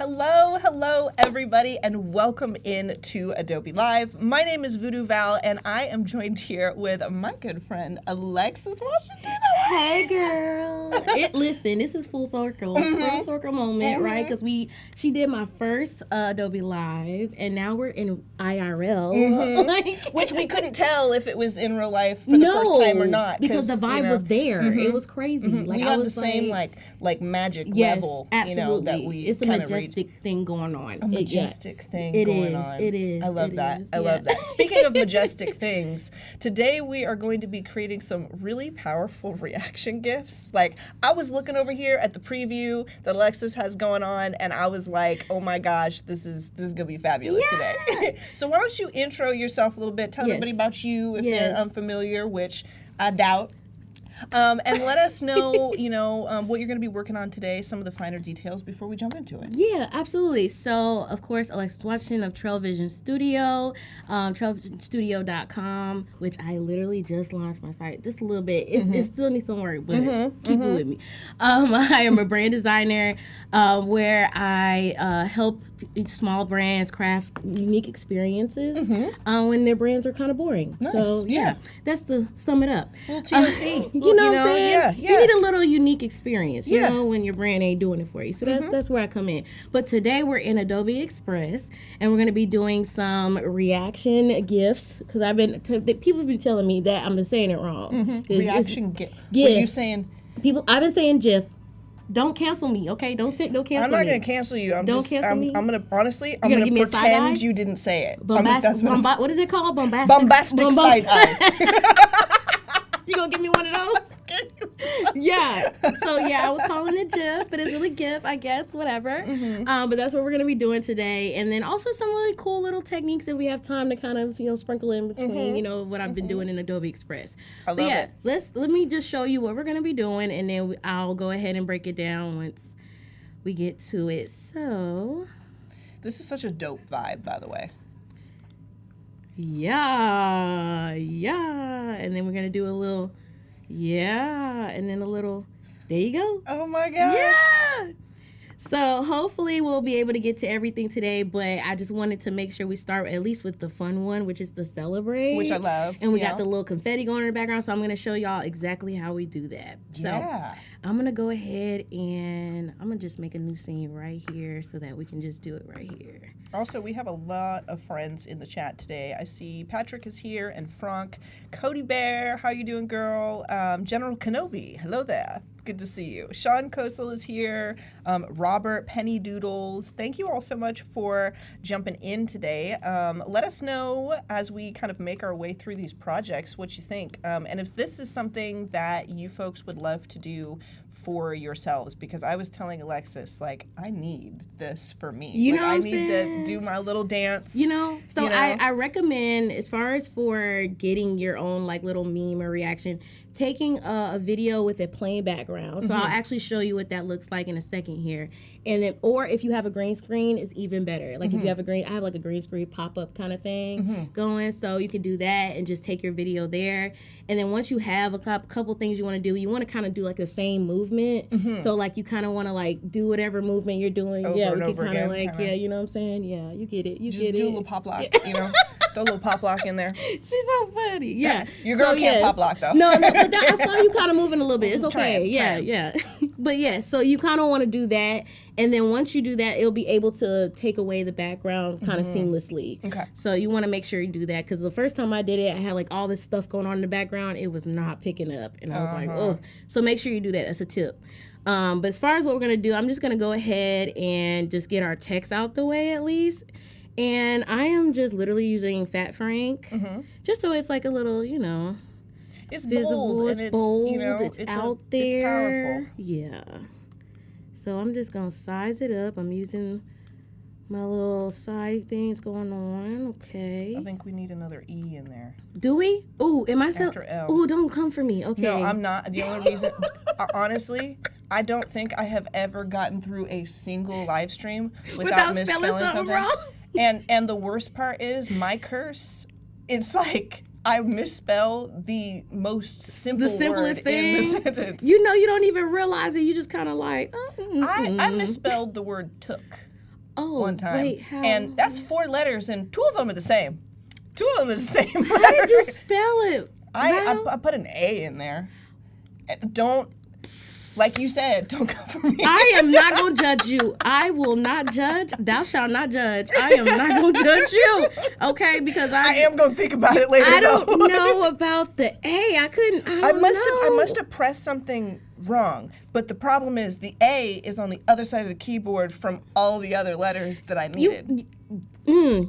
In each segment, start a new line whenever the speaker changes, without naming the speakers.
Hello, everybody, and welcome in to Adobe Live. My name is Voodoo Val, and I am joined here with my good friend, Alexus Washington.
Hey, girl. Listen, this is full circle. Full circle moment, right? Because she did my first Adobe Live, and now we're in IRL.
Which we couldn't tell if it was in real life for the first time or not.
Because the vibe was there. It was crazy.
Like, we had the same like magic level,
absolutely.
That we
it's a majestic thing going on.
A majestic thing going on.
It is.
I love that. I love that. Speaking of majestic things, today we are going to be creating some really powerful reaction GIFs. Like, I was looking over here at the preview that Alexus has going on, and I was like, oh my gosh, this is gonna be fabulous today. So why don't you intro yourself a little bit? Tell everybody about you if they're unfamiliar, which I doubt. And let us know, what you're going to be working on today, some of the finer details before we jump into it.
Yeah, absolutely. So, of course, Alexus Washington of Trail Vision Studio, trailstudio.com, which I literally just launched my site just a little bit. It still needs some work, but keep it with me. I am a brand designer where I help small brands craft unique experiences when their brands are kind of boring.
Nice.
So, that's to sum it up.
Little TLC.
You know what I'm saying?
Yeah.
You need a little unique experience, you know, when your brand ain't doing it for you. So that's where I come in. But today we're in Adobe Express, and we're going to be doing some reaction GIFs, because people have been telling me that I'm saying it wrong.
Reaction GIF. What are you saying?
I've been saying GIF. Don't cancel me, okay? Don't cancel me.
I'm not going to cancel you. I'm going to, honestly, I'm going to pretend you didn't say it.
What is it called? Bombastic
side eye.
You gonna give me one of those? Yeah. So I was calling it GIF, but it's really GIF, I guess, whatever. But that's what we're gonna be doing today, and then also some really cool little techniques that we have time to kind of sprinkle in between, what I've been doing in Adobe Express.
I love it.
Let me just show you what we're gonna be doing, and then I'll go ahead and break it down once we get to it. So
this is such a dope vibe, by the way.
Yeah, and then we're gonna do a little, and then a little, there you go.
Oh my gosh.
Yeah. So hopefully we'll be able to get to everything today, but I just wanted to make sure we start at least with the fun one, which is the celebrate.
Which I love.
And we got the little confetti going in the background, so I'm gonna show y'all exactly how we do that. So I'm gonna go ahead and I'm gonna just make a new scene right here so that we can just do it right here.
Also, we have a lot of friends in the chat today. I see Patrick is here and Frank. Cody Bear, how you doing, girl? General Kenobi, hello there. Good to see you. Sean Kosel is here. Robert, Penny Doodles. Thank you all so much for jumping in today. Let us know as we kind of make our way through these projects what you think. And if this is something that you folks would love to do for yourselves, because I was telling Alexus, like, I need this for me. I need to do my little dance.
I recommend, as far as for getting your own like little meme or reaction, taking a video with a plain background. So I'll actually show you what that looks like in a second here. And then, or if you have a green screen, it's even better. Like if you have I have like a green screen pop-up kind of thing going. So you could do that and just take your video there. And then once you have a couple things you want to do, you want to kind of do like the same movement. So like you kind of want to like do whatever movement you're doing.
Over
we
and
can
over
kind of
again,
like, you know what I'm saying? Yeah, you get it. You
just
get it.
Do a little pop lock, Throw a little pop lock in there.
She's so funny. Yeah.
Your girl can't pop lock though.
No, but I saw you kind of moving a little bit. It's okay.
Trying.
Yeah. But so you kind of want to do that. And then once you do that, it'll be able to take away the background kind of seamlessly.
Okay.
So you want to make sure you do that, because the first time I did it, I had like all this stuff going on in the background. It was not picking up. And I was like, oh. So make sure you do that. That's a tip. But as far as what we're going to do, I'm just going to go ahead and just get our text out the way at least. And I am just literally using Fat Frank, just so it's like a little,
it's
visible,
bold,
it's bold, it's out there.
It's powerful.
Yeah. So I'm just going to size it up. I'm using my little side things going on. Okay.
I think we need another E in there.
Do we? Ooh, am I still?
After L.
Ooh, don't come for me. Okay.
No, I'm not. The only reason, honestly, I don't think I have ever gotten through a single live stream without misspelling something wrong. And the worst part is my curse. It's like I misspell the most simple
simplest
word
thing
in the sentence.
You don't even realize it. You just kind of like.
I misspelled the word took. one time.
Wait, how?
And that's 4 letters, and 2 of them are the same. 2 of them is the same
How
letter.
did you spell it?
I put an A in there. Don't, like you said, don't come for me.
I am not going to judge you. I will not judge. Thou shalt not judge. I am not going to judge you. Okay? Because I
am going to think about it later.
I don't know about the A. I
must have pressed something wrong. But the problem is the A is on the other side of the keyboard from all the other letters that I needed.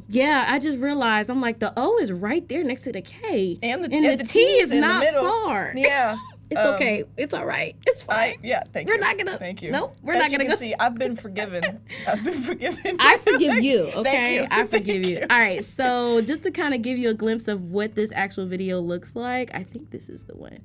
Yeah, I just realized. I'm like, the O is right there next to the K.
And the
T is not far.
Yeah.
It's okay. It's all right. It's fine.
Thank you.
We're not gonna.
Thank you.
Nope. We're not gonna go.
See, I've been forgiven. I've been forgiven.
I forgive you. Okay.
Thank you.
I forgive you. All right. So just to kind of give you a glimpse of what this actual video looks like, I think this is the one.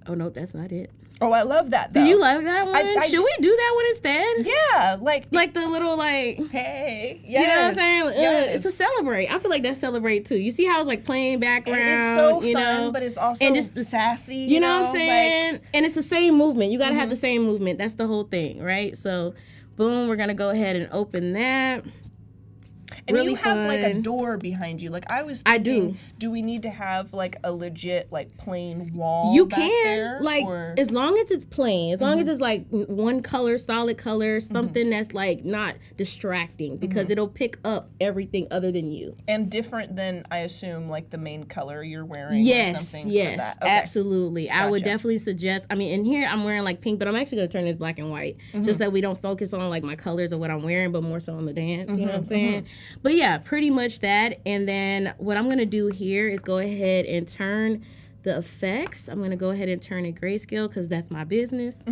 Oh no, that's not it.
Oh, I love that though.
Do you love that one? Should we do that one instead?
Yeah,
like the little
hey, yes,
you know what I'm saying?
Yes.
It's to celebrate. I feel like that's celebrate too. You see how it's like playing background.
It's so
you
fun,
know?
but it's also
and it's
sassy.
You know what I'm saying? And it's the same movement. You gotta have the same movement. That's the whole thing, right? So, boom, we're gonna go ahead and open that.
And
really
you have
fun.
like a door behind you. Like I was thinking,
do.
Do we need to have like a legit like plain wall?
You
back
can
there,
like
or?
as long as it's plain, as long as it's like one color, solid color, something that's like not distracting because it'll pick up everything other than you.
And different than I assume like the main color you're wearing.
Yes,
or something,
yes,
so that, okay.
absolutely. I would
Gotcha.
definitely suggest. I mean, in here I'm wearing like pink, but I'm actually gonna turn this black and white just so we don't focus on like my colors or what I'm wearing, but more so on the dance. You know what I'm saying? But yeah, pretty much that. And then what I'm gonna do here is go ahead and turn the effects. I'm gonna go ahead and turn it grayscale because that's my business.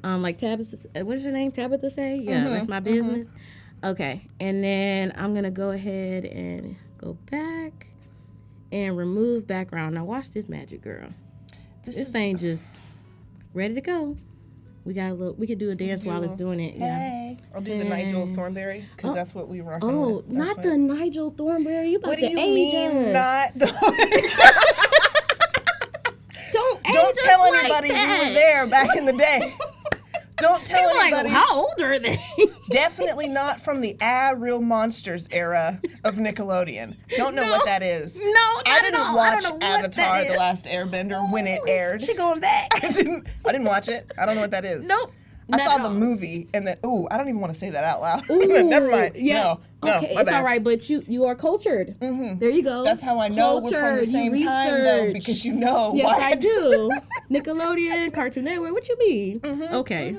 Like Tabitha, what's your name? Tabitha say? Yeah, that's my business. Okay, and then I'm gonna go ahead and go back and remove background. Now watch this magic, girl. This thing just ready to go. We got a little. We could do a dance while it's doing it.
Hey, I'll do the Nigel Thornberry because that's what we rock.
Oh, not the Nigel Thornberry. You about
What do
to
you
age
mean,
us.
not the?
Don't
Don't
age
tell
us
anybody
like that.
you were there back in the day. Don't tell anybody.
Like, how old are they?
Definitely not from the Real Monsters era of Nickelodeon. Don't know what that is.
No, not
I didn't
at all.
watch
I don't know what
Avatar:
that
The
is.
Last Airbender when it aired.
She going back.
I didn't watch it. I don't know what that is.
Nope.
I
Not
saw
at
the
all.
movie and then I don't even want to say that out loud.
Ooh,
Never mind.
Yeah.
No,
okay,
my
it's
bad.
all right, but you are cultured. There you go.
That's how I know we're from the
Cultured.
same
You
time though,
research.
because you know.
Yes,
why
I do. Nickelodeon, Cartoon Network. What you mean? Okay.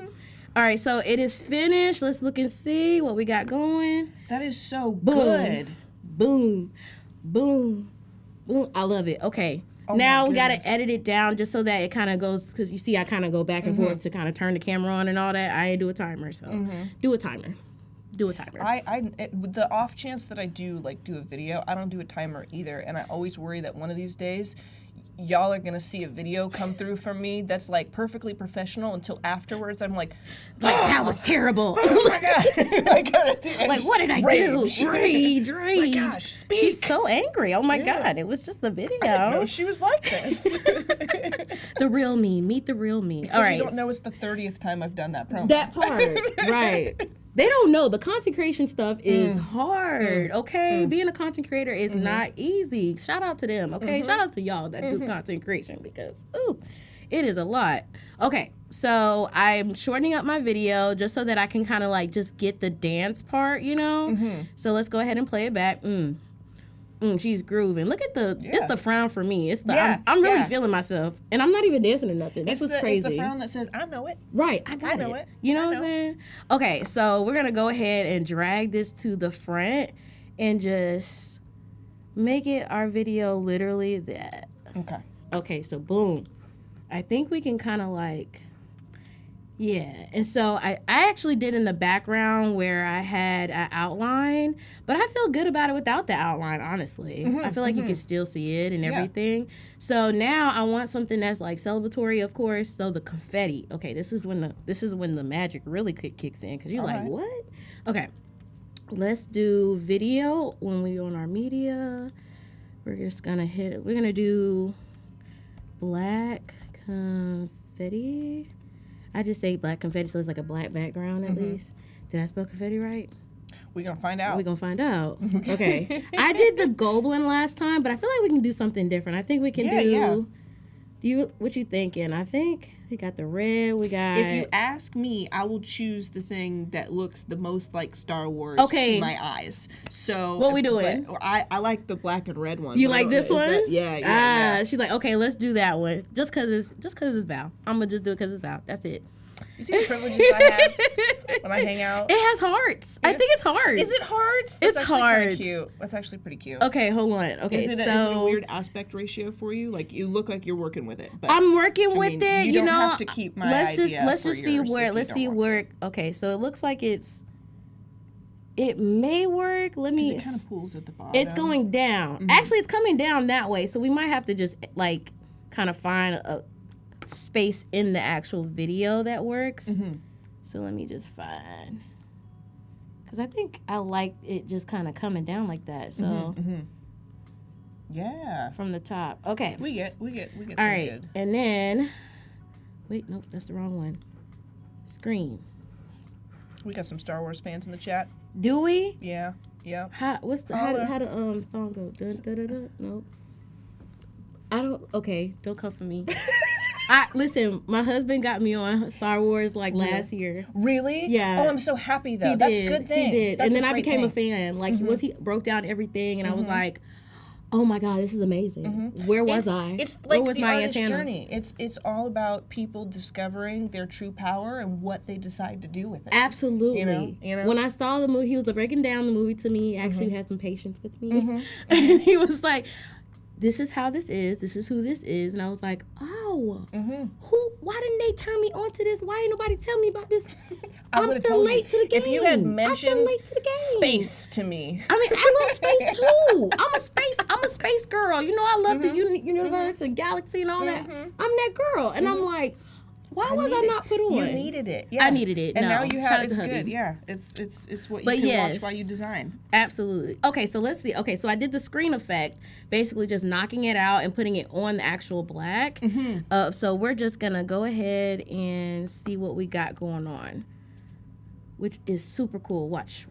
All right, so it is finished. Let's look and see what we got going.
That is so
Boom.
good.
Boom, boom, boom. I love it. Okay.
Oh
now
my
we got
goodness.
to edit it down just so that it kind of goes, because you see I kind of go back and forth to kind of turn the camera on and all that. I ain't do a timer, so do a timer. Do a timer.
With the off chance that I do a video, I don't do a timer either, and I always worry that one of these days y'all are gonna see a video come through from me that's like perfectly professional until afterwards I'm like
that was terrible.
oh my god.
Like, what did I do? Rage.
My gosh, speak.
She's so angry. Oh my god, it was just a video.
I didn't know she was like this.
The real me. Meet the real me.
Because
all right.
you don't know it's the 30th time I've done that promo.
That part, right. They don't know. The content creation stuff is hard, okay? Being a content creator is not easy. Shout out to them, okay? Shout out to y'all that do content creation because, it is a lot. Okay, so I'm shortening up my video just so that I can kind of like just get the dance part, you know? So let's go ahead and play it back. She's grooving. Look at it's the frown for me. It's the I'm really feeling myself, and I'm not even dancing or nothing. That's what's crazy.
It's the frown that says, "I know it."
Right, I know it. You know what I'm saying? Okay, so we're gonna go ahead and drag this to the front and just make it our video literally that.
Okay.
Okay, so boom. I think we can kind of like. Yeah, and so I actually did in the background where I had an outline, but I feel good about it without the outline, honestly. I feel like you can still see it and everything. So now I want something that's like celebratory, of course. So the confetti. Okay, this is when the magic really kicks in because you're
All
like,
right.
what? Okay, let's do video when we on our media. We're just gonna we're gonna do black confetti. I just say black confetti, so it's like a black background at least. Did I spell confetti right?
We're going to find out.
We're going to find out. Okay. I did the gold one last time, but I feel like we can do something different. I think we can what you thinking? I think we got the red. We got.
If you ask me, I will choose the thing that looks the most like Star Wars to my eyes. So
what we doing?
I like the black and red one.
You like this one?
Yeah.
She's like, okay, let's do that one. Just cause it's Val. I'm gonna just do it cause it's Val. That's it.
You see the privileges I have when I hang out?
It has hearts. Yeah. I think it's hearts.
Is it hearts?
It's hearts.
Cute. That's actually pretty cute.
Okay, hold on. Okay,
is it a weird aspect ratio for you? Like you look like you're working with it. But
I'm working with it.
You don't have to keep my idea.
Let's just see where. Okay, so it looks like it may work. Let me.
It kind of pulls at the bottom.
It's going down. Mm-hmm. Actually, it's coming down that way. So we might have to just like kind of find a space in the actual video that works. Mm-hmm. So let me just find, because I think I like it just kind of coming down like that. So
yeah,
from the top. Okay,
we get
all
some
right
good.
And then wait, nope, that's the wrong one. Screen.
We got some Star Wars fans in the chat.
Do we?
Yeah.
How the song go? Dun, dun, dun, dun. Nope. I don't. Okay, don't come for me. Listen, my husband got me on Star Wars like last year.
Really?
Yeah.
Oh, I'm so happy though. That's a good thing.
He did.
That's
and then I became a fan. Like once he broke down everything, and I was like, "Oh my God, this is amazing." Where was I?
It's like
where was
the
my
artist's
antennas?
journey. It's all about people discovering their true power and what they decide to do with it.
Absolutely.
You know?
When I saw the movie, he was breaking down the movie to me. He actually had some patience with me. And he was like, this is how this is. This is who this is. And I was like, oh, why didn't they turn me on to this? Why ain't nobody tell me about this? I'm still late to the game.
If you had mentioned space to me.
I mean, I love space too. I'm a space girl. You know, I love the universe and galaxy and all that. I'm that girl. And I'm like, why was I not put on?
You needed it. Yeah.
I needed it.
And
no.
now you have
Shout
it's
out to
good.
hubby.
Yeah. It's what you can watch while you design.
Absolutely. Okay, so let's see. Okay, so I did the screen effect, basically just knocking it out and putting it on the actual black. So we're just gonna go ahead and see what we got going on, which is super cool. Watch.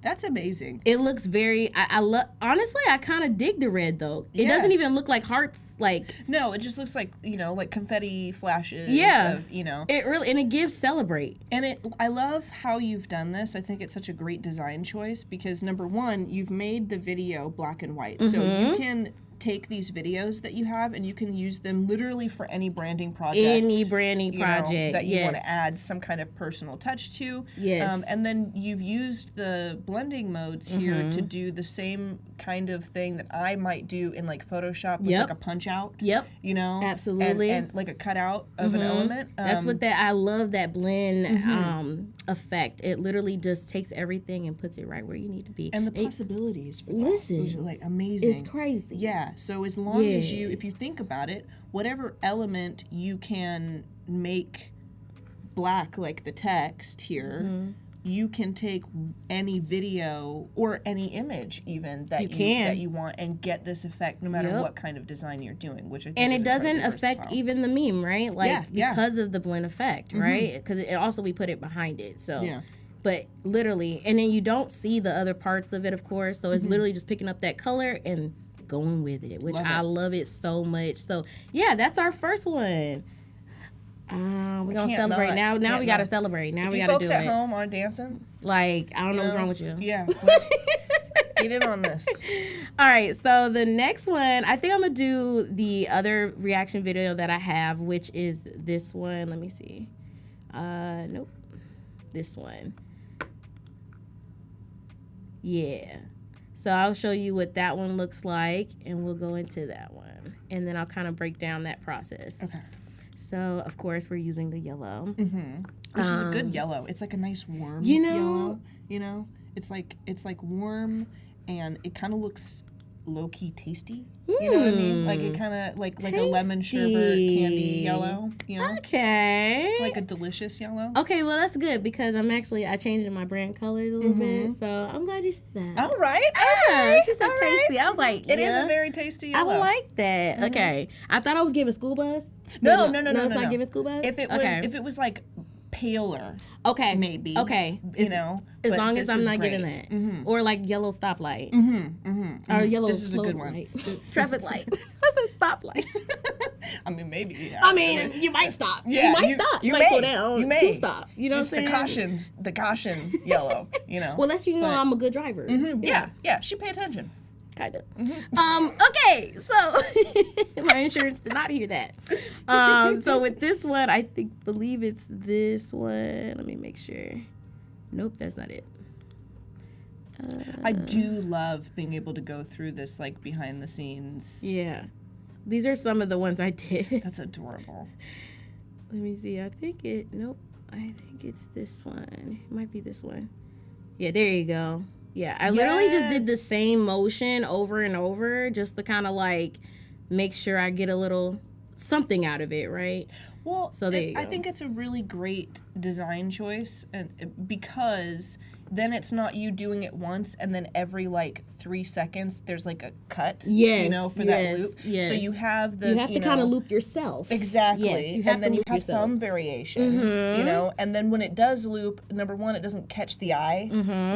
That's amazing.
It looks very. I love. Honestly, I kind of dig the red though. It doesn't even look like hearts. Like
no, it just looks like like confetti flashes.
Yeah.
Of,
It really and it gives celebrate.
And I love how you've done this. I think it's such a great design choice because number one, you've made the video black and white, so you can take these videos that you have and you can use them literally for any branding project. That you want to add some kind of personal touch to.
Yes.
And then you've used the blending modes here to do the same kind of thing that I might do in like Photoshop with like a punch out.
Yep. Absolutely.
And like a cutout of an element.
That's what I love that blend effect. It literally just takes everything and puts it right where you need to be.
And the possibilities for that.
Listen,
are like amazing.
It's crazy.
Yeah. So as long as if you think about it, whatever element you can make black, like the text here, you can take any video or any image even that you want and get this effect no matter what kind of design you're doing, which I think
it doesn't affect even the meme, right? Like because of the blend effect, right? Because also we put it behind it, so yeah. But literally, and then you don't see the other parts of it, of course. So it's literally just picking up that color and going with it, which I love it so much. So yeah, that's our first one. We're gonna celebrate now. Now we gotta celebrate. Now we gotta do it.
Folks at home aren't dancing.
Like I don't know what's wrong with you.
Yeah, well, get in on this.
All right, so the next one, I think I'm gonna do the other reaction video that I have, which is this one. Let me see. Nope, this one. Yeah. So I'll show you what that one looks like, and we'll go into that one. And then I'll kind of break down that process. Okay. So, of course, we're using the yellow.
Which is a good yellow. It's like a nice warm yellow. It's like warm, and it kind of looks low-key tasty. You know what I mean? Like it kind of like a lemon sherbet candy yellow.
Okay.
Like a delicious yellow.
Okay, well that's good because I changed my brand colors a little bit, so I'm glad you said that.
All right.
She said tasty. I was like,
it is a very tasty yellow.
I like that. Okay, I thought I was giving school bus.
No.
It's not giving school bus.
If it was like paler,
okay,
maybe.
Okay,
You know,
as
but
long as
this
I'm
is
not
great.
giving that,
Mhm.
or like yellow stoplight,
Or
or yellow
This is a
slow
good one.
light, traffic light. I said stoplight.
I mean, maybe. Yeah.
I mean, you might stop.
Yeah,
you might stop. You might
may.
slow down.
You may
to stop. You know
it's
what I'm saying?
the caution yellow. You know.
Well, that's
But-
I'm a good driver.
Yeah. She pay attention.
Kind of. Okay, so my insurance did not hear that. So with this one, believe it's this one. Let me make sure. Nope, that's not it.
I do love being able to go through this like behind the scenes.
Yeah. These are some of the ones I did.
That's adorable.
Let me see. I think it's this one. It might be this one. Yeah, there you go. Yeah, I literally just did the same motion over and over just to kind of like make sure I get a little something out of it, right?
Well,
so there you go.
I think it's a really great design choice, and because then it's not you doing it once and then every like 3 seconds there's like a cut.
Yes,
you know, for that loop.
Yes.
So you have the
you have to kind of loop yourself.
Exactly.
Yes, you have
and then
to
you
loop
have
yourself.
some variation. You know, and then when it does loop, number one, it doesn't catch the eye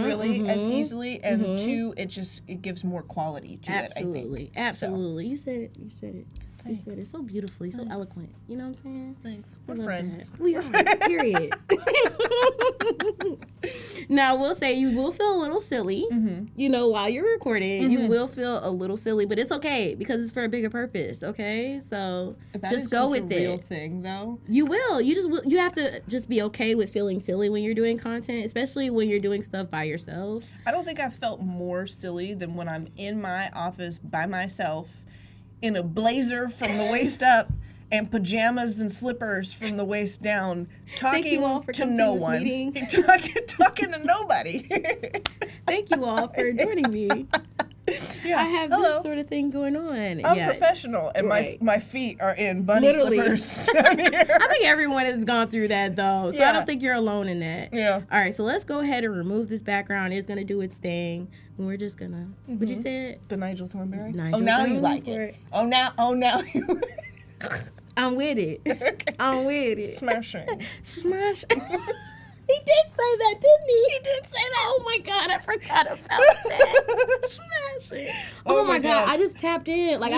really as easily, and two, it gives more quality to it. I think.
Absolutely. So. You said it.
Thanks.
You said it so beautifully, so eloquent. You know what I'm saying?
Thanks.
I
We're
love
friends.
that. We are. Period. Now, we'll say you will feel a little silly, you know, while you're recording. You will feel a little silly, but it's okay because it's for a bigger purpose, okay? So
That
just
is
go
such
with
a real
it.
thing, though.
You will. You have to just be okay with feeling silly when you're doing content, especially when you're doing stuff by yourself.
I don't think I've felt more silly than when I'm in my office by myself in a blazer from the waist up and pajamas and slippers from the waist down,
Thank you all
talking
for
to
coming
no
to this
one,
meeting.
talking to nobody.
Thank you all for joining me.
Yeah.
I have this sort of thing going on.
I'm professional, and
Right.
my feet are in bunny
Literally.
slippers. I'm here.
I think everyone has gone through that, though. So I
Yeah.
don't think you're alone in that.
Yeah.
All right, so let's go ahead and remove this background. It's going to do its thing. And we're just going to, what you said?
The Nigel Thornberry.
Nigel
Now you like
Thornberry.
it. Oh now you
I'm with it.
Okay.
I'm with it.
Smashing.
Smash. He did say that, didn't he? He did say that. Oh my God, I forgot about that. Smashing. Oh my God, I just tapped in. Like,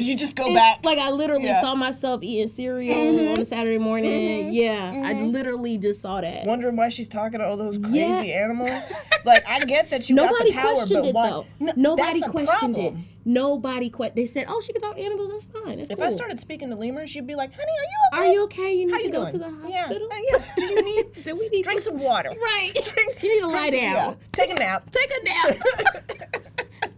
You just go back.
Like, I literally
Yeah.
saw myself eating cereal on a Saturday morning. Yeah, I literally just saw that.
Wondering why she's talking to all those crazy animals. Like, I get that you
Nobody
got the power,
questioned
but
it,
why?
though.
No,
Nobody
that's a
questioned
problem.
it. Nobody They said, oh, she can talk to animals. That's fine. That's
If
cool.
I started speaking to lemurs, you'd be like, honey,
Are you okay? You
How
need
you
to go
doing?
to the
Yeah,
hospital?
yeah. Do you need,
Do we need
drink
to-
some water?
Right.
Drink,
You need to
drink
lie
some-
down.
yeah. Take a nap.
Take a nap.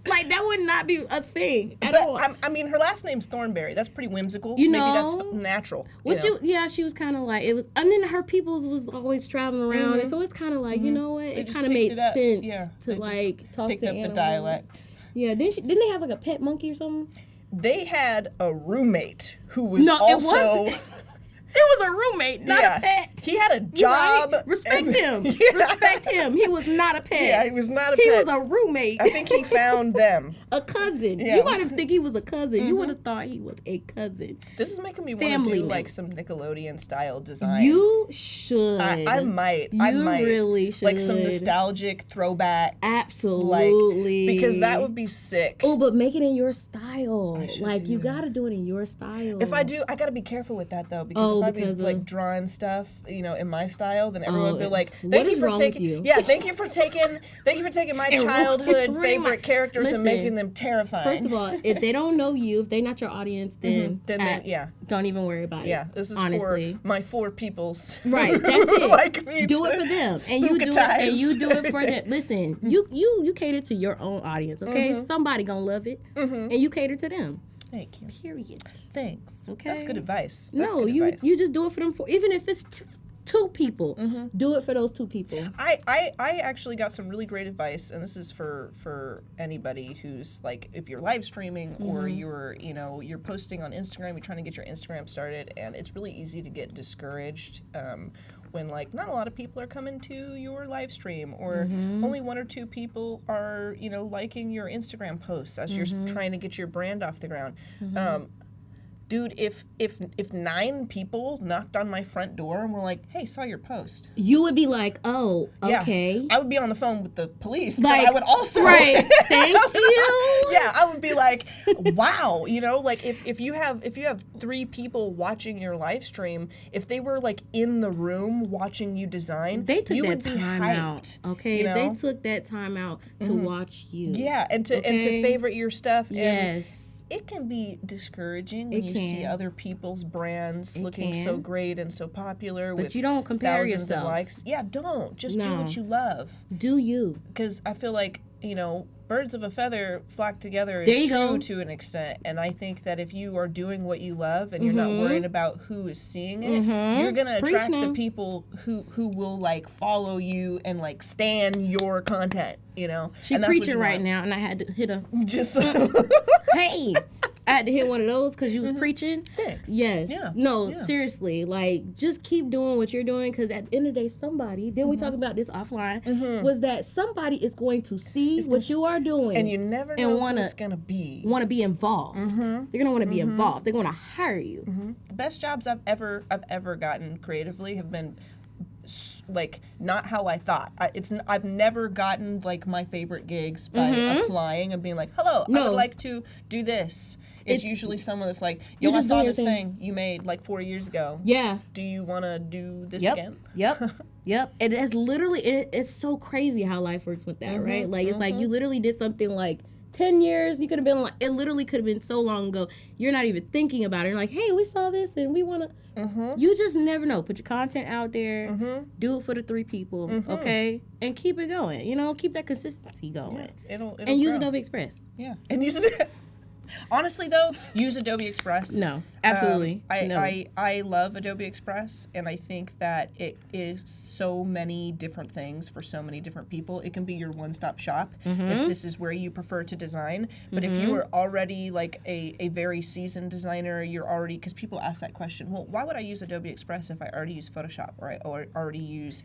Like, that would not be a thing at
But
all.
I mean, her last name's Thornberry. That's pretty whimsical.
You
Maybe
know.
that's natural.
Would you? Yeah, she was kind of like it was, and then her peoples was always traveling around, and so it's kind of like you know what?
They
It
just
kind of
picked
made
it up.
sense
Yeah,
to
they just
like talk
picked
to
up the
animals.
dialect.
Yeah, didn't they have like a pet monkey or something?
They had a roommate who was
No, it
also.
wasn't. It was a roommate, not a pet.
He had a job.
Right? Respect him.
Yeah.
Respect him. He was not a pet.
Yeah, he was not a
He
pet.
was a roommate.
I think he found them.
A cousin.
Yeah.
You might have think he was a cousin. You would have thought he was a cousin.
This is making me want to
Family
do
man.
like some Nickelodeon style design.
You should.
I might.
You
I might.
really should.
Like some nostalgic throwback.
Absolutely.
Because that would be sick.
Oh, but make it in your style.
should
Like
do
you
that.
gotta do it in your style.
If I do, I gotta be careful with that though, because
Oh,
if I be
because
like
of-
drawing stuff, you know, in my style, then everyone would be
Oh,
like,
what
"Thank you
is
for
wrong with
taking,
you?"
yeah, thank you for taking my
And
childhood
ruining
favorite
my-
characters and
Listen,
making them terrifying."
First of all, if they don't know you, if they're not your audience, then,
yeah,
don't even worry about it.
yeah, this is
honestly.
for my 4 peoples.
Right, that's
who
it.
like me
Do
to
it for them, and you do it,
spookatize
and you do it for them.
everything.
Listen, you cater to your own audience, okay? Somebody gonna love it, and you cater to them.
Thank you.
Period.
Thanks.
Okay.
That's good advice. That's
No,
good
you
advice.
you just do it for them. Even if it's 2 people, do it for those 2 people.
I actually got some really great advice, and this is for anybody who's like, if you're live streaming or you're posting on Instagram, you're trying to get your Instagram started, and it's really easy to get discouraged when like not a lot of people are coming to your live stream, or only 1 or 2 people are liking your Instagram posts as you're trying to get your brand off the ground. dude, if 9 people knocked on my front door and were like, "Hey, saw your post,"
you would be like, "Oh, okay."
Yeah, I would be on the phone with the police,
Like,
but I would also
right. Thank you.
Yeah, I would be like, "Wow," you know, like if you have 3 people watching your live stream, if they were like in the room watching you design,
They took
you
that
would be
time
hyped,
out. Okay,
you know?
they took that time out to watch you.
Yeah, and to favorite your stuff.
Yes.
And it can be discouraging when you see other people's brands looking so great and so popular,
but
with
you don't compare
thousands
yourself.
of likes. Yeah, don't. Just do what you love.
Do you?
Because I feel like, you know, birds of a feather flock together
There
is
you
true
go.
to an extent. And I think that if you are doing what you love and you're not worried about who is seeing it, you're going to attract the people who will like follow you and like stan your content, you know?
She
and that's what
preaching
you
right
want.
now, and I had to hit a
Just
hey. I had to hit one of those because you was preaching.
Thanks.
Yes.
Yeah.
No,
Yeah.
seriously. Like, just keep doing what you're doing because at the end of the day, somebody, we talk about this offline, was that somebody is going to see what you are doing.
and you never know who it's going to be.
Want to be involved. They're going to want to be involved. They're going to hire you.
The best jobs I've ever gotten creatively have been like not how I thought. I've never gotten like my favorite gigs by applying and being like, "Hello, I would like to do this." It's usually someone that's like, "Yo, I saw this thing you made like 4 years ago.
Yeah.
Do you want to do this again?"
Yep. Yep. It is literally, it's so crazy how life works with that, right? Like, it's like you literally did something like 10 years. You could have been like, it literally could have been so long ago. You're not even thinking about it. You're like, hey, we saw this and we want to. You just never know. Put your content out there. Do it for the 3 people, okay? And keep it going. You know, keep that consistency going.
Yeah, it'll
and use
grow.
Adobe Express.
Yeah, and use it. Honestly, though, use Adobe Express.
No, absolutely.
I love Adobe Express, and I think that it is so many different things for so many different people. It can be your one-stop shop if this is where you prefer to design. But if you are already like a very seasoned designer, you're already, because people ask that question, well, why would I use Adobe Express if I already use Photoshop or I already use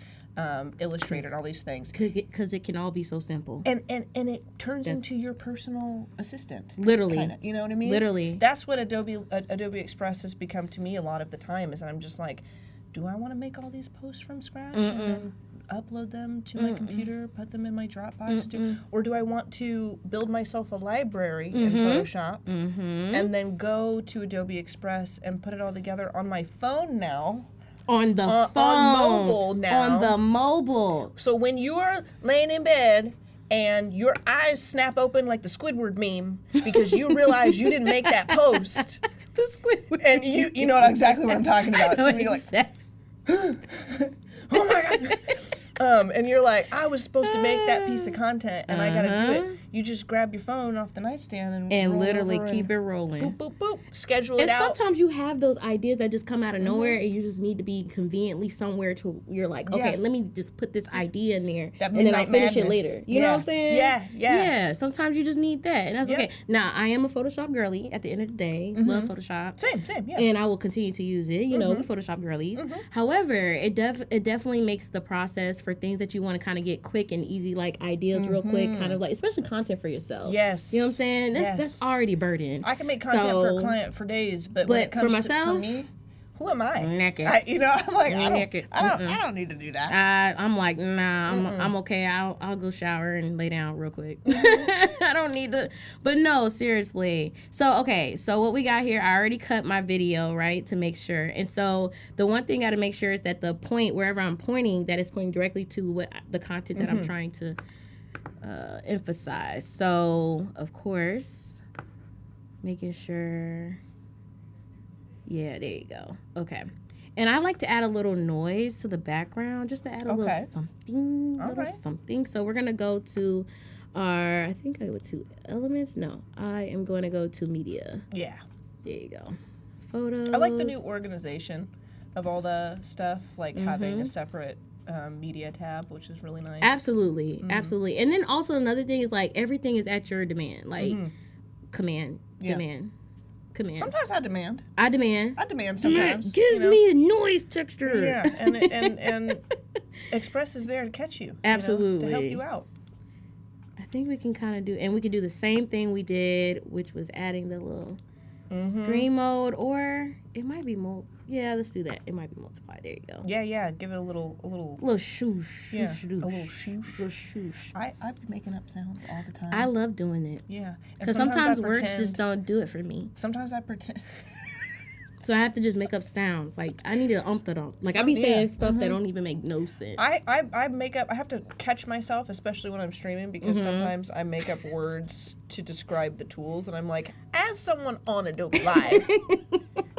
Illustrator and all these things?
Because it can all be so simple.
And it turns into your personal assistant.
Literally.
Kinda, you know what I mean?
Literally.
That's what Adobe Express has become to me a lot of the time, is I'm just like, do I want to make all these posts from scratch and then upload them to my computer, put them in my Dropbox, or do I want to build myself a library in Photoshop and then go to Adobe Express and put it all together on my phone now?
On the phone.
On mobile now.
On the mobile.
So when you're laying in bed and your eyes snap open like the Squidward meme because you realize you didn't make that post.
The Squidward.
And you know exactly what I'm talking about. So you're like, oh my God. And you're like, I was supposed to make that piece of content and I got to do it. You just grab your phone off the nightstand and roll
literally
over
keep
and
it rolling.
boop, boop, boop. Schedule it
And
out.
sometimes you have those ideas that just come out of nowhere and you just need to be conveniently somewhere to, you're like, okay, let me just put this idea in there and then I'll finish it later. You know what I'm saying?
Yeah.
Sometimes you just need that and that's okay. Now, I am a Photoshop girly at the end of the day. Love Photoshop.
Same, yeah.
And I will continue to use it, you know, we're Photoshop girlies. However, it definitely makes the process for things that you want to kind of get quick and easy, like ideas real quick, kind of like, especially content for yourself.
Yes.
You know what I'm saying? That's already burden.
I can make content for a client for days, but when it comes
for myself,
for me, who am I?
Naked.
I'm like,
naked.
I don't need to do that.
I'm like, nah, I'm okay. I'll go shower and lay down real quick. I don't need to. But no, seriously. So, okay. So what we got here, I already cut my video, right, to make sure. And so the one thing I got to make sure is that the point, wherever I'm pointing, that is pointing directly to what the content that I'm trying to emphasize. So, of course, making sure. Yeah, there you go. Okay. And I like to add a little noise to the background, just to add a little something, So we're going to go to I think I went to elements. No, I am going to go to media.
Yeah.
There you go. Photos.
I like the new organization of all the stuff, like having a separate media tab, which is really nice.
Absolutely. Absolutely. And then also another thing is like everything is at your demand, like demand.
Sometimes I demand.
I demand
Sometimes.
Give me a noise texture.
Yeah, and Express is there to catch you.
Absolutely.
To help you out.
I think we can kind of do, and we can do the same thing we did, which was adding the little screen mode, or it might be yeah, let's do that. It might be multiply. There you go.
Yeah. Give it a little
Shoosh.
Yeah,
Shoosh.
a little shoosh. I've been making up sounds all the time.
I love doing it.
Yeah.
Because sometimes words just don't do it for me.
Sometimes I pretend.
So I have to just make up sounds. Like, I need to ump. Like, I be saying stuff that don't even make no sense.
I make up, I have to catch myself, especially when I'm streaming, because sometimes I make up words to describe the tools, and I'm like, as someone on Adobe Live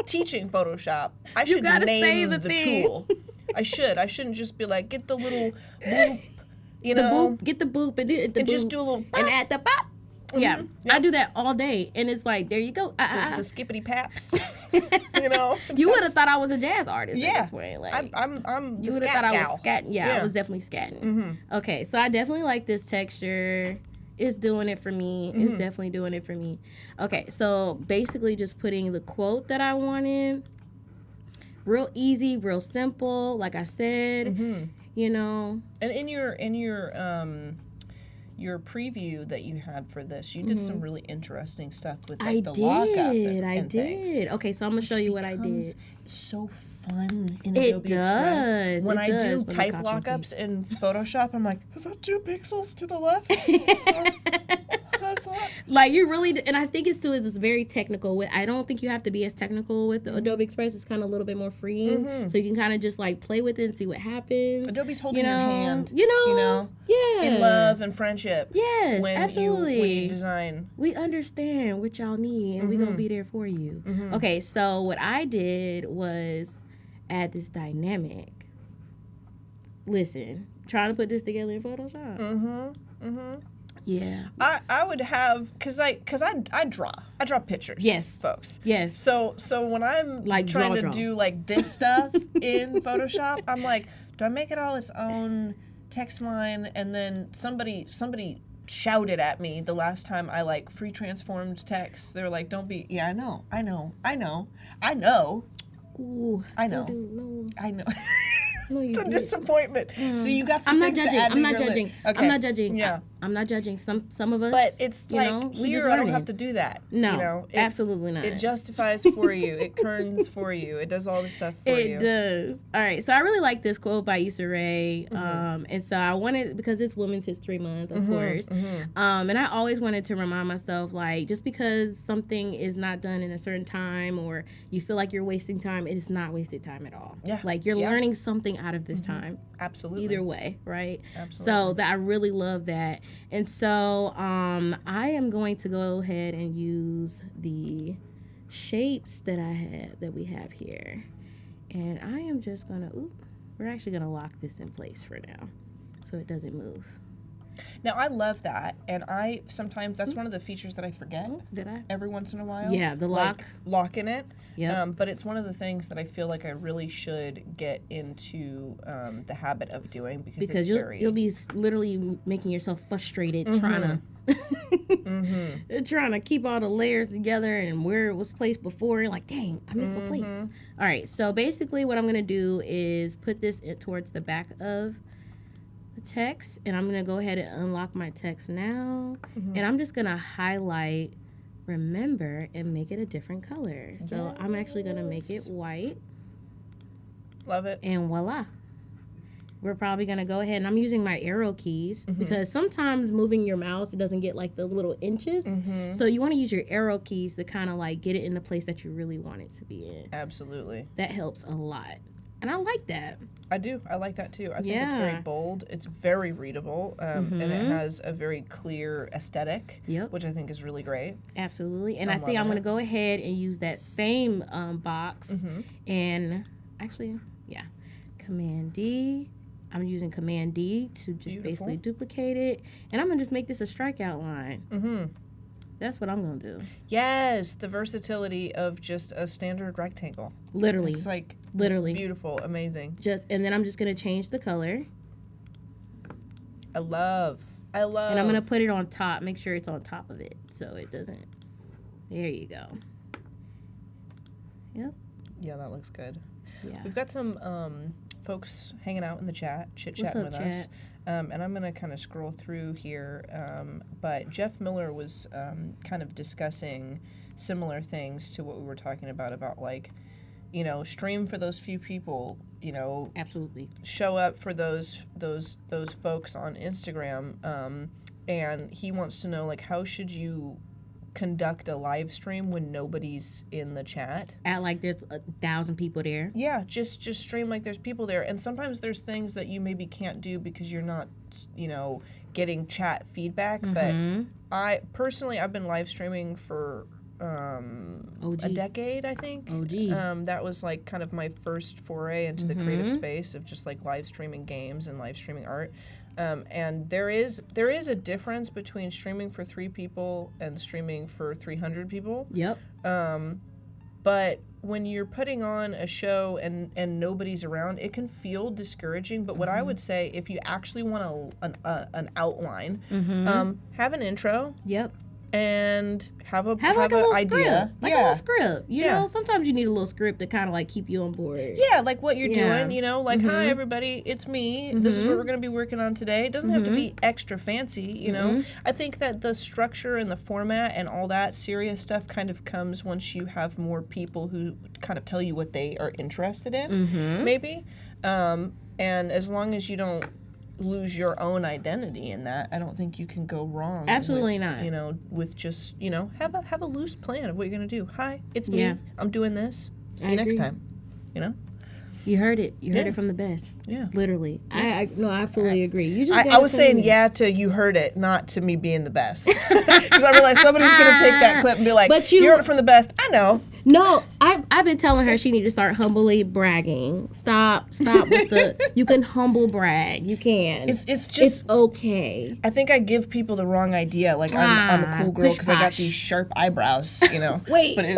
teaching Photoshop, I should name the tool. I shouldn't just be like, get the little boop,
Get the boop and hit the boop.
Just do a little pop.
And add the pop. Yeah, I do that all day, and it's like, there you go.
The skippity paps.
You would have thought I was a jazz artist at this point. Like,
I'm
you
would
have thought I was scatting. Yeah, I was definitely scatting. Okay, so I definitely like this texture. It's doing it for me. It's definitely doing it for me. Okay, so basically just putting the quote that I wanted. Real easy, real simple. Like I said, And
in your preview that you had for this, you did some really interesting stuff with the lockup and things.
Okay, so I'm gonna show you what I did.
So fun in Adobe Express. When I do type lockups in Photoshop, I'm like, is that 2 pixels to the left?
Like, you really, and I think it's very technical. I don't think you have to be as technical with Adobe Express. It's kind of a little bit more freeing, so you can kind of just like play with it and see what happens.
Adobe's holding your hand,
yeah,
in love and friendship.
Yes, absolutely.
When you design,
we understand what y'all need, and we're gonna be there for you. Okay, so what I did was add this dynamic. Listen, trying to put this together in Photoshop. Yeah.
I would have, cause I draw pictures.
Yes,
folks.
Yes.
So when I'm like trying to do like this stuff in Photoshop, I'm like, do I make it all its own text line? And then somebody shouted at me the last time I like free transformed text. They were like, don't be. Yeah, I know.
Ooh,
I know.
No, you
the
did.
Disappointment. So you got some things to add to your list. Okay.
I'm not judging.
Yeah.
I'm not judging some of us.
But it's like,
we just
I don't have to do that.
No, absolutely not.
It justifies for you. It kerns for you. It does all the stuff for you.
It does. All right. So I really like this quote by Issa Rae. And so I wanted, because it's Women's History Month, of course. And I always wanted to remind myself, like, just because something is not done in a certain time, or you feel like you're wasting time, it is not wasted time at all.
Yeah.
Like, you're learning something out of this time.
Absolutely.
Either way, right?
Absolutely.
So I really love that. And so I am going to go ahead and use the shapes that we have here. And I am just gonna, we're actually gonna lock this in place for now so it doesn't move.
Now, I love that, and sometimes that's one of the features that I forget.
Did I?
Every once in a while.
Yeah, the lock.
Like, locking it.
Yeah.
But it's one of the things that I feel like I really should get into the habit of doing, because
you'll be literally making yourself frustrated trying to keep all the layers together and where it was placed before. And like, dang, I missed my place. All right, so basically what I'm going to do is put this towards the back of the text, and I'm going to go ahead and unlock my text now, and I'm just going to highlight remember and make it a different color. So I'm actually going to make it white.
Love it.
And voila. We're probably going to go ahead, and I'm using my arrow keys because sometimes moving your mouse, it doesn't get like the little inches. So you want to use your arrow keys to kind of like get it in the place that you really want it to be in.
Absolutely.
That helps a lot. And I like that.
I do. I like that too. I think it's very bold. It's very readable. And it has a very clear aesthetic, which I think is really great.
Absolutely. And I think I'm going to go ahead and use that same box. And actually, Command D. I'm using Command D to just basically duplicate it. And I'm going to just make this a strikeout line. That's what I'm going to do.
Yes, the versatility of just a standard rectangle.
Literally.
It's like
literally
beautiful, amazing.
And then I'm just going to change the color.
I love.
And I'm going to put it on top. Make sure it's on top of it so it doesn't. There you go. Yep.
Yeah, that looks good.
Yeah.
We've got some folks hanging out in the chat, chit-chatting with us. And I'm going to kind of scroll through here. But Jeff Miller was kind of discussing similar things to what we were talking about like, you know, stream for those few people, you know.
Absolutely.
Show up for those folks on Instagram. And he wants to know, like, how should you conduct a live stream when nobody's in the chat?
At like there's 1,000 people there.
Yeah, just stream like there's people there. And sometimes there's things that you maybe can't do because you're not, you know, getting chat feedback. But I've been live streaming for a decade, I think. That was like kind of my first foray into the creative space of just like live streaming games and live streaming art. And there is a difference between streaming for 3 people and streaming for 300 people.
Yep.
But when you're putting on a show and nobody's around, it can feel discouraging. But what I would say, if you actually want an outline, have an intro.
Yep.
And have
like a little
idea.
Script. Like a little script. You know, sometimes you need a little script to kind of like keep you on board.
Yeah, like what you're doing, you know, like, hi everybody, it's me. This is what we're going to be working on today. It doesn't have to be extra fancy, you know. I think that the structure and the format and all that serious stuff kind of comes once you have more people who kind of tell you what they are interested in, maybe. And as long as you don't lose your own identity in that, I don't think you can go wrong.
Absolutely not.
You know, with just, you know, have a loose plan of what you're going to do. Hi, it's me. I'm doing this. See you next time. You know?
You heard it. You heard it from the best.
Yeah.
Literally. I fully agree. You just
I was saying to you heard it, not to me being the best. Because I realized somebody's going to take that clip and be like, but you heard it from the best. I know.
No, I've been telling her she needs to start humbly bragging. Stop with the, you can humble brag. You can. It's okay.
I think I give people the wrong idea. Like, I'm a cool girl because I got these sharp eyebrows, you know.
Wait.
But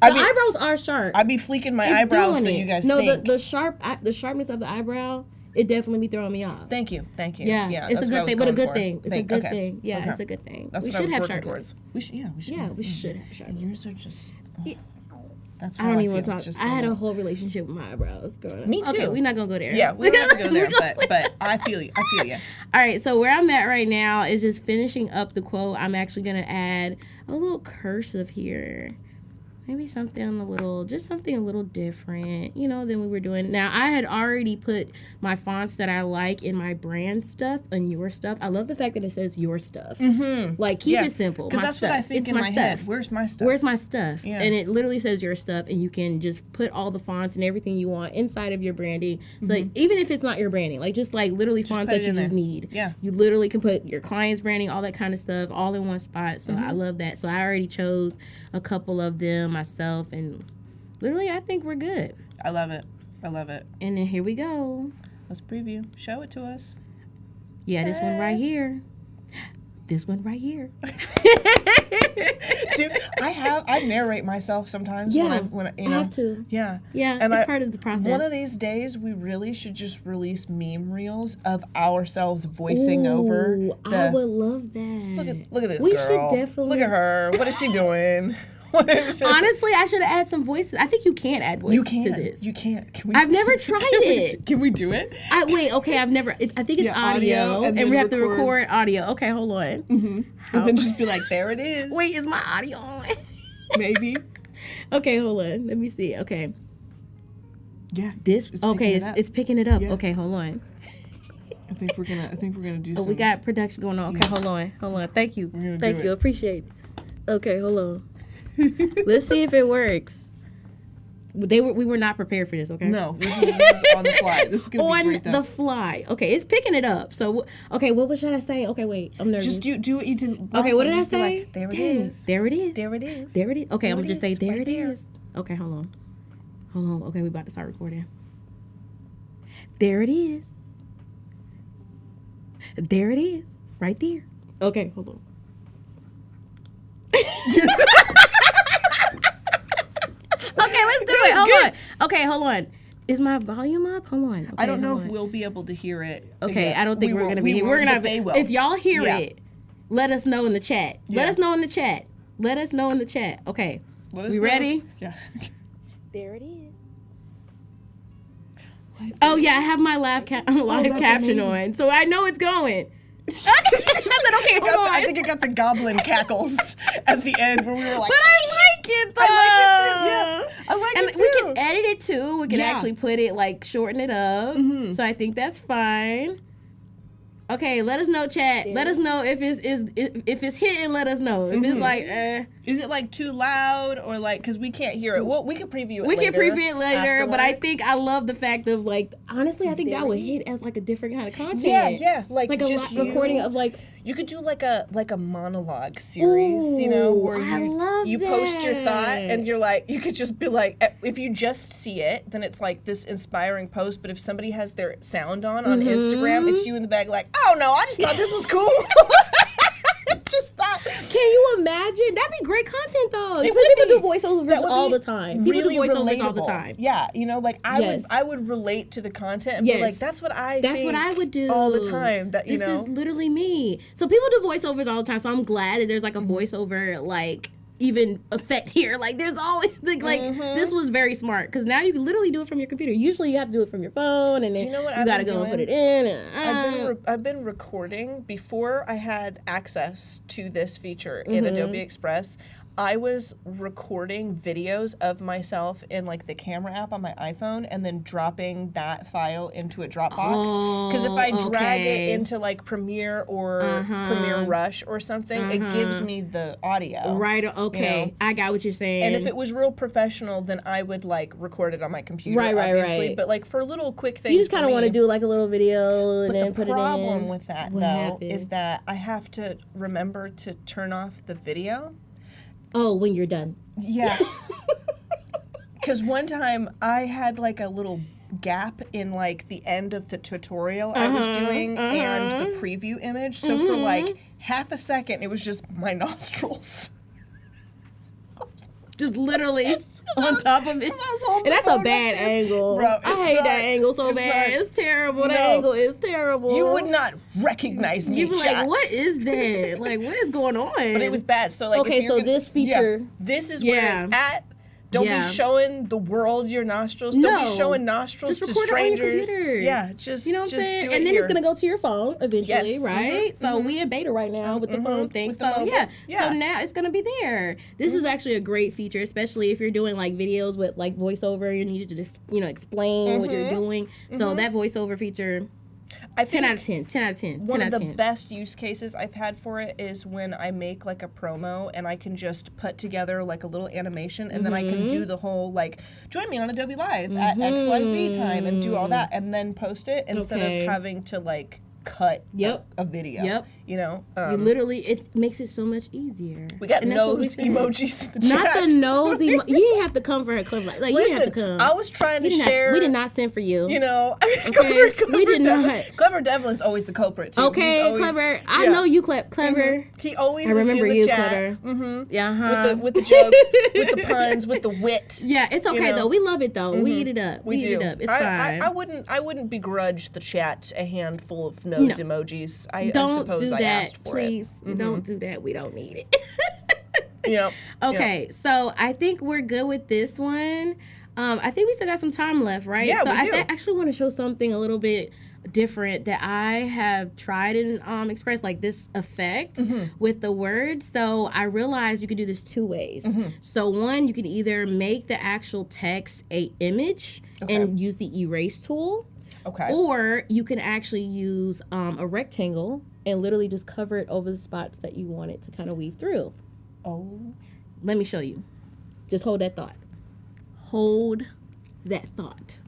eyebrows are sharp.
I'd be fleeking my eyebrows so you guys think.
No, the sharpness of the eyebrow, it definitely be throwing me off.
Thank you.
Yeah, it's a good thing, but a good thing. It's a good thing. Yeah, it's a good thing.
That's
we
what
should
I was
have
working towards. We should.
We should have sharpness.
And yours are just... That's
I don't even want to talk. I had a whole relationship with my eyebrows growing up.
Me too.
Okay, we're not going to go there.
Yeah, we don't have to go there, but I feel you.
All right, so where I'm at right now is just finishing up the quote. I'm actually going to add a little cursive here. Maybe something a little different, you know, than we were doing. Now, I had already put my fonts that I like in my brand stuff and your stuff. I love the fact that it says your stuff. Like, keep it simple.
Because that's
stuff.
what I think
it's
in my head.
Stuff.
Where's my stuff?
Where's my stuff?
Yeah.
And it literally says your stuff, and you can just put all the fonts and everything you want inside of your branding. So, like, even if it's not your branding, like, just like literally fonts that you just need.
Yeah.
You literally can put your client's branding, all that kind of stuff, all in one spot. So, I love that. So, I already chose a couple of them myself, and literally, I think we're good.
I love it. And
then here we go.
Let's preview. Show it to us.
Yeah, this one right here. Dude,
I narrate myself sometimes when I you know.
I have to.
Yeah.
Yeah, and it's part of the process.
One of these days, we really should just release meme reels of ourselves voicing over.
I would love that.
Look at this
we
girl.
Should definitely.
Look at her. What is she doing?
Honestly, I should have added some voices. I think you can add voices to this.
You can't.
I've never tried it.
Can we do it?
I've never. I think it's audio and we have to record audio. Okay, hold on.
And then just be like, there it is.
Wait, is my audio on?
Maybe.
Okay, hold on. Let me see. Okay.
Yeah.
It's picking it up.
Yeah.
Okay, hold on.
I think we're gonna do something.
We got production going on. Okay, hold on. Thank you. Thank you. Appreciate it. Okay, hold on. Let's see if it works. We were not prepared for this, okay?
No, this is on the fly. This is gonna be great, though.
On the fly. Okay, it's picking it up. So, okay, what should I say? Okay, wait, I'm nervous.
Just do what you did.
Okay, what did I say?
Like, there it is.
There it is.
There it is.
There it is. Okay, I'm gonna just say there
right
it is. Okay, hold on. Okay, we about to start recording. There it is. There it is. Right there. Okay, hold on. Okay, let's do it. Hold on. Okay, hold on. Is my volume up? Hold on. Okay,
I don't know if we'll be able to hear it.
Okay, I don't think we're gonna be. We're gonna.
They will.
If y'all hear it, let us know in the chat. Let us know in the chat. Okay. We ready?
Yeah.
There it is. Oh yeah, I have my live caption
amazing.
on, so I know it's going. I said, okay, hold on.
I think it got the goblin cackles at the end where we were like,
But I like it though.
I like
And
it too.
we can edit it too. We can
Yeah.
actually put it like shorten it up. So I think that's fine. Okay, let us know, chat. Let us know if it's hitting. Let us know if it's like.
Is it like too loud or like because we can't hear it? Well, we can preview it.
We can preview it later, but I
afterward.
think I love the fact of like honestly, I think that would hit as like a different kind of content.
Yeah, like
a
just
recording of like.
You could do like a monologue series, you know, where
I love
you post your
that.
thought and you're like, you could just be like, if you just see it, then it's like this inspiring post. But if somebody has their sound on Instagram, it's you in the bag like, oh no, I just thought this was cool. Just thought.
Can you imagine? That'd be great content though.
It
People
would
do
be.
voiceovers
That would
all
be
the time. People
really
do voiceovers all the
relatable.
time.
Yeah, you know, like I
Yes.
would relate to the content and
Yes.
be like, that's what I
That's
think
what I would do
all the time. That you
this
know,
is literally me. So people do voiceovers all the time. So I'm glad that there's like a
Mm-hmm.
voiceover like even effect here. Like there's always like
Mm-hmm.
this was very smart because now you can literally do it from your computer. Usually you have to do it from your phone and then
you know what
you
I've
gotta
been
go and put
doing?
it in. And,
I've been recording before I had access to this feature in Adobe Express. I was recording videos of myself in like the camera app on my iPhone and then dropping that file into a Dropbox. Because if I drag
okay.
it into like Premiere or Premiere Rush or something, it gives me the audio.
right. Okay.
You know?
I got what you're saying.
And if it was real professional, then I would like record it on my computer,
Right,
obviously.
right.
But like for little quick things,
you just kind of
for
want to
me-
do like a little video and
But
then
the
put it in.
problem with that,
What
though,
happened?
is that I have to remember to turn off the video.
Oh, when you're done.
Yeah. Because one time I had like a little gap in like the end of the tutorial I was doing and the preview image. So for like half a second, it was just my nostrils.
Just literally on top of it.
And
And that's a bad angle.
Bro,
I hate
not-
that angle so
it's
bad.
not-
It's terrible. The
No.
angle is terrible.
You would not recognize me,
You'd be
chat.
like, what is that? Like, what is going on?
But it was bad. So like,
Okay,
if you're
so
gonna-
this feature-
this is where
Yeah.
it's at. Don't
Yeah.
be showing the world your nostrils. Don't
No.
be showing nostrils
Just
to
record it on your
strangers.
computer.
Yeah, just
You know what I'm
just
saying?
do it
And then
here.
it's gonna go to your phone eventually,
Yes.
right? So we in beta right now with the phone thing.
With the
So
mobile.
yeah.
Yeah.
So now it's gonna be there. This is actually a great feature, especially if you're doing like videos with like voiceover. You need to just explain what you're doing. So that voiceover feature,
I
10
think
out of 10. 10 out of 10. 10
one
out
of
of
the
10.
best use cases I've had for it is when I make like a promo and I can just put together like a little animation and then I can do the whole like join me on Adobe Live at XYZ time and do all that and then post it instead
Okay.
of having to like cut
Yep.
a video.
Yep.
You know?
You literally, it makes it so much easier.
We got
And that's what we
nose
said.
emojis in the
Not
chat.
the nose emoji. You didn't have to come for her, Clever. Like you didn't have to
Listen,
come.
I was trying to
We did
share.
we did not send for you.
You know,
Okay, we did
Devlin,
not.
Clever Devlin's always the culprit too. He's
Okay,
always-
Clever. I
yeah.
know you, Clever.
He always
I
is
remember
in the
you,
chat.
Clever.
Mm-hmm.
Yeah,
With the jokes, with the puns, with the wit.
Yeah, it's okay
know?
though. We love it though. We eat it up.
We
eat
do.
it up. It's
I
fine.
I wouldn't begrudge the chat a handful of nose emojis. I
Don't
suppose
do
I
that,
asked for
please.
it.
Don't do that. We don't need it.
Yeah.
Okay, so I think we're good with this one. I think we still got some time left, right?
Yeah,
so
we do.
I actually want to show something a little bit different that I have tried in Express, like this effect with the words. So I realized you could do this two ways. So one, you can either make the actual text a image and use the erase tool.
Okay.
Or you can actually use a rectangle and literally just cover it over the spots that you want it to kind of weave through.
Oh.
Let me show you. Just hold that thought. Hold that thought.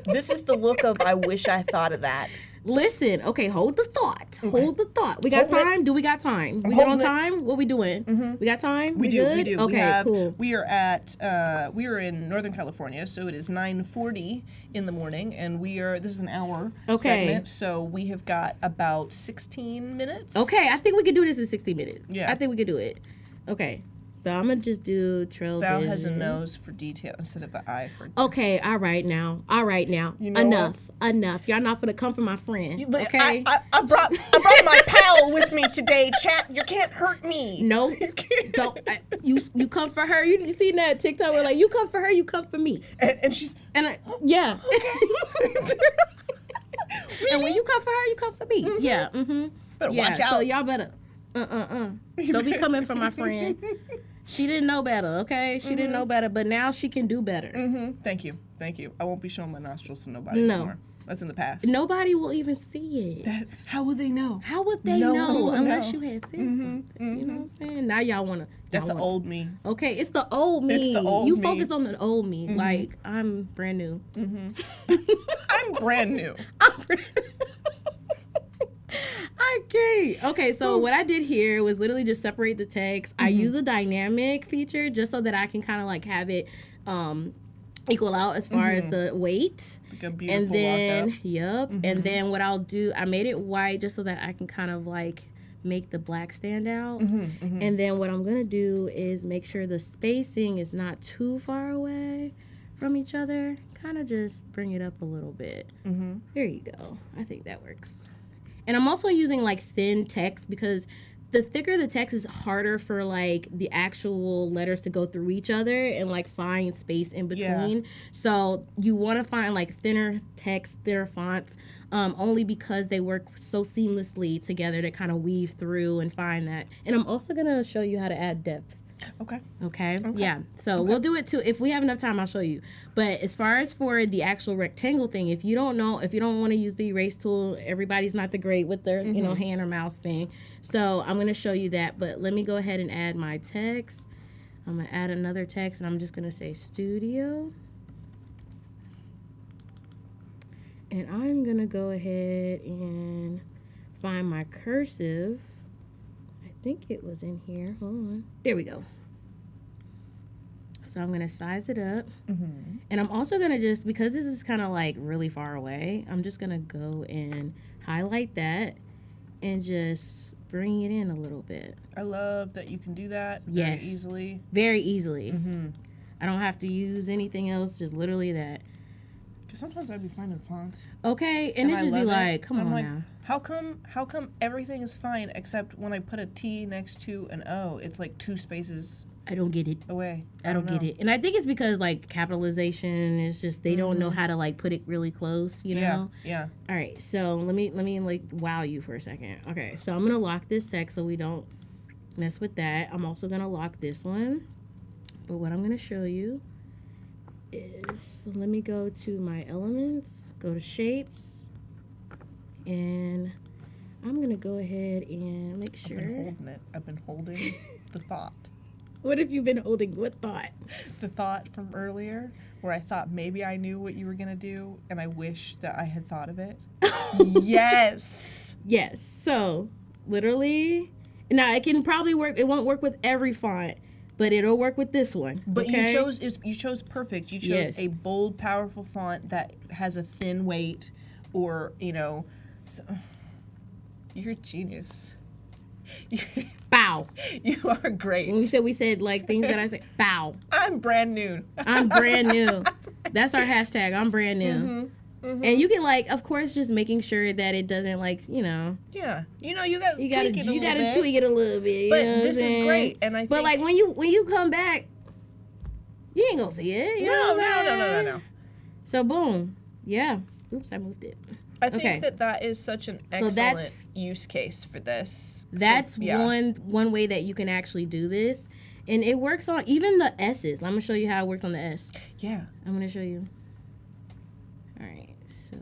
This is the look of I wish I thought of that.
Listen, okay, hold the thought. Hold the thought. We got
Hold it.
time? Do we got time? We good on
holding it.
time? What we doing? We got time?
We do.
good?
We do.
Okay, cool.
We are at. We are in Northern California, so it is 9:40 in the morning, and this is an hour segment. So we have got about 16 minutes.
Okay, I think we could do this in 60 minutes.
Yeah.
I think we could do it. Okay, so I'm gonna just do trail
Val
vision.
has a nose for detail instead of an eye for.
Okay, all right now.
You know
Enough. Y'all not gonna come for my friend. Okay?
I brought my pal with me today, chat. You can't hurt me.
No, don't. You come for her. You seen that TikTok where like you come for her, you come for me.
And she's
yeah. And when you come for her, you come for me. Mm-hmm. Yeah. Mm-hmm.
Better
yeah.
watch out.
So y'all better. Don't be coming for my friend. She didn't know better. Okay. She didn't know better, but now she can do better.
Mm-hmm. Thank you. I won't be showing my nostrils to nobody anymore. That's in the past.
Nobody will even see it.
How would they know?
How would they know unless you had said something? You know what I'm saying? Now y'all wanna.
That's the old me.
Okay, it's the old me.
It's the old
you
me.
focused on the old me. Like I'm brand new.
I'm brand new.
Okay, so what I did here was literally just separate the text. I use the dynamic feature just so that I can kind of like have it equal out as far as the weight.
Like a beautiful
and then,
walk-up.
And then what I'll do, I made it white just so that I can kind of like make the black stand out. And then what I'm going to do is make sure the spacing is not too far away from each other. Kind of just bring it up a little bit. There you go. I think that works. And I'm also using like thin text because the thicker the text is harder for like the actual letters to go through each other and like find space in between. Yeah. So you want to find like thinner text, thinner fonts, only because they work so seamlessly together to kind of weave through and find that. And I'm also going to show you how to add depth. Okay. Yeah. So we'll do it too. If we have enough time, I'll show you. But as far as for the actual rectangle thing, if you don't want to use the erase tool, everybody's not the great with their, hand or mouse thing. So I'm going to show you that. But let me go ahead and add my text. I'm going to add another text and I'm just going to say studio. And I'm going to go ahead and find my cursive. I think it was in here. Hold on. There we go. So I'm going to size it up. And I'm also going to just, because this is kind of like really far away, I'm just going to go and highlight that and just bring it in a little bit.
I love that you can do that very easily.
Very easily. I don't have to use anything else, just literally that.
Because sometimes I'd be finding fonts.
Okay, and it just be like, come on now.
How come everything is fine except when I put a T next to an O, it's like 2 spaces
I don't get it.
Away.
I don't get it. And I think it's because like capitalization is just they don't know how to like put it really close, you know?
Yeah.
All right. So let me like wow you for a second. Okay. So I'm going to lock this text so we don't mess with that. I'm also going to lock this one. But what I'm going to show you is, let me go to my elements, go to shapes, and I'm going to go ahead and make sure.
I've been holding the thought.
What have you been holding? What thought?
The thought from earlier where I thought maybe I knew what you were going to do, and I wish that I had thought of it. Yes.
Yes. So, literally, now it can probably work. It won't work with every font, but it'll work with this one.
But
okay?
you chose perfect. You chose a bold, powerful font that has a thin weight, or, so, you're a genius.
Bow.
You are great.
When we said like things that I say, bow.
I'm brand new.
I'm brand new. That's our hashtag. I'm brand new.
Mm-hmm.
And you can like, of course, just making sure that it doesn't like,
Yeah. You gotta tweak it a little bit.
You gotta tweak it a little bit.
But this is great, and I think.
But like when you come back, you ain't gonna see it.
No.
So boom, yeah. Oops, I moved it.
I think that is such an excellent use case for this.
That's one way that you can actually do this. And it works on even the S's. I'm going to show you how it works on the S.
Yeah.
I'm going to show you. All right. So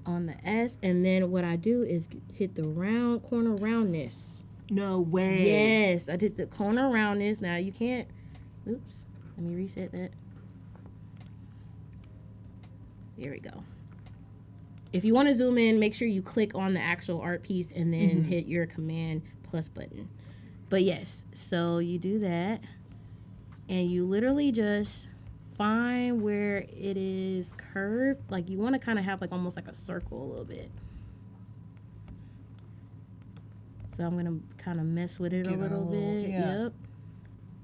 on the S. And then what I do is hit the round corner roundness.
No way.
Yes. I did the corner roundness. Now you can't. Oops. Let me reset that. There we go. If you want to zoom in, make sure you click on the actual art piece and then hit your Command plus button. But yes, so you do that, and you literally just find where it is curved. Like you want to kind of have like almost like a circle a little bit. So I'm going to kind of mess with it a little bit.
Yeah.
Yep.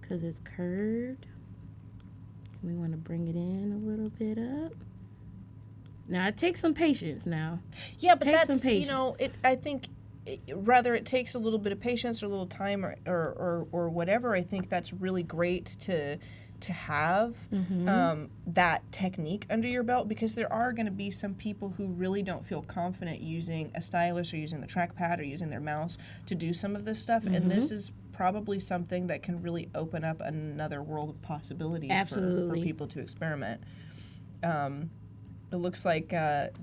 Because it's curved. We want to bring it in a little bit up. Now, it takes some patience now.
Yeah, but that's, I think rather it takes a little bit of patience or a little time or whatever, I think that's really great to have that technique under your belt, because there are going to be some people who really don't feel confident using a stylus or using the trackpad or using their mouse to do some of this stuff. And this is probably something that can really open up another world of possibility for people to experiment. It looks like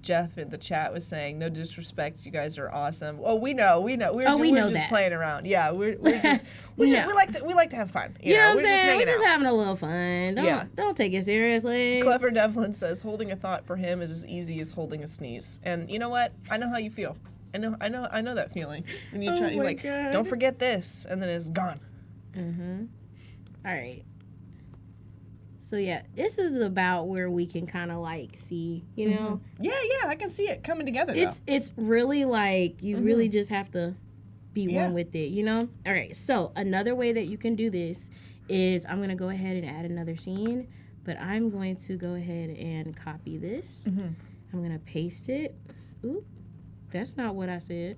Jeff in the chat was saying, "No disrespect, you guys are awesome." Well, we know. We're just playing around. Yeah, we're just we like to have fun.
You know what I'm
we're
saying? We're just
out.
having a little fun. Don't take it seriously.
Clever Devlin says holding a thought for him is as easy as holding a sneeze. And you know what? I know how you feel. I know that feeling when you try. You're like,
God.
Don't forget this, and then it's gone.
All right. So yeah, this is about where we can kind of like see, you know.
Yeah, I can see it coming together.
It's really like you really just have to be one with it, you know. All right. So another way that you can do this is I'm gonna go ahead and add another scene, but I'm going to go ahead and copy this. I'm gonna paste it. Oop, that's not what I said.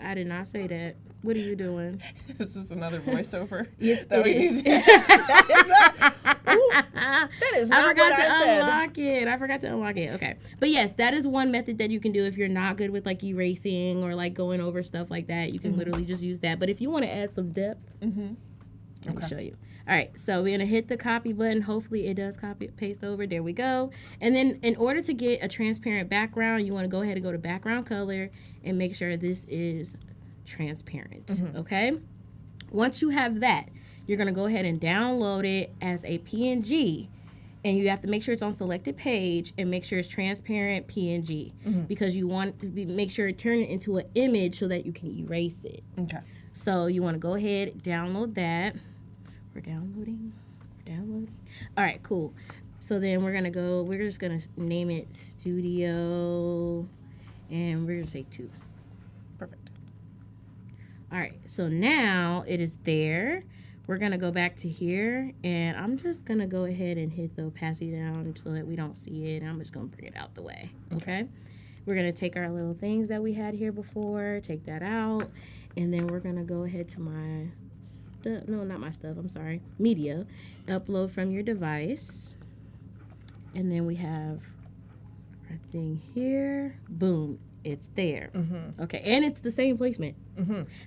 I did not say that. What are you doing?
This is another voiceover.
Yes, it is.
That is not what I said.
I forgot to unlock it. Okay. But yes, that is one method that you can do if you're not good with like erasing or like going over stuff like that. You can literally just use that. But if you want to add some depth, let me show you. All right. So we're going to hit the copy button. Hopefully it does copy, paste over. There we go. And then in order to get a transparent background, you want to go ahead and go to background color and make sure this is transparent. Okay. Once you have that, you're going to go ahead and download it as a PNG, and you have to make sure it's on selected page and make sure it's transparent PNG because you want to make sure it turn it into an image so that you can erase it. Okay. So you want to go ahead, download that. We're downloading. All right, cool. So then we're just going to name it Studio, and we're going to say 2.
Perfect.
All right, so now it is there. We're going to go back to here, and I'm just going to go ahead and hit the opacity down so that we don't see it. I'm just going to bring it out the way, okay? We're going to take our little things that we had here before, take that out, and then we're going to go ahead to my stuff. No, not my stuff. I'm sorry. Media. Upload from your device. And then we have our thing here. Boom. It's there. Okay, and it's the same placement.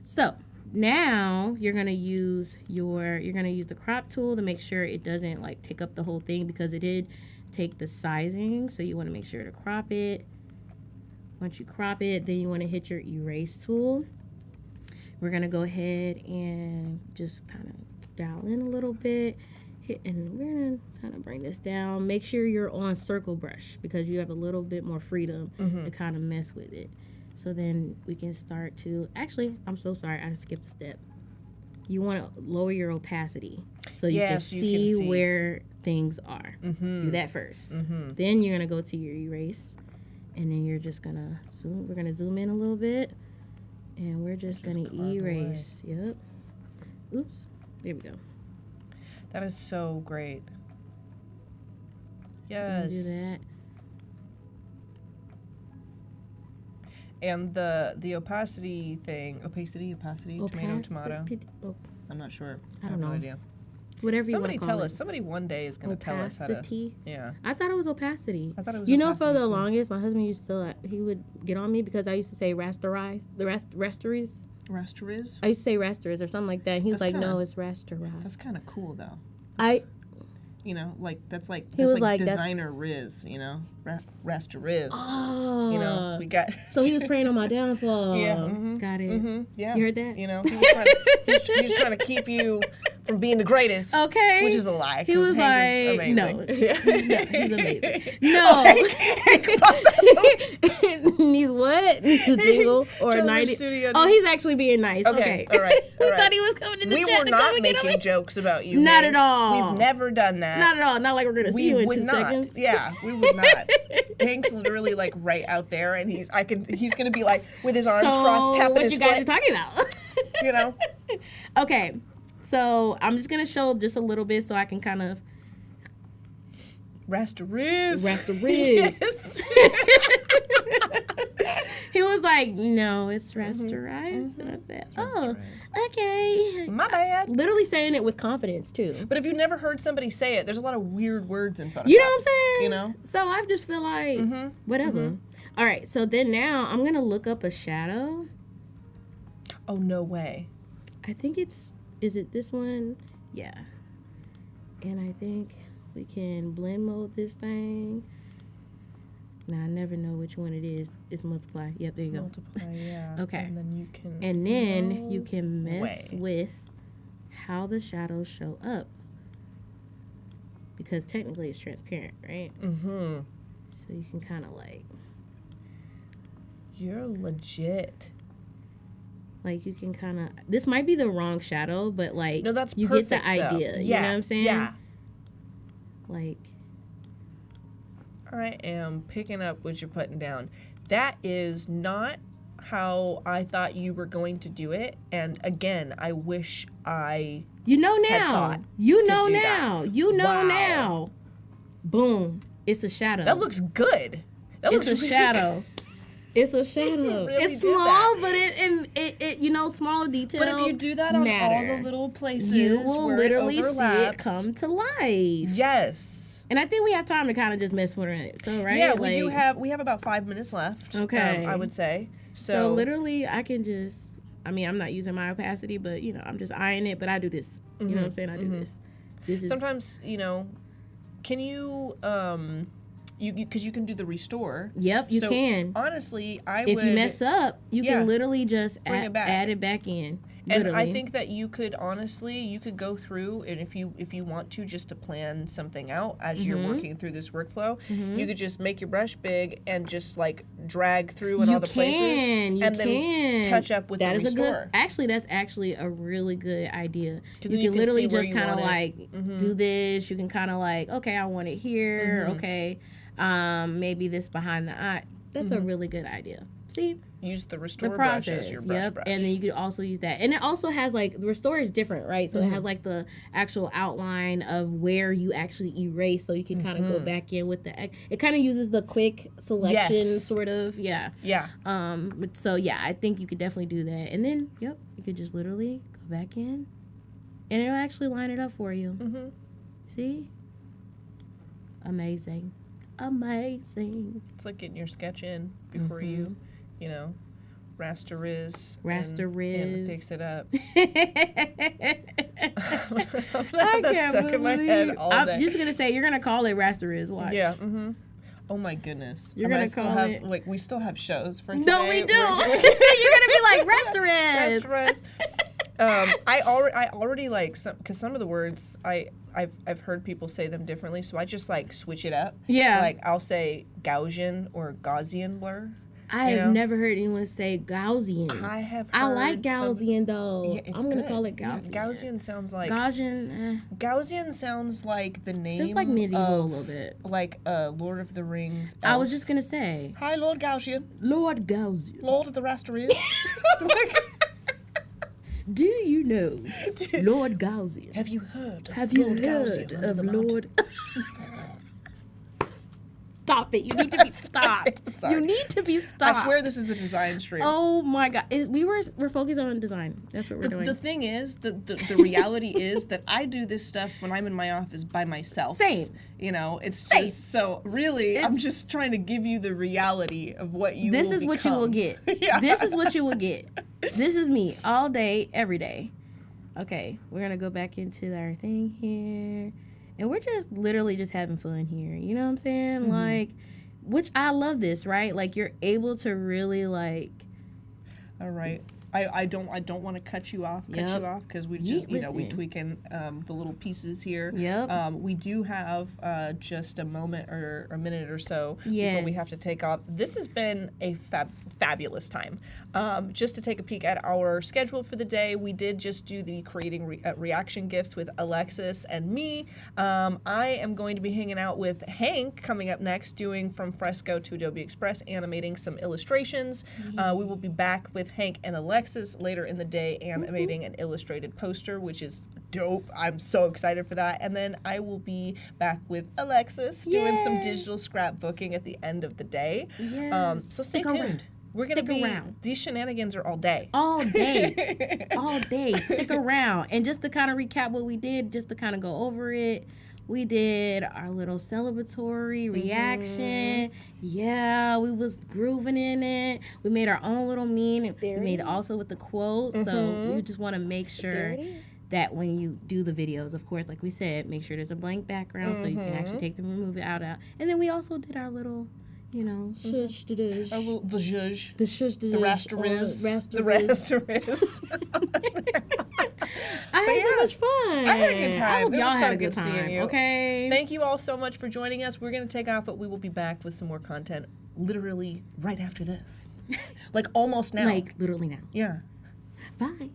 So now you're gonna use the crop tool to make sure it doesn't like take up the whole thing, because it did take the sizing. So you want to make sure to crop it. Once you crop it, then you want to hit your erase tool. We're gonna go ahead and just kind of dial in a little bit. And we're gonna kind of bring this down. Make sure you're on circle brush because you have a little bit more freedom to kind of mess with it. So then we can start to, actually, I'm so sorry, I skipped a step. You want to lower your opacity so you can see where things are. Do that first. Then you're gonna go to your erase, and then you're just gonna zoom. We're gonna zoom in a little bit, and we're just gonna erase. Yep. Oops. There we go.
That is so great. Yes.
Do that.
And the opacity thing, tomato. I'm not sure.
I don't know.
No idea.
Whatever
somebody
you want to call
tell us. Somebody one day is going to tell us how to.
Opacity?
Yeah.
I thought it was opacity.
I thought it was.
You know, for the longest, my husband used to he would get on me because I used to say rasterize rasterize.
Rasterize?
I used to say rasterize or something like that. And he was like, no, it's rasterize.
That's kind of cool though.
You
know, like that's like
designer
Riz, you know, Rasterize.
Oh,
you know, we got.
So he was preying on my downfall.
Yeah,
got it.
Yeah,
you heard that?
You know, he was trying to keep you from being the greatest.
Okay,
which is a lie.
He was
Hank
like,
no,
he's amazing. No, he's what? The jingle or 90? Oh, he's actually being nice. Okay.
All right.
We thought he was coming in the chat.
We were not making jokes about you.
Not at all.
We've never done that.
Not at all. Not like we're gonna see you in 2 seconds.
Yeah, we would not. Hank's literally like right out there, and he's gonna be like with his arms crossed, tapping his foot.
What you guys are talking about?
You know.
Okay, so I'm just gonna show just a little bit so I can kind of.
Rasterize.
Yes. He was like, no, it's rasterized. And I said, oh, okay.
My bad.
Literally saying it with confidence, too.
But if you've never heard somebody say it, there's a lot of weird words in Photoshop.
You know what I'm saying?
You know?
So I just feel like, whatever. All right, so then now I'm going to look up a shadow.
Oh, no way.
I think is it this one? Yeah. And I think we can blend mode this thing. Now, I never know which one it is. It's multiply. Yep, there you go.
Multiply, yeah.
Okay.
And then you can...
And then you can mess with how the shadows show up. Because technically it's transparent, right?
Mm-hmm.
So you can kind of like...
You're legit.
Like, you can kind of... This might be the wrong shadow, but, like,
no, that's
you
perfect,
get the idea.
though.
You know what I'm saying?
Yeah.
Like...
I am picking up what you're putting down. That is not how I thought you were going to do it. And, again, I wish I...
You know now. You know now. You know
Wow.
now. Boom. It's a shadow.
That looks good. That
It's
looks
a
really
shadow.
good.
It's a shadow.
really
It's
did
small,
that.
but it you know, smaller details.
But if you do that on
matter.
all the little places
you will
where
literally
it
see
overlaps,
it come to life.
Yes.
And I think we have time to kind of just mess with it. So right?
Yeah, we do have about 5 minutes left.
Okay.
I would say.
So literally, I can just. I mean, I'm not using my opacity, but you know, I'm just eyeing it. But I do this. You know what I'm saying? I do this. This is
sometimes, you know, can you because you can do the restore.
Yep, you
so,
can.
Honestly,
If you mess up, you
Yeah.
can literally just
Bring it back.
add it back in.
And
Literally.
I think that you could go through, and if you want to, just to plan something out as you're working through this workflow, you could just make your brush big and just like drag through in all the places, and then touch up with the restore.
That's actually a really good idea. You
then
can literally
see where
just
you
kind of
want
like
it.
do this. You can kind of like, okay, I want it here. Okay, maybe this behind the eye. That's a really good idea. See?
Use the restore
The
brush
process,
as your brush.
And then you could also use that. And it also has like, the restore is different, right? So it has like the actual outline of where you actually erase, so you can kind of go back in with it kind of uses the quick selection sort of, yeah. So yeah, I think you could definitely do that. And then, you could just literally go back in and it'll actually line it up for you. See? Amazing.
It's like getting your sketch in before you know, rasterize and fix it up.
I
That's
can't
stuck in my head all day.
I'm just gonna say you're gonna call it rasterize. Watch.
Yeah. Oh my goodness.
You're gonna call it.
Like we still have shows for today.
No, we do. You're gonna be like rasterize.
Rasterize. I already like because some of the words I've heard people say them differently, so I just like switch it up.
Yeah.
Like I'll say Gaussian or Gaussian blur.
I have never heard anyone say Gaussian.
I have.
I like Gaussian though.
Yeah,
I'm gonna call it Gaussian.
Yeah, Gaussian sounds like.
Gaussian
sounds like the name.
Feels like medieval a little bit.
Like Lord of the Rings.
I was just gonna say.
Hi, Lord Gaussian.
Lord Gaussian.
Lord of the Rasterias.
Do you know Lord Gaussian?
Have you heard?
Have you
Lord
heard
Gaussian
of Lord? Stop it! You need to be stopped. You need to be stopped.
I swear this is the design stream.
Oh my god, we're focused on design. That's what we're doing.
The thing is, the reality is that I do this stuff when I'm in my office by myself.
Same.
You know, it's just so really. I'm just trying to give you the reality of what you.
This
will
is
become.
what you will get.
Yeah.
This is what you will get. This is me all day, every day. Okay, we're gonna go back into our thing here. And we're just literally just having fun here. You know what I'm saying? Like, which I love this, right? Like, you're able to really, like...
All right. I don't want to cut you off because we just we tweaking the little pieces here.
Yep.
We do have just a moment or a minute or so before we have to take off. This has been a fabulous time. Just to take a peek at our schedule for the day, we did just do the creating reaction GIFs with Alexus and me. I am going to be hanging out with Hank coming up next, doing from Fresco to Adobe Express, animating some illustrations. We will be back with Hank and Alexus later in the day, animating an illustrated poster, which is dope. I'm so excited for that. And then I will be back with Alexus doing some digital scrapbooking at the end of the day. So stay tuned. We're going to
Stick
be,
around.
these shenanigans are all day.
All day. All day. Stick around. And just to kind of recap what we did, just to kind of go over it, we did our little celebratory reaction. Yeah, we was grooving in it. We made our own little meme. We made it also with the quote. So we just want to make sure that when you do the videos, of course, like we said, make sure there's a blank background so you can actually take them and remove it out. And then we also did our little, you know, shush to dish.
The zhuzh.
The shush to
The
dish.
rasteriz. The
Rasteriz.
rasteriz.
I had so much fun.
I had a good time.
I hope
It
y'all
was
had
so
a good
good seeing
time.
you.
Okay.
Thank you all so much for joining us. We're going to take off, but we will be back with some more content literally right after this. Like almost now.
Like literally now.
Yeah.
Bye.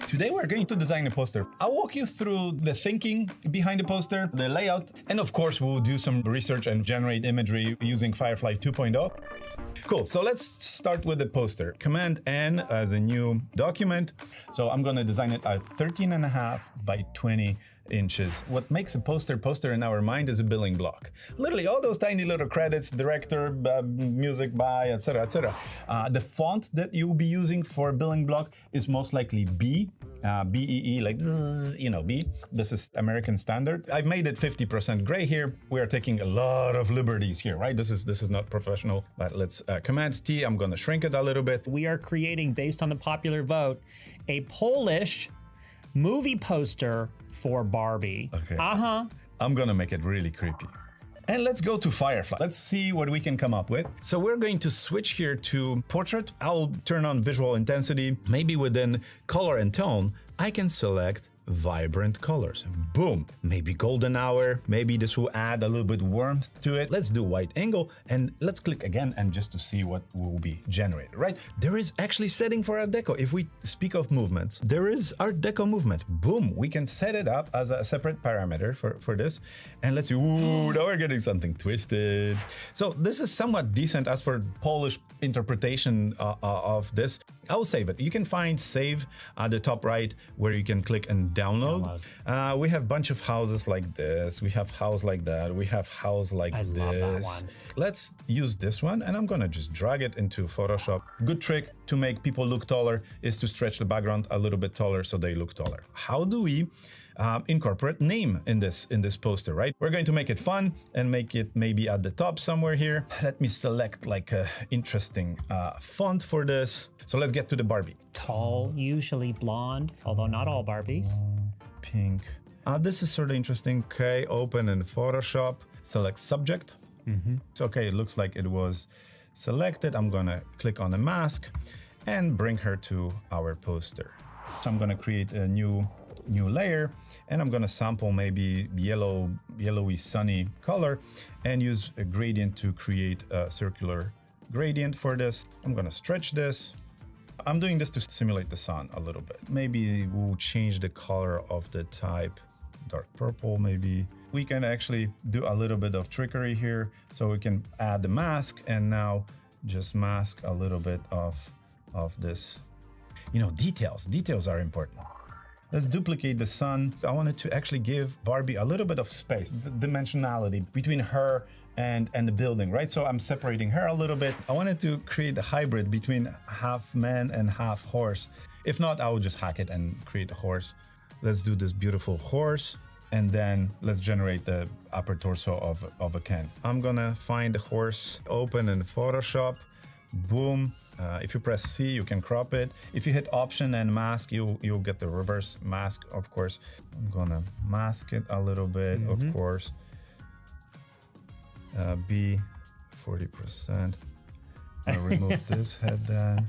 Today we're going to design a poster. I'll walk you through the thinking behind the poster, the layout, and of course we'll do some research and generate imagery using Firefly 2.0. Cool, so let's start with the poster. Command N as a new document. So I'm gonna design it at 13.5 by 20 inches. What makes a poster in our mind is a building block. Literally all those tiny little credits, director, music by, etc., etc. The font that you'll be using for a building block is most likely B, B-E-E, like, you know, B. This is American standard. I've made it 50% gray here. We are taking a lot of liberties here, right? This is not professional, but let's Command T. I'm gonna shrink it a little bit.
We are creating, based on the popular vote, a Polish movie poster for Barbie.
Okay.
Uh-huh.
I'm gonna make it really creepy. And let's go to Firefly. Let's see what we can come up with. So we're going to switch here to portrait. I'll turn on visual intensity. Maybe within color and tone, I can select vibrant colors. Boom. Maybe golden hour. Maybe this will add a little bit warmth to it. Let's do white angle and let's click again and just to see what will be generated, right? There is actually setting for Art Deco. If we speak of movements, there is Art Deco movement. Boom. We can set it up as a separate parameter for this. And let's see. Ooh, now we're getting something twisted. So this is somewhat decent as for Polish interpretation of this. I'll save it. You can find save at the top right where you can click and download. We have a bunch of houses like this. We have house like that. We have house like
I
this.
love that one.
Let's use this one and I'm gonna just drag it into Photoshop. Good trick to make people look taller is to stretch the background a little bit taller so they look taller. How do we incorporate name in this poster, right? We're going to make it fun and make it maybe at the top somewhere here. Let me select like a interesting font for this. So let's get to the Barbie.
Tall, usually blonde, although not all Barbies.
Pink. This is sort of interesting. Okay, open in Photoshop. Select subject. It's okay, it looks like it was selected. I'm gonna click on the mask and bring her to our poster. So I'm gonna create a new layer and I'm gonna sample maybe yellowy sunny color and use a gradient to create a circular gradient for this. I'm gonna stretch this. I'm doing this to simulate the sun a little bit. Maybe we'll change the color of the type, dark purple maybe. We can actually do a little bit of trickery here. So we can add the mask and now just mask a little bit of this. You know, details are important. Let's duplicate the sun. I wanted to actually give Barbie a little bit of space, dimensionality between her and the building, right? So I'm separating her a little bit. I wanted to create a hybrid between half man and half horse. If not, I will just hack it and create a horse. Let's do this beautiful horse. And then let's generate the upper torso of a Ken. I'm gonna find the horse, open in Photoshop, boom. If you press C, you can crop it. If you hit Option and Mask, you'll get the reverse mask, of course. I'm gonna mask it a little bit, of course. B, 40%. I'll remove this head then.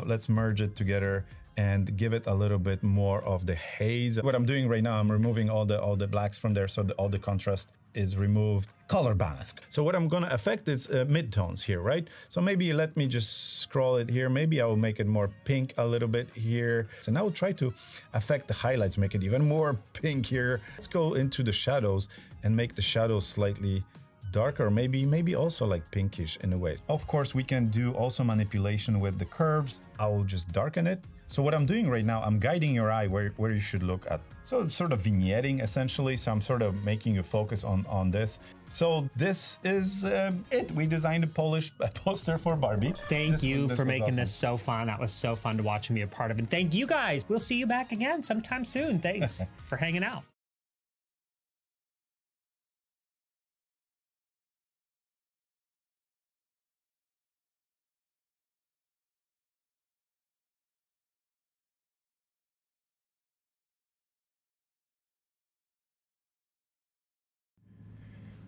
Let's merge it together and give it a little bit more of the haze. What I'm doing right now, I'm removing all the blacks from there so all the contrast is removed. Color balance. So what I'm gonna affect is midtones here, right? So maybe let me just scroll it here. Maybe I will make it more pink a little bit here. And I will try to affect the highlights, make it even more pink here. Let's go into the shadows and make the shadows slightly darker, maybe also like pinkish in a way. Of course, we can do also manipulation with the curves. I will just darken it So what I'm doing right now, I'm guiding your eye where you should look at. So it's sort of vignetting essentially. So I'm sort of making you focus on this. So this is it. We designed a Polish poster for Barbie.
Thank you
This
for
was
making
awesome.
this so fun. That was so fun to watch and be a part of. And thank you guys. We'll see you back again sometime soon. Thanks for hanging out.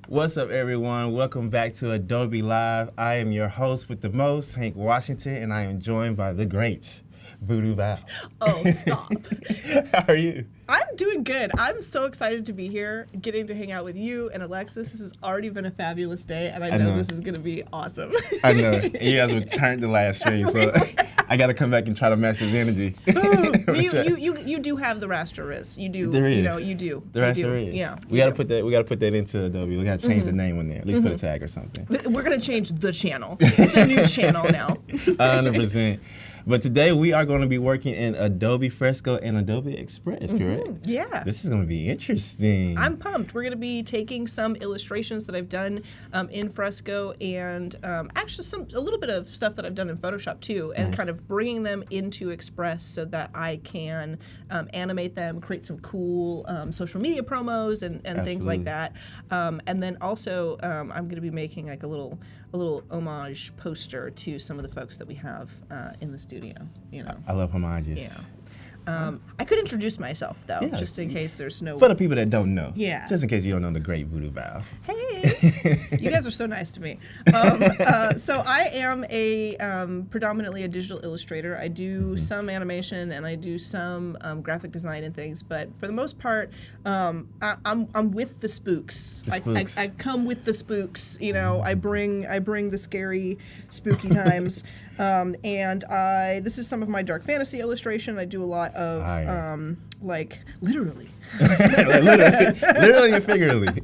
What's up, everyone? Welcome back to Adobe Live. I am your host with the most, Hank Washington, and I am joined by the great Voodoo Val.
Oh, stop.
How are you?
I'm doing good. I'm so excited to be here, getting to hang out with you and Alexus. This has already been a fabulous day, and I know this is going to be awesome.
I know. And you guys returned the last stream, so I got to come back and try to match his energy.
you do have the raster riz. You do.
There is.
You know, you do.
The
You
rest
do.
there is.
Yeah.
We gotta put that. We gotta put that into Adobe. We gotta change the name on there. At least put a tag or something.
We're going to change the channel. It's a new channel now.
100%. But today we are going to be working in Adobe Fresco and Adobe Express, correct?
Yeah.
This is going to be interesting.
I'm pumped. We're going to be taking some illustrations that I've done in Fresco and actually a little bit of stuff that I've done in Photoshop too, and kind of bringing them into Express so that I can animate them, create some cool social media promos and things like that. And then also I'm going to be making like a little homage poster to some of the folks that we have in the studio. You know.
I love homages.
Yeah. I could introduce myself though,
Yeah.
just in case there's no.
For the people that don't know.
Yeah.
Just in case you don't know the great Voodoo Val.
Hey, you guys are so nice to me. So I am predominantly a digital illustrator. I do some animation and I do some graphic design and things, but for the most part, I'm with the spooks.
The spooks.
I come with the spooks. You know, I bring the scary, spooky times. And this is some of my dark fantasy illustration. I do a lot of like literally.
literally and figuratively.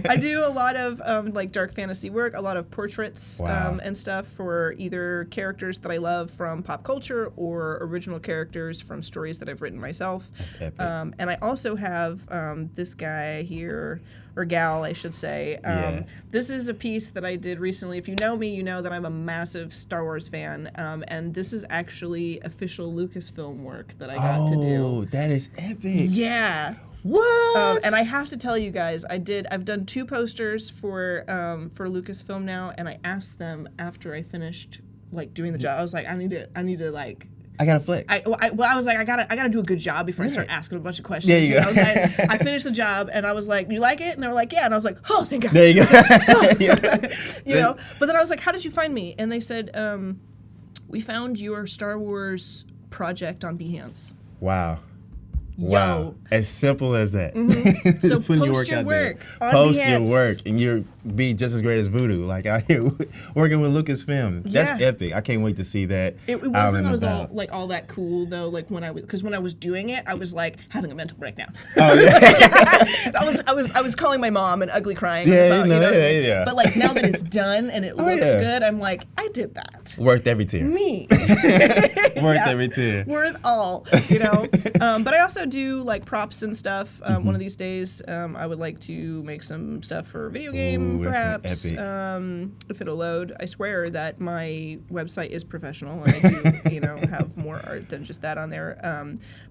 I do a lot of like dark fantasy work, a lot of portraits
Wow.
and stuff for either characters that I love from pop culture or original characters from stories that I've written myself.
That's epic.
And I also have this guy here, or gal, I should say.
Yeah.
This is a piece that I did recently. If you know me, you know that I'm a massive Star Wars fan. And this is actually official Lucasfilm work that I got to do.
Oh, that is epic.
Yeah.
What?
And I have to tell you guys, I've done 2 posters for Lucasfilm now, and I asked them after I finished like doing the job. I was like, I need to like.
I got to flex.
I was like, I gotta do a good job before I start asking a bunch of questions.
There you go.
know? I finished the job, and I was like, "You like it?" And they were like, "Yeah." And I was like, "Oh, thank God."
There you go.
You know. But then I was like, "How did you find me?" And they said, "We found your Star Wars project on Behance."
Wow.
Yo.
Wow. As simple as that.
So
Putting
post your
out there.
work on
Post your
Behance.
work, and you'll be just as great as Voodoo. Like out here working with Lucasfilm. That's
Yeah.
epic. I can't wait to see that.
It
out
wasn't
and
as all
about.
like all that cool though. Like when I was doing it, I was like having a mental breakdown.
Oh, yeah.
I was calling my mom and ugly crying.
Yeah,
on the phone,
you know, yeah.
But like now that it's done and it looks
yeah.
good, I'm like, I did that.
Worth every tear.
Me.
Worth
Yeah.
every tear.
Worth all, you know. But I also do like props and stuff. One of these days, I would like to make some stuff for a video game,
Ooh, that's gonna be
perhaps.
epic.
If it'll load. I swear that my website is professional, and I do, have more art than just that on there.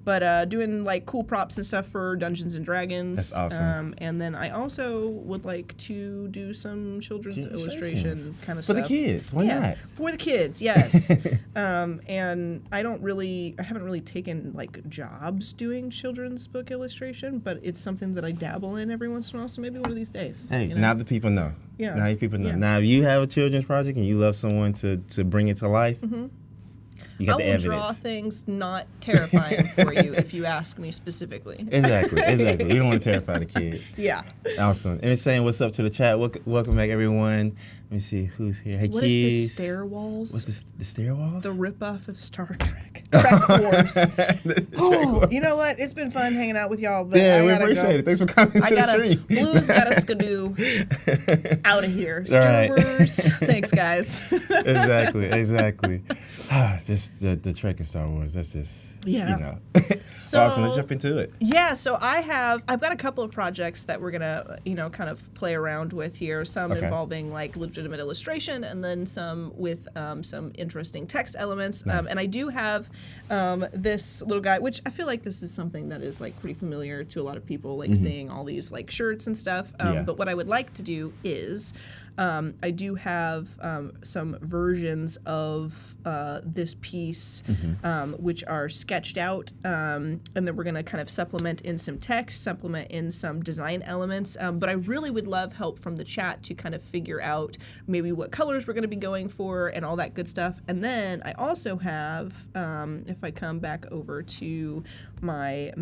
But doing like cool props and stuff for Dungeons and Dragons.
That's awesome.
And then I also would like to do some children's illustration
Illustrations.
kind of
For
stuff.
the kids. Why not?
For the kids, yes. And I haven't really taken like jobs doing children's book illustration, but it's something that I dabble in every once in a while. So maybe one of these days.
Hey,
you know?
now the people know.
Yeah.
Now the people know.
Yeah.
Now, if you have a children's project and you love someone to bring it to life, you got
I
the
will
evidence.
draw things not terrifying for you if you ask me specifically.
Exactly. We don't want to terrify the kid.
Yeah.
Awesome. And it's saying what's up to the chat. Welcome back, everyone. Let me see who's here. Hey,
What is
Keys.
the stair walls?
What's this? The stair walls?
The ripoff of Star Trek. Trek Wars. Oh, you know what? It's been fun hanging out with y'all, but
Yeah,
I
we
gotta
appreciate
go.
it. Thanks for coming
I
to the
gotta.
stream.
Blues gotta skidoo out of here.
All
Star
right.
Wars. Thanks, guys.
Exactly. Just the Trek and Star Wars. That's just,
Yeah.
you know.
So-
Awesome. Let's jump into it.
Yeah, so I've got a couple of projects that we're gonna, kind of play around with here. Some
Okay.
involving like legitimate illustration, and then some with some interesting text elements.
Nice.
And I do have this little guy, which I feel like this is something that is like pretty familiar to a lot of people, like seeing all these like shirts and stuff.
Yeah.
But what I would like to do is. I do have some versions of this piece, which are sketched out, and then we're going to kind of supplement in some text, supplement in some design elements. But I really would love help from the chat to kind of figure out maybe what colors we're going to be going for and all that good stuff. And then I also have, if I come back over to my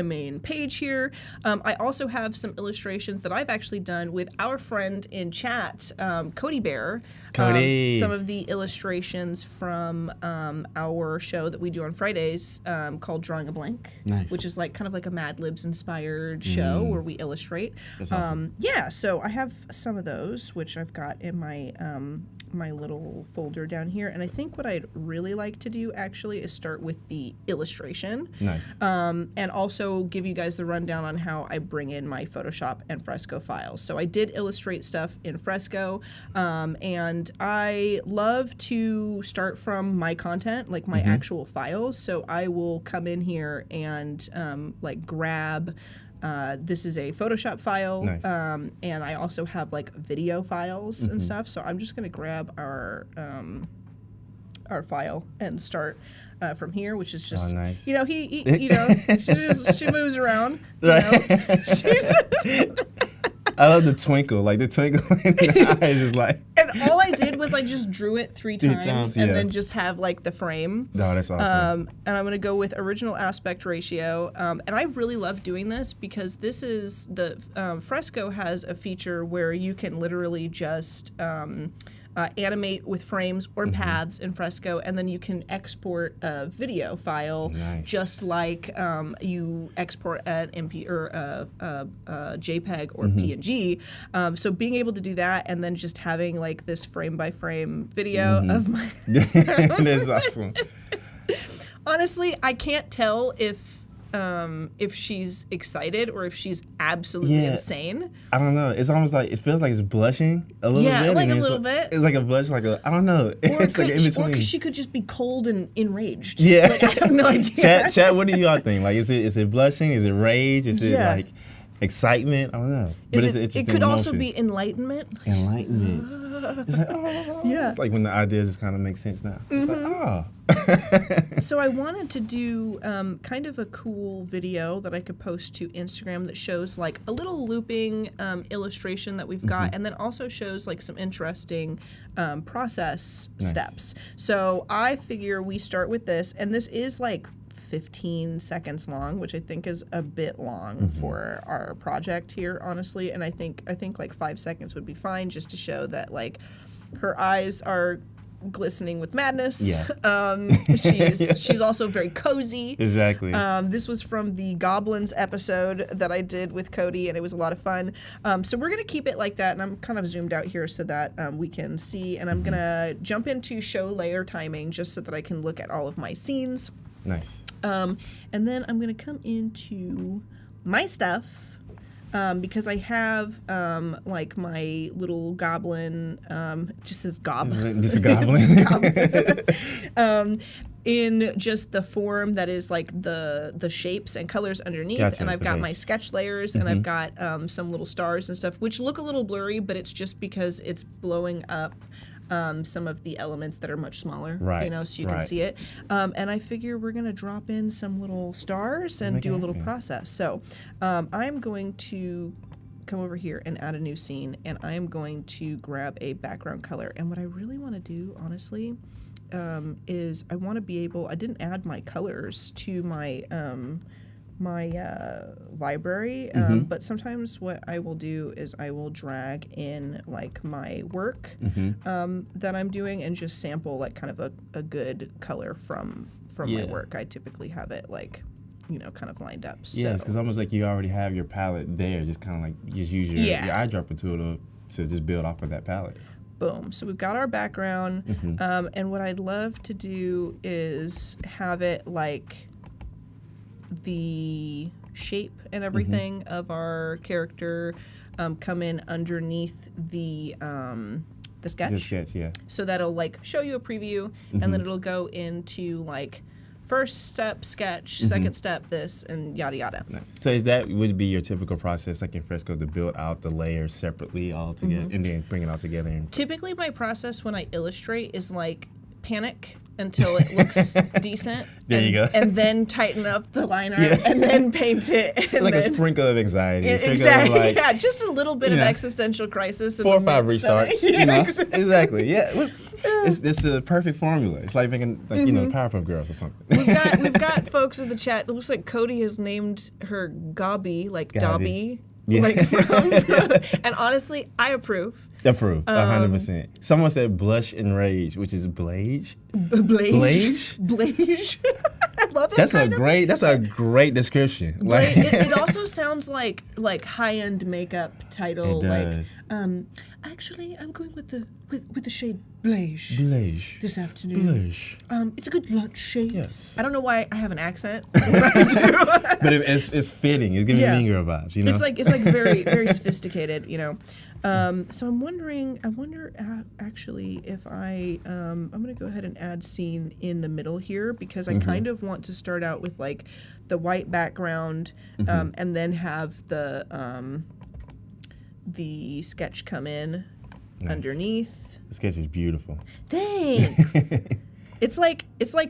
main page here. I also have some illustrations that I've actually done with our friend in chat, Cody Bear.
Cody.
Some of the illustrations from our show that we do on Fridays called Drawing a Blank,
Nice.
which is like kind of like a Mad Libs inspired show where we illustrate.
That's awesome.
Yeah, so I have some of those, which I've got in my my little folder down here. And I think what I'd really like to do actually is start with the illustration.
Nice.
And also give you guys the rundown on how I bring in my Photoshop and Fresco files. So I did illustrate stuff in Fresco, and I love to start from my content, like my actual files. So I will come in here and like grab. This is a Photoshop file,
Nice.
and I also have like video files and stuff. So I'm just gonna grab our file and start from here, which is just,
nice.
you know, he she moves around. You know?
I love the twinkle. Like the twinkle in the eyes is like.
And all I did was I just drew it three times,
yeah.
and then just have like the frame.
No, that's awesome.
And I'm going to go with original aspect ratio. And I really love doing this because this is the Fresco has a feature where you can literally just animate with frames or paths in Fresco, and then you can export a video file
Nice.
just like you export an MP or a JPEG or PNG. So being able to do that and then just having like this frame by frame video of my
That's awesome.
honestly, I can't tell if she's excited or if she's absolutely
Yeah.
insane.
I don't know. It's almost like it feels like it's blushing a little
Yeah,
bit.
like
and
a
it's
little bit.
It's like a blush, like a I don't know.
Or
It's like in between.
she could just be cold and enraged.
Yeah.
Like, I have no idea.
Chat. What do y'all think? Like, is it blushing? Is it rage? Is it
Yeah.
like excitement? I don't know. But it's an
It
interesting
could also
emotion.
be enlightenment.
Enlightenment. It's like, oh.
Yeah.
It's like when the idea just kind of makes sense now. It's like, oh.
So I wanted to do kind of a cool video that I could post to Instagram that shows like a little looping illustration that we've got, and then also shows like some interesting process
Nice.
steps. So I figure we start with this, and this is like 15 seconds long, which I think is a bit long for our project here, honestly. And I think like 5 seconds would be fine, just to show that like her eyes are glistening with madness.
Yeah.
She's also very cozy.
Exactly.
This was from the Goblins episode that I did with Cody, and it was a lot of fun. So we're going to keep it like that, and I'm kind of zoomed out here so that we can see. And I'm going to jump into show layer timing just so that I can look at all of my scenes.
Nice.
And then I'm going to come into my stuff because I have like my little goblin, it just says gob.
Just a goblin.
In just the form that is like the shapes and colors underneath.
Gotcha,
And I've got
the
my
base.
sketch layers, and I've got some little stars and stuff, which look a little blurry, but it's just because it's blowing up some of the elements that are much smaller,
Right,
so you can
right.
see it. And I figure we're gonna drop in some little stars and
Make
do
it
a little
happen.
process. So I'm going to come over here and add a new scene, and I am going to grab a background color. And what I really want to do, honestly, is I want to be able, I didn't add my colors to my library, but sometimes what I will do is I will drag in like my work that I'm doing and just sample like kind of a good color from my work. I typically have it like, you know, kind of lined up. So.
Yes, because almost like you already have your palette there, just kind of like just use your eyedropper tool to just build off of that palette.
Boom. So we've got our background, and what I'd love to do is have it like the shape and everything of our character come in underneath the sketch.
The sketch, yeah.
So that'll like show you a preview, and then it'll go into like first step sketch, second step this, and yada yada.
Nice. So would be your typical process, like in Fresco, to build out the layers separately all together, and then bring it all together?
Typically, my process when I illustrate is like panic until it looks decent.
There you go.
And then tighten up the line art and then paint it. And
like
then,
a sprinkle of anxiety.
Exactly.
Like,
yeah, just a little bit of existential crisis.
4 or 5 restarts. You know?
Exactly.
Yeah. It's the perfect formula. It's like making you know, Powerpuff Girls or something.
We've got folks in the chat. It looks like Cody has named her Gobby, like Dobby.
Yeah.
Like and honestly, I approve.
100%. Someone said blush and rage, which is blage.
Blage. I love it.
That's a great description. Like,
it also sounds like high-end makeup title.
It
like
does.
Actually, I'm going with the shade beige.
Beige.
This afternoon.
Beige.
It's a good lunch shade.
Yes.
I don't know why I have an accent.
But it's fitting. It's giving Mean Girl vibes. You know.
It's like very very sophisticated. You know. So I wonder actually if I'm gonna go ahead and add scene in the middle here, because I kind of want to start out with like the white background, and then have the sketch come in underneath.
The sketch is beautiful.
Thanks. It's like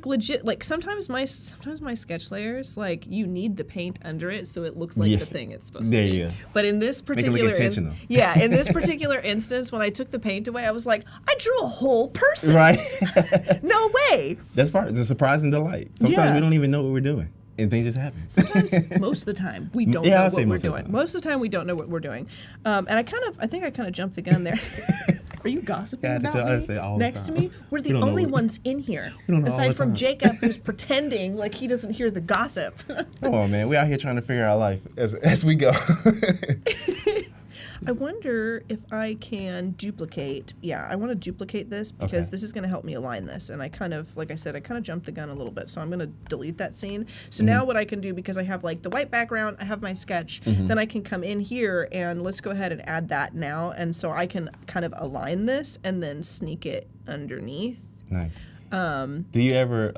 legit. Like sometimes my sketch layers, like you need the paint under it so it looks like the thing it's supposed to be.
You go.
But in this particular
intentional.
In this particular instance, when I took the paint away, I was like, I drew a whole person.
Right.
No way.
That's part. It's a surprise and delight. Sometimes we don't even know what we're doing, and things just happen.
Sometimes, most of the time, we don't know what we're doing. Most of the time, we don't know what we're doing. And I think I kind of jumped the gun there. Are you gossiping about me next to me? We're the only ones in here, aside from Jacob, who's pretending like he doesn't hear the gossip.
Come on, man. We out here trying to figure out life as we go.
I wonder if I can duplicate. Yeah, I want to duplicate this because this is going to help me align this. And I kind of, like I said, I kind of jumped the gun a little bit. So I'm going to delete that scene. So now what I can do, because I have like the white background, I have my sketch, then I can come in here and let's go ahead and add that now. And so I can kind of align this and then sneak it underneath.
Nice. Do you ever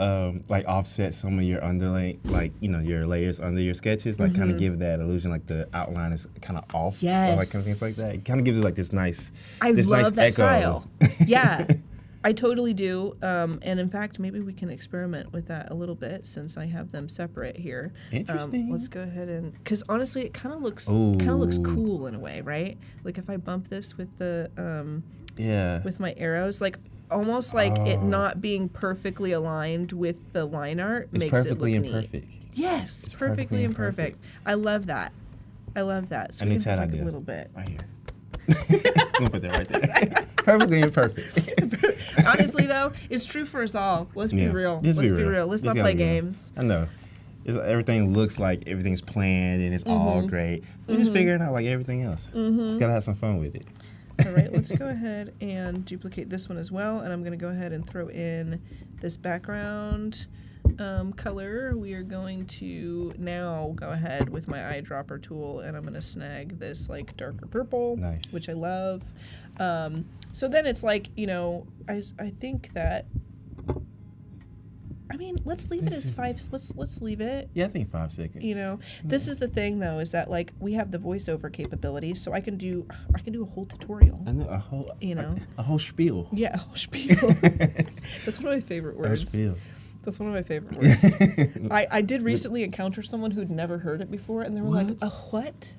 like offset some of your underlay, like, you know, your layers under your sketches, like kind of give that illusion like the outline is kind of off?
Yes.
Or like kind of things like that. It kind of gives it like this nice.
I love that
echo.
style. Yeah, I totally do. And in fact, maybe we can experiment with that a little bit since I have them separate here.
Interesting.
Let's go ahead and, because honestly, it kind of looks cool in a way, right? Like if I bump this with the with my arrows, like. Almost like it not being perfectly aligned with the line art makes it look neat.
It's perfectly imperfect.
Yes, it's perfectly imperfect. I love that. So
I
we
need
can
to
talk a little bit.
Right here. I'm gonna put that right there. Perfectly imperfect.
Honestly, though, it's true for us all. Let's be real. Let's be real. Let's not play games.
I know. Everything looks like everything's planned and it's all great. We're just figuring out like everything else. Just gotta have some fun with it.
All right, let's go ahead and duplicate this one as well. And I'm going to go ahead and throw in this background color. We are going to now go ahead with my eyedropper tool, and I'm going to snag this like darker purple, which I love. So then it's like, you know, I think that, I mean, let's leave it as 5. Let's leave it.
Yeah, I think 5 seconds.
You know, this is the thing though, is that like we have the voiceover capabilities, so I can do a whole tutorial.
I know a whole spiel.
Yeah, a whole spiel. That's one of my favorite words.
A spiel.
That's one of my favorite words. I did recently encounter someone who'd never heard it before, and they were like, "A what?"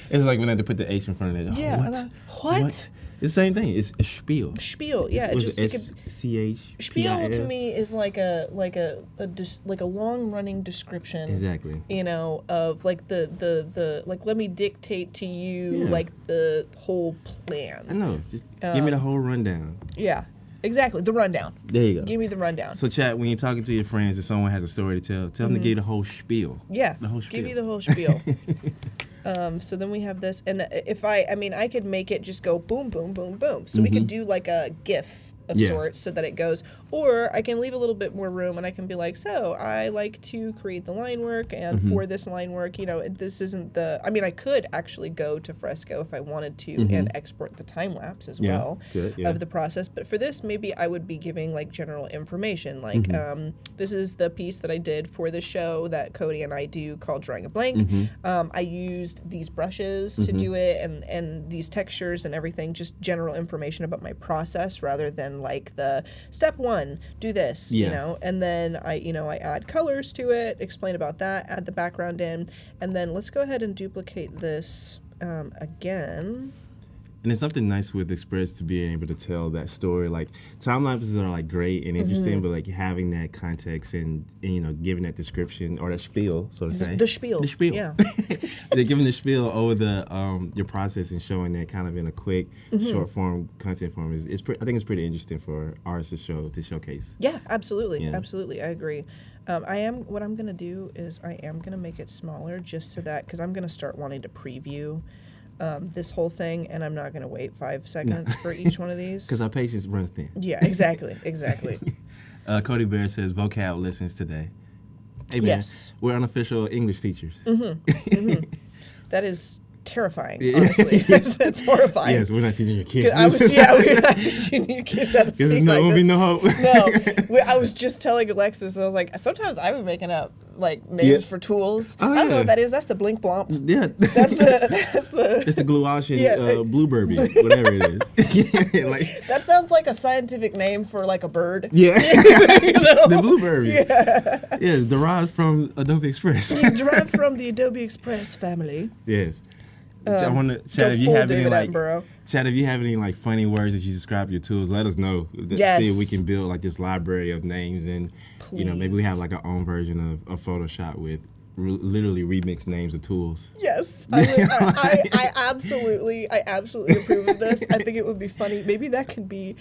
It's like when they had to put the H in front of it.
Yeah. What?
It's the same thing. It's a spiel.
Spiel, yeah.
It's
It just
SCH.
spiel to me is like a long running description.
Exactly.
You know, of like the like, let me dictate to you like the whole plan.
I know. Just give me the whole rundown.
Yeah, exactly. The rundown.
There you go.
Give me the rundown.
So, chat, when you're talking to your friends and someone has a story to tell them to give you the whole spiel.
Yeah,
The whole spiel.
give you the whole spiel. So then we have this, and if I could make it just go boom, boom, boom, boom. So we could do like a GIF of sorts so that it goes, or I can leave a little bit more room and I can be like, so I like to create the line work, and for this line work, you know, this isn't the, I mean, I could actually go to Fresco if I wanted to and export the time lapse as well of the process, but for this, maybe I would be giving like general information, like this is the piece that I did for the show that Cody and I do called Drawing a Blank. I used these brushes to do it, and these textures and everything, just general information about my process rather than like the step one, do this, you know, and then I add colors to it, explain about that, add the background in, and then let's go ahead and duplicate this again.
And it's something nice with Express to be able to tell that story. Like, time lapses are like great and interesting, but like having that context and you know, giving that description or that spiel, so to say.
The spiel.
The spiel.
Yeah.
They're giving the spiel over the your process and showing that kind of in a quick, short form content form is I think it's pretty interesting for artists to showcase.
Yeah, absolutely,
Yeah.
absolutely, I agree. What I'm gonna do is I am gonna make it smaller just so that, because I'm gonna start wanting to preview this whole thing, and I'm not going to wait 5 seconds for each one of these.
Because our patience runs thin.
Yeah, exactly, exactly.
Cody Bear says, vocab listens today. Hey, man,
Yes.
we're unofficial English teachers.
That is terrifying, honestly. It's horrifying.
Yes, we're not teaching your kids.
We're not teaching your kids how to
There's
speak
no,
like
be
this.
no hope.
No, I was just telling Alexus, I was like, sometimes I would making up like names for tools.
Oh,
I don't know
yeah.
what that is. That's the blink blomp.
Yeah.
That's the.
It's the Gluocean bluerbird, whatever it is. Yeah, like,
That sounds like a scientific name for like a bird.
yeah.
You know?
The bluebird.
Yeah.
Yes, derived from Adobe Express.
Derived from the Adobe Express family.
Yes. I want to chat
Go
if you
full
have any
David
like
Attenborough.
chat if you have any like funny words that you describe your tools. Let us know.
Yes.
See if we can build like this library of names, and you know, maybe we have like our own version of Photoshop with literally remixed names of tools.
Yes, I absolutely approve of this. I think it would be funny. Maybe that can be.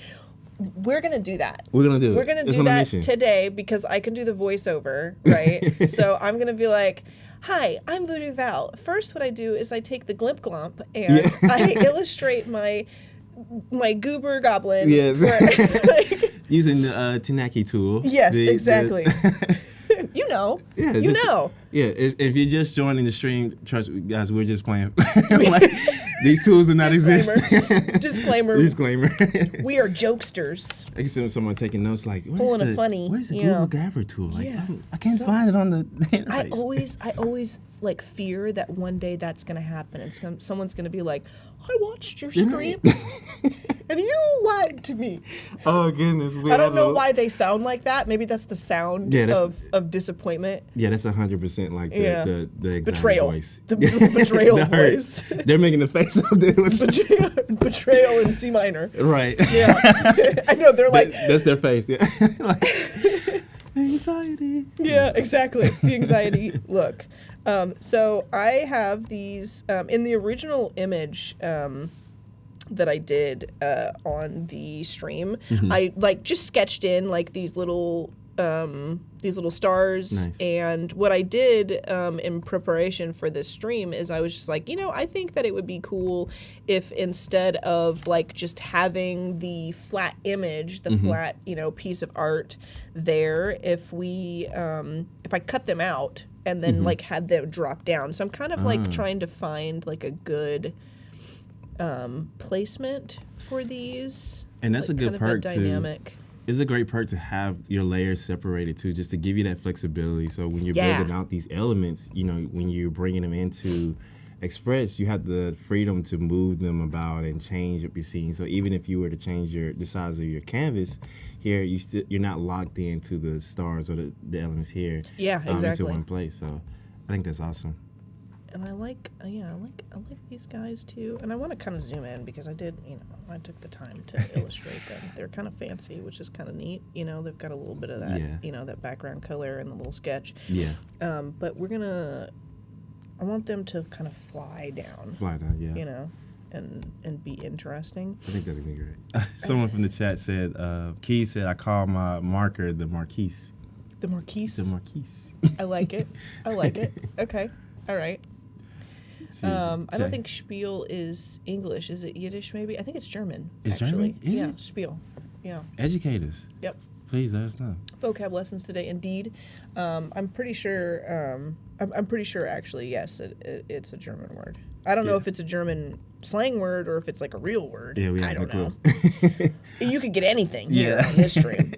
We're gonna do that.
We're gonna do it.
We're gonna
It's
do
on a
that
mission.
today because I can do the voiceover, right? So I'm gonna be like, "Hi, I'm Voodoo Val. First, what I do is I take the Glimp Glomp and I illustrate my goober goblin."
Yes.
like,
Using the Tanaki tool.
yes,
The-
exactly. You know.
Yeah,
you
this-
know.
Yeah, if you're just joining the stream, trust me, guys, we're just playing. Like, these tools do not exist.
Disclaimer.
Disclaimer.
We are jokesters.
I can see someone taking notes like,
Pulling a funny,
what is the
you
Google
know.
Grabber tool? Like,
Yeah.
I can't
So-
find it on the
I
interface.
always like fear that one day that's gonna happen, and someone's gonna be like, "I watched your stream, and you lied to me."
Oh goodness,
I don't know why they sound like that. Maybe that's the sound
Yeah, that's-
of disappointment.
Yeah, that's 100% like the
Yeah.
the anxiety
Betrayal.
voice.
The betrayal
The hurt.
voice.
They're making the face of the illustration.
Betrayal in C minor.
Right.
Yeah, I know. They're like,
That's their face. Yeah. Like, anxiety.
yeah, exactly. The anxiety look. So I have these in the original image that I did on the stream. I like just sketched in like these little stars.
Nice.
And what I did in preparation for this stream is I was just like, I think that it would be cool if instead of like just having the flat image, the flat, piece of art there, if we if I cut them out and then like had them drop down. So I'm kind of like trying to find like a good placement for these.
And that's
like,
a good
kind
perk
of a
too.
dynamic.
It's a great perk to have your layers separated too, just to give you that flexibility. So when you're
Yeah.
building out these elements, when you're bringing them into Express, you have the freedom to move them about and change up your scene. So even if you were to change the size of your canvas, here you're not locked into the stars or the elements here.
Yeah, exactly.
Into one place. So I think that's awesome.
And I like these guys too. And I want to kind of zoom in because I took the time to illustrate them. They're kind of fancy, which is kind of neat. You know, they've got a little bit of that, that background color and the little sketch.
Yeah.
But I want them to kind of fly down.
Yeah.
You know, and be interesting.
I think that'd be great. Someone from the chat said, Key said, I call my marker the Marquise.
The Marquise?
The Marquise.
I like it. Okay. All right. I don't think Spiel is English. Is it Yiddish maybe? I think it's German,
It's
actually.
German? Is it?
Spiel. Yeah.
Educate us.
Yep.
Please let us know.
Vocab lessons today, indeed. I'm pretty sure. I'm pretty sure. Actually, yes, it's a German word. I don't know if it's a German slang word or if it's like a real word.
Yeah,
I don't know. You could get anything here on this stream.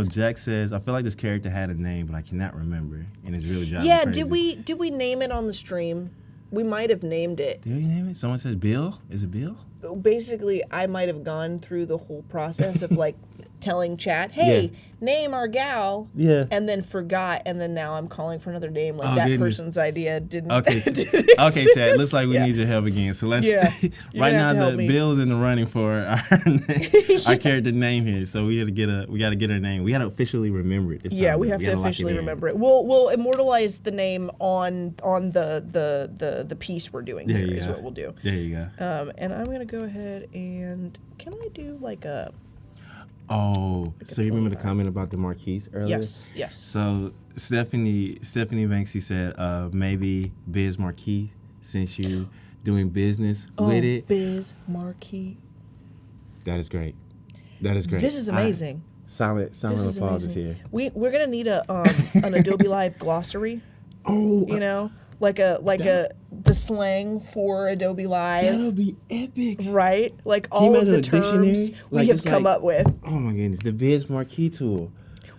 Jack says, I feel like this character had a name, but I cannot remember, and it's really driving
Yeah,
me crazy.
did we name it on the stream? We might have named it.
Did we name it? Someone says Bill. Is it Bill?
Basically, I might have gone through the whole process of like telling chat, hey, name our gal.
Yeah.
And then forgot, and then now I'm calling for another name. Like
Oh,
that
goodness.
person's idea didn't.
Okay,
didn't
okay,
exist.
Chad. Looks like we need your help again. So let's.
Yeah. You're
Right
gonna
now,
have to help
the
me.
Bill's in the running for our character name here. So we gotta get her name. We gotta officially remember it. This
Yeah,
time.
we have to
gotta lock
officially
in.
remember it. We'll immortalize the name on the piece we're doing
There
here.
you
Is
go.
what we'll do.
There you go.
And I'm gonna go ahead and can I do like a
Oh, so you remember the
25.
comment about the Marquise earlier?
yes.
So Stephanie Banksy said maybe Biz Marquis, since you doing business with it.
Biz Marquis.
That is great. That is great.
This is amazing.
Silent
This is
applause is
amazing.
here.
We're gonna need a an Adobe Live glossary.
Oh,
You know, the slang for Adobe Live,
that'll be epic.
right? Like
Can you
all of the
imagine a
terms
dictionary?
we
Like,
have
it's
come
like-
up with.
Oh my goodness, the Biz Marquis tool.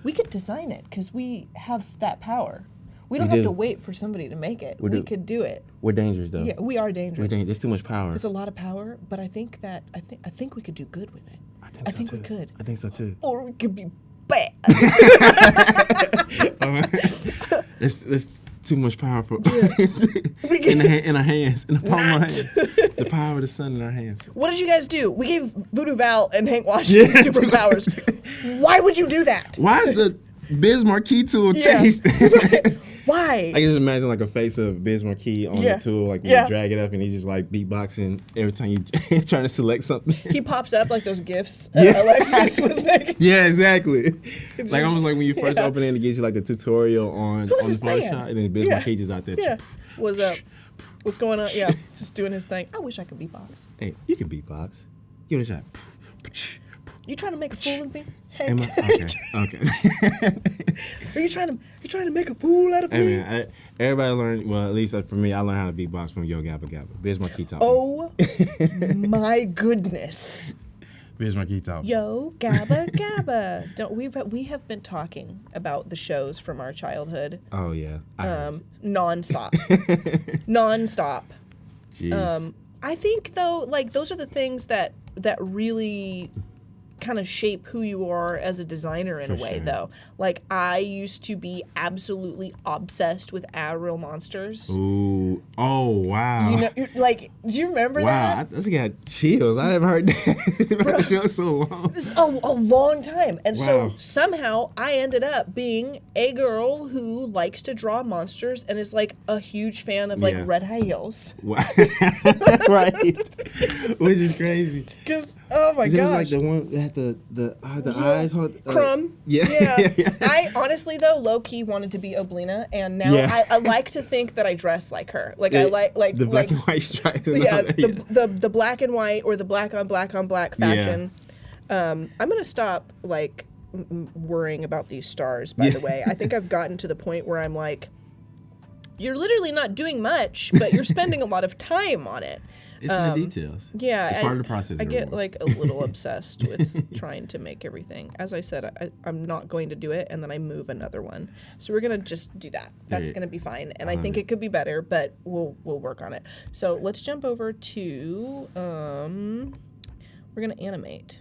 We could design it because we have that power. We don't
We
have
do.
to wait for somebody to make it.
We
We
do.
could do it.
We're dangerous though.
Yeah, we are
We're
dangerous.
dangerous. There's too much power.
It's a lot of power, but I think we could do good with it. I think we could.
I think so too.
Or we could be bad.
There's too much power for
We
in
can-
our hands, in the palm of our
Not.
hands. The power of the sun in our hands.
What did you guys do? We gave Voodoo Val and Hank Washington superpowers. Why would you do that?
Why is the Biz Marquis tool
Yeah.
changed?
Why?
I can just imagine like a face of Biz Marquis on
Yeah.
the tool, like when
Yeah.
you drag it up and he's just like beatboxing every time you trying to select something.
He pops up like those GIFs
Yeah.
Alexus was making.
Yeah, exactly.
It's
Like almost like when you first
yeah.
open it, it gives you like a tutorial on
Who's
the
this man?
Photoshop, and then Biz
Yeah.
Marquis just out there.
Yeah. What's up? What's going on? Yeah. Just doing his thing. I wish I could beatbox.
Hey, you can beatbox. Give it a shot.
You trying to make a fool of me?
Am
Hank?
I? Okay.
Are you trying to make a fool out of
Hey
me?
man, everybody learned. Well, at least for me, I learned how to beatbox from Yo Gabba Gabba. Biz Marquis taught me.
Oh my goodness.
Biz Marquis taught me.
Yo, Gabba Gabba. Don't we have been talking about the shows from our childhood
Oh yeah. I heard.
nonstop. Nonstop.
Jeez.
I think though, like those are the things that really kind of shape who you are as a designer in
For
a way
sure.
though. Like I used to be absolutely obsessed with Real Monsters.
Ooh. Oh wow.
You know, like, do you remember
Wow,
that?
I just got chills. I haven't heard that about you in so long.
This is a long time. And so
Wow.
somehow I ended up being a girl who likes to draw monsters and is like a huge fan of like
Yeah.
red high heels.
Wow. Right. Which is crazy.
Because, oh my
Is it
gosh.
like the one that had the eyes?
Crumb.
Yeah.
Yeah. I honestly though low key wanted to be Oblina, and now
Yeah.
I like to think that I dress like her. Like I like
the black and white stripes. And
yeah,
all that,
the black and white or the black on black fashion. I'm gonna stop like worrying about these stars. By the way, I think I've gotten to the point where I'm like, you're literally not doing much, but you're spending a lot of time on it.
It's in the details.
Yeah,
It's part of the process.
I get
everyone.
like a little obsessed with trying to make everything. As I said, I'm not going to do it, and then I move another one. So we're gonna just do that. That's
Yeah.
gonna be fine, and I think it could be better, but we'll work on it. So let's jump over to we're gonna animate.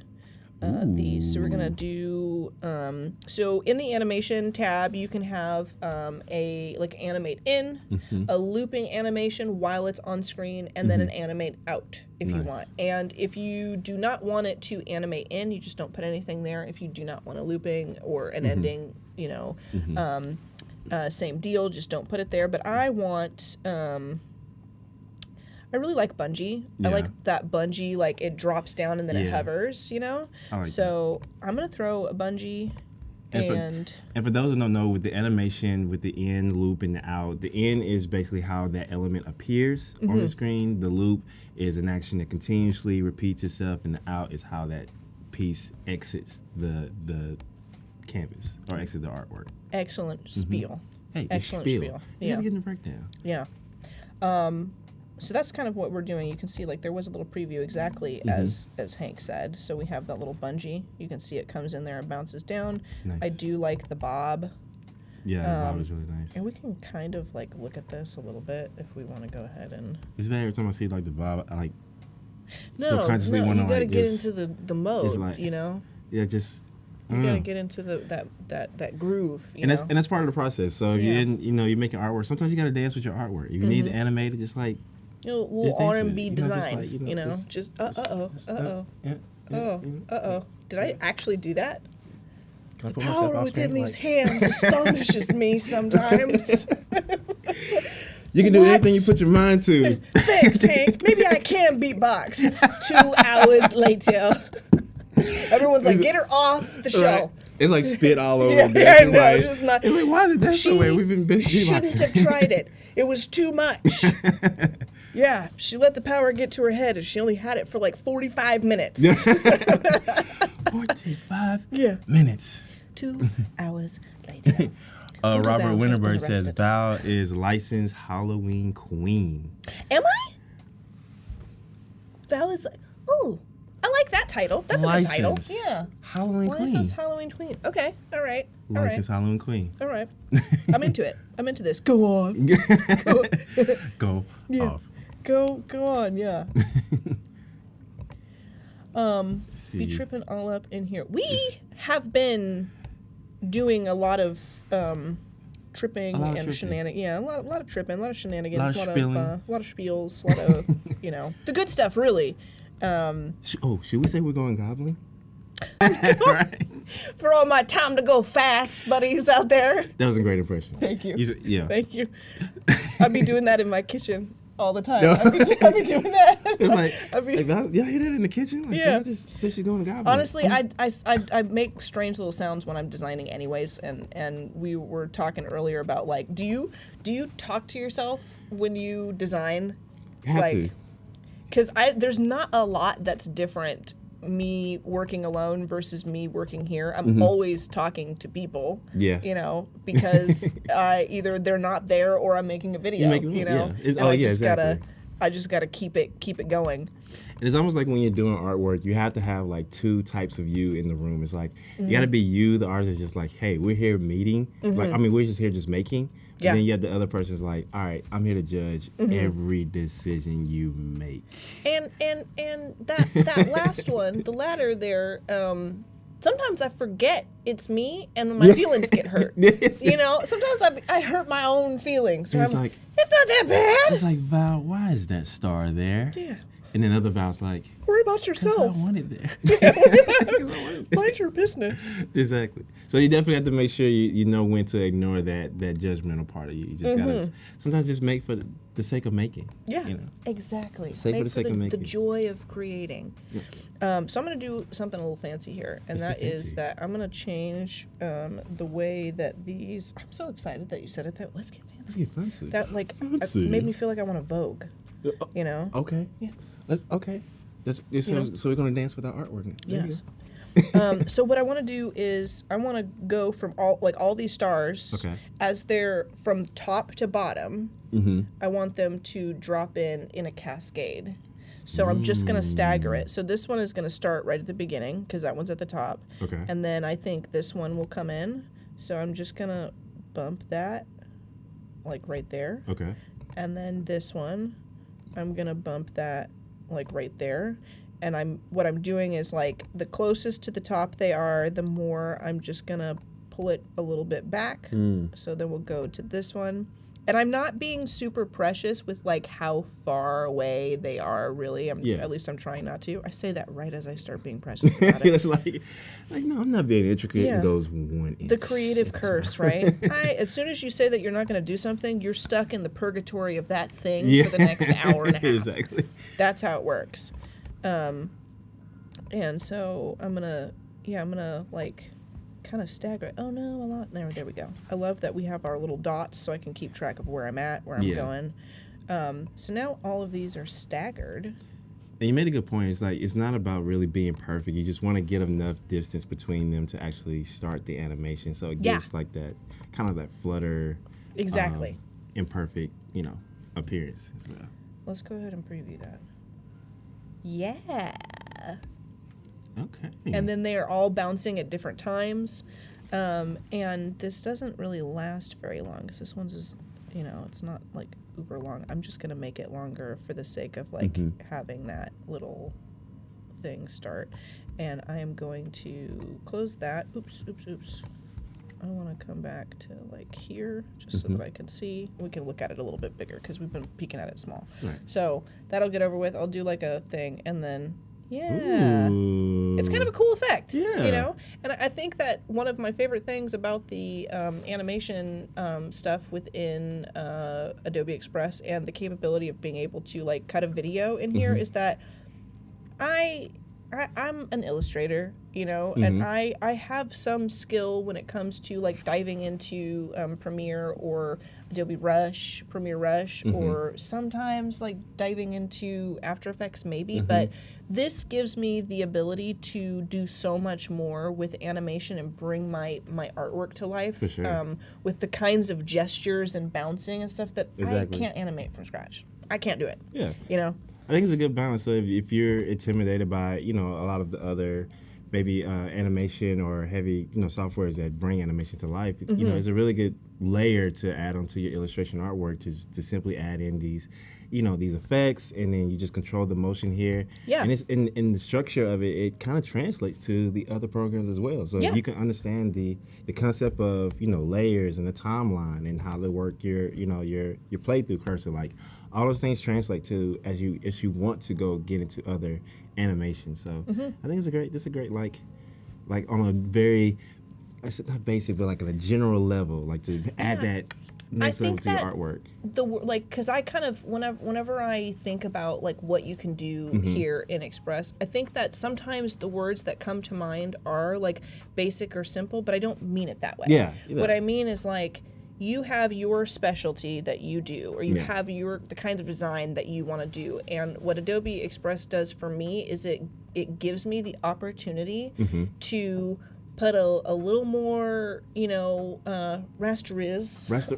these. So we're gonna do, so in the animation tab, you can have a animate in, a looping animation while it's on screen, and then an animate out if you want. And if you do not want it to animate in, you just don't put anything there. If you do not want a looping or an ending, same deal, just don't put it there. But I want, I really like bungee. I like that bungee, like it drops down and then it hovers, you know?
I like
so I'm going to throw a bungee and
for those who don't know, with the animation, with the in, loop, and the out, the in is basically how that element appears on the screen. The loop is an action that continuously repeats itself, and the out is how that piece exits the canvas or exits the artwork.
Excellent spiel.
Hey,
excellent spiel.
You
Yeah.
gotta get in the breakdown.
Yeah. So that's kind of what we're doing. You can see like there was a little preview exactly as Hank said. So we have that little bungee. You can see it comes in there and bounces down.
Nice.
I do like the bob.
Yeah, the bob is really nice.
And we can kind of like look at this a little bit if we want to go ahead and.
It's bad every time I see like the bob. I like
No,
subconsciously
you
want to
gotta
like
get
just,
into the mode,
like-
you know.
yeah, just.
You gotta get into that groove, you
And
know.
that's part of the process. So if
Yeah.
you're in, you're making artwork. Sometimes you gotta dance with your artwork. If you need to animate it, just like.
You know, a
Just
little
dance with it.
R&B
You know, just
design,
like,
you know. Just
Yeah.
Did I actually do that?
Can I put myself
Power
off
within
screen?
these hands astonishes me sometimes.
You can do
What?
anything you put your mind to.
Thanks, Hank. Maybe I can beatbox. 2 hours later. Everyone's like, get her off the show.
Right. It's like spit all over.
Yeah,
the
I
desk.
know,
It's
it's just not-
it's like, why is it that so way? We've been
shouldn't have tried it. It was too much. Yeah, she let the power get to her head, and she only had it for like 45 minutes.
45
Yeah.
minutes.
2 hours later.
Robert
Val has been
Winterberg says
arrested.
Val is licensed Halloween queen.
Am I? Val is like, ooh, I like that title. That's a good title.
Licensed
Yeah.
Halloween queen.
Licensed Halloween queen. Okay, all right. All right.
Licensed Halloween queen.
All right. I'm into it. I'm into this. Go on.
Go
Yeah.
off.
Go on, yeah. Be
see.
tripping all up in here. We have been doing a lot of tripping
A lot of
and
tripping.
shenanigans. Yeah, a lot of tripping, a lot of shenanigans,
Lot of
a
spilling.
lot of spiels, a lot of the good stuff, really.
Should we say we're going goblin? Right.
For all my time to go fast buddies out there.
That was a great impression.
Thank you.
Yeah.
Thank you. I'd be doing that in my kitchen all the time. I'd be doing that.
It's like,
I'd be-
y'all hear that in the kitchen? Like,
Yeah.
y'all just said she's going to goblin.
Honestly, I make strange little sounds when I'm designing anyways, and we were talking earlier about like, do you talk to yourself when you design?
You have to.
Because there's not a lot that's different me working alone versus me working here. I'm always talking to people.
Yeah.
You know, because either they're not there or I'm making a video.
making
You
one,
know,
yeah.
and
Exactly.
I just gotta keep it going.
And it's almost like when you're doing artwork, you have to have like 2 types of you in the room. It's like
Mm-hmm.
you got to be you, the artist, is just like, hey, we're here meeting. Like, I mean, we're just here just making. But
Yeah.
then you have the other person's like, all right, I'm here to judge every decision you make.
And that last one, the latter there, sometimes I forget it's me and my feelings get hurt. You know, sometimes I hurt my own feelings.
And
Where
it's
I'm
like-
it's not that bad.
It's like, Val, why is that star there?
Yeah.
And then other Val's like,
Worry about
'cause
yourself.
I want it there.
Mind your business.
Exactly. So you definitely have to make sure you know when to ignore that judgmental part of you. You just gotta sometimes just make for the sake of making.
Yeah,
You know.
exactly.
Sake for
Make
the sake of
the
making.
joy of creating. So I'm going to do something a little fancy here, and
Let's
that
get
is
fancy.
that I'm going to change the way that these. I'm so excited that you said it. That let's get fancy.
Let's get fancy.
That like
Fancy.
made me feel like I want a Vogue. You know.
Okay.
Yeah.
So we're gonna dance with our artwork now. There you
Yes.
go.
So what I want to do is I want to go from all these stars
Okay.
as they're from top to bottom.
Mm-hmm.
I want them to drop in a cascade. So I'm just going to stagger it. So this one is going to start right at the beginning because that one's at the top.
Okay.
And then I think this one will come in. So I'm just going to bump that like right there.
Okay.
And then this one, I'm going to bump that like right there. what I'm doing is like the closest to the top they are, the more I'm just gonna pull it a little bit back. So then we'll go to this one. And I'm not being super precious with like how far away they are, really. At least I'm trying not to. I say that right as I start being precious about it.
It's like no, I'm not being intricate.
Yeah.
It goes 1 inch.
The creative curse, right? As soon as you say that you're not going to do something, you're stuck in the purgatory of that thing for the next hour and a half.
Exactly.
That's how it works. And so I'm gonna like kind of stagger. Oh no, a lot. There we go. I love that we have our little dots so I can keep track of where I'm at, where I'm going. So now all of these are staggered.
And you made a good point. It's like it's not about really being perfect. You just want to get enough distance between them to actually start the animation, so it gives like that kind of that flutter,
Exactly.
Imperfect, appearance as well.
Let's go ahead and preview that. Yeah.
Okay.
And then they are all bouncing at different times. And this doesn't really last very long because this one's just, it's not like uber long. I'm just going to make it longer for the sake of like having that little thing start. And I am going to close that. Oops. I want to come back to like here just so that I can see. We can look at it a little bit bigger because we've been peeking at it small.
Right.
So that'll get over with. I'll do like a thing and then, it's kind of a cool effect,
Yeah.
And I think that one of my favorite things about the animation stuff within Adobe Express and the capability of being able to like cut a video in here is that I'm an illustrator, and I have some skill when it comes to like diving into Premiere or Adobe Premiere Rush, or sometimes like diving into After Effects maybe, but this gives me the ability to do so much more with animation and bring my artwork to life.
For sure.
With the kinds of gestures and bouncing and stuff that
Exactly.
I can't animate from scratch. I can't do it.
Yeah.
I
think it's a good balance. So if you're intimidated by, a lot of the other maybe animation or heavy, softwares that bring animation to life, it's a really good layer to add onto your illustration artwork to simply add in these, these effects, and then you just control the motion here.
Yeah.
And it's in the structure of it, it kind of translates to the other programs as well. So if you can understand the concept of, layers and the timeline and how to work your playthrough cursor, like all those things translate to as you want to go get into other animations. So I think this is a great like on a very, I said not basic, but like on a general level, like to add that next level to your artwork.
Because I kind of whenever I think about like what you can do here in Express, I think that sometimes the words that come to mind are like basic or simple, but I don't mean it that way.
Yeah.
What I mean is like, you have your specialty that you do, or you have the kinds of design that you want to do. And what Adobe Express does for me is it gives me the opportunity to put a little more, rasteriz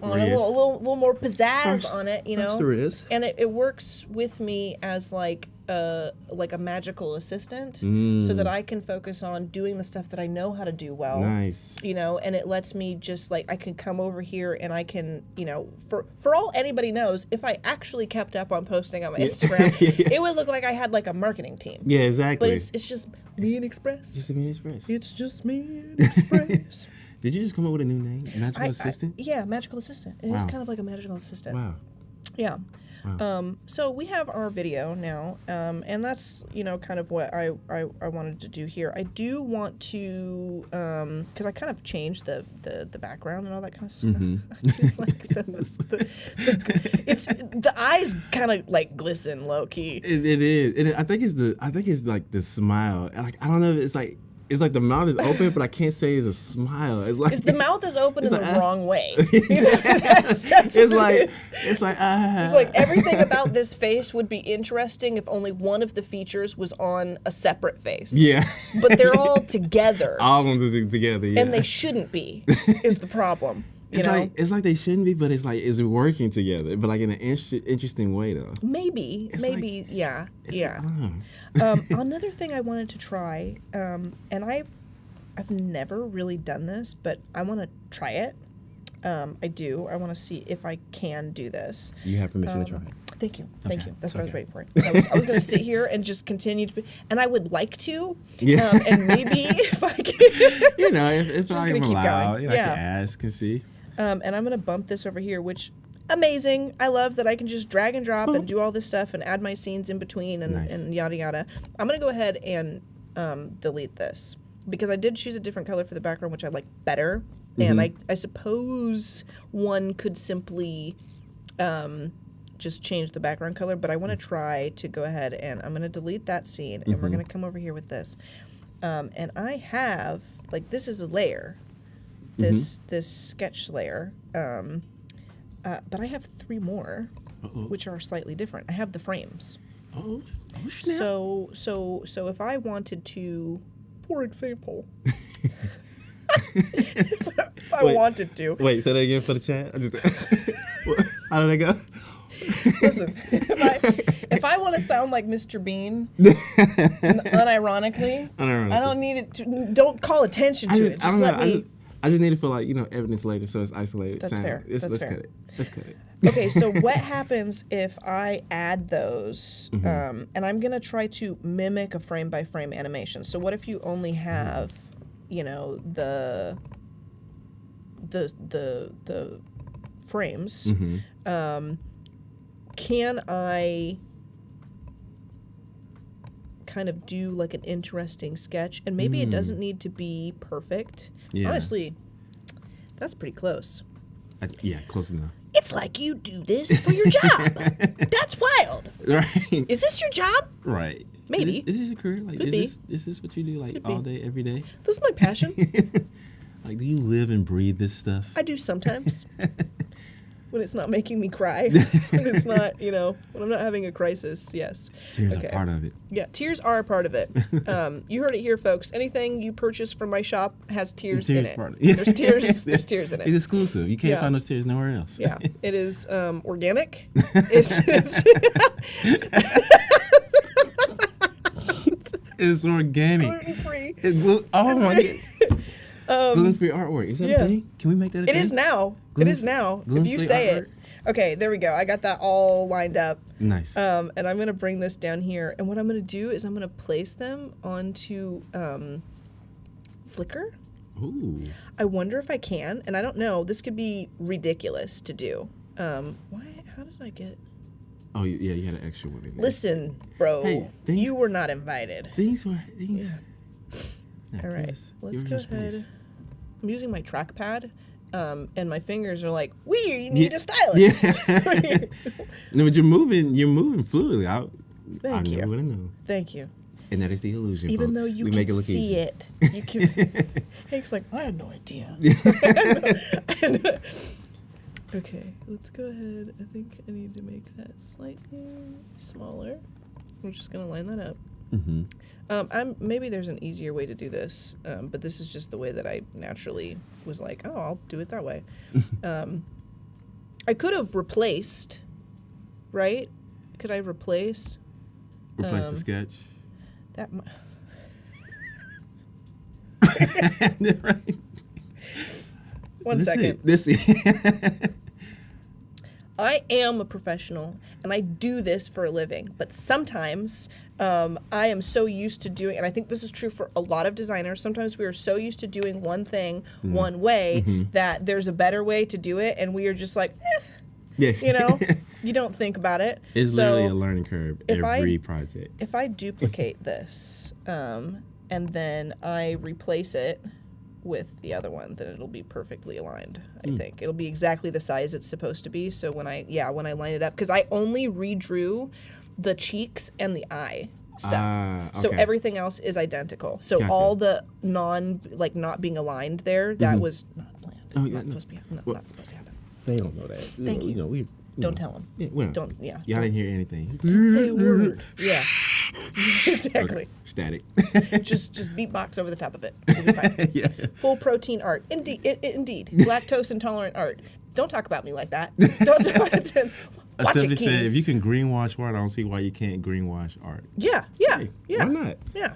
on it, a little more pizzazz on it,
Rasteriz.
And it works with me as like a magical assistant, so that I can focus on doing the stuff that I know how to do well.
Nice.
And it lets me just like, I can come over here and I can, for all anybody knows, if I actually kept up on posting on my Instagram, it would look like I had like a marketing team.
Yeah, exactly.
But it's just me and Express.
Just me and Express.
It's just me and Express.
Did you just come up with a new name? Magical Assistant?
Yeah, Magical Assistant. It is kind of like a magical assistant.
Wow.
Yeah.
Wow.
So we have our video now, and that's kind of what I wanted to do here. I do want to, because I kind of changed the background and all that kind of stuff. I do like the eyes kind of like glisten low key.
It is, and I think it's like the smile. Like I don't know if it's like the mouth is open, but I can't say it's a smile. It's like
the mouth is open in the wrong way.
It's
like everything about this face would be interesting if only one of the features was on a separate face.
Yeah.
But they're all together.
All of them together, yeah.
And they shouldn't be, is the problem.
It's like they shouldn't be, but it's working together, but like in an interesting way though.
Maybe, yeah. Another thing I wanted to try, and I've never really done this, but I want to try it, I do. I want to see if I can do this.
You have permission to try it.
Thank you. Thank you. That's what I was
Okay.
waiting for. I was going to sit here and just continue to be, and I would like to.
Yeah.
And maybe if I can.
You know, if
Just
I'm
gonna keep
allowed,
going.
you know, I
Yeah.
can ask and see.
And I'm going to bump this over here, which amazing. I love that I can just drag and drop and do all this stuff and add my scenes in between and,
Nice.
and yada yada. I'm going to go ahead and delete this because I did choose a different color for the background, which I like better. And I suppose one could simply just change the background color, but I want to try to go ahead and I'm going to delete that scene and we're going to come over here with this. And I have, like, this is a layer, this sketch layer, but I have 3 more, which are slightly different. I have the frames.
Oh, snap.
So if I wanted to, for example, if I wanted to,
Wait, say that again for the chat. I just, how did I go?
listen, if I want to sound like Mr. Bean, unironically, I don't need it to, don't call attention to it. Just let me.
I just need it for, like, you know, evidence later, so it's isolated.
That's
sound.
fair. That's
Let's
fair.
cut it. Let's cut it.
Okay, so what happens if I add those, and I'm going to try to mimic a frame-by-frame animation. So what if you only have, you know, the frames? Can I kind of do, like, an interesting sketch? And maybe it doesn't need to be perfect.
Yeah.
Honestly, that's pretty close.
Yeah, close enough.
It's like you do this for your job. That's wild.
Right.
Is this your job?
Right.
Maybe.
Is this your career? Like,
Could
is this what you do, like,
Could
all
be.
day, every day?
This is my passion.
Like, do you live and breathe this stuff?
I do sometimes. When it's not making me cry. When it's not, you know, when I'm not having a crisis, yes.
Tears
Okay.
are part of it.
Yeah, tears are a part of it. You heard it here, folks. Anything you purchase from my shop has tears in it.
Part of it.
There's tears. There's tears in
It's
it.
exclusive. You can't
Yeah.
find those tears nowhere else.
Yeah, it is organic. It's
It's organic.
gluten-free.
Oh my god. Gluten-free artwork. Is that
yeah.
a thing? Can we make that a
It
thing?
is now.
Gluten-
It is now. If you
gluten-free
say
artwork?
it. Okay, there we go. I got that all lined up.
Nice.
And I'm going to bring this down here. And what I'm going to do is I'm going to place them onto Flickr.
Ooh.
I wonder if I can. And I don't know. This could be ridiculous to do. Why? How did I get...
Oh, yeah, you had an extra one in there.
Listen, bro.
Hey, things-
you were not invited.
Things were... Things...
All right. Let's go ahead. I'm using my trackpad. And my fingers are like, we need a stylus.
Yeah. No, but you're moving fluidly. I
Thank you.
never would have known.
Thank you.
And that is the illusion,
Even
folks.
though you
we
can
make it look
see
easy.
it, you can. Hank's like, I had no idea. Okay, let's go ahead. I think I need to make that slightly smaller. I'm just gonna line that up. Maybe there's an easier way to do this, but this is just the way that I naturally was like, oh, I'll do it that way. I could have replaced, right? Could I replace?
Replace the sketch.
That.
Right.
One second.
This
I am a professional and I do this for a living, but sometimes I am so used to doing, and I think this is true for a lot of designers, sometimes we are so used to doing one thing one way that there's a better way to do it, and we are just like,
yeah.
you know, you don't think about it.
It's
So
literally a learning curve every project.
if I duplicate this and then I replace it with the other one, then it'll be perfectly aligned. I think it'll be exactly the size it's supposed to be. So when I line it up, because I only redrew the cheeks and the eye stuff, so
okay.
everything else is identical. So
Gotcha.
all the not being aligned there, that was not planned.
Oh, yeah,
not
no.
supposed to be. Not supposed to happen.
They don't know that.
Thank you.
You know, we
Don't tell them.
Yeah, we
Don't. Yeah.
Y'all didn't hear anything.
Don't say a word. Yeah. Exactly.
Okay. Static.
just beatbox over the top of it. It'll be fine.
Yeah.
Full protein art. Indeed. Lactose intolerant art. Don't talk about me like that. Don't talk watch it,
Stephanie said,
Keys.
if you can greenwash art, I don't see why you can't greenwash art.
Yeah.
Hey,
Yeah.
Why not?
Yeah.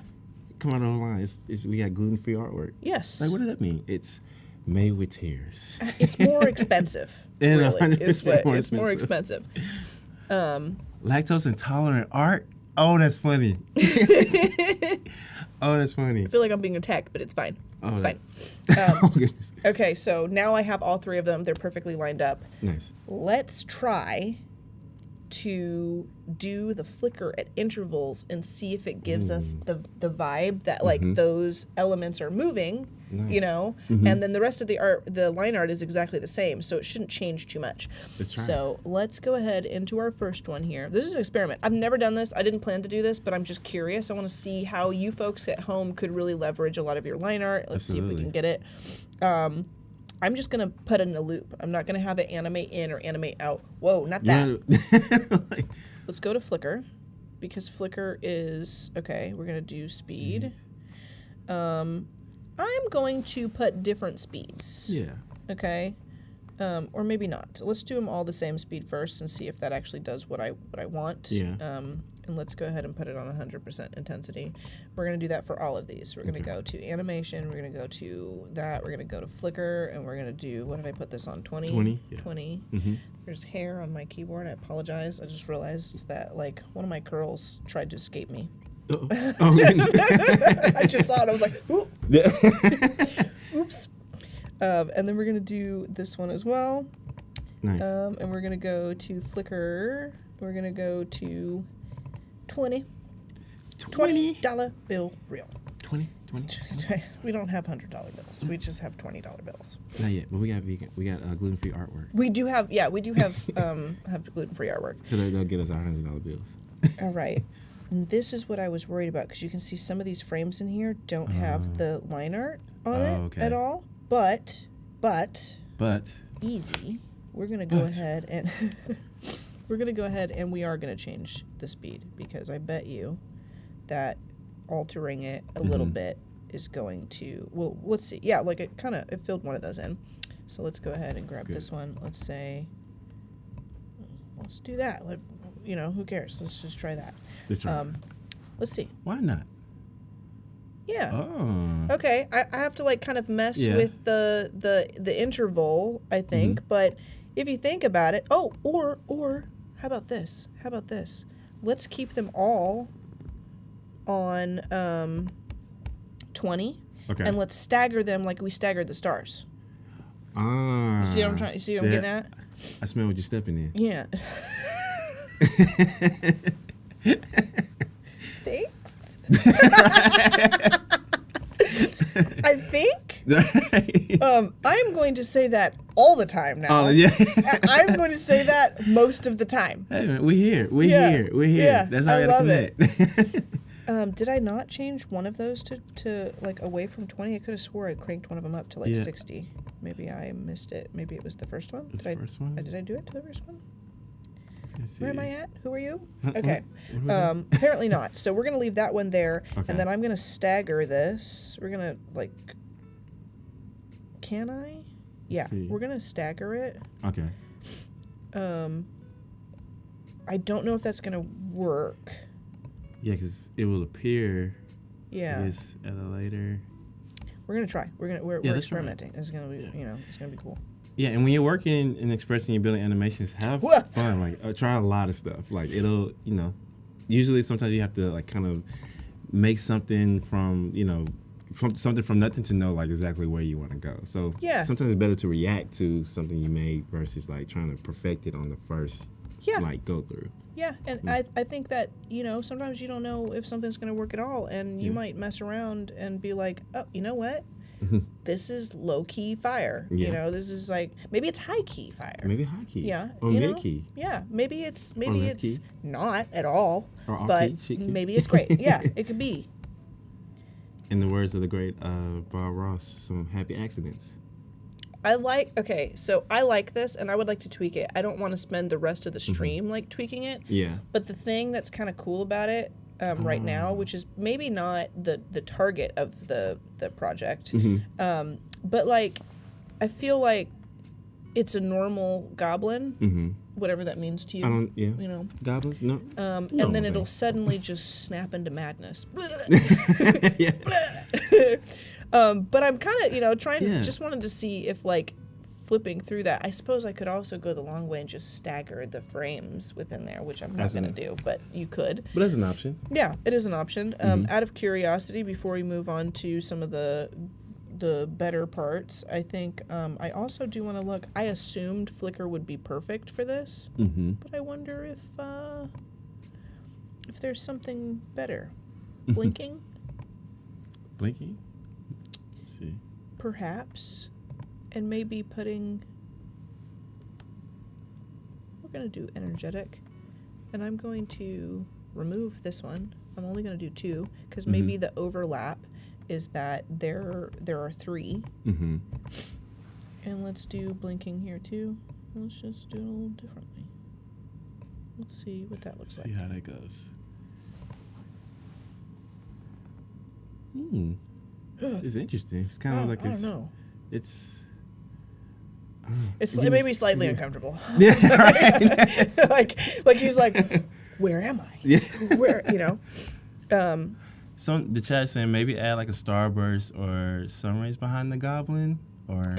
Come out of the line. We got gluten-free artwork.
Yes.
Like, what does that mean? It's Made with tears.
It's more expensive.
And
Really,
100% more
it's more expensive.
Lactose intolerant art? Oh, that's funny. Oh, that's funny.
I feel like I'm being attacked, but it's fine. It's fine.
Oh, goodness.
Okay, so now I have all three of them. They're perfectly lined up.
Nice.
Let's try to do the flicker at intervals and see if it gives us the vibe that like those elements are moving, you know, and then the rest of the art, the line art is exactly the same, so it shouldn't change too much.
Let's try.
So let's go ahead into our first one here. This is an experiment. I've never done this. I didn't plan to do this, but I'm just curious. I want to see how you folks at home could really leverage a lot of your line art. Let's see if we can get it. I'm just going to put it in a loop. I'm not going to have it animate in or animate out. Whoa, not that. Let's go to Flickr, because Flickr is, okay, we're going to do speed. I'm going to put different speeds.
Yeah.
Okay. Or maybe not. Let's do them all the same speed first and see if that actually does what I want.
Yeah.
And let's go ahead and put it on 100% intensity. We're going to do that for all of these. We're going to go to animation. We're going to go to that. We're going to go to Flickr, and we're going to do, what did I put this on? 20?
20. Yeah.
20. There's hair on my keyboard. I apologize. I just realized that, like, one of my curls tried to escape me.
Uh-oh. Oh, goodness.
I just saw it. I was like, ooh. Oops. And then we're going to do this one as well.
Nice.
And we're going to go to Flickr. We're going to go to $20 bill reel.
20.
We don't have $100 bills. We just have $20 bills.
Not yet, but we got vegan. We got gluten-free artwork.
We do have, have gluten-free artwork.
So they'll get us our $100 bills.
All right. And this is what I was worried about, because you can see some of these frames in here don't have the line art on it at all. But easy. We're gonna go ahead and we are gonna change the speed, because I bet you that altering it a little bit is going to, well, let's see. Yeah, like it filled one of those in. So let's go ahead and grab this one. Let's do that. Who cares? Let's just try that.
Let's try.
Let's see.
Why not?
Yeah.
Oh.
Okay. I have to like kind of mess with the interval, I think. But if you think about it, or how about this? Let's keep them all on 20.
Okay.
And let's stagger them like we staggered the stars.
Ah.
You see what I'm trying? You see what I'm getting at?
I smell what you're stepping in.
Yeah. Thanks. I think I'm going to say that all the time now.
Oh, yeah.
I'm going to say that most of the time.
Hey, man, we're here. We're here.
Yeah,
That's how
I
we gotta
love
connect.
Did I not change one of those to like away from 20? I could have swore I cranked one of them up to like 60. Maybe I missed it. Maybe it was the first one.
First one?
Did I do it to the first one?
Let's
Where am
see.
I at? Who are you?
What-
Okay.
what
Apparently not. So we're going to leave that one there.
Okay.
And then I'm going to stagger this. We're going to, like... Can I? Yeah.
see.
We're going to stagger it.
Okay.
I don't know if that's going to work.
Yeah, because it will appear
Yeah.
this at a later.
We're going to try. We're
let's try it.
experimenting. It's going to be, it's going to be cool.
Yeah, and when you're working in Express and you're building animations, have
Whoa.
fun. Like, try a lot of stuff. Like, it'll, usually sometimes you have to, like, kind of make something from nothing to know, like, exactly where you want to go. So sometimes it's better to react to something you made versus, like, trying to perfect it on the first, go through.
Yeah, and I think that, sometimes you don't know if something's going to work at all, and you might mess around and be like, oh, you know what? This is low-key fire.
Yeah.
This is like, maybe it's high-key fire.
Maybe high key.
Yeah.
Or mid key.
Yeah, maybe it's
left key.
not at all,
Or off
but
key, shit key.
maybe it's great. Yeah, it could be.
In the words of the great Bob Ross, some happy accidents.
I like this, and I would like to tweak it. I don't want to spend the rest of the stream like tweaking it.
Yeah.
But the thing that's kind of cool about it right now, which is maybe not the target of the project, but like I feel like it's a normal goblin, whatever that means to you.
Goblins? No.
And then it'll suddenly just snap into madness. But I'm kind of,
Yeah.
just wanted to see if like flipping through that. I suppose I could also go the long way and just stagger the frames within there, which I'm not going to do, but you could.
But that's an option.
Yeah, it is an option. Out of curiosity, before we move on to some of the better parts, I think I also do want to look. I assumed Flickr would be perfect for this, but I wonder if there's something better. Blinking,
Blinky? Let's see.
perhaps, and maybe putting. We're gonna do energetic, and I'm going to remove this one. I'm only gonna do 2 because maybe the overlap is that there are 3.
Mm-hmm.
And let's do blinking here too. Let's just do it a little differently. Let's see what that looks
See
like.
how that goes. It's interesting. It's kind of like
I don't know.
It's.
It made me slightly uncomfortable.
Yeah, right.
like he's like, where am I?
Yeah.
Where
Some the chat saying maybe add like a starburst or sun rays behind the goblin, or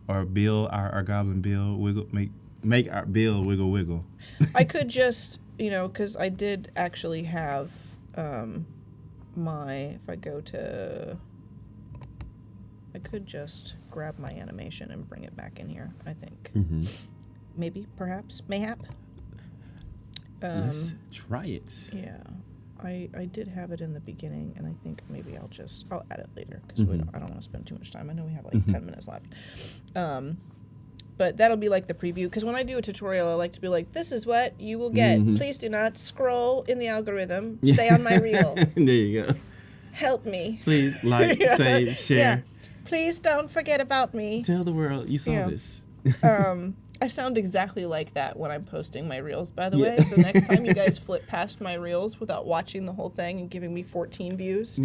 or Bill our goblin Bill wiggle make our Bill wiggle.
I could just because I did actually have if I go to. I could just grab my animation and bring it back in here, I think. Maybe, perhaps, mayhap.
Let's try it.
Yeah. I did have it in the beginning, and I think maybe I'll add it later, because I don't want to spend too much time. I know we have like 10 minutes left. But that'll be like the preview, because when I do a tutorial, I like to be like, this is what you will get. Please do not scroll in the algorithm. Stay on my reel.
There you go.
Help me.
Please like, save, share.
Yeah. Please don't forget about me.
Tell the world you saw this.
I sound exactly like that when I'm posting my reels, by the way. So next time you guys flip past my reels without watching the whole thing and giving me 14 views,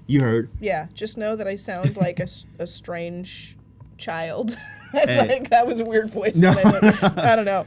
You heard.
yeah, just know that I sound like a strange child. That was a weird voice.
No.
I don't know.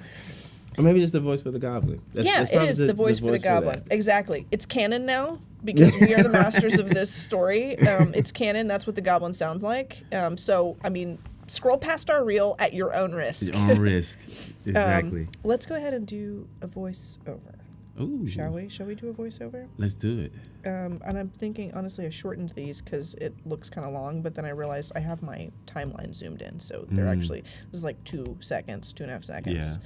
Or maybe just the voice for the goblin.
It
probably
is the voice for the goblin.
that.
Exactly. It's canon now because we are the masters of this story. It's canon. That's what the goblin sounds like. So, I mean, scroll past our reel at your own risk.
Your own risk. Exactly.
Let's go ahead and do a voiceover.
Ooh.
Shall we? Shall we do a voiceover?
Let's do it.
And I'm thinking, honestly, I shortened these because it looks kind of long, but then I realized I have my timeline zoomed in. So they're actually, this is like 2 seconds, 2.5 seconds.
Yeah.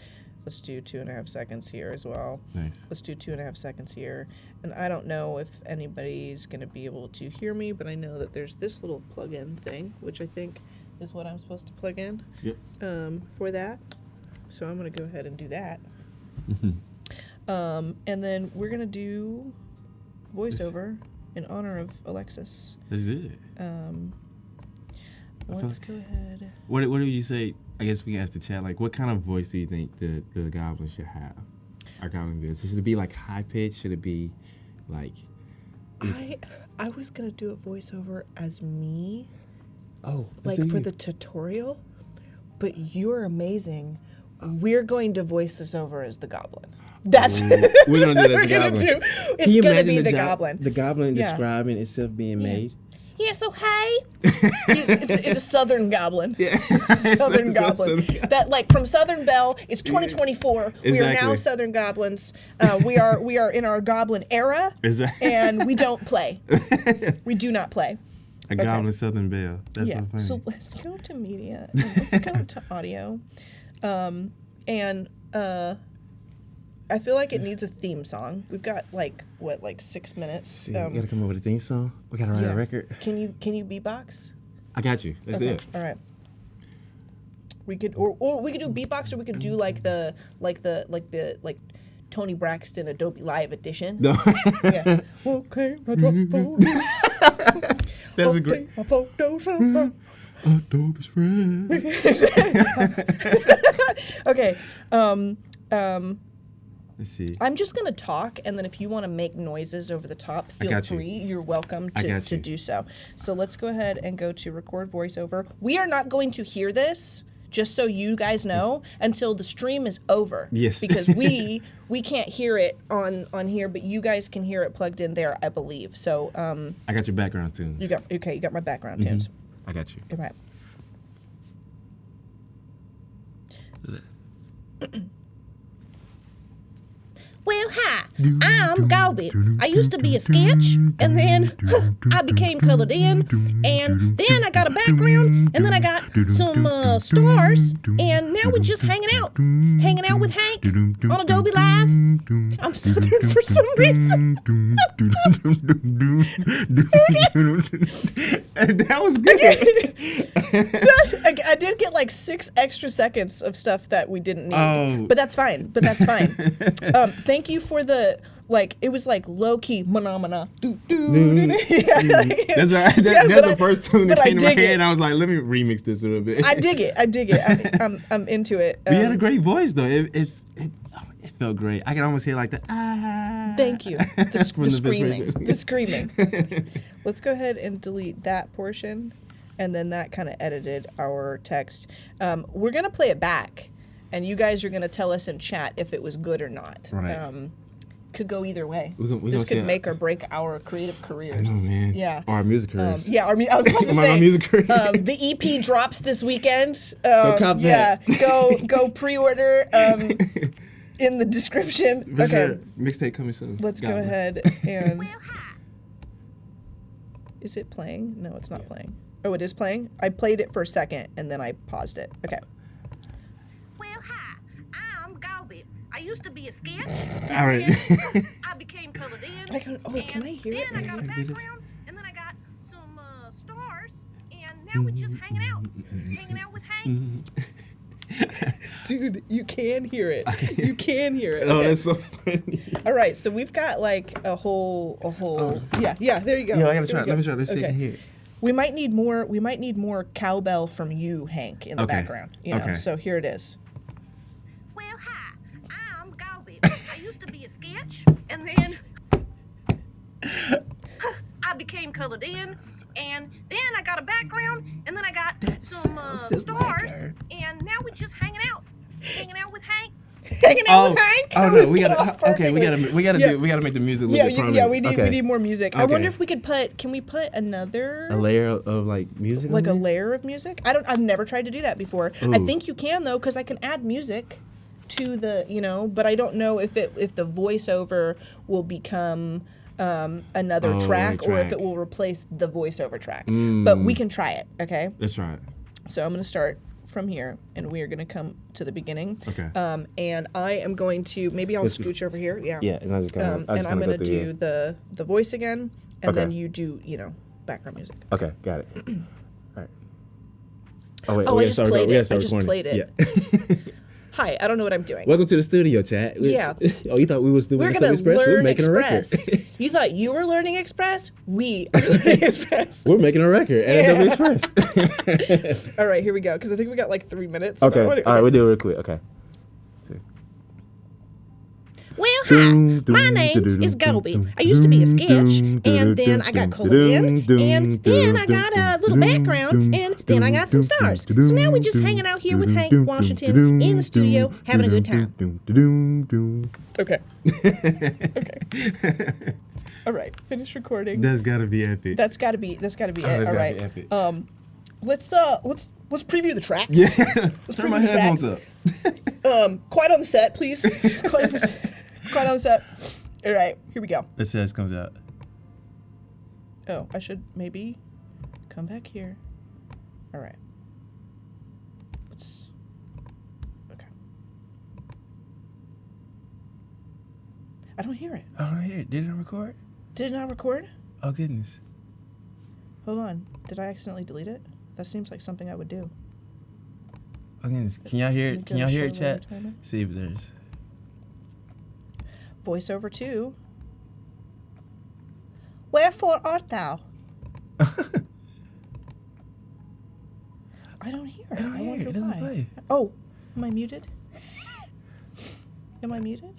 Let's do 2.5 seconds here as well.
Nice.
Let's do 2.5 seconds here. And I don't know if anybody's going to be able to hear me, but I know that there's this little plug-in thing, which I think is what I'm supposed to plug in for that. So I'm going to go ahead and do that. And then we're going to do voiceover in honor of Alexus.
Let's do it.
Let's go ahead.
What did you say? I guess we can ask the chat, like, what kind of voice do you think the goblin should have? Our goblin voice. Should it be like high pitched? Should it be like?
I was gonna do a voiceover as me,
like
for the tutorial, but you're amazing. We're going to voice this over as the goblin. That's
we're gonna do it as the goblin.
It's gonna be the goblin.
The goblin describing itself being made.
Yeah, so hey, it's a Southern goblin. Yeah, it's a Southern goblin. That like from Southern Belle. It's 2024.
Exactly.
We are now Southern goblins. We are in our goblin era, and we don't play. We do not play.
A goblin Southern Belle. That's so funny.
So let's go to media. And let's go to audio, and I feel like it needs a theme song. We've got like 6 minutes.
We gotta come up with a theme song. We gotta write a record.
Can you beatbox?
I got you. Let's do it.
All right. We could or we could do beatbox, or we could do like Tony Braxton Adobe Live edition.
No.
Yeah. Okay, I drop phone.
That's a great.
My photos.
Adobe Express.
Okay.
Let's see.
I'm just gonna talk, and then if you want to make noises over the top, feel free. You're welcome to do so. So let's go ahead and go to record voiceover. We are not going to hear this. just so you guys know, until the stream is over.
Yes.
Because we can't hear it on here, but you guys can hear it plugged in there, I believe. So
I got your background tunes.
you got my background tunes.
I got you.
Okay. Well, hi, I'm Galby. I used to be a sketch, and then I became colored in, and then I got a background, and then I got some stars, and now we're just hanging out with Hank on Adobe Live. I'm Southern for some reason.
That was good.
I did get like 6 extra seconds of stuff that we didn't need,
Oh.
but that's fine. Thank you for the, like, it was like low-key phenomena.
That's right. That's the first tune that came to my head, and I was like, let me remix this a little bit.
I dig it. I'm into it.
But you had a great voice, though. It felt great. I can almost hear like the
Thank you.
From
The
the
screaming.
visualization.
The screaming. Let's go ahead and delete that portion, and then that kind of edited our text. We're gonna play it back, and you guys are gonna tell us in chat if it was good or not.
Right.
Could go either way.
We
This
gonna
could
see
make or break our creative careers.
I know, man.
Yeah.
Or our music careers.
Yeah, I was about to
My
say.
music career.
The EP drops this weekend.
cop
yeah,
that.
go pre-order in the description.
For
Okay,
sure. Mixtape coming soon.
let's
Got
go
me.
ahead and. Is it playing? No, it's not playing. Oh, it is playing? I played it for a second and then I paused it. Okay.
Well, hi, I'm Galby. I used to be a sketch.
All right.
I became colored in.
I go, oh, can I hear it?
Then I got a background, and then I got some stars, and now we're just hanging out with Hank.
Dude, you can hear it. You can hear it.
Oh,
Okay.
that's so funny.
All right, so we've got like a whole. Yeah. There you go.
Yeah, I
There
gotta try.
you go.
Let me try. Let's see if I
Okay.
can hear it.
We might need more cowbell from you, Hank, in the
Okay.
background. You know.
Okay.
So here it is.
Well, hi, I'm Galby. I used to be a sketch, and then I became colored in, and then I got a background, and then I got some stars, and now we're just hanging out with Hank.
Hanging out with Hank.
Oh no, we
Cut
gotta.
off
Okay, we
perfectly.
gotta
Yeah.
we gotta make the music a
Yeah,
little bit
yeah,
prominent.
we need more music. I
Okay.
wonder if we could can we put another
a layer of like music.
like a
on there?
layer of music? I've never tried to do that before. I
Ooh.
think you can though, because I can add music to the, but I don't know if the voiceover will become another track or if
track.
it will replace the voiceover track. But we can try it, okay?
Let's try it.
So I'm gonna start from here, and we are gonna come to the beginning.
Okay.
And I am going to maybe I'll scooch over here. Yeah.
Yeah, and I just kind of.
And I'm gonna do the voice again, and then
Okay.
you do background music.
Okay, got it. All right. Oh wait,
Oh,
we
I
gotta
just
start
played
we
it.
gotta start
I just
recording.
played it.
Yeah.
Hi, I don't know what I'm doing.
Welcome to the studio, chat.
Yeah.
Oh, you thought we was doing
We're
Adobe
gonna
Express? We're
learn
making
Express.
a record.
You thought you were learning Express? We are learning Express.
We're making a record at Adobe Express.
All right, here we go. Because I think we got like 3 minutes.
Okay. All right, we'll do it real quick. Okay.
Well, hi, my name is Galby. I used to be a sketch, and then I got colored in, and then I got a little background, and then I got some stars. So now we're just hanging out here with Hank Washington in the studio, having a good time.
Okay. Okay. All right, finish recording.
That's gotta be epic.
That's gotta be it.
that's
All
gotta
right.
be epic.
Let's preview the track.
Yeah.
Let's
Turn my
preview the track.
headphones up.
Quiet on the set, please. Quiet on the set. All right, here we go.
Let's see how this comes out.
Oh, I should maybe come back here. All right. Okay. I don't hear it.
I don't hear it. Did it record?
Did it not record?
Oh goodness.
Hold on. Did I accidentally delete it? That seems like something I would do.
Oh goodness. Can y'all hear
Let me
it?
go
Can y'all
to
hear it,
show
chat?
lower timer.
See if there's.
Voiceover 2. Wherefore art thou? I don't hear it.
I don't hear it.
wonder
It doesn't
why.
play.
Oh, am I muted? Am I muted?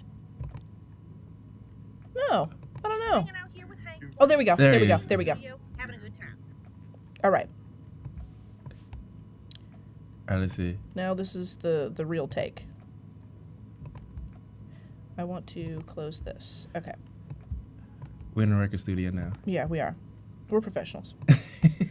No, I don't know.
Hanging out here with Hank.
Oh, there we go.
There
There we
it
go.
is.
There we go.
Studio, having a good time.
All right.
All right, let's see.
Now this is the real take. I want to close this. Okay.
We're in a record studio now.
Yeah, we are. We're professionals.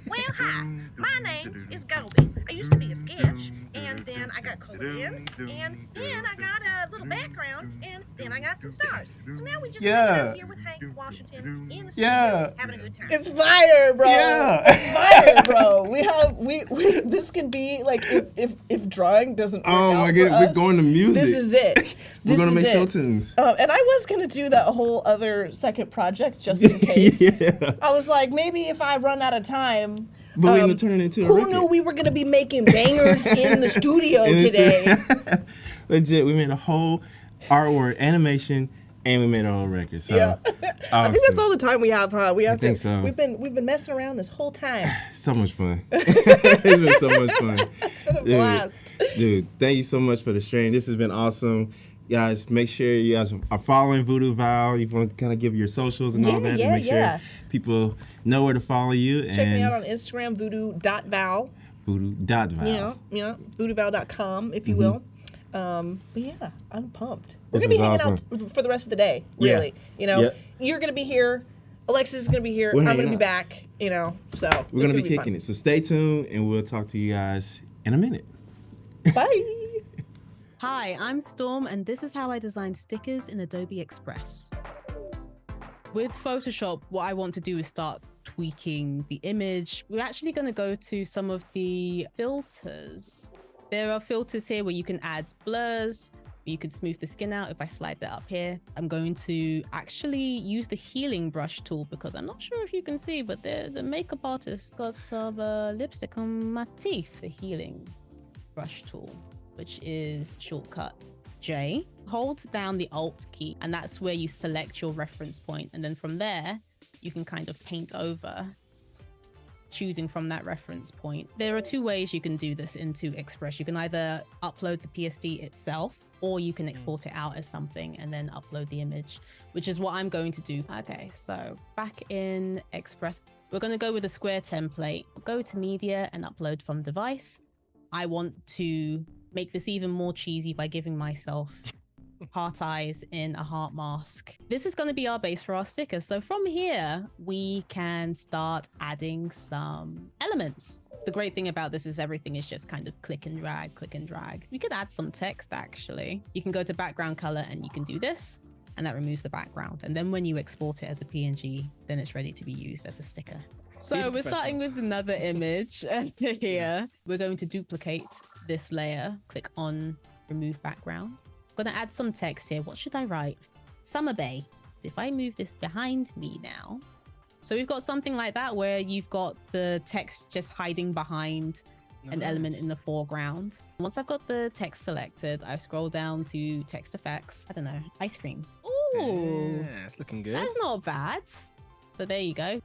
Well, hi. My name is Goldie. I used to be a sketch, and then I got colored in, and then I got a little background, and then I got some stars. So now we just out here with Hank Washington in the studio having a good time.
It's fire, bro.
Yeah.
It's fire, bro. We this could be like if drawing doesn't work
Oh
out
my
for
goodness, we're
us,
going to music.
This is it.
We're going to make show
it.
tunes.
And I was gonna do that whole other second project just in case.
Yeah.
I was like, maybe if I run out of time.
But we're going to turn it into a
Who
record.
knew we were gonna be making bangers in the studio today?
Legit, we made a whole artwork, animation, and we made our own record. So,
Yeah. I think that's all the time we have, huh? We have
think so.
We've been messing around this whole time.
So much fun. It's been so much fun.
It's been a blast.
Dude, thank you so much for the stream. This has been awesome. Guys, make sure you guys are following Voodoo Val. You want to kind of give your socials and all that to make sure people know where to follow you.
Check me out on Instagram, voodoo.val.
Voodoo.val.
Yeah, voodooval.com, if you will. But yeah, I'm pumped. We're
This
going to be
was
hanging out for the rest of the day, really. You know,
Yeah.
you're going to be here. Alexis is going to be here.
We're
I'm
hanging
going to be
out.
back, you know, so
We're going to be kicking it. So stay tuned, and we'll talk to you guys in a minute.
Bye.
Hi, I'm Storm, and this is how I design stickers in Adobe Express. With Photoshop, what I want to do is start tweaking the image. We're actually going to go to some of the filters. There are filters here where you can add blurs, you could smooth the skin out. If I slide that up here, I'm going to actually use the healing brush tool because I'm not sure if you can see, but the makeup artist got some lipstick on my teeth. The healing brush tool, which is shortcut J. Hold down the Alt key, and that's where you select your reference point. And then from there, you can kind of paint over, choosing from that reference point. There are two ways you can do this into Express. You can either upload the PSD itself, or you can export it out as something and then upload the image, which is what I'm going to do. Okay, so back in Express, we're going to go with a square template. Go to media and upload from device. I want to make this even more cheesy by giving myself heart eyes in a heart mask. This is going to be our base for our stickers. So from here, we can start adding some elements. The great thing about this is everything is just kind of click and drag, click and drag. We could add some text actually. You can go to background color and you can do this, and that removes the background. And then when you export it as a PNG, then it's ready to be used as a sticker. So we're starting with another image here. We're going to duplicate this layer. Click on remove background. I'm going to add some text here. What should I write? Summer Bay. If I move this behind me now. So we've got something like that where you've got the text just hiding behind an element in the foreground. Once I've got the text selected, I scroll down to text effects. I don't know, ice cream. Ooh,
Yeah, it's looking good.
that's not bad. So there you go.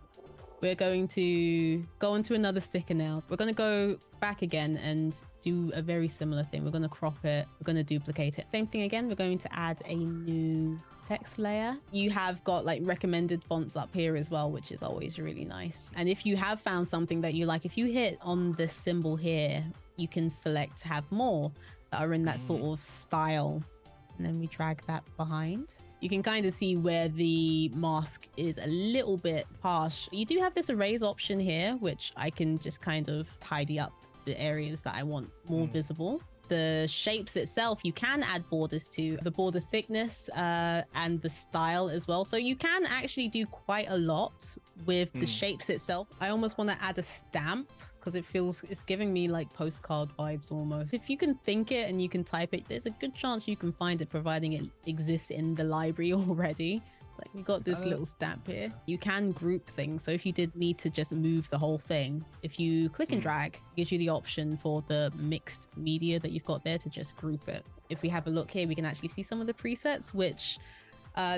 We're going to go on to another sticker now. We're going to go back again and do a very similar thing. We're going to crop it. We're going to duplicate it. Same thing again. We're going to add a new text layer. You have got like recommended fonts up here as well, which is always really nice. And if you have found something that you like, if you hit on this symbol here, you can select to have more that are in that sort of style. And then we drag that behind. You can kind of see where the mask is a little bit harsh. You do have this erase option here, which I can just kind of tidy up the areas that I want more visible. The shapes itself, you can add borders to the border thickness and the style as well. So you can actually do quite a lot with the shapes itself. I almost want to add a stamp because it's giving me like postcard vibes almost. If you can think it and you can type it, there's a good chance you can find it, providing it exists in the library already. Like we got this little stamp here. You can group things. So if you did need to just move the whole thing, if you click and drag, it gives you the option for the mixed media that you've got there to just group it. If we have a look here, we can actually see some of the presets, which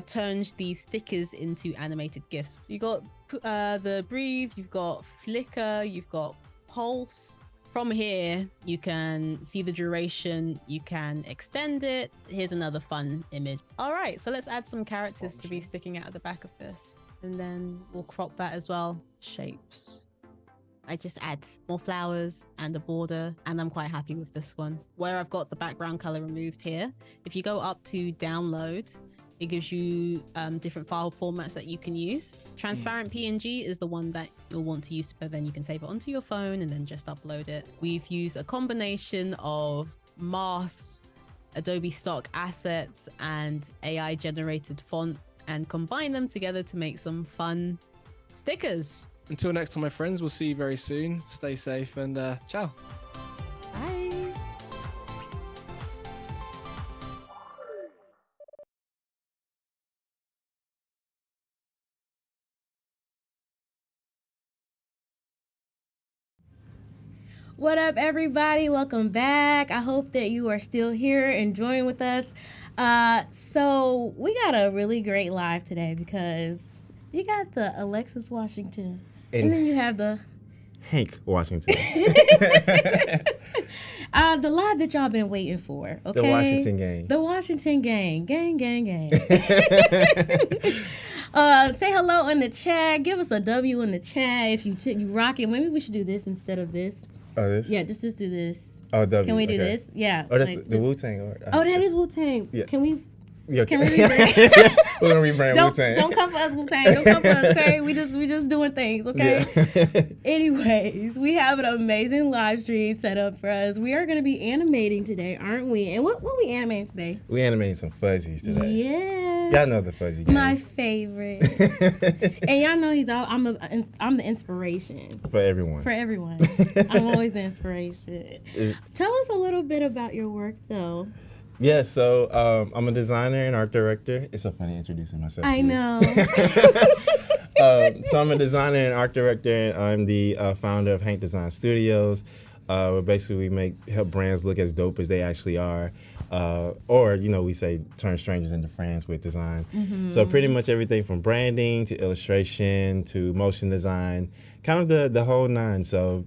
turns these stickers into animated GIFs. You got the breathe, you've got flicker, you've got pulse. From here, you can see the duration, you can extend it. Here's another fun image. All right, so let's add some characters to be sticking out of the back of this. And then we'll crop that as well. Shapes. I just add more flowers and a border, and I'm quite happy with this one. Where I've got the background color removed here, if you go up to download, it gives you different file formats that you can use. Transparent PNG is the one that you'll want to use, but then you can save it onto your phone and then just upload it. We've used a combination of masks, Adobe stock assets, and AI generated font, and combine them together to make some fun stickers.
Until next time, my friends, we'll see you very soon. Stay safe and ciao.
Bye. What up, everybody? Welcome back. I hope that you are still here enjoying with us. So we got a really great live today because you got the Alexus Washington, and then you have the
Hank Washington.
the live that y'all been waiting for. Okay,
The Washington gang.
The Washington gang. Say hello in the chat. Give us a W in the chat if you rock it. Maybe we should do this instead of this.
Oh, this?
Yeah, just do this.
Oh, W.
Can we do
okay.
this? Yeah.
Oh, that's
like
the
this.
Wu-Tang.
Oh, that is Wu-Tang.
Yeah.
Can we?
Yeah, okay.
Can we rebrand?
We're gonna rebrand Wu-Tang.
Don't come for us, Wu-Tang. Don't come for us, okay? We just doing things, okay?
Yeah.
Anyways, we have an amazing live stream set up for us. We are gonna be animating today, aren't we? And what we animating today?
We animating some fuzzies today.
Yeah.
Y'all know the fuzzy gang.
My favorite. And y'all know I'm the inspiration.
For everyone.
For everyone. I'm always the inspiration. Tell us a little bit about your work, though.
Yeah, so I'm a designer and art director. It's so funny introducing myself.
I know.
So I'm a designer and art director, and I'm the founder of Hank Design Studios. Where basically we help brands look as dope as they actually are. Or, we say turn strangers into friends with design. Mm-hmm. So pretty much everything from branding to illustration to motion design, kind of the whole nine. So,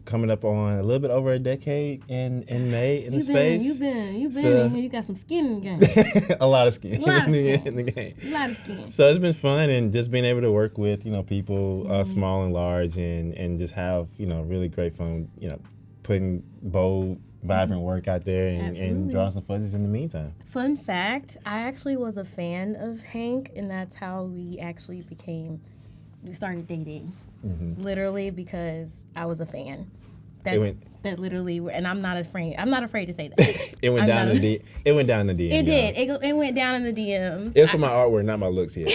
coming up on a little bit over a decade in May in the space.
You've been in here. You got some skin in the game.
A lot of skin
in
the game.
A lot of skin.
So it's been fun, and just being able to work with, people small and large, and just have, really great fun, putting bold, vibrant work out there and drawing some fuzzies in the meantime.
Fun fact, I actually was a fan of Hank, and that's how we started dating. Mm-hmm. Literally because I was a fan. That literally, and I'm not afraid to say that.
It went down the DM.
It did. It went down in the DMs.
It's for my artwork, not my looks yet.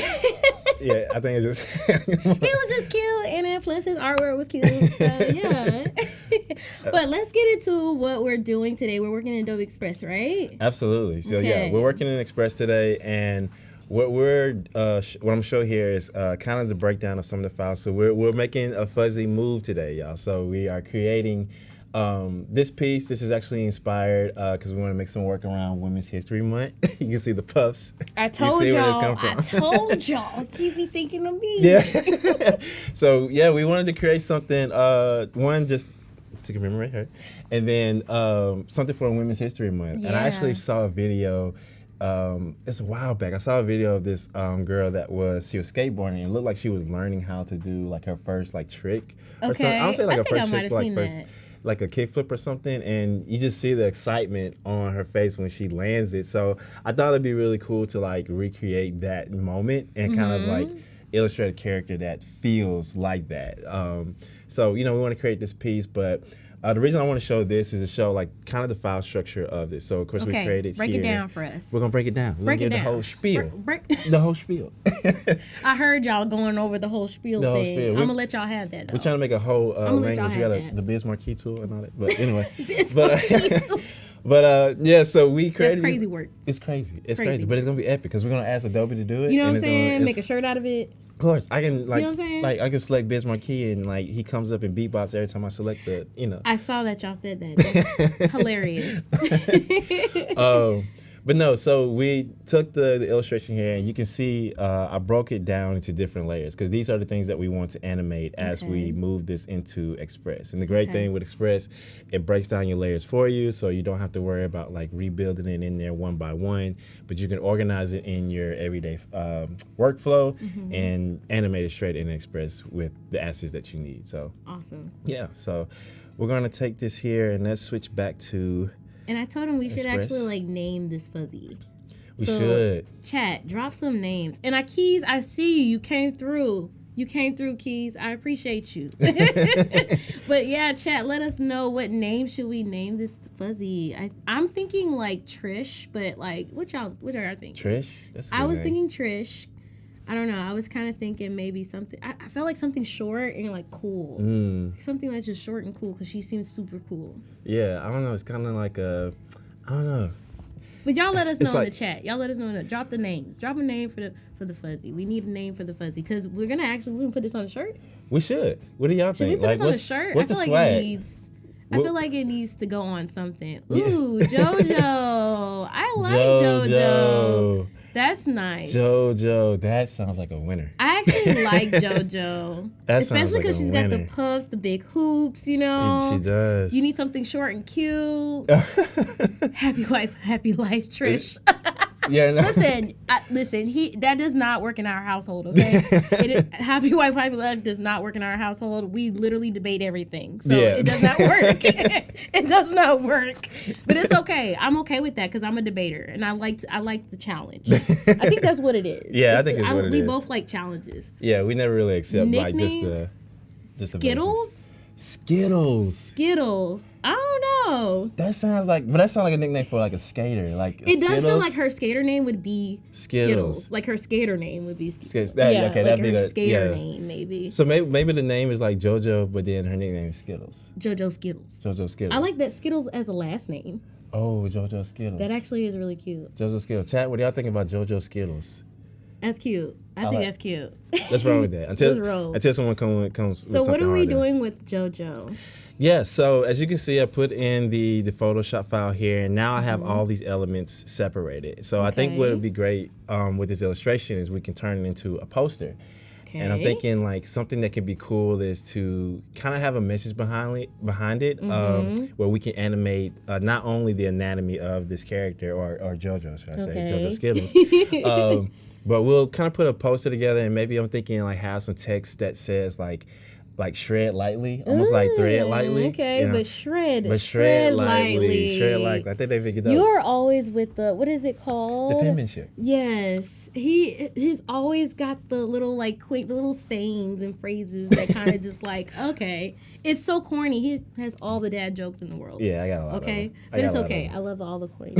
Yeah, I think it's just.
He was just cute, and then plus his artwork was cute. So yeah. But let's get into what we're doing today. We're working in Adobe Express, right?
Absolutely. So
okay.
Yeah, we're working in Express today, and what I'm showing here is kind of the breakdown of some of the files. So we're making a fuzzy move today, y'all. So we are creating this piece. This is actually inspired because we want to make some work around Women's History Month. You can see the puffs.
I told y'all. Keep me thinking of me.
Yeah. So yeah, we wanted to create something. One just to commemorate her, and then something for Women's History Month.
Yeah.
And I actually saw a video. It's a while back. I saw a video of this girl she was skateboarding, and it looked like she was learning how to do like her first trick. Or something. I don't say like her first trick, but like a kickflip or something, and you just see the excitement on her face when she lands it. So I thought it'd be really cool to recreate that moment and kind of illustrate a character that feels like that. So we want to create this piece, but the reason I want to show this is to show kind of the file structure of this. So of course we created
break
here.
it down for us.
We're gonna break it down. We're gonna give the whole spiel. The whole spiel.
I heard y'all going over the whole spiel thing. I'm gonna let y'all have that though.
We're trying to make a whole language. We got the Biz Marquee tool and all that. But anyway. Yeah, so we created.
That's crazy work.
It's crazy. It's crazy, but it's gonna be epic because we're gonna ask Adobe to do it.
You know what I'm saying? Make a shirt out of it.
Of course, I can
you know what I'm saying?
I can select Biz Marquee and he comes up and beatbox every time I select the.
I saw that y'all said that. That's hilarious.
But no, so we took the illustration here, and you can see I broke it down into different layers because these are the things that we want to animate as we move this into Express. And the great thing with Express, it breaks down your layers for you, so you don't have to worry about like rebuilding it in there one by one, but you can organize it in your everyday workflow and animate it straight in Express with the assets that you need. So
awesome.
Yeah, so we're gonna take this here and let's switch back to.
And I told him we should
Express.
actually like name this fuzzy.
We should.
Chat, drop some names. And Keys, I see you. You came through. You came through, Keys. I appreciate you. But yeah, chat, let us know what name should we name this fuzzy. I'm thinking like Trish, but like what y'all think?
Trish? That's a good
I was
name.
thinking Trish. I don't know. I was kind of thinking maybe something. I felt like something short and like cool. Something that's just short and cool because she seems super cool.
Yeah, I don't know. It's kind of like I don't know.
But y'all let us
It's
know in
like-
the chat. Y'all let us know in the drop the names. Drop a name for the fuzzy. We need a name for the fuzzy because we're gonna put this on a shirt.
We should. What do y'all
Should we
think?
put
Like,
this on a
what's
shirt?
what's
I feel
the
like
swag?
it needs. I
What-
feel like it needs to go on something.
Yeah.
Ooh, JoJo. I like JoJo. That's nice.
JoJo. That sounds like a winner.
I actually like JoJo.
That sounds
Especially
like
because
a
she's got the
winner.
puffs, the big hoops, you know.
She does.
You need something short and cute. Happy wife, happy life, Trish.
Yeah. No.
Listen, that does not work in our household, okay? Happy wife, happy life does not work in our household. We literally debate everything. So
Yeah.
it does not work. It does not work. But it's okay. I'm okay with that because I'm a debater and I like the challenge. I think that's what it is.
Yeah, I think it's what it
we
is.
both like challenges.
Yeah, we never really accept like
Nickname?
just the
Skittles?
Skittles.
Skittles. I don't know.
That sounds like a nickname for like a skater. Like
It does feel
Skittles?
like her skater name would be
Skittles.
Like her skater name would be
Skittles. Okay,
like
that'd be
her
the
skater name, maybe.
So maybe the name is like JoJo, but then her nickname is Skittles.
JoJo Skittles.
JoJo Skittles.
I like that Skittles as a last name.
Oh, JoJo Skittles.
That actually is really cute.
JoJo Skittles. Chat, what do y'all think about JoJo Skittles?
That's cute. I think
like-
that's cute.
Let's roll with that.
Let's roll.
Until someone comes with
So what
something
are we
harder.
doing with JoJo?
Yeah, so as you can see, I put in the Photoshop file here, and now I have all these elements separated. So I think what
Okay.
would be great with this illustration is we can turn it into a poster.
Okay.
And I'm thinking like something that can be cool is to kind of have a message behind it, where we can animate not only the anatomy of this character or JoJo, should I say, JoJo Skittles, but we'll kind of put a poster together, and maybe I'm thinking like have some text that says like shred lightly, almost like thread lightly.
Okay,
you know?
but shred
lightly. Shred lightly. I think they figured out
You're always with the, what is it called?
the penmanship.
Yes, he's always got the little like quaint, the little sayings and phrases that kind of just like, okay, it's so corny. He has all the dad jokes in the world.
Yeah, I got a lot.
Okay,
of them. I
but
got
it's
a lot of
okay.
them.
I love all the corny.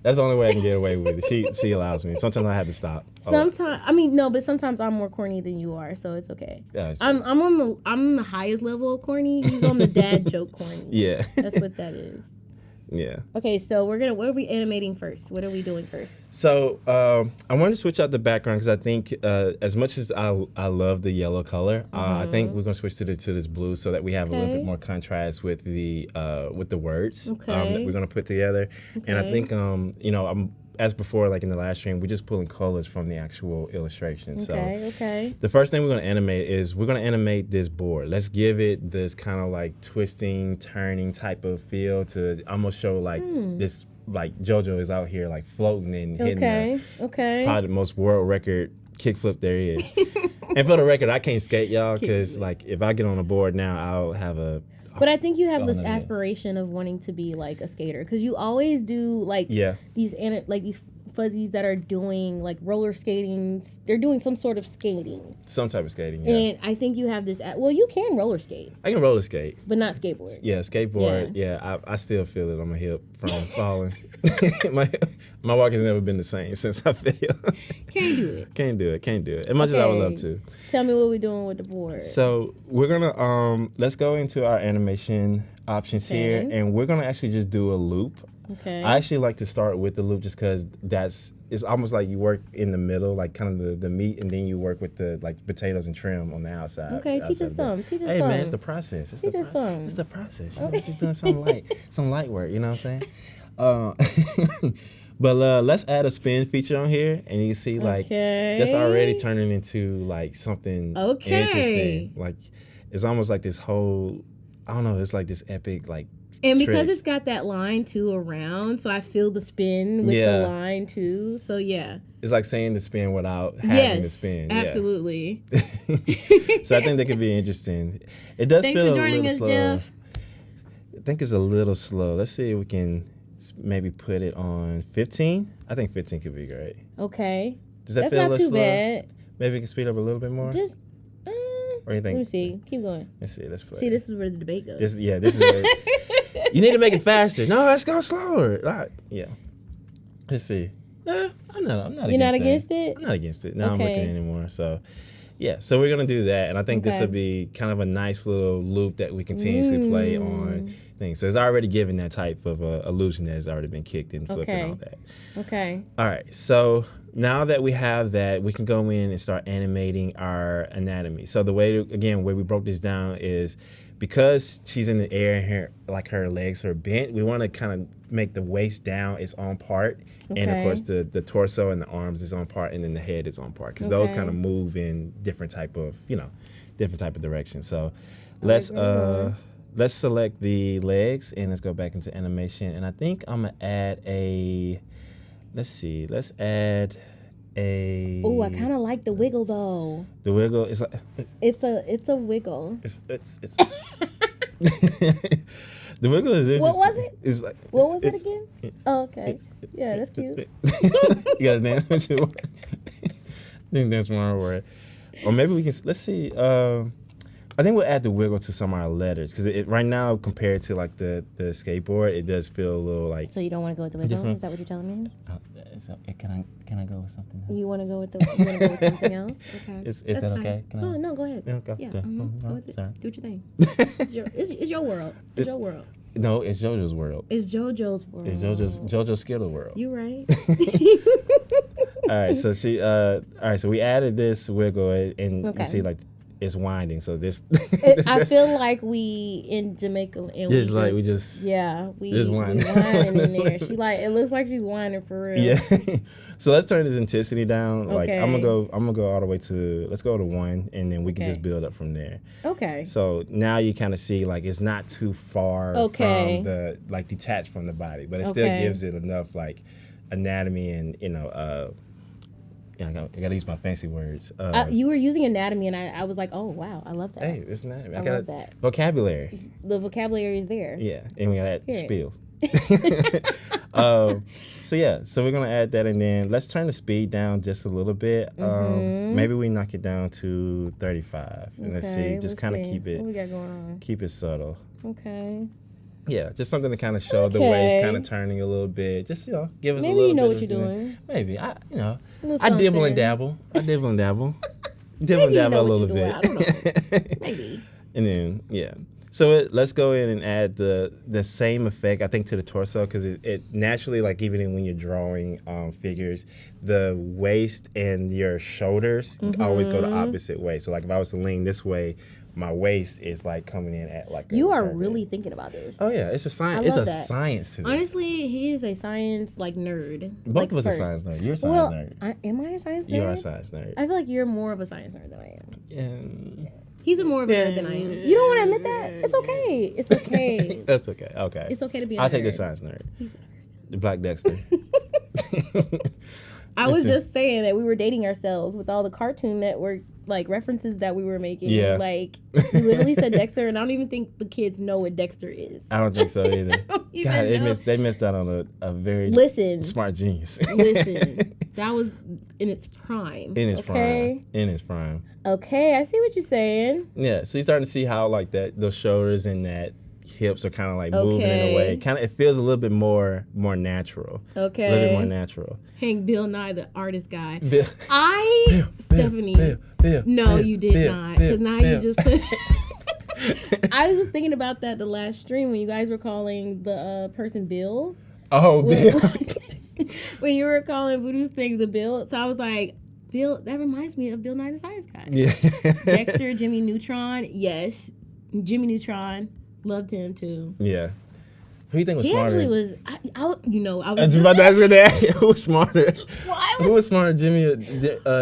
That's the only way I can get away with it. She allows me. Sometimes I have to stop.
Sometimes, I mean, no, but sometimes I'm more corny than you are, so it's okay.
Yeah, it's
I'm on the highest level of corny. He's on the dad joke corny.
Yeah.
That's what that is.
Yeah.
Okay, so what are we animating first? What are we doing first?
So I wanted to switch out the background because I think as much as I love the yellow color, I think we're gonna switch to this blue so that we have a little
Okay.
bit more contrast with the words that
Okay.
we're gonna put together. And I
Okay.
think as before, like in the last stream, we're just pulling colors from the actual illustration. So
Okay.
the first thing we're going to animate is we're going to animate this board. Let's give it this kind of like twisting, turning type of feel to almost show like this, like JoJo is out here like floating and hitting
Okay.
probably the most world record kickflip there is. And for the record, I can't skate, y'all, because like if I get on a board now, I'll have a...
But I think you have this
no, yeah.
aspiration of wanting to be like a skater because you always do like
Yeah.
these fuzzies that are doing like roller skating. They're doing some sort of skating,
Some type of skating, yeah.
and I think you have this. Well, you can roller skate,
I can roller skate.
but not skateboard.
Yeah, skateboard. Yeah, I still feel it on my hip from falling. my walk has never been the same since I fell.
Can't do it.
Can't do it. As much as I would love
Okay.
to.
Tell me what we're doing with the board.
So we're gonna let's go into our animation options here,
Okay.
and we're gonna actually just do a loop.
Okay.
I actually like to start with the loop just because it's almost like you work in the middle, like kind of the meat, and then you work with the like potatoes and trim on the outside.
Okay, teach
outside
us
of that.
some. Teach us
Hey
some.
man, it's the process. It's
Teach us some.
It's the process. You know, just doing some light work. You know what I'm saying? But let's add a spin feature on here, and you can see like that's already turning into like something interesting. Like it's almost like this whole, I don't know, it's like this epic like.
And because it's got that line too around, so I feel the spin with the line too. So yeah, it's
like saying the spin without having the spin.
Absolutely.
So I think that could be interesting. It does
Thanks
feel
for joining
a
us,
little slow.
Jeff.
I think it's a little slow. Let's see if we can maybe put it on 15. I think 15 could be great.
Okay.
Does that
That's
feel a
not
little
too
slow?
bad.
Maybe we can speed up a little bit more.
Just.
Or you think?
Let me see. Keep going.
Let's see. Let's play.
See, this is where the debate goes.
This is you need to make it faster. No, let's go slower. Yeah. Let's see. I'm not.
You're not against it?
I'm not against it. No, I'm looking anymore. So, yeah. So we're gonna do that, and I think this will be kind of a nice little loop that we continuously play on things. So it's already given that type of illusion that has already been kicked and flipped and all that.
Okay.
All right. So now that we have that, we can go in and start animating our anatomy. So the way, we broke this down is because she's in the air and her legs are bent, we want to kind of make the waist down its own part. And of course the torso and the arms is on part, and then the head is on part, because those kind of move in different type of direction. So let's select the legs and let's go back into animation. And I think I'm gonna add let's add a.
Oh, I kind of like the wiggle though.
The wiggle is like.
It's a wiggle.
It's. The wiggle is interesting.
What was it?
It's like.
What was it again? Okay. Yeah, that's cute.
You got a dance with you. I think that's one word. Or maybe we can. Let's see. I think we'll add the wiggle to some of our letters, because right now compared to like the skateboard, it does feel a little like.
So you don't want to go with the wiggle? Is that what you're telling me?
Can I go with something else?
You want to go with something else? Okay.
Is that
fine.
okay?
No, go ahead.
Yeah, go.
Yeah.
Okay.
Go with it.
Sorry.
Do what you think. It's your world. It's your world.
No, it's JoJo's world.
It's JoJo's world.
It's JoJo's Skittle world.
You right.
All right, so we added this wiggle, and you see like it's winding. So this.
I feel like we in Jamaica and we just whining in there. It looks like she's whining for real.
Yeah. So let's turn this intensity down. Like I'm gonna go all the way to, let's go to 1, and then we can just build up from there. Okay. So now you kind of see like it's not too far from the detached from the body, but it still gives it enough like anatomy and I gotta use my fancy words.
You were using anatomy, and I was like, oh wow, I love that.
Hey, it's anatomy.
I love that.
Vocabulary.
The vocabulary is there.
Yeah, and we gotta add spiels. So we're gonna add that, and then let's turn the speed down just a little bit. Maybe we knock it down to 35, and let's see. Just kind of keep it.
What we got going on?
Keep it subtle.
Okay.
Yeah, just something to kind of show the waist kind of turning a little bit. Just give us a little bit.
Maybe you know what you're doing.
Maybe I dibble and dabble. Dibble and dabble a little bit.
I don't know. Maybe.
And then so let's go in and add the same effect, I think, to the torso, because it naturally, like even when you're drawing figures, the waist and your shoulders always go the opposite way. So like if I was to lean this way, my waist is like coming in at like.
You are really thinking about this.
Oh yeah, it's a science. It's a science to this.
Honestly, he is a science nerd.
Both of us are science nerds. You're a science nerd.
Am I a science nerd?
You are a science nerd.
I feel like you're more of a science nerd than I am.
Yeah.
He's more of a nerd than I am. You don't want to admit that? It's okay. It's okay.
That's okay. Okay.
It's okay to be a nerd.
I'll take the science nerd. The Black Dexter.
I was just saying that we were dating ourselves with all the Cartoon Network references that we were making.
Yeah.
Like we literally said Dexter, and I don't even think the kids know what Dexter is.
I don't think so either. God, they missed out on a very smart genius.
Listen, that was in its prime.
In its prime.
Okay, I see what you're saying.
Yeah, so you're starting to see how like those shoulders and that hips are kind of like moving in a way. Kind of, it feels a little bit more natural. Okay. A little bit more natural.
Hank Bill Nye, the artist guy.
Bill.
Stephanie. No, you did not. Because now you just put. I was just thinking about that the last stream when you guys were calling the person Bill.
Oh, Bill.
When you were calling Voodoo's thing the Bill. So I was like, Bill, that reminds me of Bill Nye the Science Guy.
Yeah.
Dexter, Jimmy Neutron. Yes. Jimmy Neutron. Loved him too.
Yeah. Who you think was
He
smarter?
actually was. I
I
was
was about to ask you that. Who was smarter?
Why
Who was smarter, Jimmy? Or,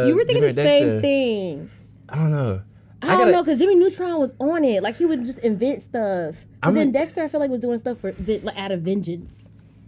you were thinking
Jimmy or
the same
Dexter?
thing.
I don't know.
I don't know, because Jimmy Neutron was on it. Like, he would just invent stuff. But then Dexter, I feel like, was doing stuff for like, out of vengeance.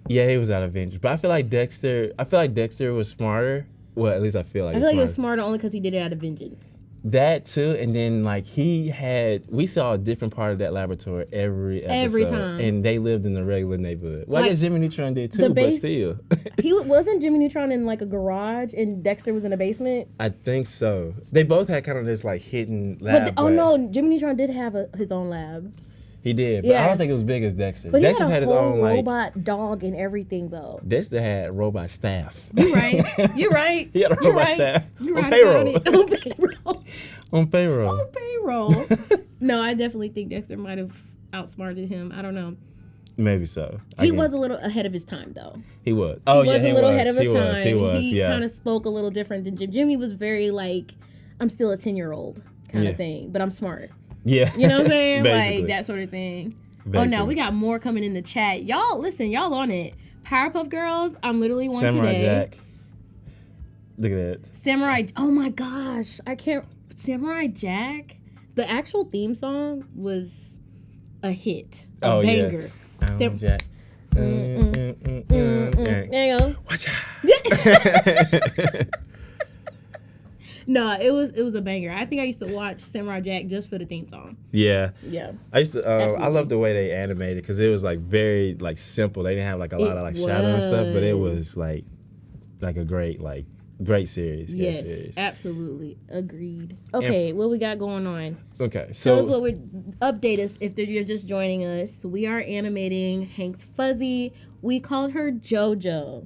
Yeah, he was out of vengeance. But I feel like Dexter was smarter. Well, at least I feel like
I feel like he was smarter only because he did it out of vengeance.
That too, and then like we saw a different part of that laboratory every episode,
time.
and they lived in the regular neighborhood. Well, I
Like,
guess Jimmy Neutron did too, but still.
Wasn't Jimmy Neutron in like a garage and Dexter was in a basement?
I think so. They both had kind of this like hidden
But,
lab.
oh no, Jimmy Neutron did have his own lab.
He did, but I don't think it was big as Dexter.
But
Dexter
he had
his
whole
own like
robot dog and everything though.
Dexter had robot staff.
You're right. You're right.
He had a robot staff
You're
on
right
payroll.
about it. On payroll.
On payroll.
On payroll. No, I definitely think Dexter might have outsmarted him. I don't know.
Maybe so.
He was a little ahead of his time though.
He was. Oh
he
yeah,
was a little ahead of his time.
He was.
He
Yeah.
kind of spoke a little different than Jim. Jimmy was very like, I'm still a 10-year-old kind of thing, but I'm smart.
Yeah.
You know what I'm saying?
Basically.
Like that sort of thing.
Basically.
Oh no, we got more coming in the chat. Y'all listen, y'all on it. Powerpuff Girls, I'm literally one
Samurai
today.
Jack. Look at that.
Samurai, oh my gosh, I can't. Samurai Jack, the actual theme song was a hit, a banger.
Yeah. Jack.
There you go.
Watch out.
No, it was a banger. I think I used to watch Samurai Jack just for the theme song.
Yeah.
Yeah.
I used to. I love the way they animated because it was like very like simple. They didn't have like a lot of like shadow and stuff, but it was like a great series.
Yes,
great series.
Absolutely. Agreed. Okay, what we got going on?
Okay, so
tell us update us if you're just joining us. We are animating Hank's Fuzzy. We called her JoJo.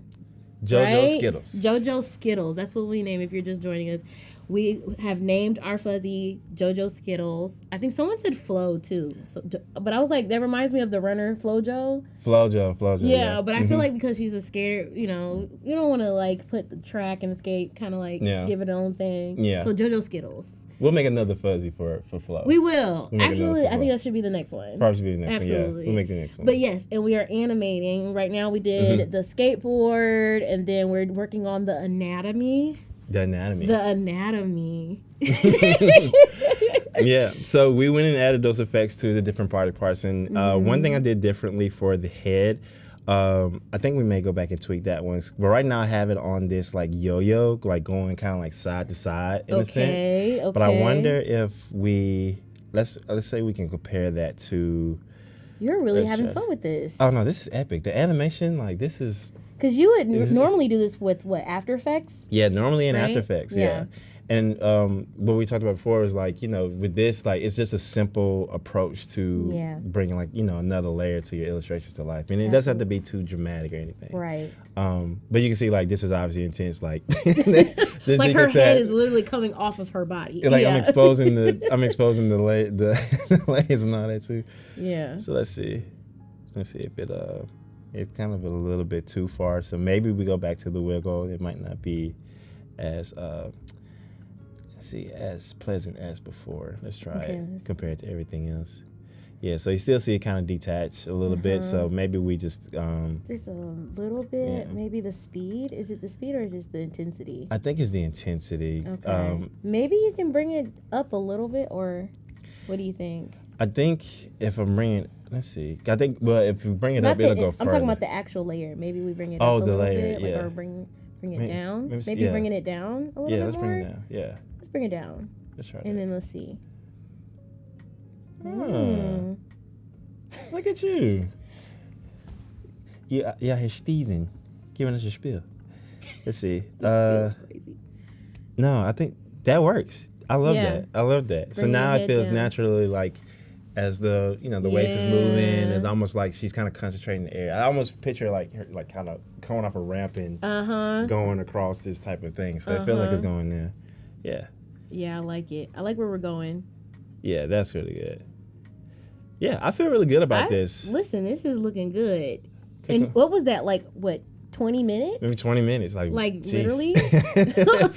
JoJo
right?
Skittles.
JoJo Skittles. That's what we name if you're just joining us. We have named our fuzzy JoJo Skittles. I think someone said Flo too. So, but I was like, that reminds me of the runner Flojo.
Flojo.
Yeah, but I feel like because she's a skater, you don't want to like put the track and the skate, kind of like give it her own thing.
Yeah.
So JoJo Skittles.
We'll make another fuzzy for Flo.
We will. Actually, I
Flo.
think that should be the next one.
Probably should be the next
Absolutely.
one. Yeah, we'll make the next one.
But yes, and we are animating. Right now we did the skateboard, and then we're working on the anatomy.
The anatomy. Yeah, so we went and added those effects to the different body parts. And one thing I did differently for the head, I think we may go back and tweak that one. But right now I have it on this like yo-yo, like going kind of like side to side in a sense.
Okay.
But I wonder if let's say we can compare that to.
You're really having fun with this.
Oh no, this is epic. The animation, like this is.
Because you would normally do this with what, After Effects?
Yeah, normally in
right?
After Effects, yeah. And what we talked about before is like, with this, like it's just a simple approach to bringing like, another layer to your illustrations to life. And it doesn't have to be too dramatic or anything.
Right.
But you can see like this is obviously intense. Like,
like her head is literally coming off of her body.
Like I'm exposing the layers and all that too.
Yeah.
So let's see if it's kind of a little bit too far. So maybe we go back to the wiggle. It might not be as as pleasant as before. Let's try it compared to everything else. Yeah, so you still see it kind of detached a little bit. So maybe we just
just a little bit. Yeah. Maybe the speed. Is it the speed or is it the intensity?
I think it's the intensity.
Okay. Maybe you can bring it up a little bit, or what do you think?
I think if I'm bringing, let's see. I think, well, if you bring it up, it'll go further.
I'm talking about the actual layer. Maybe we bring it up a little bit, like, or bring it down. Maybe bringing it down a little bit more.
Yeah, let's bring it down. Yeah.
Let's bring it down.
Let's try
and then let's see.
Look at you. Yeah, Herr Steven, giving us a spiel. Let's see.
This feels crazy.
No, I think that works. I love that. So now it feels naturally like as the the waist is moving, it's almost like she's kind of concentrating the air. I almost picture like her like kind of coming off a ramp and going across this type of thing. So I feel like it's going there. Yeah.
Yeah, I like it. I like where we're going.
Yeah, that's really good. Yeah, I feel really good about this.
Listen, this is looking good. And what was that, like, 20 minutes?
Maybe 20 minutes. Like
literally?
But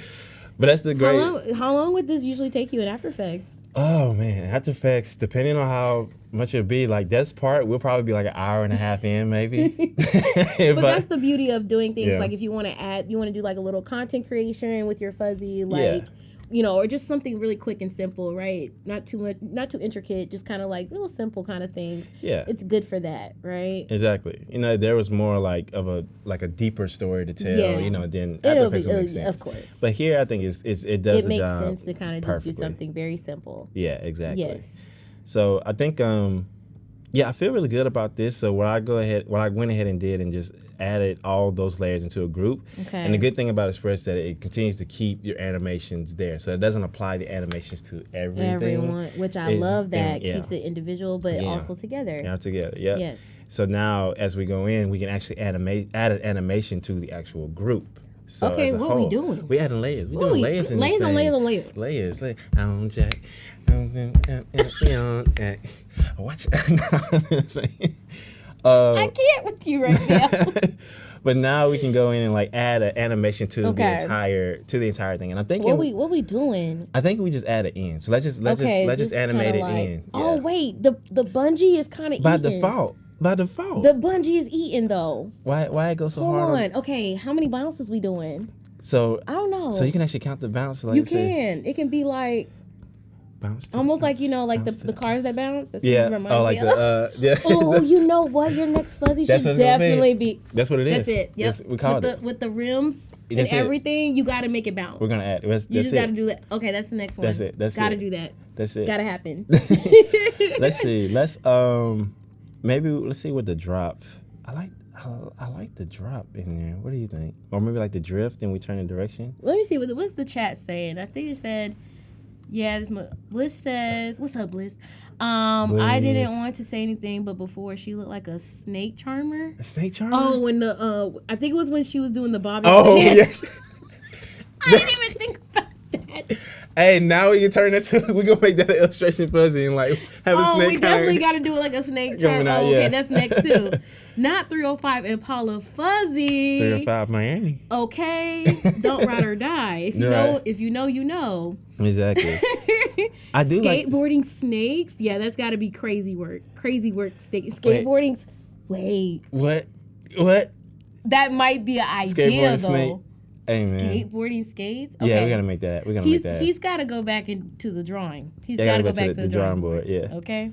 that's the great...
How long would this usually take you in After Effects?
Oh, man. After Effects, depending on how much it'll be. Like this part, we'll probably be like an hour and a half in, maybe.
But that's the beauty of doing things.
Yeah.
Like if you want to do like a little content creation with your fuzzy, like.
Yeah.
You know, or just something really quick and simple, right? Not too much, not too intricate, just kind of like little simple kind of things.
Yeah.
It's good for that, right?
Exactly. You know, there was more like a deeper story to tell.
Yeah.
You know, then
It'll
After Effects will make sense.
of course.
But here, I think it does
It
the
makes
job
sense to kind of just do
perfectly.
something very simple.
Yeah, exactly.
Yes.
So I think, yeah, I feel really good about this. So what I went ahead and did and just added all those layers into a group.
Okay.
And the good thing about Express is that it continues to keep your animations there. So it doesn't apply the animations to everything.
Everyone, which I love that.
yeah.
Keeps it individual, but
Yeah.
also together.
Yeah, together. Yeah.
Yes.
So now, as we go in, we can actually add an animation to the actual group. So
Okay,
as a
what we
whole,
doing?
We adding layers. We
What
doing
we-
layers in
layers
this
on
thing.
layers on layers.
Layers. On Jack. Watch.
I can't with you right now.
But now we can go in and like add an animation to
Okay.
the entire thing. And I'm thinking
what we doing?
I think we just add it in. So let's just animate it in.
Oh
Yeah.
wait, the bungee is kind of
By
eaten.
default.
The bungee is eaten though.
Why it go so
Hold
hard?
on. Okay, how many bounces we doing?
So
I don't know.
So you can actually count the bounce. Like
You can. It can be like
bounce. to
almost like
bounce,
like
bounce to
the cars that bounce. That's
Yeah.
what it reminds
Oh, like
me of.
yeah.
Oh, you know what? Your next fuzzy
That's
should
what it's gonna be.
definitely be.
That's what it is.
That's it. Yep.
We called
with
it.
with the rims and
That's it.
everything, you got to make it bounce.
We're gonna add. That's
You just
it.
got to do that. Okay, that's the next one.
That's it. That's
Got to
it.
do that.
That's it.
Got to happen.
Let's see. Let's let's see what the drop. I like the drop in there. What do you think? Or maybe like the drift and we turn the direction.
Let me see what's the chat saying. I think it said, yeah. Bliss says, "What's up, Bliss?" I didn't
Bliss.
want to say anything, but before she looked like a snake charmer.
A snake charmer?
Oh, when I think it was when she was doing the bobbing.
Oh yeah.
I didn't even think about that.
Hey, now we can turn that to we gonna make that an illustration fuzzy and like have a snake
we definitely
charmer.
got to do it like a snake
Coming
charmer.
out,
Okay,
yeah.
that's next too. Not 305 Impala Fuzzy.
305 Miami.
Okay, don't ride or die. If you
Right.
know, if you know, you know.
Exactly. I do like.
Skateboarding snakes. Yeah, that's got to be crazy work. Crazy work. Skateboarding. Wait,
What?
that might be an idea
Skateboarding
though.
snake. Hey man.
Skateboarding skates. Okay.
Yeah, we gotta make that.
He's got to go back into the drawing. He's
Yeah,
got to
gotta
go back to the drawing board.
Yeah.
Okay.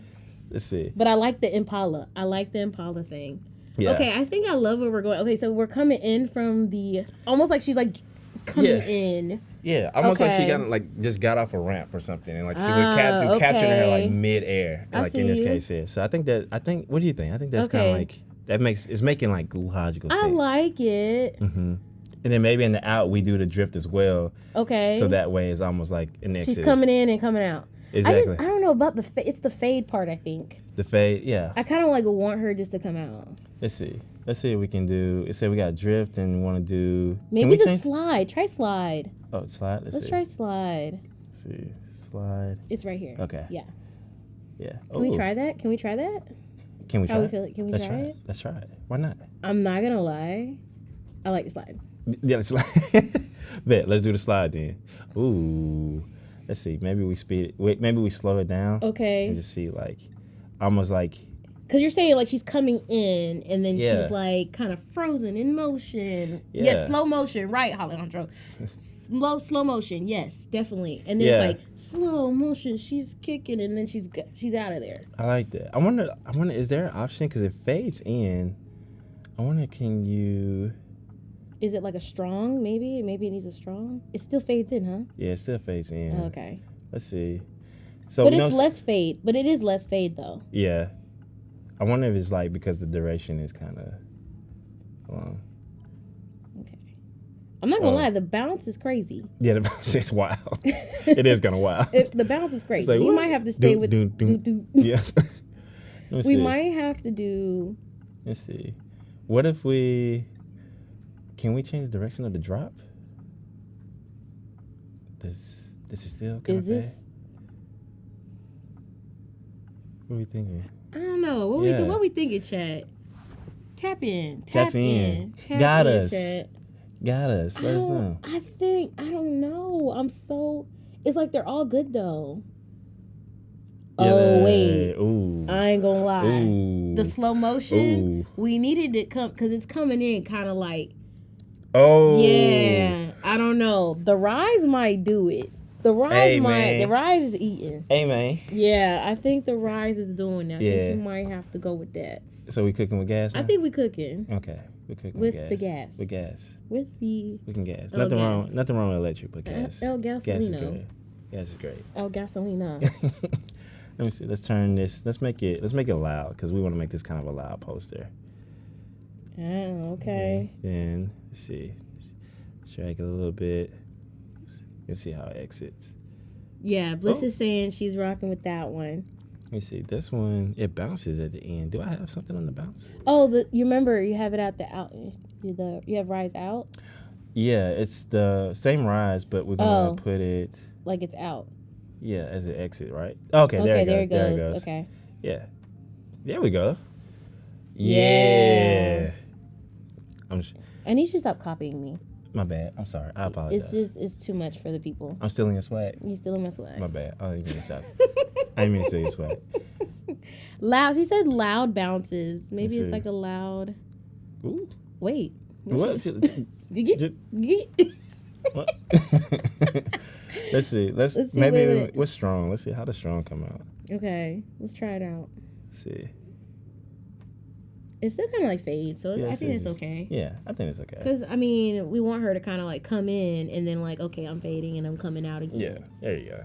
Let's see.
But I like the Impala. I like the Impala thing.
Yeah.
Okay, I think I love where we're going. Okay, so we're coming in from the almost like she's like coming
Yeah.
in.
Yeah, almost like she
Okay.
just got off a ramp or something, and like she would
Ah,
capturing her
okay.
like mid-air,
I
like in this
see you.
case here. So I think. What do you think? I think that's kind
Okay.
of like it's making like logical sense.
I like it.
Hmm. And then maybe in the out we do the drift as well,
Okay.
so that way it's almost like an exit.
she's coming in and coming out.
Exactly.
I don't know about it's the fade part, I think.
The fade, yeah.
I kind of like want her just to come out.
Let's see what we can do. It said we got drift and we want to do. Can
Maybe
we
the
change?
slide. Try slide.
Oh, slide.
Let's try slide.
Let's see. Slide.
It's right here.
Okay.
Yeah.
Yeah.
Can we try that? Can we try that?
Can we try
How we
it?
feel it? Can we
Let's
try
try
it?
Let's try it. Why not?
I'm not gonna lie. I like the slide.
Yeah, let's slide. Bet. Let's do the slide then. Ooh. Let's see. Maybe we speed it. Wait. Maybe we slow it down.
Okay.
And just see like, almost like.
Because you're saying like she's coming in and then
Yeah.
she's like kind of frozen in motion.
Yeah.
Yes, slow motion, right, Alejandro? slow motion, yes, definitely. And then
Yeah.
it's like slow motion, she's kicking and then she's out of there.
I like that. I wonder. Is there an option? Because it fades in. I wonder. Can you?
Is it like a strong? Maybe it needs a strong. It still fades in, huh?
Yeah, it still fades in.
Okay.
Let's see. So
But
we
it's
know-
less fade. But it is less fade though.
Yeah. I wonder if it's like because the duration is kind of long.
Okay. I'm not gonna lie, the bounce is crazy.
Yeah, the bounce is wild. It is kind of wild.
The bounce is crazy.
like,
We
what?
might have to stay
Doom,
with
doom, doom.
do.
Yeah. Let me
We
see.
might have to do.
Let's see. What if we? Can we change the direction of the drop? This is still kind
Is
of
this?
What are we thinking?
I don't know. What
Yeah.
we thinking, Chad? Tap in.
Tap in.
Tap
Got
in,
us.
Chad.
Got us. Let us know.
I don't know. It's like they're all good though. Oh wait,
Ooh.
I ain't gonna lie.
Ooh.
The slow motion,
Ooh.
we needed it because it's coming in kind of like.
Oh.
Yeah, I don't know. The rise might do it. The rise
man.
The rise is eating.
Hey man.
Yeah, I think the rise is doing that. I
Yeah.
think you might have to go with that.
So we cooking with gas now?
I think we cooking
Okay. We're cooking
with
with
the
gas.
gas.
With gas.
With the
We can gas.
Oh,
Nothing
gas.
wrong. Nothing wrong with electric, but gas.
El
Gas is
Gasolino.
great. Gas is great.
El Gasolino.
Let me see. Let's turn this. Let's make it loud because we want to make this kind of a loud poster.
Oh, okay.
Then let's see. Let's drag it a little bit. Let's see how it exits.
Yeah, Bliss
Oh.
is saying she's rocking with that one.
Let me see. This one, it bounces at the end. Do I have something on the bounce?
Oh, you remember you have it at the out. You have rise out
Yeah, it's the same rise, but we're gonna
Oh.
put it.
like it's out.
Yeah, as it exit, right? Okay,
Okay,
there
there
it
it
goes. There
goes.
it goes.
Okay.
Yeah. There we go.
Yeah.
I'm.
I need you to stop copying me.
My bad. I'm sorry. I apologize.
It's too much for the people.
I'm stealing your swag.
You still mess with.
My bad. I didn't mean to stop. I didn't mean to steal your swag.
Loud. She said loud bounces. Maybe
Let's
it's
see.
like a loud.
Ooh.
Wait.
What?
You get.
What? Let's see. Let's
Let's see,
maybe
wait.
what's strong. Let's see how does strong come out.
Okay, let's try it out.
Let's see.
It's still kind of like fade, so
Yeah,
I think
it's-
it's okay.
Yeah, I think it's okay.
Cause I mean, we want her to kind of like come in and then like, okay, I'm fading and I'm coming out again.
Yeah. There you go.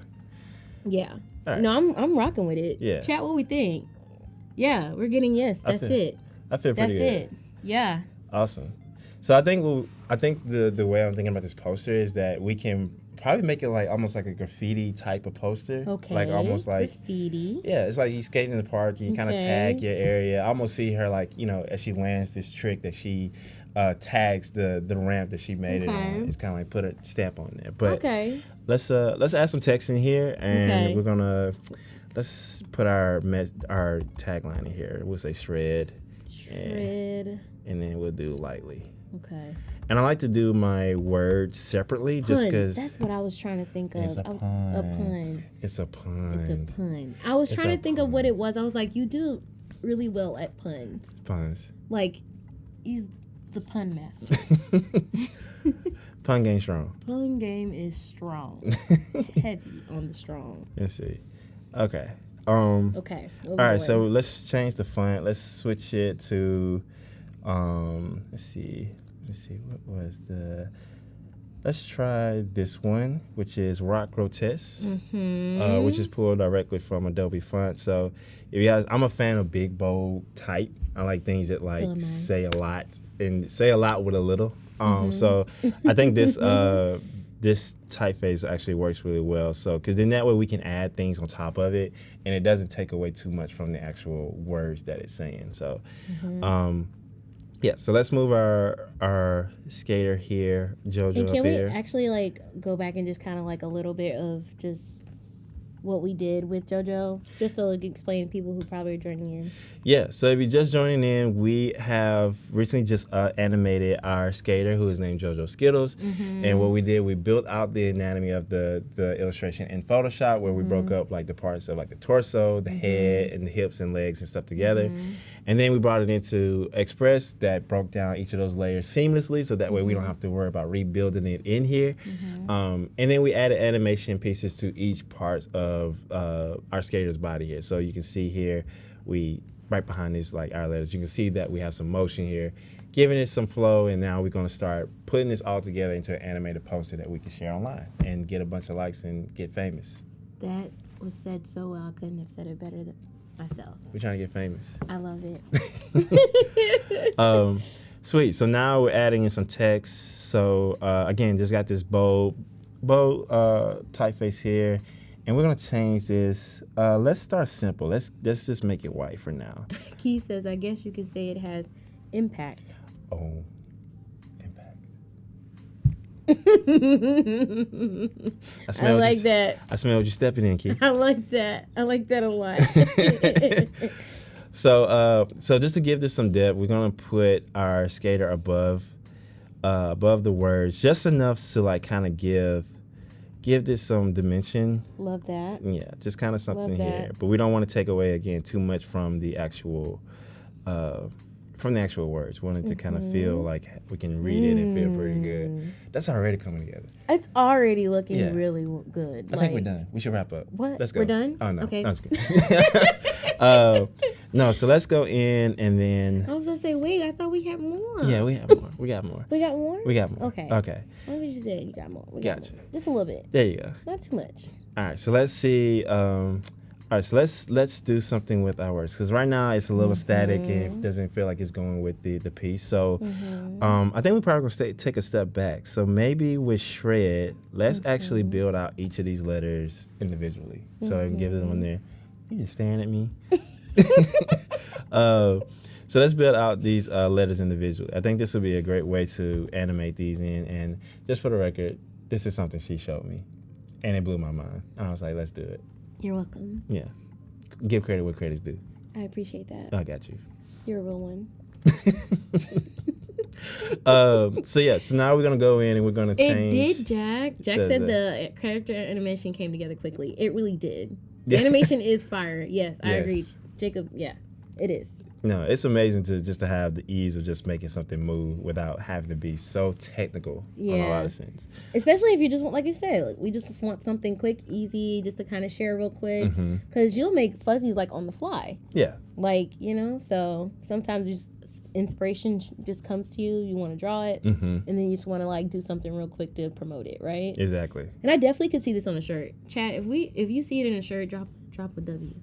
Yeah.
All right.
No, I'm rocking with it.
Yeah.
Chat what we think. Yeah, we're getting yes.
I
That's
feel-
it.
I feel
That's
pretty good.
it. Yeah.
Awesome. So I think the way I'm thinking about this poster is that we can probably make it like almost like a graffiti type of poster.
Okay.
Like almost like
graffiti.
yeah, it's like you skating in the park, you kind of
Okay.
tag your area. I almost see her like, you know, as she lands this trick that she tags the ramp that she made it
Okay.
on. It's kind of like put a stamp on there. But
Okay.
let's add some text in here and
Okay.
we're gonna let's put our tagline in here. We'll say shred.
Shred.
And then we'll do lightly.
Okay.
And I like to do my words separately just
Puns.
because
That's what I was trying to think of.
it's a
A
pun.
pun.
It's a pun.
It's a pun. I was
It's
trying
a
to think of what
pun.
it was. I was like, you do really well at puns.
Puns.
Like, he's the pun master.
Pun game strong.
Pun game is strong. Heavy on the strong.
Let's see. Okay.
Okay.
All right, so let's change the font. Let's switch it to let's see. Let's try this one, which is Rock Grotesque, which is pulled directly from Adobe Font. So, if you guys, I'm a fan of big, bold type. I like things that like
So am I.
say a lot and say a lot with a little. So, I think this this typeface actually works really well. So, because then that way we can add things on top of it, and it doesn't take away too much from the actual words that it's saying. So, yeah, so let's move our skater here, JoJo
And can
up
we
here.
actually like go back and just kind of like a little bit of just what we did with JoJo, just to like explain to people who probably are joining in.
Yeah, so if you're just joining in, we have recently just animated our skater who is named JoJo Skittles. And what we did, we built out the anatomy of the illustration in Photoshop where we broke up like the parts of like the torso, the head, and the hips and legs and stuff together. And then we brought it into Express that broke down each of those layers seamlessly so that way we don't have to worry about rebuilding it in here. And then we added animation pieces to each part of our skater's body here. So you can see here, right behind these like our letters, you can see that we have some motion here, giving it some flow, and now we're gonna start putting this all together into an animated poster that we can share online and get a bunch of likes and get famous.
That was said so well. I couldn't have said it better than myself.
We're trying to get famous.
I love it.
Sweet. So now we're adding in some text. So again, just got this bold typeface here, and we're gonna change this. Let's start simple. Let's just make it white for now.
Key says, I guess you could say it has impact.
Oh, impact.
I like that.
I smell what you're stepping in, Key.
I like that. I like that a lot.
So just to give this some depth, we're gonna put our skater above the words, just enough to like kind of give give this some dimension.
Love that.
Yeah, just kind of something
Love that.
here. But we don't want to take away, again, too much from the actual words. We want it to kind of feel like we can read it and feel pretty good. That's already coming together.
It's already looking
Yeah.
really good.
I think we're done. We should wrap up.
What?
Let's go.
We're done?
Oh, no.
Okay.
No, I'm just kidding. No, so let's go in and then...
I was gonna say, wait, I thought we had more.
Yeah, we have more. We got more.
We got more?
We got more.
Okay.
Okay.
What did you say? You got more. We got
Gotcha.
more. Just a little bit.
There you go.
Not too much.
All right, so let's see. All right, so let's do something with our words, because right now it's a little static and it doesn't feel like it's going with the piece. So I think we probably gonna take a step back. So maybe with Shred, let's actually build out each of these letters individually. So I can give them on there. You just staring at me. So let's build out these letters individually. I think this will be a great way to animate these in. And just for the record, this is something she showed me, and it blew my mind. And I was like, let's do it.
You're welcome.
Yeah. Give credit where credit's due.
I appreciate that.
I got you.
You're a real one.
So now we're gonna go in and we're gonna change.
It did, Jack. Jack
Does
said
it?
the character animation came together quickly. It really did. The
Yeah.
animation is fire. Yes, I
Yes.
agree. Jacob, yeah, it is.
No, it's amazing to have the ease of just making something move without having to be so technical in a lot of sense.
Especially if you just want, like you said, like, we just want something quick, easy, just to kind of share real quick. Because you'll make fuzzies like on the fly.
Yeah.
Like, so sometimes just inspiration just comes to you. You want to draw it. And then you just want to like do something real quick to promote it, right?
Exactly.
And I definitely could see this on a shirt. Chat, if you see it in a shirt, drop a W.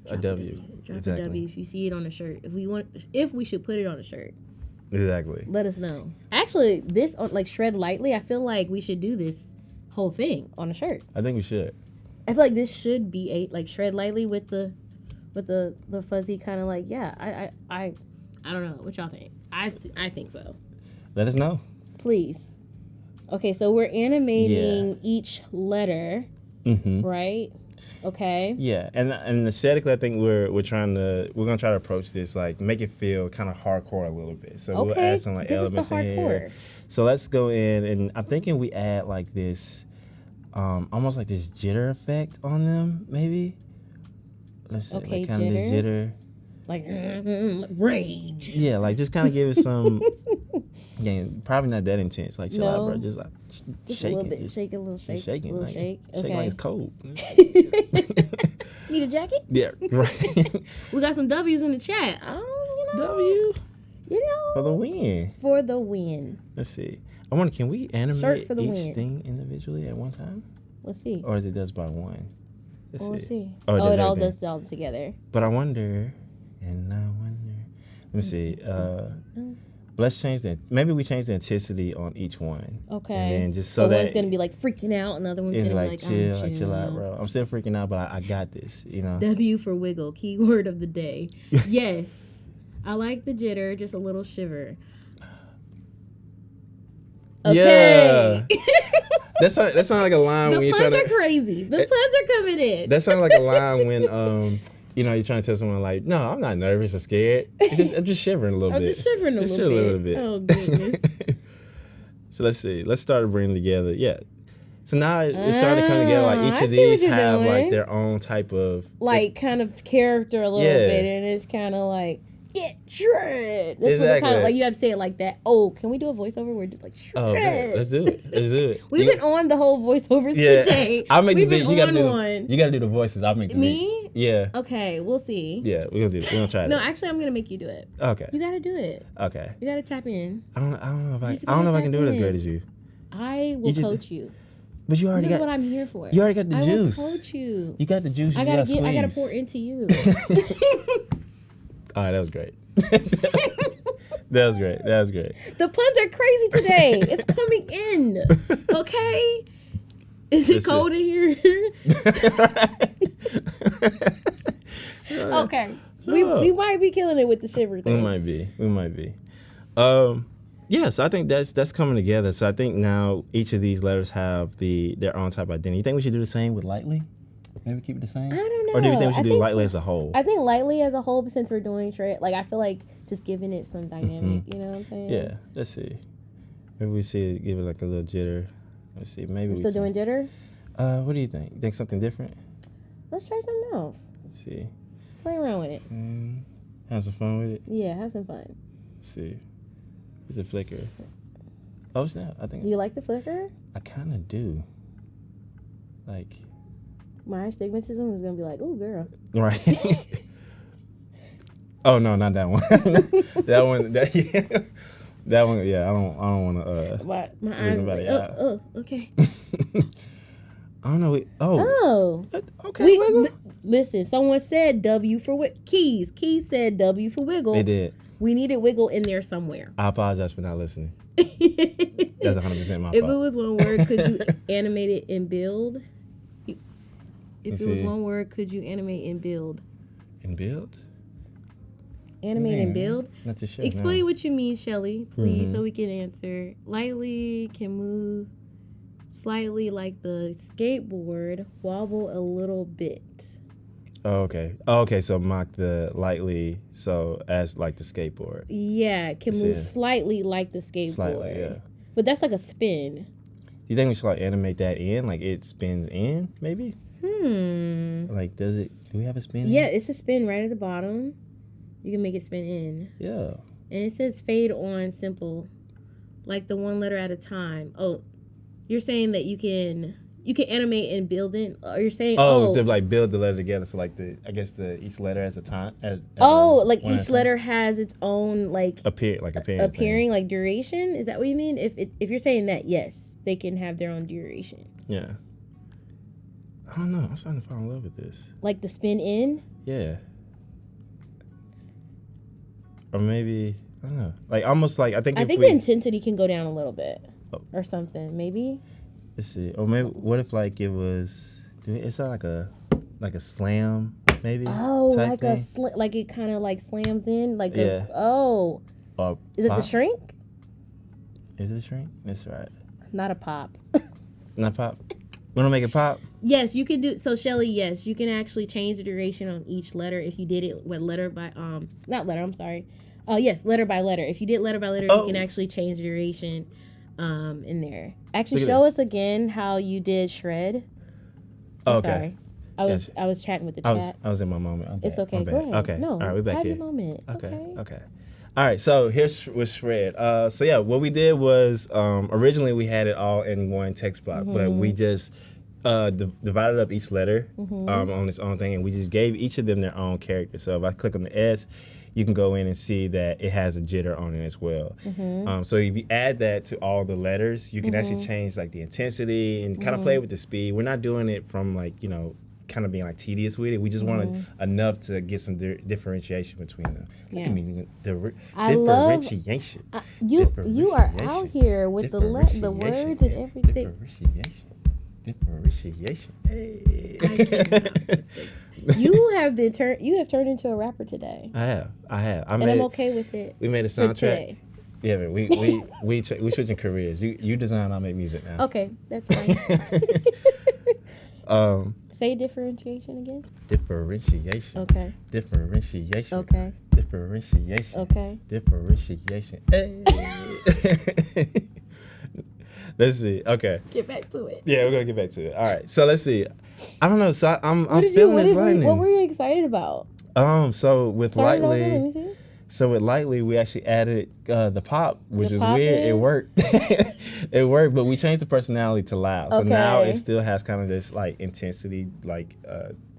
A W.
Drop
Exactly.
a W if you see it on a shirt. If we should put it on a shirt,
Exactly.
let us know. Actually, this on like Shred Lightly, I feel like we should do this whole thing on a shirt.
I think we should.
I feel like this should be like Shred Lightly with the fuzzy kind of like, yeah. I don't know what y'all think. I think so.
Let us know.
Please. Okay, so we're animating each letter, right? Okay.
Yeah, and aesthetically, I think we're gonna try to approach this like make it feel kind of hardcore a little bit. So we'll add some like
give us
elements
the
in here.
hardcore.
So let's go in, and I'm thinking we add like this, almost like this jitter effect on them, maybe. Let's see,
Okay,
like kind of this jitter.
Like rage.
Yeah, like just kind of give it some. Yeah, probably not that intense. Like chill out, bro. Just like
Just
shake
a little
it.
bit.
Just
Shake it, a little shake.
shaking,
Little
like,
shake.
shake
Okay.
like it's cold.
Need a jacket?
Yeah, right.
We got some W's in the chat.
W
You
for
know.
the win.
For the win.
Let's see. I wonder, can we
Shirt
animate
for the
each
win.
thing individually at one time,
Let's see.
or is it just by one?
Let's see.
Oh,
Oh, it all
everything.
does all together.
But I wonder, and I wonder. Let me see. Let's change maybe we change the intensity on each one.
Okay.
And then just so
one's
that
gonna be like freaking out, another one's
it's
gonna
like
be
chill,
I'm
chill out, bro. I'm still freaking out, but I got this.
W for wiggle, keyword of the day. Yes. I like the jitter, just a little shiver. Okay.
Yeah. That sounds like a line
The
when you're
puns
trying
are
to.
crazy. The puns are coming in.
That sounds like a line when you're trying to tell someone like, no, I'm not nervous or scared. I'm just shivering a little
I'm
bit.
just shivering a
Just
little
shiver
bit.
a
Oh,
little bit.
goodness.
So let's see. Let's start bringing together. Yeah. So now it's starting to come together. Like each
I
of
see what
these
you're
have like
doing.
their own type of
Like kind of character a little
Yeah.
bit, and it's kind of like get shred. That's what it
Exactly.
kind of like. You have to say it like that. Oh, can we do a voiceover? We're just like shred.
Oh, man, let's do it. Let's do it.
We've been on the whole voiceovers
Yeah.
today.
I'll make
We've
the
been
beat. You gotta
on
do
one.
You gotta do the voices. I'll make the
Me?
beat. Yeah.
Okay, we'll see.
Yeah. We're gonna do it. We're gonna try
No,
it.
actually, I'm gonna make you do it.
Okay.
You gotta do it.
Okay.
You gotta tap in.
I don't know if I
just
don't know if I
gotta
can do it as
tap
great
in.
as you.
I will
just-
coach you.
But you
This
already
is
got
what I'm here for.
you already got the
I
juice.
will coach you.
You got the juice. You
I
gotta
gotta
squeeze.
pour into you.
All right, that was great. That was great. That was great.
The puns are crazy today. It's coming in. Okay? Is it
Listen.
cold in here? Okay. We might be killing it with the shiver
We
thing.
might be. We might be. Yeah, so I think that's coming together. So I think now each of these letters have their own type of identity. You think we should do the same with lightly? Maybe keep it the same?
I don't know.
Or do you think we should
I
do
think-
lightly as a whole?
I think lightly as a whole, since we're doing shred, like I feel like just giving it some dynamic. You know what I'm saying?
Yeah, let's see. Maybe we see give it like a little jitter. Let's see. Maybe
We're
we
still
see-
doing jitter?
What do you think? You think something different?
Let's try something else.
Let's see.
Play around with it.
Have some fun with it.
Yeah, have some fun.
Let's see. It's a flicker. Oh snap! I think
Do you like the flicker?
I kind of do. Like.
My astigmatism is gonna be like, "Ooh, girl."
Right. Oh no, not that one. That one. That one. Yeah, I don't want to.
My eyes. Oh, okay.
I don't know.
Oh.
Okay.
Listen, someone said W for Keys. Keys said W for wiggle.
They did.
We needed wiggle in there somewhere.
I apologize for not listening. That's 100% my
If
fault.
it was one word, could you animate it and build? If
Let's
it was
see.
one word, could you animate and build?
And build?
Animate and build?
Not too sure.
Explain
no.
what you mean, Shelly, please, so we can answer. Lightly can move slightly like the skateboard, wobble a little bit.
Oh, okay. Oh, okay. So mock the lightly, so as like the skateboard.
Yeah, it can move
Yeah.
slightly like the skateboard.
Slightly, yeah.
But that's like a spin.
Do you think we should like animate that in? Like it spins in, maybe? Like, does it? Do we have a spin?
Yeah,
in?
it's a spin right at the bottom. You can make it spin in.
Yeah.
And it says fade on simple, like the one letter at a time. Oh, you're saying that you can animate and build in, or you're saying
to like build the letter together. So like each letter has a time.
Like
one at
each
a
letter has its own like
appearing
like duration. Is that what you mean? If you're saying that, yes, they can have their own duration.
Yeah. I don't know. I'm starting to fall in love with this.
Like the spin in.
Yeah. Or maybe I don't know. Like almost like I think
the intensity can go down a little bit, or something. Maybe.
Let's see. Or maybe what if like it was? It's like a slam maybe.
Oh,
type
like
thing?
like it kind of like slams in like
Yeah.
Or is it the
pop?
shrink?
Is it a shrink? That's right.
Not a pop.
Not pop. Want to make it pop?
Yes, you can do. So Shelly, yes, you can actually change the duration on each letter if you did it with letter by not letter. I'm sorry. Yes, letter by letter. If you did letter by letter, you can actually change the duration in there. Actually, show us again how you did shred.
Okay.
Sorry. I was chatting with the chat.
I was in my moment.
It's okay. Go ahead.
Okay.
No.
All right, we're back
have
here.
Your moment.
Okay. All right, so here's with shred. So yeah, what we did was originally we had it all in one text block, but we just divided up each letter on its own thing, and we just gave each of them their own character. So if I click on the S, you can go in and see that it has a jitter on it as well. So if you add that to all the letters, you can actually change like the intensity and kind of play with the speed. We're not doing it from like, kind of being like tedious with it. We just wanted enough to get some differentiation between them. Look at me, differentiation.
You are out here with the words and everything.
Differentiation. Hey.
You have turned into a rapper today.
I have.
I'm okay with it.
We made a soundtrack. Yeah, but we switching careers. You design, I'll make music now.
Okay, that's fine. Say differentiation again.
Differentiation.
Okay.
Differentiation.
Okay.
Differentiation.
Okay.
Differentiation. Hey. Let's see. Okay.
Get back to it.
Yeah, we're gonna get back to it. All right. So let's see. I don't know. So I'm feeling this lightning.
What were you excited about?
So with
Start
lightly.
Let me see.
So with lightly, we actually added the pop, which is
pop
weird.
in?
It worked. It worked, but we changed the personality to loud. So now
Okay.
it still has kind of this like intensity, like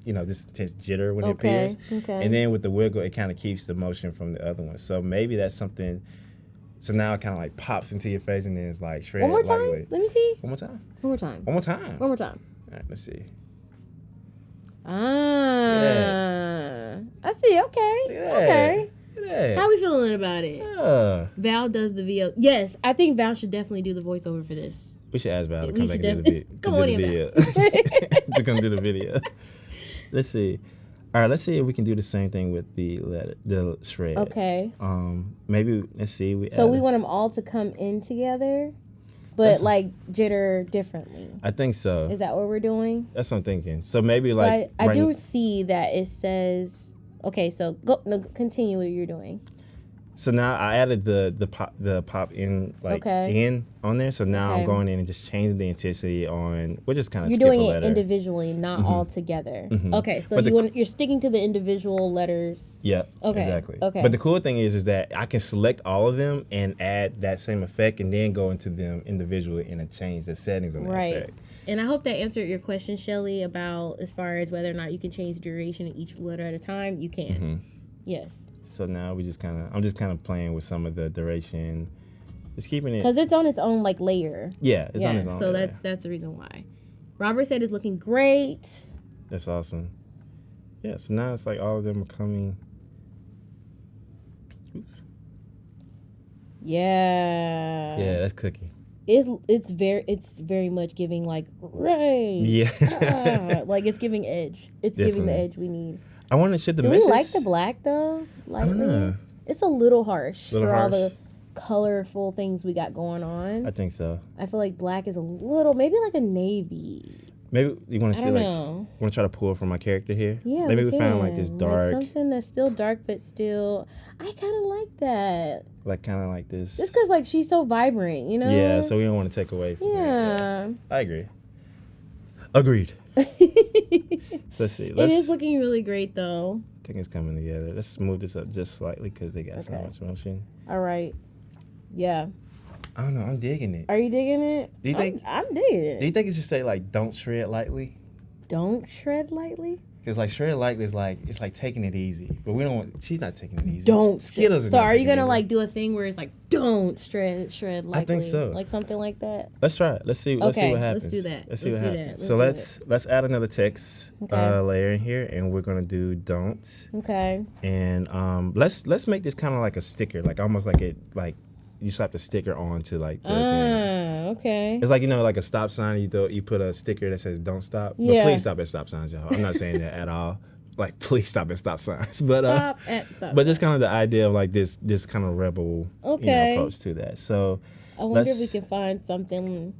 this intense jitter when it appears.
Okay.
And then with the wiggle, it kind of keeps the motion from the other one. So maybe that's something. So now it kind of like pops into your face and then it's like shredded.
One more time.
lightly.
Let me see.
One more time.
One more time.
One more time.
One more time.
All right, let's see.
I see. Okay.
Look at that.
Okay.
Look at that.
How we feeling about it?
Yeah.
Val does the VO. Yes, I think Val should definitely do the voiceover for this.
We should ask Val to
We
come back
should
and do the
Come on in,
video.
Val.
To come do the video. Let's see. All right, let's see if we can do the same thing with the shred.
Okay.
Maybe let's see.
So we want them all to come in together, but like jitter differently.
I think so.
Is that what we're doing?
That's what I'm thinking. So maybe
So
like
I do see that it says. Okay, so continue what you're doing.
So now I added the pop in in on there. So now I'm going in and just changing the intensity on. We're just kind of
you're doing it individually, not all together. Okay, so you're sticking to the individual letters.
Yep.
Okay.
Exactly.
Okay.
But the cool thing is that I can select all of them and add that same effect, and then go into them individually and change the settings on that effect.
And I hope that answered your question, Shelly, about as far as whether or not you can change the duration of each letter at a time. You can. Yes.
So now I'm just kind of playing with some of the duration, just keeping it
because it's on its own like layer.
Yeah, it's on its own.
So
layer.
that's the reason why. Robert said it's looking great.
That's awesome. Yeah. So now it's like all of them are coming. Oops.
Yeah.
Yeah, that's Cookie.
It's very much giving like
Yeah.
like it's giving edge. It's giving the edge we need.
I want to shoot the
Do
meshes.
we like the black though?
I don't know.
It's a little harsh all the colorful things we got going on.
I think so.
I feel like black is a little, maybe like a navy.
Maybe you want to see
know.
want to try to pull from my character here.
Yeah,
maybe we found like this dark,
like something that's still dark but still. I kind of like that.
like kind of like this.
Just because like she's so vibrant, you know.
Yeah, so we don't want to take away. From
Yeah.
I agree. Agreed. So let's see.
It is looking really great though.
I think it's coming together. Let's move this up just slightly because they got so much motion.
All right. Yeah.
I don't know. I'm digging it.
Are you digging it?
Do you think?
I'm digging it.
Do you think it should say like "Don't shred lightly"?
Don't shred lightly.
Because like shred lightly is like it's like taking it easy, but we don't want. She's not taking it easy.
Don't
Skittles.
So are you gonna like do a thing where it's like don't shred lightly?
I think so.
Like something like that.
Let's try it. Let's see. Let's see what happens.
Let's do that.
Let's see what happens. So let's add another text layer in here, and we're gonna do don't.
Okay.
And let's make this kind of like a sticker, like almost like it like you slap the sticker onto like the thing.
Okay.
It's like, you know, like a stop sign. You put a sticker that says "Don't stop."
Yeah.
But please stop at stop signs, y'all. I'm not saying that at all. Like, please stop at stop signs. But
Stop at stop.
but just kind of the idea of like this kind of rebel approach to that. So
I wonder if we can find something.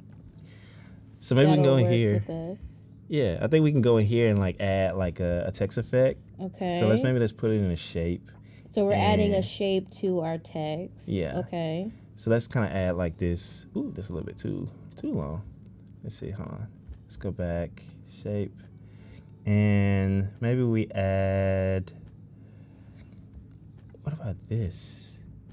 So maybe we can go in
work
here.
with us.
Yeah, I think we can go in here and like add like a text effect.
Okay.
So let's put it in a shape.
So we're adding a shape to our text.
Yeah.
Okay.
So let's kind of add like this. Ooh, that's a little bit too long. Let's see, hold on. Let's go back, shape. And maybe we add, what about this?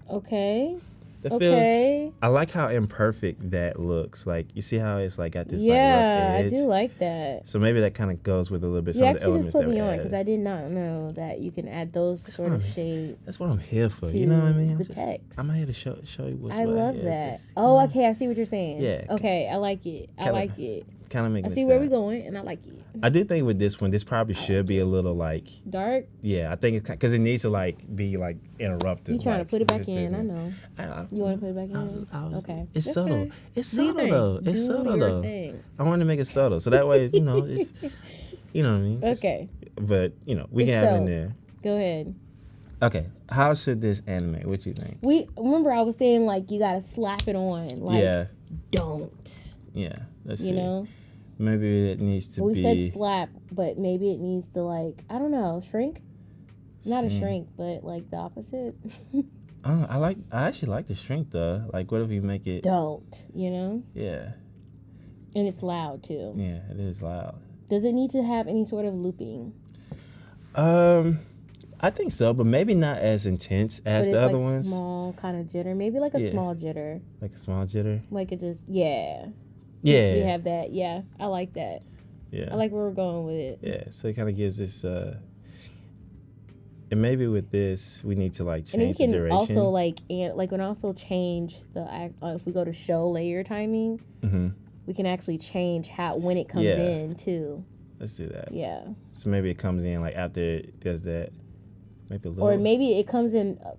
Okay.
That feels, I like how imperfect that looks. Like, you see how it's like got this like rough edge?
I do like that.
So maybe that kind of goes with a little bit
You
some of the
actually
elements
just put
that
me
we
on
added.
because I did not know that you can add those sort of shapes.
That's what I'm here for. You know what I mean?
The text.
I'm here to show you what's
I
what
love
here.
that. Oh, okay. I see what you're saying.
Yeah.
Okay, I like it. I like it.
Kind of making
I see where we're going, and I like it.
I do think with this one, this probably should be a little like
dark.
Yeah, I think it's because it needs to like be like interrupted.
You trying
like,
to put it back in? I know. You want to put it back in?
Okay.
It's
It's subtle.
fine.
It's subtle though. It's subtle though.
Thing.
I want to make it subtle, so that way you know it's, you know what I mean.
Okay.
But you know we can have it in there.
Go ahead.
Okay, how should this animate? What you think?
We remember I was saying like you gotta slap it on. Like,
yeah.
Don't.
Yeah. Let's see.
You know.
Maybe it needs to be.
We said slap, but maybe it needs to like I don't know shrink. Not a shrink, but like the opposite.
I don't know, I actually like the shrink though. Like, what if we make it?
Don't. You know.
Yeah.
And it's loud too.
Yeah, it is loud.
Does it need to have any sort of looping?
I think so, but maybe not as intense as the other ones.
Small kind of jitter, maybe like a small jitter.
Like a small jitter.
Like it just Since we have that, yeah, I like that.
Yeah,
I like where we're going with it.
Yeah, so it kind of gives this. And maybe with this, we need to like change
and then we can
the duration.
also we can also change the if we go to show layer timing. We can actually change when it comes in too.
Let's do that.
Yeah.
So maybe it comes in like after it does that. Maybe a little.
Or maybe it comes in, a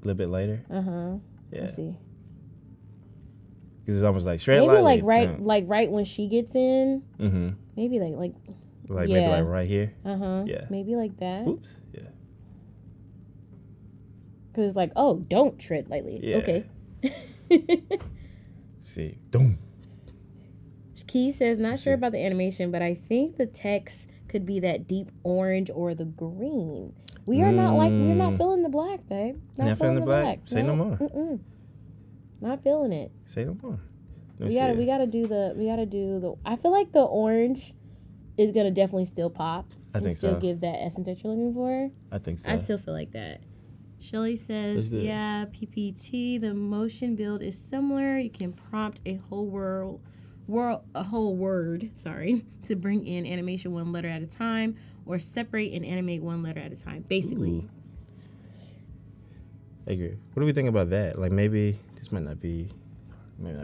little bit later.
Yeah.
Let's
see.
Because it's almost like straight.
Maybe
lightly.
right when she gets in. Maybe
maybe like right here. Yeah.
Maybe like that.
Oops. Yeah.
Because it's like, oh, don't tread lightly.
Yeah.
Okay.
See. Boom.
Key says, not sure about the animation, but I think the text could be that deep orange or the green. We are not we're not feeling the black, babe.
Not feeling the black? Say no more.
Not feeling it.
Say no more.
We gotta do the. I feel like the orange is gonna definitely still pop.
I think
still
so.
give that essence that you're looking for.
I think so.
I still feel like that. Shelly says, yeah, PPT. The motion build is similar. You can prompt a whole word, to bring in animation one letter at a time, or separate and animate one letter at a time. Basically.
Ooh. I agree. What do we think about that? Like maybe this might not be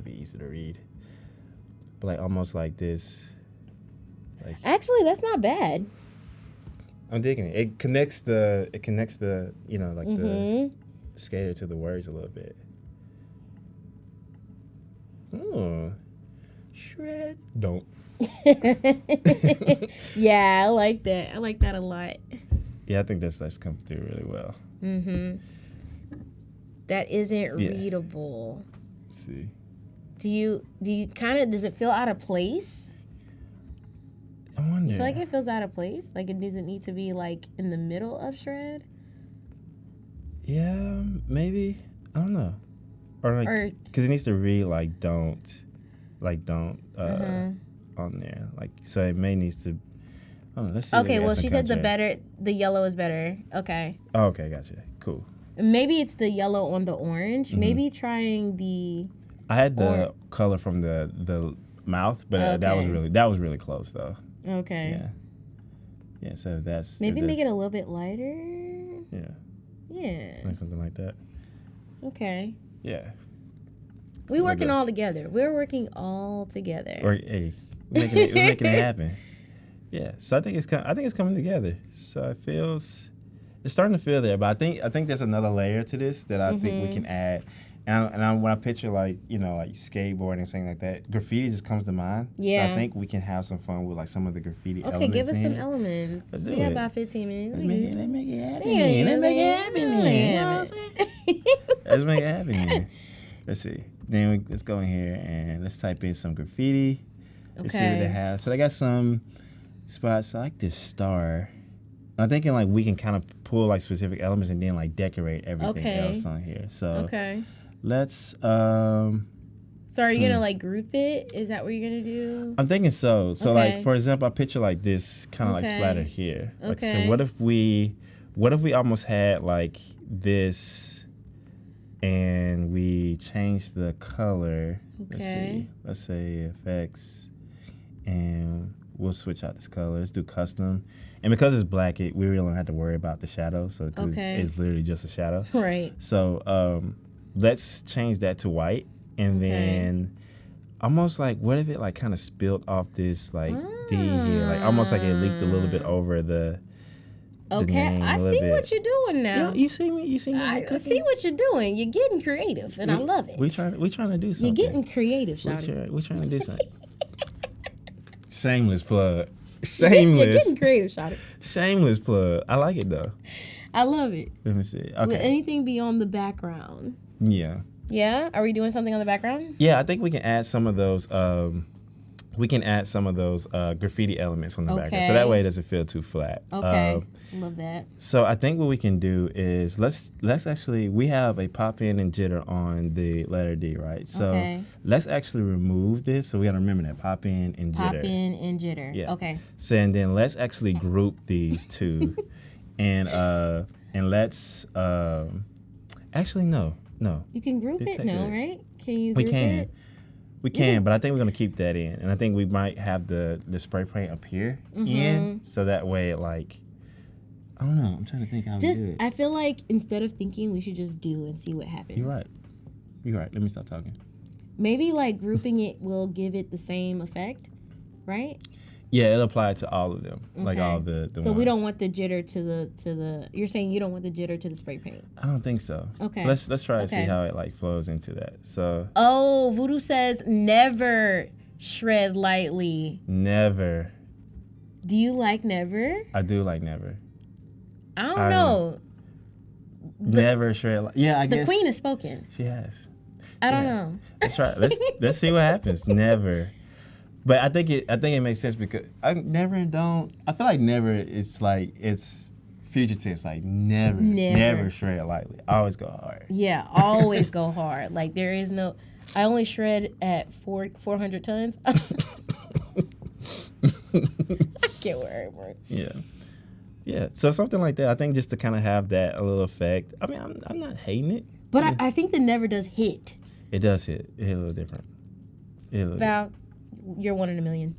easy to read, but like almost like this. Like,
actually, that's not bad.
I'm digging it. It connects the the skater to the words a little bit. Oh, shred. Don't.
Yeah, I like that. I like that a lot.
Yeah, I think that's come through really well.
That isn't readable.
Let's see.
Do you does it feel out of place?
I wonder.
You feel like it feels out of place? Like it doesn't need to be like in the middle of shred?
Yeah, maybe. I don't know. Or because it needs to read like don't on there. Like so it may needs to. I don't know, let's see.
Okay, well she said the yellow is better. Okay.
Oh, okay, gotcha. Cool.
Maybe it's the yellow on the orange. Maybe trying the.
I had the color from the mouth, but that was really close though.
Okay.
Yeah. Yeah. So that's
maybe make it a little bit lighter.
Yeah.
Yeah.
Like something like that.
Okay.
Yeah.
We're working all together. We're working all together.
Or hey, we're making it happen. Yeah. So I think it's coming together. So it's starting to feel there. But I think there's another layer to this that I think we can add. And when I picture like skateboarding and something like that, graffiti just comes to mind.
Yeah.
So I think we can have some fun with like some of the graffiti elements.
Okay, give us some
here.
elements.
Let's do
we
it.
got about 15 minutes.
Let's make it happen. Let's make it happen. Let's make it happen. Let's see. Then let's go in here and let's type in some graffiti. Let's see what they have. So they got some spots. I like this star. I'm thinking like we can kind of pull like specific elements and then like decorate everything else on here. So let's
So are you gonna like group it? Is that what you're gonna do?
I'm thinking so. So like for example, I picture like this kind of like splatter here. Like so what if we almost had like this and we changed the color. Let's see. Let's say effects and we'll switch out this color. Let's do custom. And because it's black, we really don't have to worry about the shadow. So it's literally just a shadow.
Right.
So let's change that to white. And then almost like, what if it like kind of spilled off this like D here? Like almost like it leaked a little bit over the name
I see what you're doing now.
You see me?
I see what you're doing. You're getting creative, and I love it.
We trying to do something.
You're getting creative, Shawty.
We're trying to do something. Shameless plug. Shameless.
You're getting creative, Shawty.
Shameless plug. I like it though.
I love it.
Let me see. Okay.
With anything beyond the background.
Yeah.
Yeah? Are we doing something on the background?
Yeah, I think we can add some of those. Graffiti elements on the background, so that way it doesn't feel too flat.
Okay. Love that.
So I think what we can do is let's actually, we have a pop in and jitter on the letter D, right? So let's actually remove this. So we got to remember that pop in and jitter.
Pop in and jitter.
Yeah.
Okay.
So and then let's actually group these two, and let's actually no.
You can group it, right? Can you?
We
group
can.
It?
We can, but I think we're gonna keep that in, and I think we might have the spray paint up here in, so that way it like, I don't know. I'm trying to think how we do it.
I feel like instead of thinking, we should just do and see what happens.
You're right. Let me stop talking.
Maybe like grouping it will give it the same effect, right?
Yeah, it'll apply to all of them, like all the
So
ones.
we don't want the jitter to the. You're saying you don't want the jitter to the spray paint.
I don't think so.
Okay.
Let's try to see how it like flows into that. So.
Oh, Voodoo says never shred lightly.
Never.
Do you like never?
I do like never.
I don't know.
Never shred. Yeah, I guess.
The queen has spoken.
She has.
I don't know.
Let's try. Let's see what happens. Never. But I think it makes sense because I feel like never it's future tense, like never shred lightly. Always go hard.
Yeah, always go hard. Like there is no. I only shred at 400 tons. I can't work.
Yeah. Yeah. So something like that. I think just to kind of have that a little effect. I mean, I'm not hating it.
But I think the never does hit.
It does hit. It hit a little different.
Val, you're 1 in a million.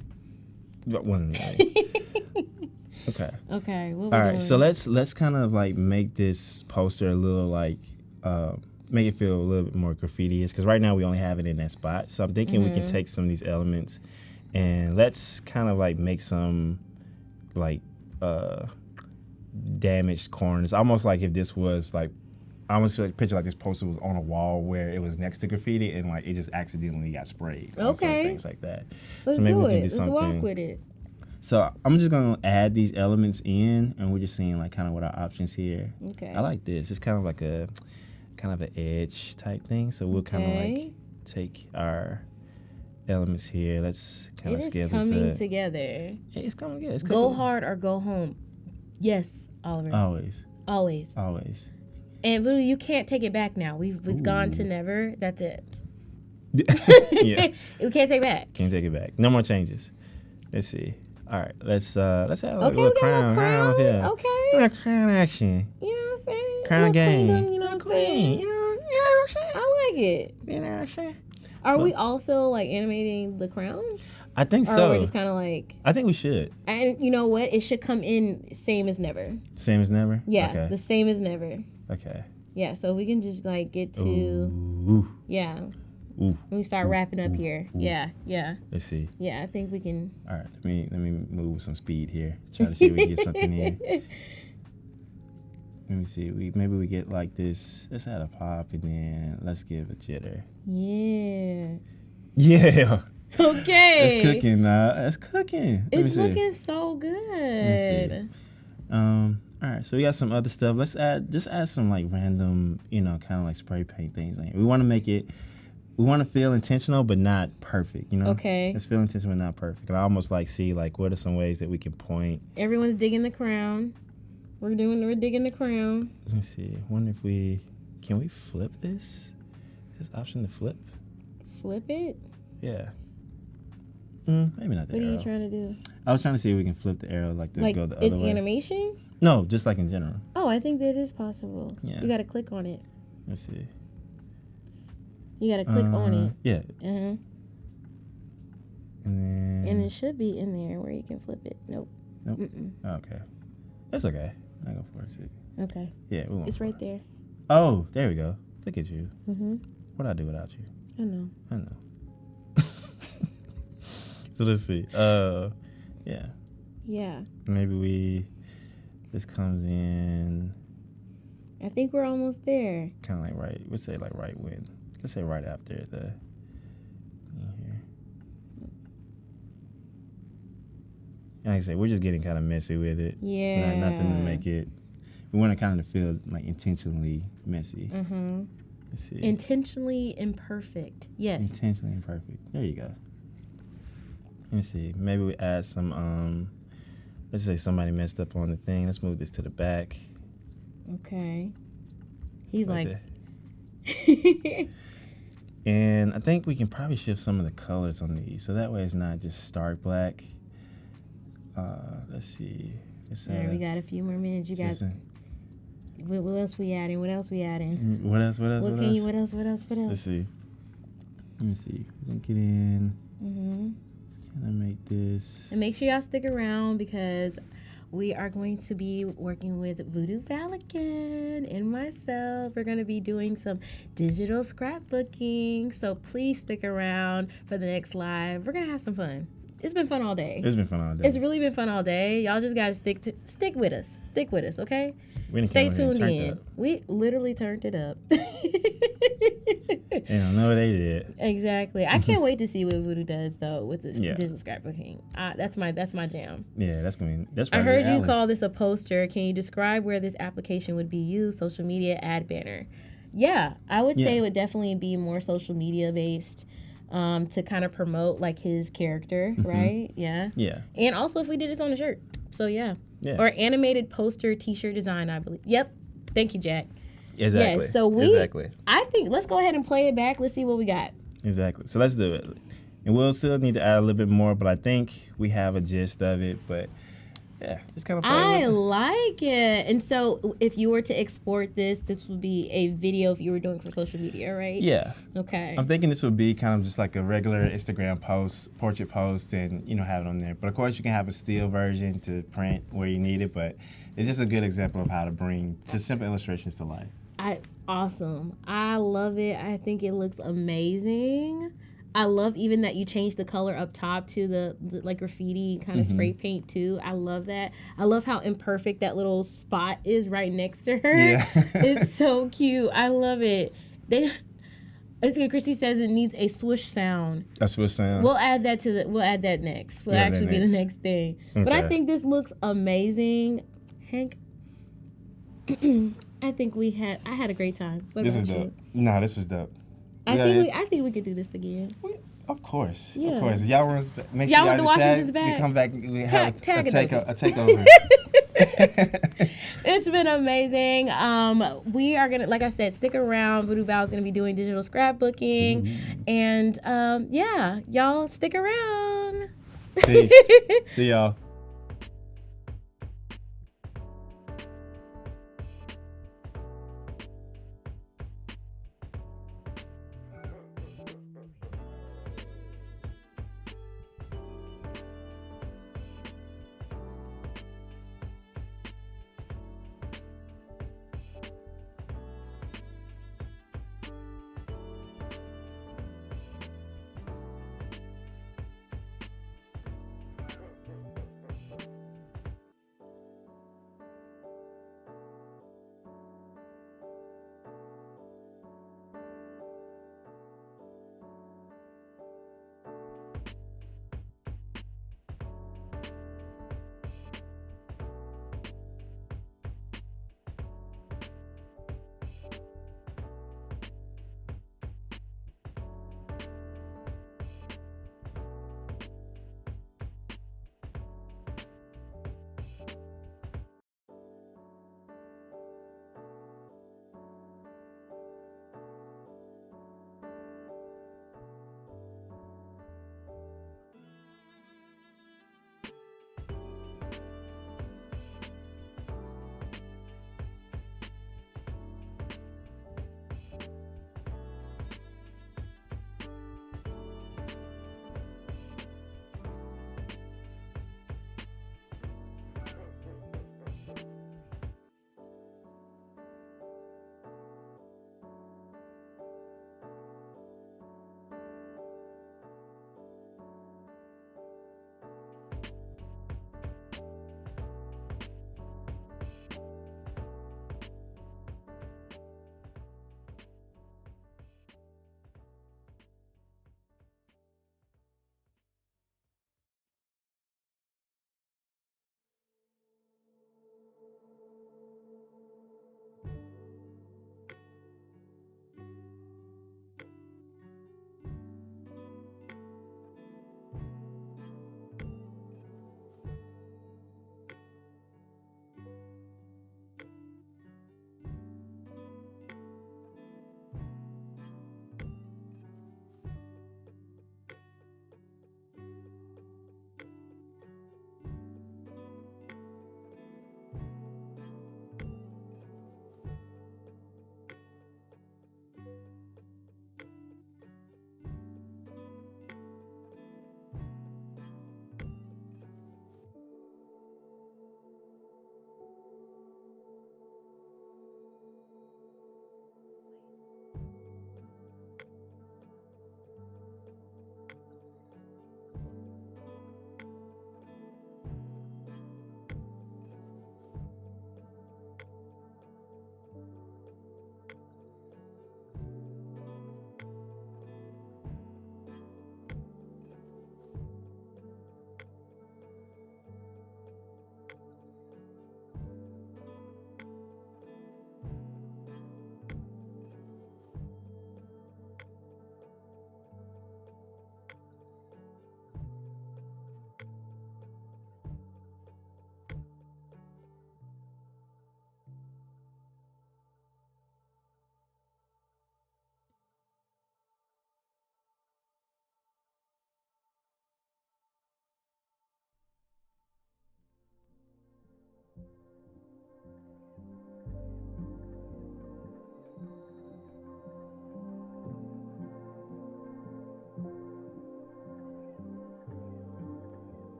1 in a million. Okay.
Okay. What
All
we
right.
doing?
So let's kind of like make this poster a little like make it feel a little bit more graffiti-ish, because right now we only have it in that spot. So I'm thinking we can take some of these elements and let's kind of like make some like damaged corners, almost like if this was like, I almost feel like picture like this poster was on a wall where it was next to graffiti and like it just accidentally got sprayed.
Okay.
Some things like that.
Let's
so maybe
do
we can
it.
do
Let's
something.
walk with it.
So I'm just gonna add these elements in, and we're just seeing like kind of what our options here.
Okay.
I like this. It's kind of like an edge type thing. So we'll kind of like take our elements here. Let's kind of scale this up.
It's coming together.
Yeah, it's coming together. It's
Go
cooking.
hard or go home. Yes, Oliver.
Always.
Always.
Always.
And Voodoo, you can't take it back now. We've gone to never. That's it.
Yeah.
We can't take it back.
Can't take it back. No more changes. Let's see. All right. Let's add a
Okay,
little
we got
crown.
a crown.
Yeah.
Okay.
A little crown action.
You know what I'm saying?
Crown
Little
game.
kingdom, you know what I'm saying?
You know what I'm saying?
I like it.
You know what I'm saying?
Are we also like animating the crown?
I think
Or
so.
we're just kind of like,
I think we should.
and you know what? It should come in same as never.
Same as never?
Yeah,
Okay.
the same as never.
Okay.
Yeah, so we can just like get to,
Ooh.
yeah.
Ooh.
When we start wrapping up here. Yeah.
Let's see.
Yeah, I think we can.
All right. Let me move with some speed here. Try to see if we can get something in. Let me see. Maybe we get like this. Let's add a pop and then let's give a jitter.
Yeah.
Yeah.
Okay.
It's cooking. It's cooking. Let me
It's
see.
looking so good.
All right, so we got some other stuff. Let's add some like random, kind of like spray paint things. Like we want to feel intentional but not perfect,
Okay.
Let's feel intentional but not perfect. And I almost like see like what are some ways that we can point.
Everyone's digging the crown. We're digging the crown.
Let me see. I wonder if can we flip this? Is this option to flip?
Flip it?
Yeah. Maybe not the
What are
arrow.
you trying to do?
I was trying to see if we can flip the arrow like to go the other
in
way.
animation?
No, just like in general.
Oh, I think that is possible.
Yeah.
You got to click on it.
Let's see.
You got to click on it.
Yeah.
Uh-huh.
And then.
And it should be in there where you can flip it. Nope.
Nope.
Mm-mm.
Okay. That's okay. I go for it.
Okay.
Yeah, we won't.
It's right there.
Oh, there we go. Look at you.
Mm-hmm.
What'd I do without you?
I know.
I know. So let's see. Yeah.
Yeah.
Maybe this comes in
I think we're almost there.
kind of like right. Let's say like right when. Let's say right after the. Here. Like I said, we're just getting kind of messy with it.
Yeah.
Nothing to make it. We want to kind of feel like intentionally messy.
Mm-hmm.
Let's see.
Intentionally imperfect. Yes.
Intentionally imperfect. There you go. Let me see. Maybe we add some. Let's say somebody messed up on the thing. Let's move this to the back.
Okay. He's like
that. And I think we can probably shift some of the colors on these, so that way it's not just stark black. Let's see.
There, we got a few more minutes. You got. What else we adding? What else we adding?
What else?
What else?
Let's see. Let me see. We can get in.
Mm-hmm.
Let's kind of make this.
And make sure y'all stick around because we are going to be working with Voodoo Valican and myself. We're going to be doing some digital scrapbooking. So please stick around for the next live. We're going to have some fun. It's been fun all day.
It's been fun all day.
It's really been fun all day. Y'all just got to stick with us. Stick with us, okay?
We didn't
Stay
come over here and
tuned
turned it
in.
up.
We literally turned it up.
They don't know what they did.
Exactly. I can't wait to see what Voodoo does though with the
Yeah.
digital scrapbooking. That's my jam.
Yeah, that's right.
I heard
your
you
alley.
call this a poster. Can you describe where this application would be used? Social media, ad banner. Yeah, I would say
Yeah.
it would definitely be more social media based to kind of promote like his character, right? Yeah.
Yeah.
And also if we did this on a shirt. So yeah.
Yeah.
Or animated poster t-shirt design, I believe. Yep. Thank you, Jack.
Exactly.
Yes, so I think let's go ahead and play it back. Let's see what we got.
Exactly. So let's do it. And we'll still need to add a little bit more, but I think we have a gist of it. But yeah, just kind of play
I
with it.
like it. And so if you were to export this would be a video if you were doing for social media, right?
Yeah.
Okay.
I'm thinking this would be kind of just like a regular Instagram post, portrait post, and have it on there. But of course, you can have a still version to print where you need it. But it's just a good example of how to bring just simple illustrations to life.
Awesome. I love it. I think it looks amazing. I love even that you changed the color up top to the like graffiti kind of spray paint too. I love that. I love how imperfect that little spot is right next to her.
Yeah.
It's so cute. I love it. It's good. Christy says it needs a swoosh sound.
That's what it sounds.
We'll add that next. We'll
Yeah, that
actually be the
next.
next thing. But I
Okay.
think this looks amazing. Hank, I had a great time. What
This
about
is
you?
dope. No, this is dope.
I
Yeah,
think we could do this again.
Of course.
Yeah.
Of course. Y'all want to make
Y'all
sure
want the
y'all
Washington's
chat,
back?
you come back and we have
Tag
a
Adobe.
takeover.
It's been amazing. We are gonna, like I said, stick around. Voodoo Val is gonna be doing digital scrapbooking, and yeah, y'all stick around.
Peace. See y'all.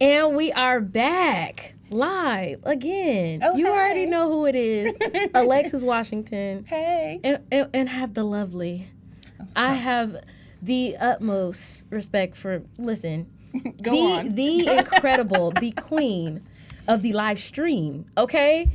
And we are back live again.
Oh,
you
hey.
already know who it is. Alexus Washington.
Hey.
And have the lovely. I have the utmost respect for, listen,
Go on.
the incredible, the queen of the live stream, okay?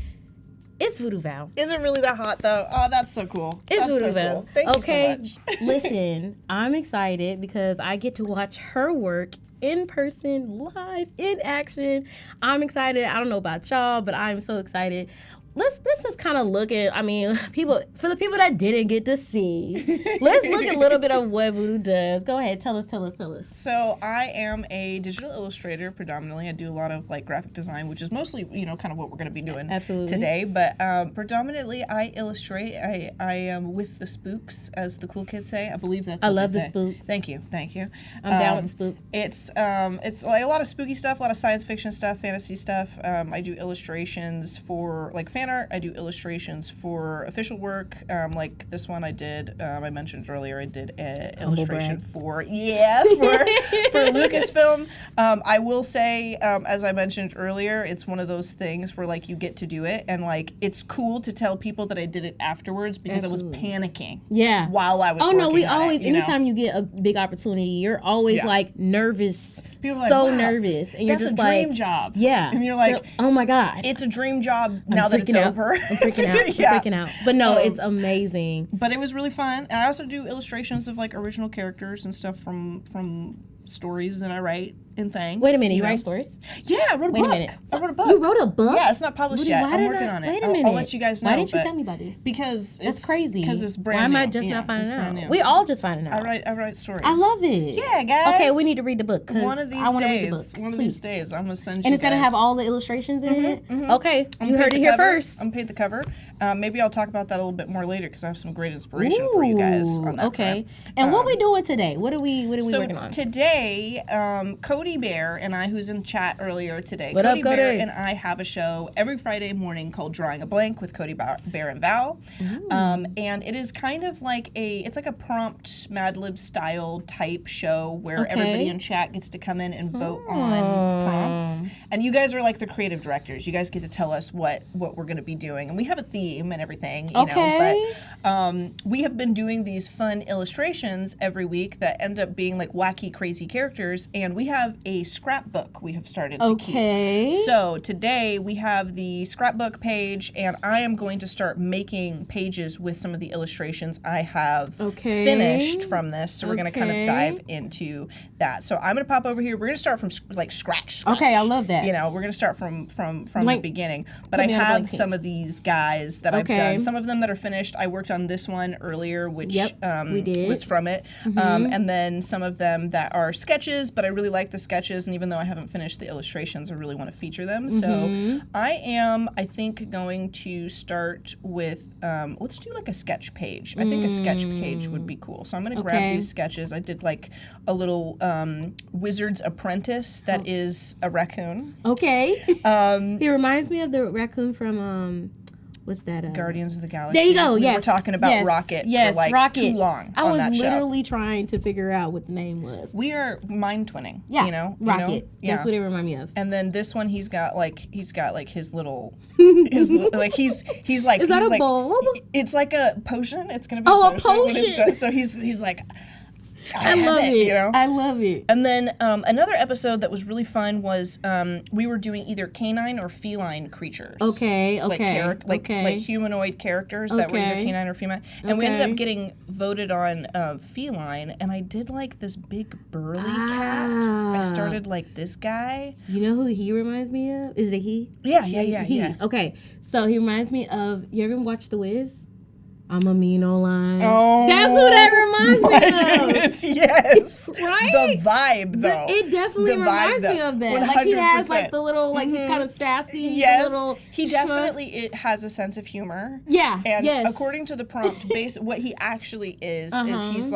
It's Voodoo Val.
Is it really that hot though? Oh, that's so cool.
It's
That's
Voodoo
so
Val.
cool. Thank
Okay,
you so much.
listen, I'm excited because I get to watch her work in person, live, in action. I'm excited. I don't know about y'all, but I'm so excited. Let's just kind of look at, I mean, for the people that didn't get to see, let's look at a little bit of what Voodoo does. Go ahead, tell us.
So I am a digital illustrator predominantly. I do a lot of like graphic design, which is mostly, kind of what we're going to be doing
Absolutely.
today. But predominantly I illustrate. I am with the spooks, as the cool kids say. I believe that's what
I love
they
the
say.
spooks.
Thank you.
I'm down with the spooks.
It's like a lot of spooky stuff, a lot of science fiction stuff, fantasy stuff. I do illustrations for like fan art. I do illustrations for official work. Like this one I did, I mentioned earlier, I did an illustration for Lucasfilm. I will say, as I mentioned earlier, it's one of those things where like you get to do it and like it's cool to tell people that I did it afterwards because I was panicking.
Yeah.
While I was
Oh no,
working
we
on
always
it, you know?
anytime you get a big opportunity, you're always
Yeah.
like nervous,
People are
so
like, wow,
nervous, and you're
that's
just
a dream
like,
job.
yeah,
And you're like,
oh my god,
it's a dream job now
I'm
that it's
freaking out.
over.
I'm freaking out.
Yeah.
I'm freaking out. But no, it's amazing.
But it was really fun. And I also do illustrations of like original characters and stuff from stories that I write and things.
Wait a minute, you
know?
write stories?
Yeah, I wrote a
Wait a
book.
minute.
I wrote a book.
You wrote a book?
Yeah, it's not published
Woody,
yet.
why
I'm
did
working
I-
on it.
wait a
I'll
minute.
let you guys know.
Why didn't you
but-
tell me about this?
Because
That's crazy.
Because it's brand
Why
new.
am I just
Yeah,
not finding
it's brand
out?
new.
We all just finding out.
I write stories.
I love it.
Yeah, guys.
Okay, we need to read the book. 'Cause
One of these
I wanna
days.
read the book.
One of
Please.
these days, I'm gonna send you.
And it's gonna
guys.
have all the illustrations in it.
mhm.
Okay,
I'm
you
gonna
heard
paint
it
the
here
cover.
first.
I'm paint the cover. Maybe I'll talk about that a little bit more later because I have some great inspiration for you guys on that.
Okay.
front.
And what we doing today? What are we working on?
Today, Cody Bear and I, who's in chat earlier today,
What up,
Cody Bear
Cody?
and I have a show every Friday morning called Drawing a Blank with Cody Bear and Val. And it is kind of like it's like a prompt Mad Lib style type show where
Okay.
everybody in chat gets to come in and vote on prompts. And you guys are like the creative directors. You guys get to tell us what we're going to be doing. And we have a theme and everything, you
Okay.
know, but we have been doing these fun illustrations every week that end up being like wacky, crazy characters. And we have a scrapbook we have started to keep.
Okay.
So today we have the scrapbook page, and I am going to start making pages with some of the illustrations I have
Okay.
finished from this. So we're going to kind of
Okay.
dive into that. So I'm going to pop over here. We're going to start from like scratch.
Okay, I love that.
You know, we're going to start from the
Blank.
beginning. But
Put
I
me on a
have
blank
some of these guys that I've
Okay.
done. Some of them that are finished. I worked on this one earlier, which
Yep, we did.
was from it. And then some of them that are sketches, but I really like the sketches. And even though I haven't finished the illustrations, I really want to feature them. So I think, going to start with, let's do like a sketch page. I think a sketch page would be cool. So I'm going to grab
Okay.
these sketches. I did like a little wizard's apprentice that is a raccoon.
Okay. He reminds me of the raccoon from what's that?
Guardians of the Galaxy.
There you go.
We
Yes.
were talking about
yes.
Rocket
Yes,
for like
Rocket.
too long
I
on
was
that show.
literally trying to figure out what the name was.
We are mind twinning.
Yeah.
You know?
Rocket.
Yeah.
That's what it reminded me of.
And then this one, he's got like his little, he's like
Is that a
like,
bulb?
It's like a potion. It's gonna be
Oh, a
when it's
potion.
done. So he's like,
I
have
love it.
You know.
I love it.
And then another episode that was really fun was we were doing either canine or feline creatures.
Okay,
Like,
okay,
like
okay.
humanoid characters that were either
Okay.
canine or feline. And we ended
Okay.
up getting voted on feline. And I did like this big burly cat. I started like this guy.
You know who he reminds me of? Is it a he?
Yeah.
He. Okay, so he reminds me of. You ever watch The Wiz? I'm a mean old line.
Oh,
That's who that reminds
my
me of.
goodness, yes.
Right?
The vibe, though.
It definitely
The vibe,
reminds me
though.
of that. Like he has
100%.
like the little, like he's kind of sassy.
Yes,
Little
he definitely it has a sense of humor.
Yeah.
And
yes.
according to the prompt, what he actually is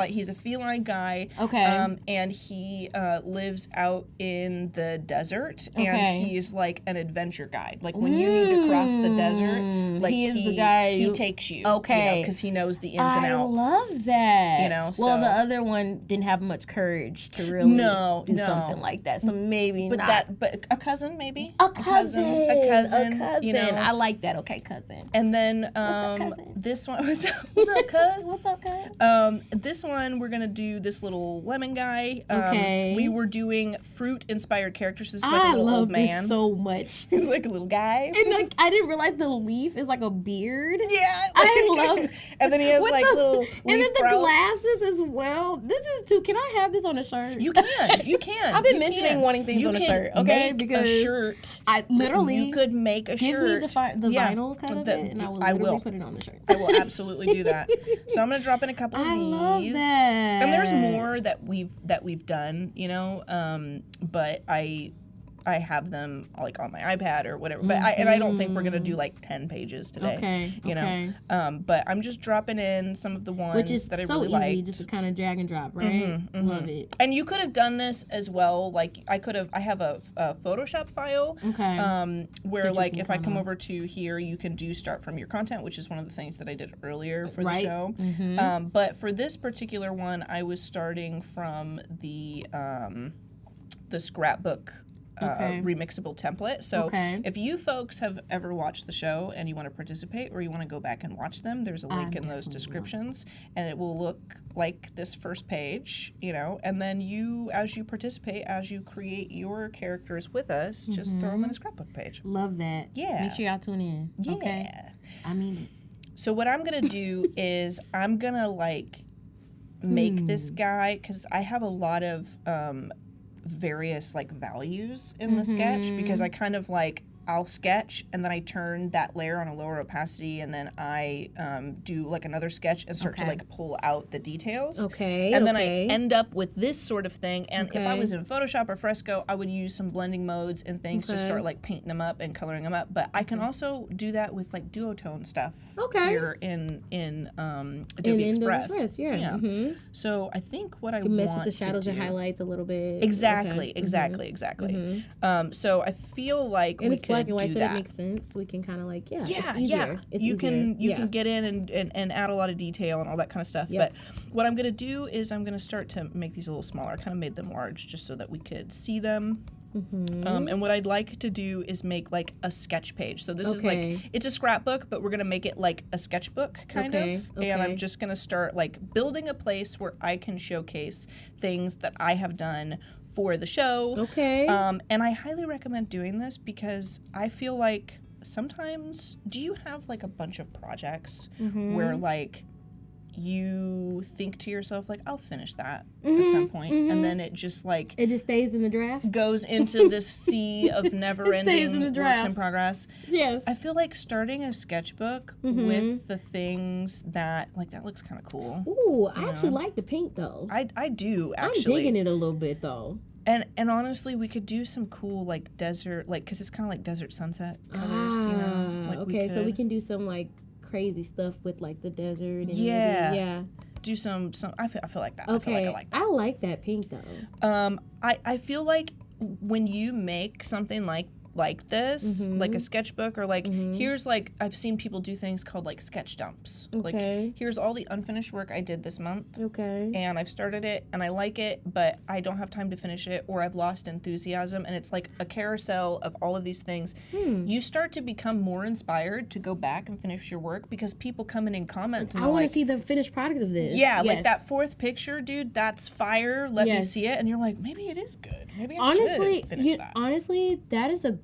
he's a feline guy.
Okay.
And he lives out in the desert,
Okay.
and he's like an adventure guide. Like when you need to cross the desert, like
he is the guy
he
who-
takes you.
Okay.
Because he knows the ins and
I
outs.
love that.
You know,
well,
so-
the other one didn't have much courage. urge to really
No,
do
no.
something like that. So maybe
But
not.
but a cousin maybe.
A cousin.
You know.
I like that. Okay, cousin.
And then
cousin?
this one. What's up, cuz?
What's up, cuz?
This one we're gonna do this little lemon guy.
Okay.
We were doing fruit-inspired characters. This is like
I
a little
love
old man.
this so much.
He's like a little guy.
And like, I didn't realize the leaf is like a beard.
Yeah.
I love.
And then he has
With
like
the-
little
and then
leaf
the
brows.
glasses as well. This is too. Can I have this on a shirt?
You can. You can.
I've been
You
mentioning
can.
wanting things
You
on a
can
shirt, okay?
Make
Because
a shirt.
I literally
You could make a
give
shirt.
me the
Yeah.
vinyl cut of
The-
it, and I will
I
literally
will.
put it on the shirt.
I will absolutely do that. So I'm gonna drop in a couple of
I
these.
love that.
And there's more that we've done, you know, but I have them like on my iPad or whatever. But I don't think we're gonna do like 10 pages today.
Okay.
You
okay.
know. But I'm just dropping in some of the ones
Which is
that I
so
really
easy,
liked.
just to kind of drag and drop, right? Love it.
And you could have done this as well. Like I have a Photoshop file.
Okay.
Where
That you
like
can
if I come
kinda-
over to here, you can do start from your content, which is one of the things that I did earlier for
Right.
the show. But for this particular one, I was starting from the scrapbook.
Okay.
Remixable template. So
Okay.
if you folks have ever watched the show and you want to participate or you want to go back and watch them, there's a link in those descriptions and it will look like this first page, you know, and then you, as you participate, as you create your characters with us, just throw them on a scrapbook page.
Love that.
Yeah.
Make sure y'all tune in.
Yeah.
Okay. I mean,
So what I'm going to do is I'm going to like make this guy, because I have a lot of various like values in the sketch, because I kind of like I'll sketch and then I turn that layer on a lower opacity and then I do like another sketch and start to like pull out the details.
Okay.
And then I
okay.
end up with this sort of thing. And if I
Okay.
was in Photoshop or Fresco, I would use some blending modes and things to
Okay.
start like painting them up and coloring them up. But I can also do that with like duotone stuff
Okay.
here in Adobe
in
Express.
Express, yeah. Mhm.
So I think what I
You mess
want
with the shadows
to
and
do,
highlights a little bit.
Exactly,
Okay.
exactly, exactly. So I feel like
And
we
it's black
could
and white,
do
so
that.
that makes sense. We can kind of like,
Yeah,
it's easier.
yeah.
It's
you
easier.
can get in and add a lot of detail and all that kind of stuff.
Yep.
But what I'm gonna do is I'm gonna start to make these a little smaller. I kind of made them large just so that we could see them. And what I'd like to do is make like a sketch page. So this is
Okay.
like, it's a scrapbook, but we're gonna make it like a sketchbook kind
Okay,
of. And I'm
okay.
just gonna start like building a place where I can showcase things that I have done for the show.
Okay.
And I highly recommend doing this because I feel like sometimes, do you have like a bunch of projects where like you think to yourself like, I'll finish that at some point, and then it just like
It just stays in the draft?
goes into this sea of never-ending
in the
works
draft.
in progress.
Yes.
I feel like starting a sketchbook with the things that like that looks kind of cool.
Ooh, I actually like the pink though.
I do
I'm
actually.
digging it a little bit though.
And honestly, we could do some cool like desert, like because it's kind of like desert sunset colors, you know. Like
Okay, so we can do some like crazy stuff with like the desert and
Yeah.
maybe, yeah.
do some. I feel like that.
Okay.
I feel like I like that.
I like that pink though.
I feel like when you make something like this, like a sketchbook, or like here's like I've seen people do things called like sketch dumps.
Okay.
Like here's all the unfinished work I did this month.
Okay.
And I've started it and I like it, but I don't have time to finish it, or I've lost enthusiasm, and it's like a carousel of all of these things. You start to become more inspired to go back and finish your work because people come in and comment and
I
they're
want to
like,
see the finished product of this.
yeah, like that
Yes.
fourth picture, dude, that's fire. Let me
Yes.
see it. And you're like, maybe it is good. Maybe I should finish that.
Honestly, that is a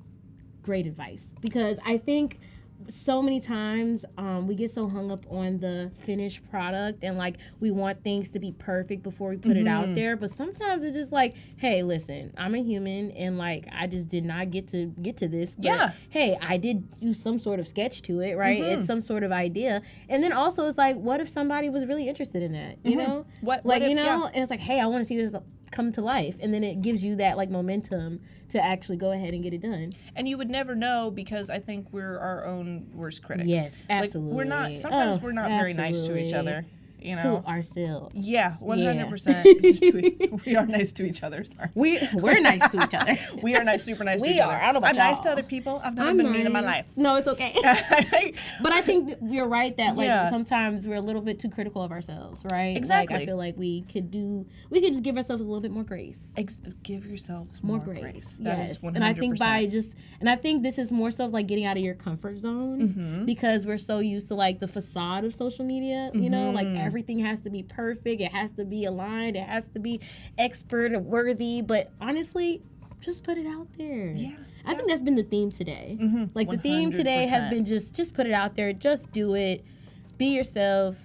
great advice, because I think so many times we get so hung up on the finished product and like we want things to be perfect before we put it out there, but sometimes it's just like, hey, listen, I'm a human and like I just did not get to this, but
Yeah.
hey, I did do some sort of sketch to it, right? It's some sort of idea. And then also it's like, what if somebody was really interested in that, you know?
What
Like,
if,
you know,
yeah.
and it's like, hey, I want to see this come to life, and then it gives you that like momentum to actually go ahead and get it done.
And you would never know because I think we're our own worst critics.
Yes,
Like,
absolutely.
we're not. Sometimes
Oh,
we're not very nice to each
absolutely.
other. you know?
To ourselves.
Yeah, 100%. We are nice to each other. Sorry.
We're nice to each other.
We are nice, super nice to
We
each other.
are. I don't know about
I'm nice
y'all.
to other people. I've never been mean in my life.
No, it's okay. But I think that you're right that like
Yeah.
sometimes we're a little bit too critical of ourselves, right?
Exactly.
Like I feel like we could just give ourselves a little bit more grace.
Give yourself
More grace.
That
Yes.
is 100%.
And I think and I think this is more so of like getting out of your comfort zone because we're so used to like the facade of social media, you know, like everything has to be perfect, it has to be aligned, it has to be expert or worthy, but honestly, just put it out there.
Yeah.
I think that's been the theme today. Like the theme today has been just put it out there, just do it, be yourself,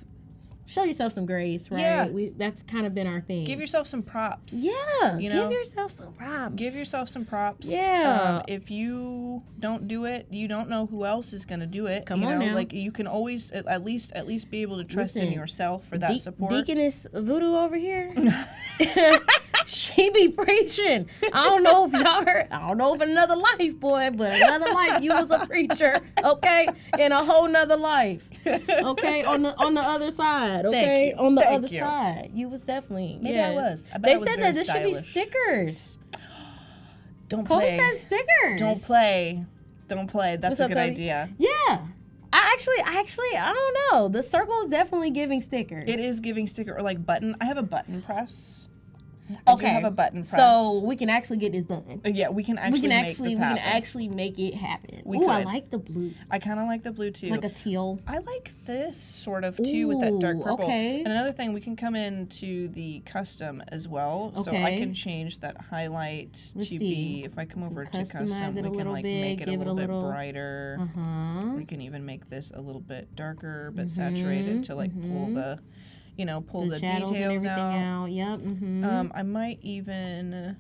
show yourself some grace, right?
Yeah.
That's kind of been our thing.
Give yourself some props.
Yeah,
you know?
give yourself some props.
Give yourself some props.
Yeah.
If you don't do it, you don't know who else is going to do it.
Come
you
on
know,
now.
like you can always at least be able to trust in
Listen,
yourself for that support.
Deaconess Voodoo over here. She be preaching. I don't know if y'all heard. I don't know if another life, boy, but another life you was a preacher, okay, in a whole nother life, okay, on the other side, okay,
you.
on the
Thank
other
you.
side. You was definitely.
Maybe
yes.
I was. I bet
they
I was
said
very
that this should be
stylish.
stickers.
Don't
Cody
play.
said stickers.
Don't play. Don't play. That's
What's
a
up,
good
Cody?
idea.
Yeah. I actually, I don't know. The circle is definitely giving stickers.
It is giving sticker or like button. I have a button press. I do have a button press.
So we can actually get this done.
Yeah, we can actually make this happen.
We can actually make it happen.
We
Ooh, I
could.
like the blue.
I kind of like the blue too.
Like a teal.
I like this sort of too with that dark
Ooh,
purple.
okay.
And another thing, we can come into the custom as well. So I
Okay.
can change that highlight
Let's
to
see.
be, if I come over to
Customize
custom,
it a
we can
little
like
bit,
make it a
give it
little
a
bit
little-
brighter.
Uh-huh.
We can even make this a little bit darker but saturated to like pull the, pull the
shadows
details
and everything
out.
Yep. Mm-hmm.
I might even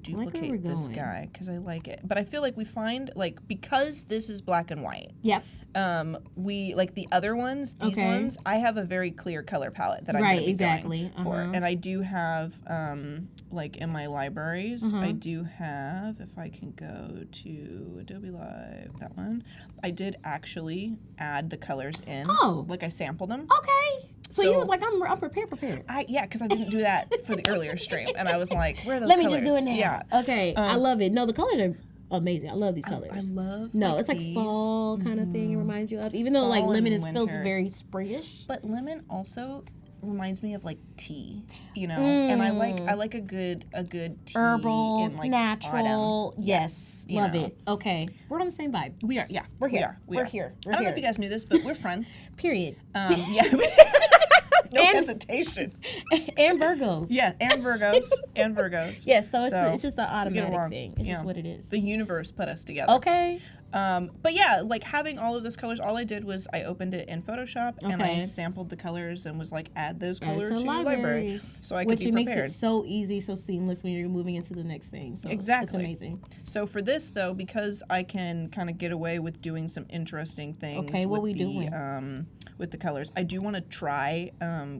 duplicate this
going.
guy because I like it. But I feel like we find like because this is black and white.
Yep.
We like the other ones. These
Okay.
ones, I have a very clear color palette that I'm
Right,
gonna be
exactly.
going for,
Uh-huh.
and I do have like in my libraries,
Uh-huh.
I do have. If I can go to Adobe Live, that one, I did actually add the colors in.
Oh.
Like I sampled them.
Okay. So you
So-
was like, I'm prepared.
Yeah, because I didn't do that for the earlier stream, and I was like, where are those
Let me
colors?
just do it now.
Yeah.
Okay. I love it. No, the colors are amazing. I love these colors.
I love.
No,
like
it's like
these.
fall kind of thing. It reminds you of, even though like
Fall
lemon
and
feels
winters.
very springish.
But lemon also reminds me of like tea, and I like a good tea
Herbal,
in like
natural.
autumn.
Yes,
you
love
know.
it. Okay, we're on the same vibe.
We are, yeah,
We're here.
We are.
We're here. We're
I don't know if
here.
you guys knew this, but we're friends.
Period.
Yeah. No
And-
hesitation.
And Virgos.
Yeah, and Virgos.
Yes, so it's just an
we get
automatic
along,
thing. It's
you
just
know.
what it is.
The universe put us together.
Okay.
But yeah, like having all of those colors, all I did was I opened it in Photoshop and I
Okay.
sampled the colors and was like, add those
Add it
colors
to
to
the
your library,
library.
so I could
Which
be
it makes
prepared.
it so easy, so seamless when you're moving into the next thing. So
Exactly.
it's amazing.
So for this though, because I can kind of get away with doing some interesting things.
Okay, what
with
we
the,
doing?
With the colors, I do want to try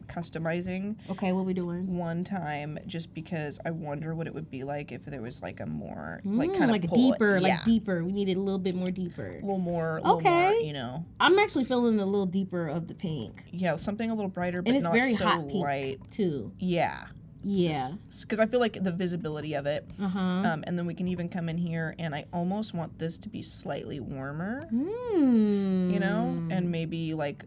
customizing
Okay, what we doing?
one time, just because I wonder what it would be like if there was like a more like kind of
like deeper, like deeper. We need it a little bit more deeper.
a little more,
Okay.
you know.
I'm actually feeling a little deeper of the pink.
Yeah, something a little brighter, but
And it's
not
very
so
hot pink
light.
too.
Yeah.
Yeah.
Because I feel like the visibility of it.
Uh-huh.
And then we can even come in here, and I almost want this to be slightly warmer,
Hmm.
you know, and maybe like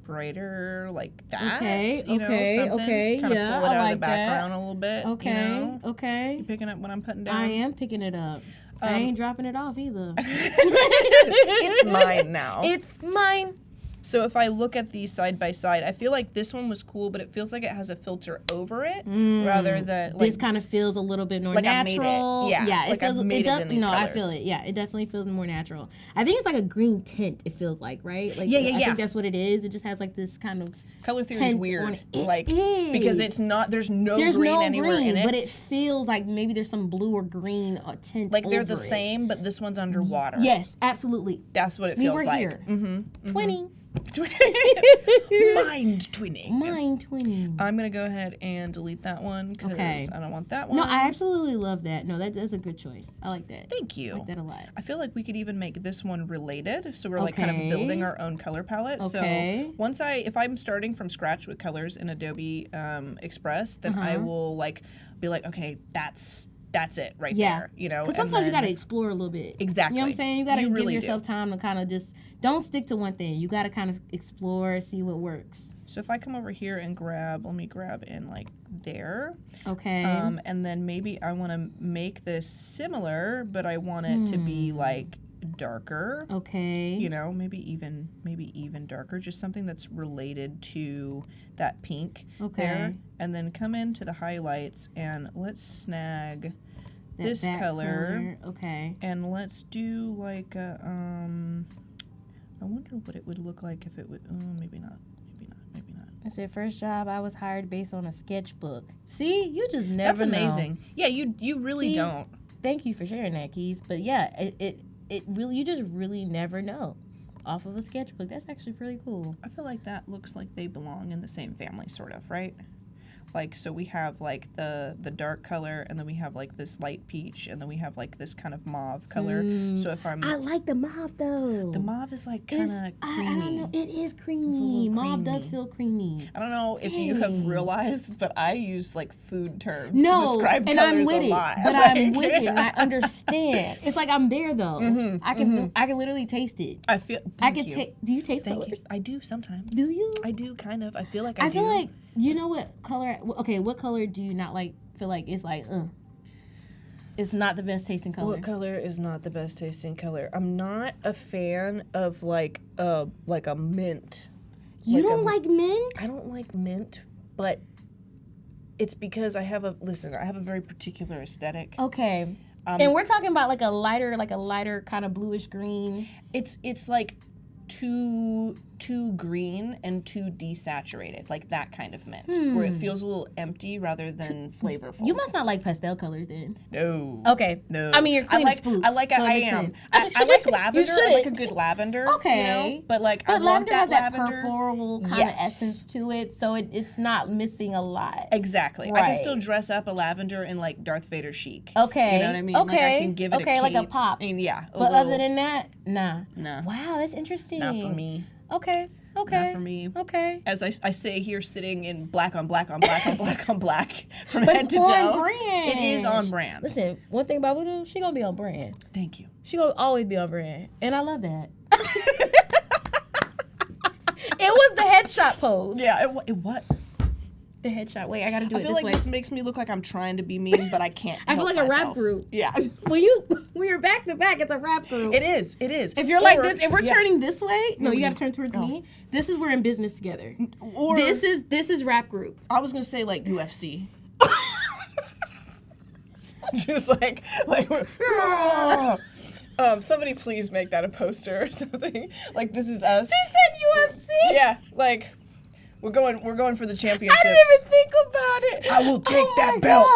brighter like that.
Okay,
you know,
okay,
something.
okay,
Kind of
yeah,
pull it
I
out of
like
the
that.
background a little bit.
Okay.
You know?
Okay.
You picking up what I'm putting down?
I am picking it up. I ain't dropping it off either.
It's mine now.
It's mine.
So if I look at these side by side, I feel like this one was cool, but it feels like it has a filter over it rather than like
This kind of feels a little bit more
like I made it.
natural.
Yeah,
it
like I've
feels.
made
It does.
it in these
No, I
colors.
feel it. Yeah, it definitely feels more natural. I think it's like a green tint. It feels like, right? Like
Yeah,
I
yeah.
think that's what it is. It just has like this kind of
color theory is
tint
weird.
on it. It
Like
is.
because it's not there's no green
no
anywhere
green,
in it.
but it feels like maybe there's some blue or green tint.
Like they're the
over it.
same, but this one's underwater.
Yes, absolutely.
That's what it
We
feels
were
like.
here.
Mm-hmm.
20.
Mind twinning.
Mind twinning.
I'm gonna go ahead and delete that one because
Okay.
I don't want that one.
No, I absolutely love that. No, that's a good choice. I like that.
Thank you.
I like that a lot.
I feel like we could even make this one related, so we're like kind of building our own color palette.
Okay.
So if I'm starting from scratch with colors in Adobe Express, then I will like be like, okay, that's it right there. You know,
because sometimes you got to explore a little bit.
Exactly.
You know what I'm saying? You got to give
really
yourself time to kind of just don't stick to one thing. You got to kind of explore, see what works.
So if I come over here and let me grab in like there.
Okay.
And then maybe I want to make this similar, but I want it to be like darker.
Okay.
You know, maybe even darker, just something that's related to that pink there. And then come into the highlights and let's snag this color.
Okay.
And let's do like a I wonder what it would look like if it would maybe not.
I said first job I was hired based on a sketchbook. See, you just never know.
That's amazing. Yeah, you really don't.
Thank you for sharing that, Keys. But yeah, it really, you just really never know off of a sketchbook. That's actually pretty cool.
I feel like that looks like they belong in the same family, sort of, right? Like, so we have like the dark color, and then we have like this light peach, and then we have like this kind of mauve color. So if
I like the mauve though.
The mauve is like kind of creamy.
I don't know. It is creamy. Mauve does feel creamy.
I don't know if you have realized, but I use like food terms to
No,
describe
and
colors
I'm with
a
it,
lot.
but
Like,
I'm with it, and I understand. It's like I'm there though. I can literally taste it.
I feel.
I can taste. Do you taste
Thank
colors?
you. I do sometimes.
Do you?
I do kind of. I feel like I do.
I feel like, you know what color? Okay, what color do you not like? Feel like it's like, it's not the best tasting color.
What color is not the best tasting color? I'm not a fan of like a mint.
You don't like mint?
I don't like mint, but it's because I have a very particular aesthetic.
Okay. And we're talking about like a lighter kind of bluish green.
It's like too green and too desaturated, like that kind of mint, where it feels a little empty rather than flavorful.
You must not like pastel colors then.
No.
Okay.
No.
I mean, you're clean as spooks,
I like
so
I
it makes
am.
sense.
I like lavender.
You
I like a
shouldn't.
good lavender.
Okay.
You know? But like I want
lavender
that
has that
lavender.
purple kind of essence to it, so it's not missing a lot.
Exactly.
Right.
I can still dress up a lavender in like Darth Vader chic.
Okay.
You know what I mean?
Okay.
Like I can give it
okay,
a
like a
cape.
pop.
I mean, yeah.
But other than that, nah.
Nah.
Wow, that's interesting.
Not for me.
Okay.
Not for me.
Okay.
As I say here, sitting in black on black on black on black on black from
But
head
it's
to
on
toe.
brand.
It is on brand.
Listen, one thing about Voodoo, she gonna be on brand.
Thank you.
She gonna always be on brand, and I love that. It was the headshot pose.
Yeah. It what?
The headshot. Wait, I gotta do it
I feel
this
like
way.
this makes me look like I'm trying to be mean, but I can't.
I feel
help
like a rap
myself.
group.
Yeah.
When you're back to back, it's a rap group.
It is. It is.
If you're like
Or-
this, if we're
yeah.
turning this way, no, you gotta turn towards me. This is we're in business together.
Or
This is rap group.
I was gonna say like UFC. Just like somebody please make that a poster or something. Like this is us.
She said UFC.
Yeah, like we're going for the championships.
I didn't even think about it.
I will take that
my
belt.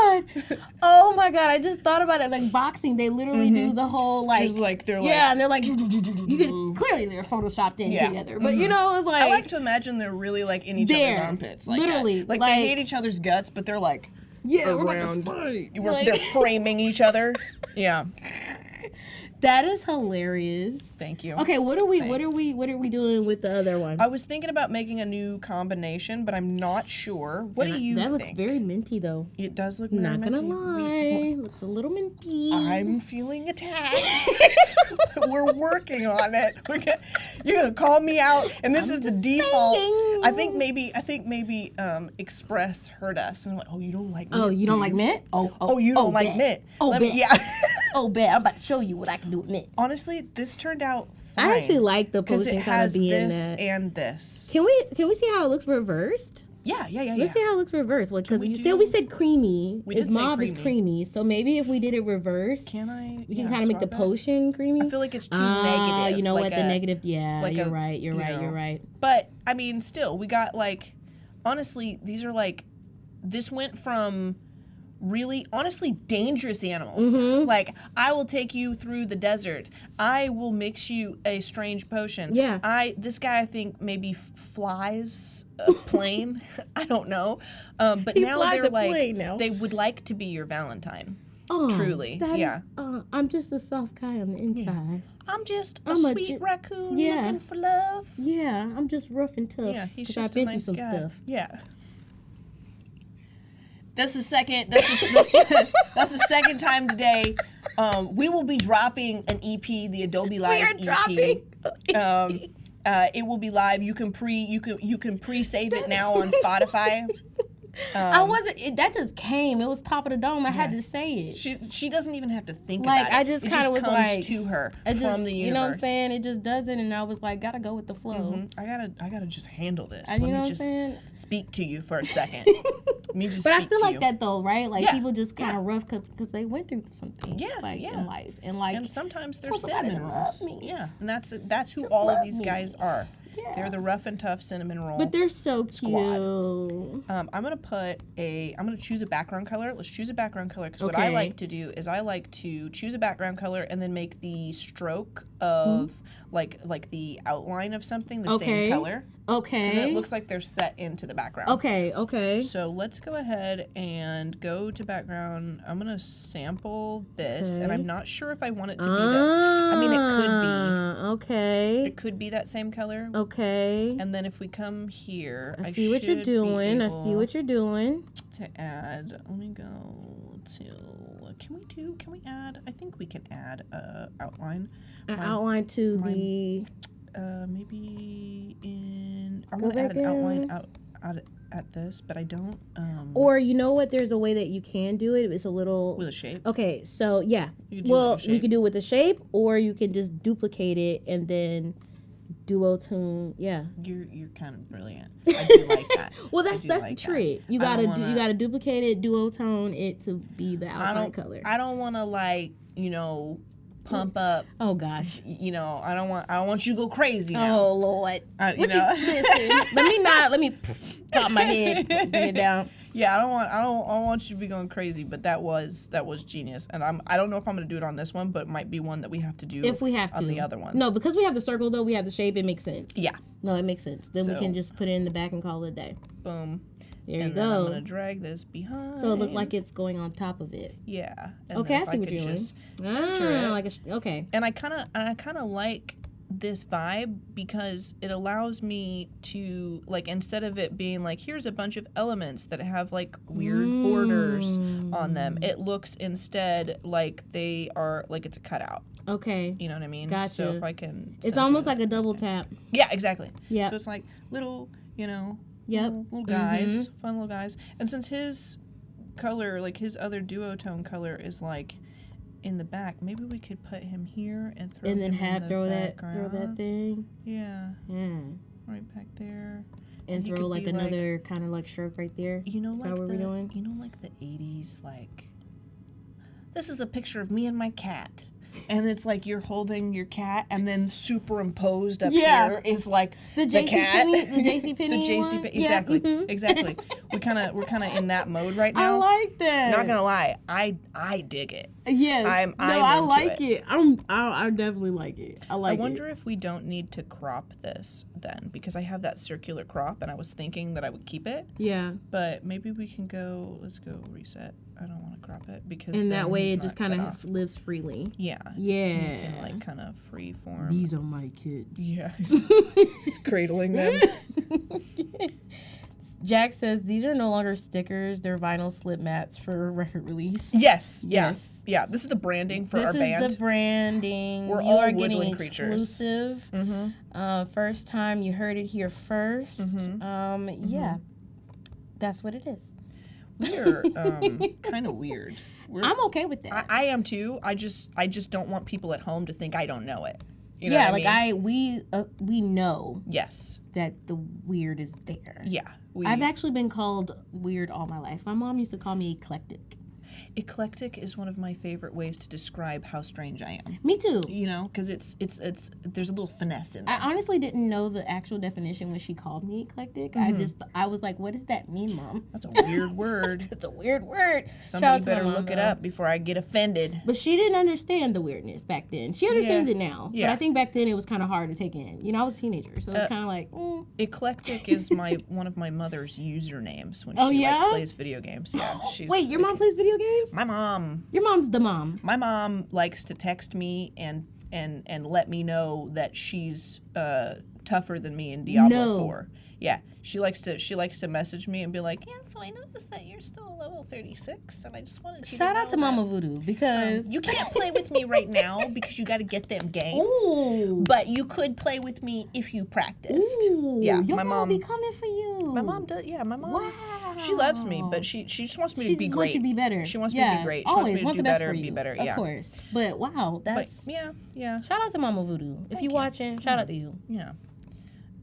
God. Oh my God! I just thought about it. Like boxing, they literally do the whole like.
Just like they're like.
Yeah, and they're like, you can clearly they're photoshopped in
Yeah.
together, but you know it's like.
I like to imagine they're really like in each other's armpits. Like
literally,
that. Like
like-
they hate each other's guts, but they're like
yeah, we're
around.
like,
They're framing each other. Yeah.
that is hilarious.
Thank you.
Okay, what are we
Thanks.
doing with the other one?
I was thinking about making a new combination, but I'm not sure. What do you
that
think?
looks very minty though.
It does look very
Not gonna
minty.
lie, looks a little minty.
I'm feeling attacked. We're working on it. You're gonna call me out, and this is the default.
saying.
I think maybe Express heard us and went, "Oh, you don't like mint?
Oh, you don't like mint?
Oh, you don't like
bet.
mint?
Oh,
Let me-
bet.
yeah."
Oh, bet. I'm about to show you what I can do with mint.
Honestly, this turned out fine.
I actually like the
because
potion
it
kind of
has
being
this
that.
and this.
Can we see how it looks reversed?
Yeah.
Let's see how it looks reversed. Well, because
we
you
do-
said we said creamy.
We
Its
did say
mauve is
creamy.
creamy. So maybe if we did it reversed,
Can I?
we can kind of make the potion creamy.
I feel like it's too negative.
You know
like
what? The negative. Yeah,
like
you're
a,
right.
you know.
You're right.
But I mean, still, we got like, honestly, these are like, this went from really, honestly, dangerous animals. Like, I will take you through the desert. I will mix you a strange potion.
Yeah.
This guy, I think, maybe flies a plane. I don't know. But
He
now
flies
they're
a
like,
plane now.
they would like to be your Valentine.
Oh,
Truly,
that
yeah.
is- I'm just a soft guy on the inside.
I'm just a
I'm a
sweet raccoon
yeah.
looking for love.
Yeah, I'm just rough and tough.
Yeah, he's
'cause
just
I've been
a nice
through some
guy.
stuff.
Yeah. That's the second. That's the second time today. We will be dropping an EP, the Adobe Live EP.
dropping.
It will be live. You can pre-save it now on Spotify.
I wasn't. That just came. It was top of the dome. I had to say it.
She doesn't even have to think
Like,
about it.
I just
It
kinda was
comes
like-
to her
I
from
just,
the universe.
you know what I'm saying? It just doesn't, and I was like, gotta go with the flow.
I gotta just handle this.
You know
Let
what
me
I'm
just
saying?
speak to you for a second. Let me just
But I
speak
feel
to
like
you.
that though, right? Like
Yeah,
people just kind
yeah.
of rough because they went through something,
Yeah,
like
yeah.
in life, and like
And sometimes they're
tell somebody
cinnamon
to
rolls.
love me.
Yeah, and that's who
Just
all of
love
these
me.
guys are.
Yeah.
They're the rough and tough cinnamon roll.
But they're so cute.
Squad. I'm gonna choose a background color. Let's choose a background color because what I
Okay.
like to do is I like to choose a background color and then make the stroke of like the outline of something the same
Okay.
color. Because
Okay.
it looks like they're set into the background.
Okay.
So let's go ahead and go to background. I'm gonna sample this, and
Okay.
I'm not sure if I want it to be that. I mean, it could be.
Okay.
It could be that same color.
Okay.
And then if we come here,
I see what you're
should be
doing. I see
able
what you're doing.
to add. Let me go to. Can we add? I think we can add a outline.
An
Mine-
outline to
mine-
the.
Maybe in. I
Go
want to add
back
an outline
down.
out at this, but I don't.
Or you know what? There's a way that you can do it. It's a little.
With a shape.
Okay, so yeah.
You could do it
Well,
with a
we
shape.
could do it with the shape, or you can just duplicate it and then Duotone. Yeah.
You're kind of brilliant. I do like that.
Well,
I
that's
do
the
like that.
trick. You
I
gotta
don't
you
wanna-
gotta duplicate it, Duotone it to be the
I
outline
don't
color.
I don't want to pump up.
Oh gosh.
I don't want you to go crazy now.
Oh Lord.
You
What
know.
listen, let me pop my head, bring it down.
Yeah, I don't want you to be going crazy, but that was genius. And I don't know if I'm gonna do it on this one, but it might be one that we have to do
If we have to.
on the other ones.
No, because we have the circle though, we have the shape, it makes sense.
Yeah.
No, it makes sense. Then we
So-
can just put it in the back and call it a day.
Boom.
There you
And then I'm
go.
gonna drag this behind.
So it looked like it's going on top of it.
Yeah. And
Okay,
then
I
if
see what
could
you're doing.
just center it.
Like okay.
And I kind of like this vibe because it allows me to like, instead of it being like here's a bunch of elements that have like weird borders on them, it looks instead like they are like it's a cutout.
Okay.
You know what I mean?
Gotcha.
So if I can,
It's
center
almost
it-
like a double tap.
yeah, exactly.
Yeah.
So it's like little,
Yep.
little guys, fun little guys. And since his color, like his other duotone color, is like in the back, maybe we could put him here and throw
And then
him in the
throw that
background.
thing.
Yeah,
Yeah.
right back there.
And
he
throw
could
like
be,
another kind of like stroke right there.
You know,
Is
like
that what we're doing?
like the 80s, like this is a picture of me and my cat. And it's like you're holding your cat, and then superimposed up
Yeah.
here is like
The
the cat.
JCPenney the JCPenney
The JC
one?
exactly,
Yeah. mhm.
exactly. We're kind of in that mode right
I
now.
like that.
Not gonna lie, I dig it.
Yes.
I'm
I
into
like
it.
it. I definitely like it. I like
I wonder
it.
if we don't need to crop this then, because I have that circular crop, and I was thinking that I would keep it,
Yeah.
but maybe we can go. Let's go reset. I don't want to crop it because
And
then
that way
he's
it just
not
kind
cut
of
off.
lives freely.
Yeah.
Yeah.
You can like kind of free form.
These are my kids.
Yeah. He's cradling them.
Jack says these are no longer stickers; they're vinyl slip mats for record release.
Yes.
Yes.
Yeah. This is the branding for
This
our
is
band.
the branding.
We're
you
all
are getting
woodland creatures.
exclusive.
Mm-hmm.
First time you heard it here 1st.
Mhm.
Yeah, that's what it is.
We're kind of weird.
I'm okay with that.
I am too. I just don't want people at home to think I don't know it. You know
yeah,
what
like
mean?
we know
Yes.
that the weird is there.
Yeah.
I've actually been called weird all my life. My mom used to call me eclectic.
Eclectic is one of my favorite ways to describe how strange I am.
Me too.
You know, because it's there's a little finesse in there.
I honestly didn't know the actual definition when she called me eclectic. I was like, what does that mean, Mom?
That's a weird word.
It's a weird word.
Somebody better look it up before I get offended.
But she didn't understand the weirdness back then. She understands it now.
Yeah.
But I think back then it was kind of hard to take in. You know, I was a teenager, so it's kind of like,
Eclectic is one of my mother's usernames when she like, plays video games. Yeah. She's
Wait, your mom plays video games?
My mom.
Your mom's the mom.
My mom likes to text me and let me know that she's tougher than me in Diablo 4. Yeah, she likes to message me and be like, yeah, so I noticed that you're still level 36, and I just wanted you
Shout
to
out to Mama Voodoo, because
you can't play with me right now because you got to get them games.
Ooh.
But you could play with me if you practiced.
Ooh,
yeah,
your
my mom
be coming for you.
My mom does. Yeah, my mom.
Wow.
She loves me, but she just wants me to be
She just
great.
wants you to be better.
She wants me to be great. She
always
wants me to do better and be better.
Of
Yeah,
course. But wow, that's
yeah.
Shout out to Mama Voodoo. If you're watching, shout out to you.
Yeah.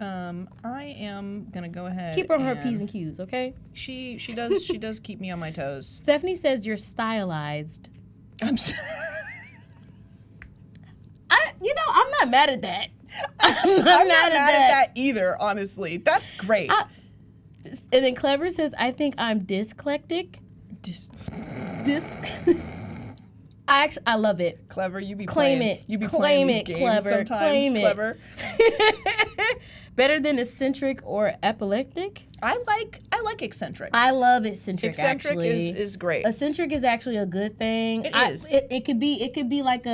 I am gonna go ahead.
Keep her on her P's and Q's, okay?
She does keep me on my toes.
Stephanie says you're stylized.
I'm
not mad at that.
I'm not mad at that either, honestly. That's great.
And then Clever says, I think I'm dyslectic. I love it.
Clever, you be
Claim
playing.
it.
You be
Claim
playing these
it,
games
Clever.
sometimes.
Claim it.
Clever.
Better than eccentric or epileptic?
I like eccentric.
I love eccentric.
Eccentric
actually.
is great.
Eccentric is actually a good thing.
It is.
It could be like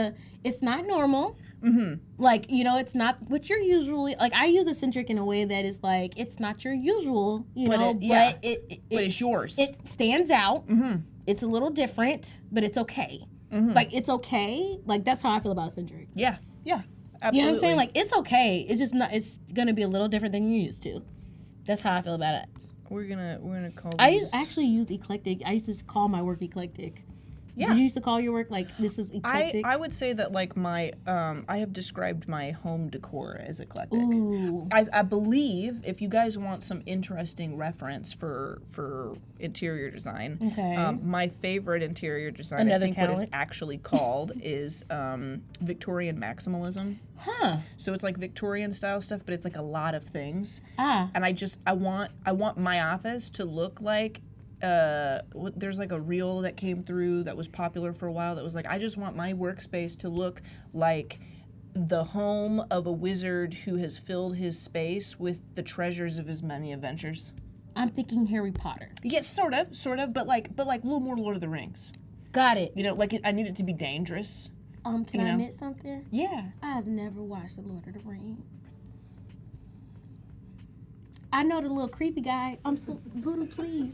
it's not normal. Mm-hmm. Like, it's not what you're usually, like, I use eccentric in a way that is like, it's not your usual, but it's yours. It stands out. Mm-hmm. It's a little different, but it's okay. Mm-hmm. Like, it's okay. Like, that's how I feel about eccentric.
Yeah. Absolutely.
You know what I'm saying? Like, it's okay. It's just not, it's going to be a little different than you're used to. That's how I feel about it.
We're gonna call these...
I actually use eclectic. I used to call my work eclectic. Yeah. Did you used to call your work like this is eclectic?
I would say that like my I have described my home decor as eclectic.
Ooh.
I believe if you guys want some interesting reference for interior design, my favorite interior design, I think what it's actually called is Victorian maximalism.
Huh.
So it's like Victorian style stuff, but it's like a lot of things. And I want my office to look like there's like a reel that came through that was popular for a while that was like, I just want my workspace to look like the home of a wizard who has filled his space with the treasures of his many adventures.
I'm thinking Harry Potter.
Yes, sort of, but like a little more Lord of the Rings.
Got it.
I need it to be dangerous.
Can I admit something?
Yeah.
I have never watched The Lord of the Rings. I know the little creepy guy. I'm so Voodoo, please.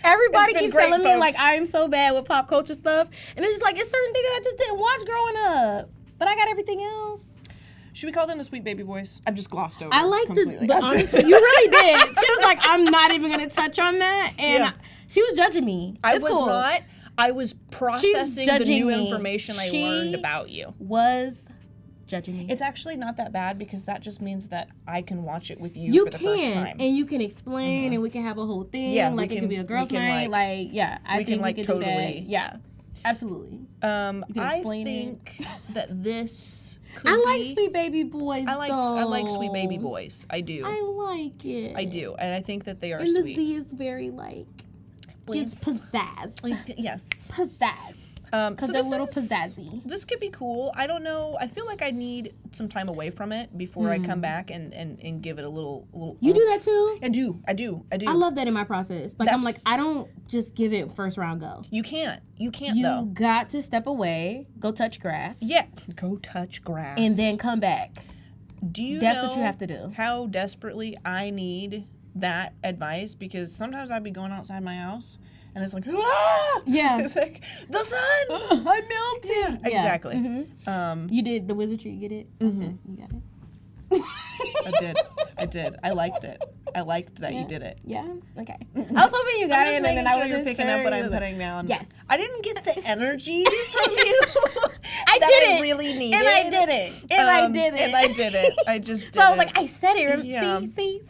Everybody keeps telling me like I'm so bad with pop culture stuff, and it's just like it's certain things I just didn't watch growing up, but I got everything else.
Should we call them the Sweet Baby Boys? I've just glossed over.
I like
completely.
this, but honestly, you really did. She was like, I'm not even gonna touch on that, and she was judging me.
I was not. I was processing the new information I learned about you.
Was judging me.
It's actually not that bad because that just means that I can watch it with you for the first time.
And you can explain, and we can have a whole thing. Yeah, like it can be a girls' night. I think we can totally do that. Yeah, absolutely.
You can explain I think that this.
I like Sweet Baby Boys.
I like Sweet Baby Boys. I do.
I like it.
I do, and I think that they are
and
sweet.
And the Z is very gives pizzazz.
Yes,
pizzazz. Because they're a little pizzazzy.
This could be cool. I don't know. I feel like I need some time away from it before I come back and give it a little.
You do that too?
I do.
I love that in my process. Like I'm like, I don't just give it first round go.
You can't though.
You got to step away, go touch grass.
Yeah, go touch grass.
And then come back. That's what you have to do.
How desperately I need that advice, because sometimes I'd be going outside my house and it's like, ah!
Yeah.
It's like, the sun! I melted! Yeah. Exactly.
Mm-hmm. You did the wizardry, you get it? I said, you got it.
I did. I liked it. I liked that you did it.
Yeah? Okay. I was hoping you got it, and then I wasn't
you're picking up what I'm putting down.
Yes.
I didn't get the energy from you
I
really needed.
And I did it. And I did it.
I just did it. I just did it.
So I was like, I said it. Yeah.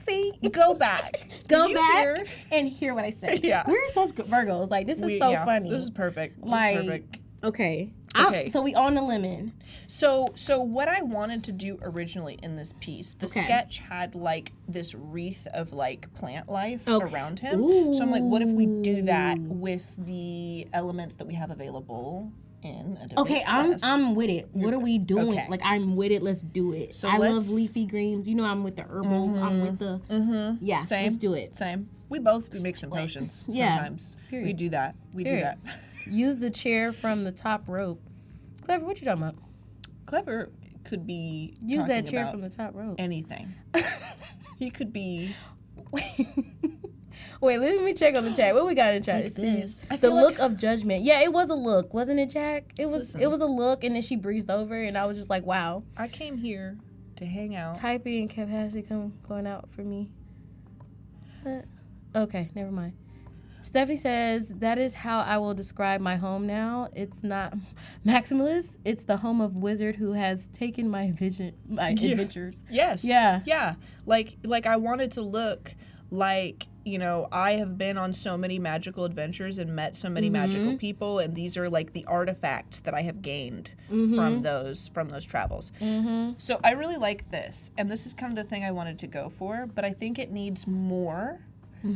See?
Go back.
go
you
back
hear?
and hear what I said.
Yeah.
We're such Virgos. Like, this is so funny.
This is perfect. This is
Like,
perfect.
okay.
Okay.
So we on the lemon.
So what I wanted to do originally in this piece, the
Okay.
sketch had like this wreath of like plant life
Okay.
around him. So I'm like, what if we do that with the elements that we have available in Adobe
Okay,
Express?
I'm with it. What are we doing?
Okay.
Like, I'm with it. Let's do it.
So
I love
let's-
leafy greens. You know, I'm with the herbals. I'm with the yeah.
Same.
Let's do it.
Same. We both do mix and potions
Yeah.
sometimes. We
Period.
do that. We
Period.
do that.
Use the chair from the top rope. Clever, what you talking about?
Clever could be
Use that
talking
chair
about
from the top rope.
anything. He could be.
Wait, let me check on the chat. What we got in chat?
Like
It
this.
says
I
the
feel
look
like-
of judgment. Yeah, it was a look, wasn't it, Jack? It was.
Listen.
It was a look, and then she breezed over, and I was just like, wow.
I came here to hang out.
Typing capacity going out for me. Okay, never mind. Stephanie says, that is how I will describe my home now. It's not maximalist. It's the home of wizard who has taken my adventures.
Yes.
Yeah.
Yeah. Like I wanted to look like, you know, I have been on so many magical adventures and met so many magical people, and these are like the artifacts that I have gained from those travels. So I really like this, and this is kind of the thing I wanted to go for, but I think it needs more.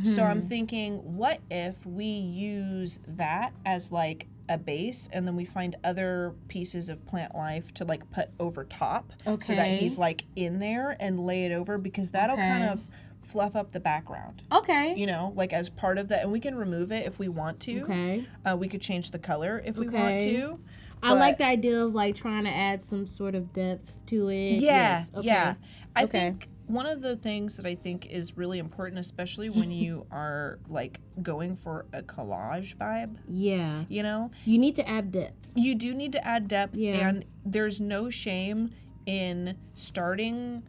So I'm thinking, what if we use that as like a base, and then we find other pieces of plant life to like put over top, so that
Okay.
he's like in there, and lay it over, because that'll kind
Okay.
of fluff up the background.
Okay.
You know, like as part of that, and we can remove it if we want to.
Okay.
We could change the color if we want
Okay.
to.
I like the idea of like trying to add some sort of depth to it.
Yeah,
Yes. Okay.
yeah. I
Okay.
think one of the things that I think is really important, especially when you are like going for a collage vibe,
Yeah.
you know,
You need to add depth.
you do need to add depth,
Yeah.
and there's no shame in starting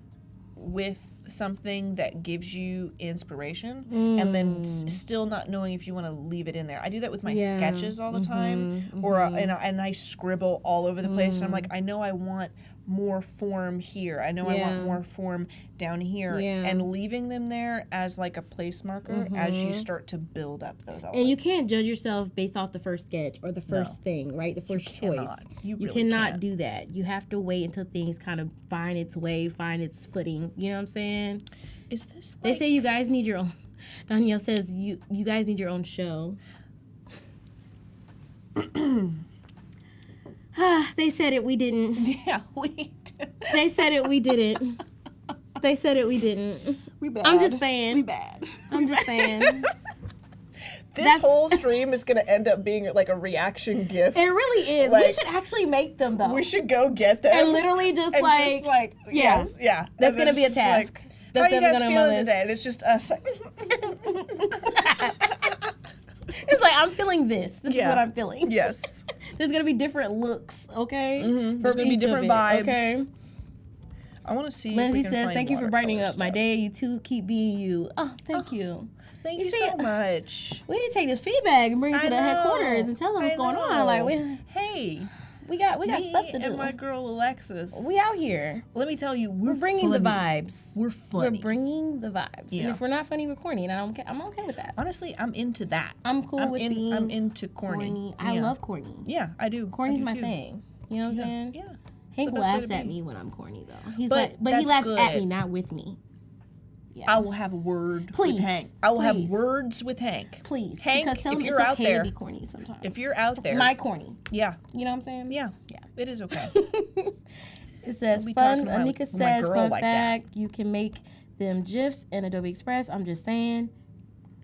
with something that gives you inspiration and then still not knowing if you want to leave it in there. I do that with my
Yeah.
sketches all the time, or and I scribble all over the place, and I'm like, I know I want more form here. I know I
Yeah.
want more form down here,
Yeah.
and leaving them there as like a place marker as you start to build up those elements.
And you can't judge yourself based off the first sketch or the first
No.
thing, right? The first choice.
cannot. You really
cannot
can't.
do that. You have to wait until things kind of find its way, find its footing. You know what I'm saying?
Is this
They
like,
say you guys need your own. Danielle says you guys need your own show. They said it, we didn't.
yeah, we do.
They said it, we didn't. They said it, we didn't.
We bad.
I'm just saying.
We bad.
I'm just saying.
This
That's-
whole stream is going to end up being like a reaction GIF.
It really is.
Like-
We should actually make them though.
We should go get them.
and literally just
and
like,
just like
yeah.
yes, yeah.
That's
And
gonna
then
be a
just like,
task.
How
That's
you
definitely
guys
gonna be on
feeling
my
today? And it's just us.
it's like I'm feeling this. This is
Yeah.
what I'm feeling.
yes.
There's gonna be different looks, okay?
There's gonna be
each of
different
it,
vibes.
Okay.
I want to see.
Lindsay
if we can
says,
find
"Thank you for brightening
watercolor
up my
stuff.
day. You two keep being you." Oh, thank you.
Thank
You
you
see-
so much.
We need to take this feedback and bring it to
I
the
know.
headquarters and tell them what's
I
going on.
know.
Like
hey,
we got
me
stuff to
and
do.
my girl Alexus.
We out here.
Let me tell you,
We're bringing the
funny.
vibes.
We're funny.
We're bringing the vibes. And
Yeah.
if we're not funny, we're corny, and I'm okay with that.
Honestly, I'm into that.
I'm cool with being
I'm into corny.
I
Yeah.
love corny.
Yeah, I do.
Corny's
I do
my
too.
thing. You know what I'm saying?
Yeah.
Hank
the best way
laughs
to
at
be.
me when I'm corny though. He's
But
like, but he
that's
laughs at
good.
me, not with me.
I will have a word
Please,
with Hank. I will have
please.
words with Hank.
Please,
Hank,
because tell
if
him
you're
it's
out
okay
there,
to be corny sometimes.
if you're out there,
my corny.
yeah,
You know what I'm saying?
yeah,
Yeah.
it is okay.
It says,
be
fun,
talking to my-
Anika
my
says,
girl
fun
like that.
fact, you can make them GIFs in Adobe Express. I'm just saying.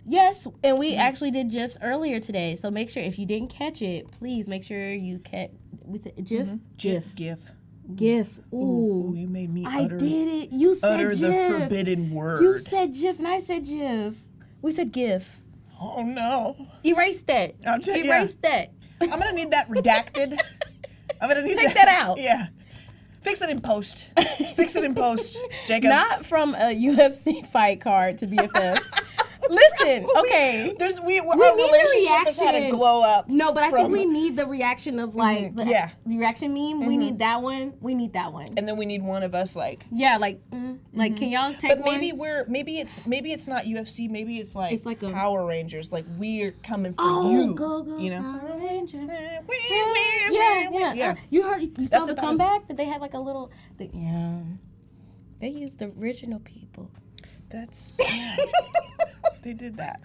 Yes, and we actually did GIFs earlier today. So make sure, if you didn't catch it, please make sure you catch, we said GIF? GIF.
GIF.
GIF. Ooh.
Ooh, you made me
I
utter,
did it. You said
utter the
GIF.
forbidden word.
You said GIF and I said GIF. We said GIF.
Oh no!
Erase that.
I'm just- yeah.
Erase that.
I'm gonna need that redacted. I'm gonna need
Take that out.
Yeah. Fix it in post. Fix it in post, Jacob.
Not from a UFC fight card to BFFs. Listen, okay.
Our
need the
relationship has had a
reaction.
glow up.
No, but I think we need the reaction of like the
Yeah.
reaction meme. We need that one. We need that one.
And then we need one of us like.
Yeah, like can y'all take
But
one?
maybe it's not UFC. Maybe it's like
a
Power Rangers. Like we're coming for you.
Go,
you know.
Power Ranger.
Yeah.
Yeah. You saw
That's
the
about
comeback that they had like a little. Yeah. They used the original people.
That's. They did that.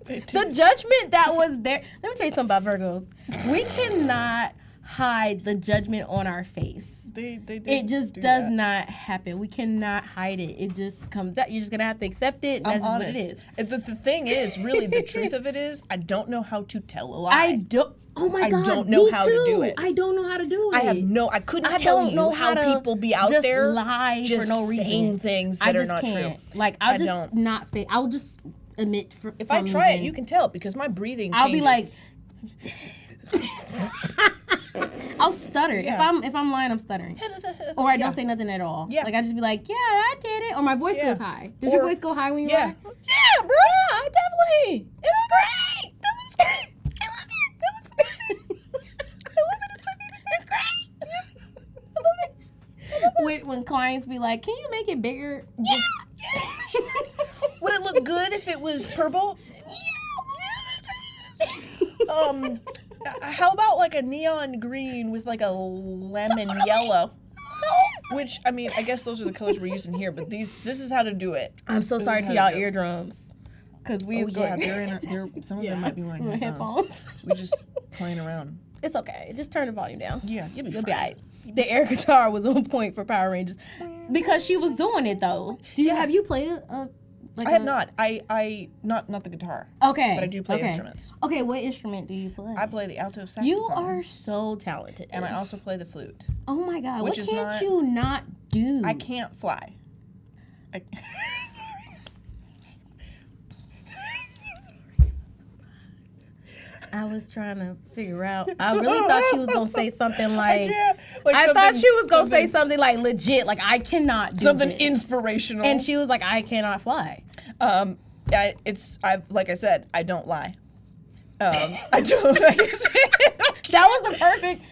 The judgment that was there. Let me tell you something about Virgos. We cannot hide the judgment on our face.
They did.
It just does not happen. We cannot hide it. It just comes out. You're just gonna have to accept it. And that's just what it is.
The thing is, really, the truth of it is, I don't know how to tell a lie.
I don't. Oh my God.
I don't know
me
how
too.
to do it.
I don't know how to do it.
I couldn't
I
tell
don't
you
know
how
to
people be out
just
there
lie
just
for no reason.
saying things
I
that are
just
not
can't.
true.
Like
I
I'll just
don't.
not say. I'll just admit.
If I try it, you can tell because my breathing changes.
I'll be like. I'll stutter.
Yeah.
If I'm lying, I'm stuttering. Or I don't say nothing at all.
Yeah.
Like I just be like, yeah, I did it. Or my voice goes high. Does your voice go high when you lie?
Yeah, bro.
Yeah, definitely. It's great. That looks great. I love it. That looks amazing. I love it. It's great. I love it. When clients be like, can you make it bigger? Yeah.
Would it look good if it was purple? How about like a neon green with like a lemon yellow? Which I mean, I guess those are the colors we're using here, but this is how to do it.
I'm so sorry to y'all eardrums. Because we
some of them might be wearing headphones. We're just playing around.
It's okay. Just turn the volume down.
Yeah, you'll be
You'll
fine.
be all right. The air guitar was on point for Power Rangers because she was doing it though. Have you played a
I have not. I not the guitar.
Okay.
But I do play instruments.
Okay, what instrument do you play?
I play the alto saxophone.
You are so talented.
And I also play the flute.
Oh my God!
Which
what
is
can't
not-
you not do?
I can't fly.
I was trying to figure out. I really thought she was gonna say something like.
I
thought she was gonna say something like legit, like I cannot do
something
this.
inspirational.
And she was like, I cannot fly.
Like I said, I don't lie. I don't.
That was the perfect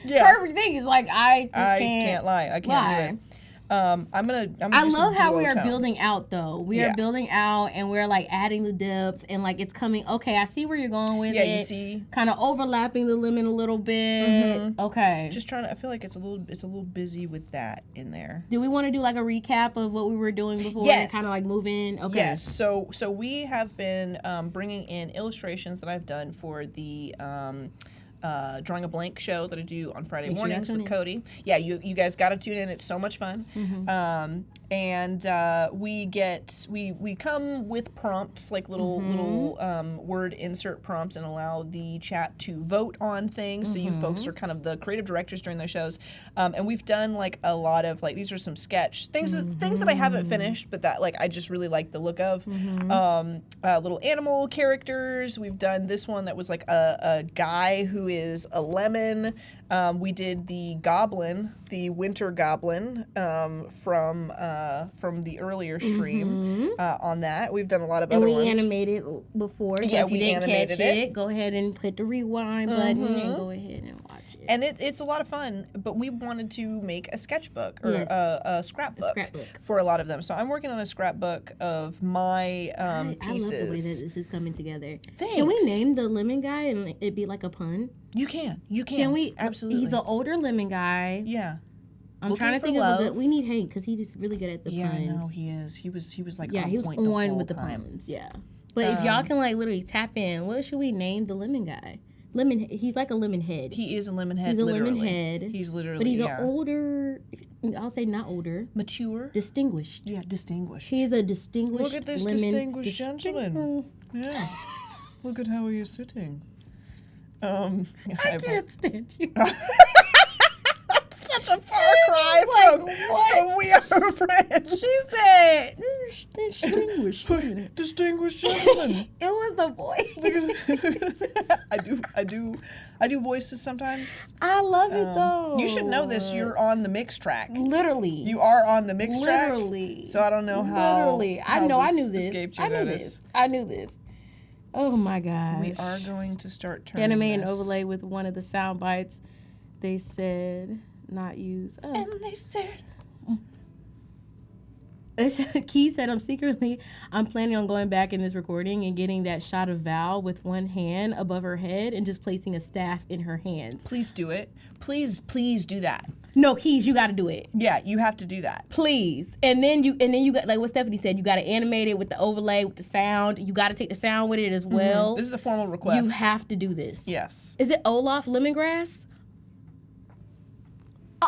thing. It's like I
can't lie. I can't do it. I'm gonna
I
do some
love how we are
duotone.
building out though. We are building out and we're like adding the depth and like it's coming. Okay, I see where you're going with it.
Yeah, you see.
Kind of overlapping the lemon a little bit. Okay.
Just trying to. I feel like it's a little busy with that in there.
Do we want to do like a recap of what we were doing before?
Yes.
And kind of like move in. Okay.
Yes. So we have been bringing in illustrations that I've done for the. Drawing a Blank show that I do on Friday mornings with Cody. Yeah, you guys got to tune in. It's so much fun. We come with prompts, like little word insert prompts, and allow the chat to vote on things. So you folks are kind of the creative directors during those shows. And we've done like a lot of like these are some sketch things that I haven't finished, but that like I just really like the look of. Little animal characters. We've done this one that was like a guy who is a lemon. We did the goblin, the winter goblin, from the earlier stream on that. We've done a lot of other ones.
And we animated before, so if you didn't catch it, go ahead and hit the rewind button and go ahead and watch it.
And it's a lot of fun, but we wanted to make a sketchbook or a scrapbook for a lot of them. So I'm working on a scrapbook of my pieces.
I love the way that this is coming together.
Thanks.
Can we name the lemon guy and it be like a pun?
You can.
Can we?
Absolutely.
He's an older lemon guy.
Yeah.
I'm trying to think of a good. We need Hank because he's really good at the puns.
Yeah, no, he is. He was like
he was
point the
on
whole
with the
time.
puns. Yeah. But if y'all can like literally tap in, what should we name the lemon guy? Lemon. He's like a lemon head.
He is a lemon head.
He's a
literally.
lemon head.
He's literally.
But he's an older. I'll say not older.
Mature.
Distinguished.
Yeah, distinguished.
He's a distinguished.
Look at this
lemon
distinguished gentleman. Yes. Look at how he is sitting.
I can't stand you.
Such a far cry from We Are Friends.
She said, Distinguished.
Distinguished gentlemen.
It was the voice.
I do voices sometimes.
I love it though.
You should know this. You're on the mix track.
Literally.
You are on the mix track.
Literally.
So I don't know how.
Literally. I knew this.
Escaped you
I knew
notice.
this. I knew this. Oh my gosh.
We are going to start turning
Animate and
this.
overlay with one of the sound bites. They said not use. Oh.
And they said.
Key said, I'm planning on going back in this recording and getting that shot of Val with one hand above her head and just placing a staff in her hands.
Please do it. Please do that.
No, Keys, you got to do it.
Yeah, you have to do that.
Please. And then you got, like what Stephanie said, you got to animate it with the overlay, with the sound. You got to take the sound with it as well.
This is a formal request.
You have to do this.
Yes.
Is it Olaf Lemongrass?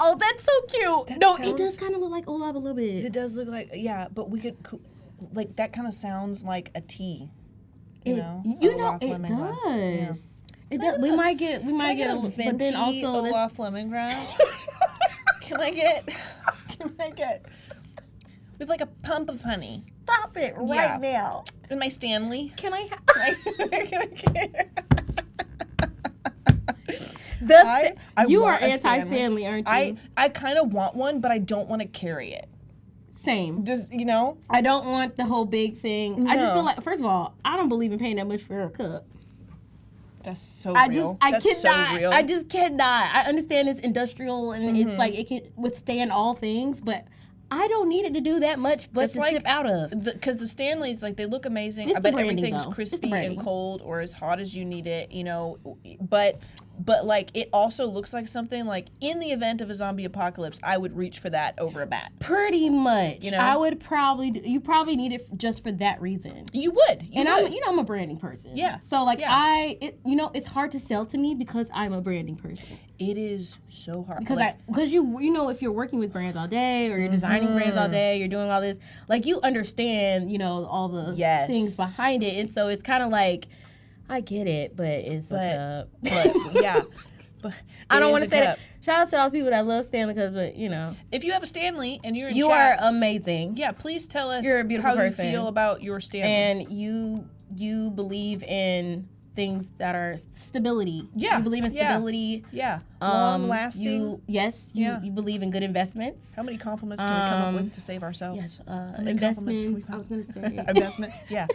Oh, that's so cute. It does kind of look like Olaf a little bit.
It does look like, yeah, but we could, like, that kind of sounds like a tea.
Olaf it
lemongrass.
does. Yeah. It does. We might get
a
but
venti
then also
Olaf lemongrass? Can I get with like a pump of honey?
stop it right now.
In my Stanley.
Can I you are anti-Stanley, aren't you?
I kind of want one, but I don't want to carry it.
Same.
Just, you know?
I don't want the whole big thing.
No.
I just feel like, first of all, I don't believe in paying that much for a cup.
That's so
I
real.
cannot.
So real.
I just cannot. I understand it's industrial and it's like it can withstand all things, but I don't need it to do that much, but
It's
to
like
sip out of.
Because the Stanleys, like, they look amazing.
It's
I
the
bet
branding,
everything's
though. It's the
crispy
branding.
and cold or as hot as you need it, you know. But like, it also looks like something like, in the event of a zombie apocalypse, I would reach for that over a bat.
Pretty much.
You know?
I would probably. You probably need it just for that reason.
You would.
I'm a branding person.
Yeah.
So like
Yeah.
it's hard to sell to me because I'm a branding person.
It is so hard.
Because
like,
you know, if you're working with brands all day or you're designing brands all day, you're doing all this, like you understand, you know, all the things behind it, and so it's kind of like, I get it, but it's a cup.
But yeah, but
I don't want to say that. Shout out to all the people that love Stanley cups, but you know,
if you have a Stanley and you're in
you
chat,
are amazing.
Yeah, please tell us
You're a beautiful
how
person.
you feel about your Stanley.
And you believe in things that are stability.
Yeah.
You believe in stability.
Yeah. Long lasting.
You believe in good investments.
How many compliments can we come up with to save ourselves?
Yes.
How many
Investments.
compliments
I was gonna say.
Investment. Yeah.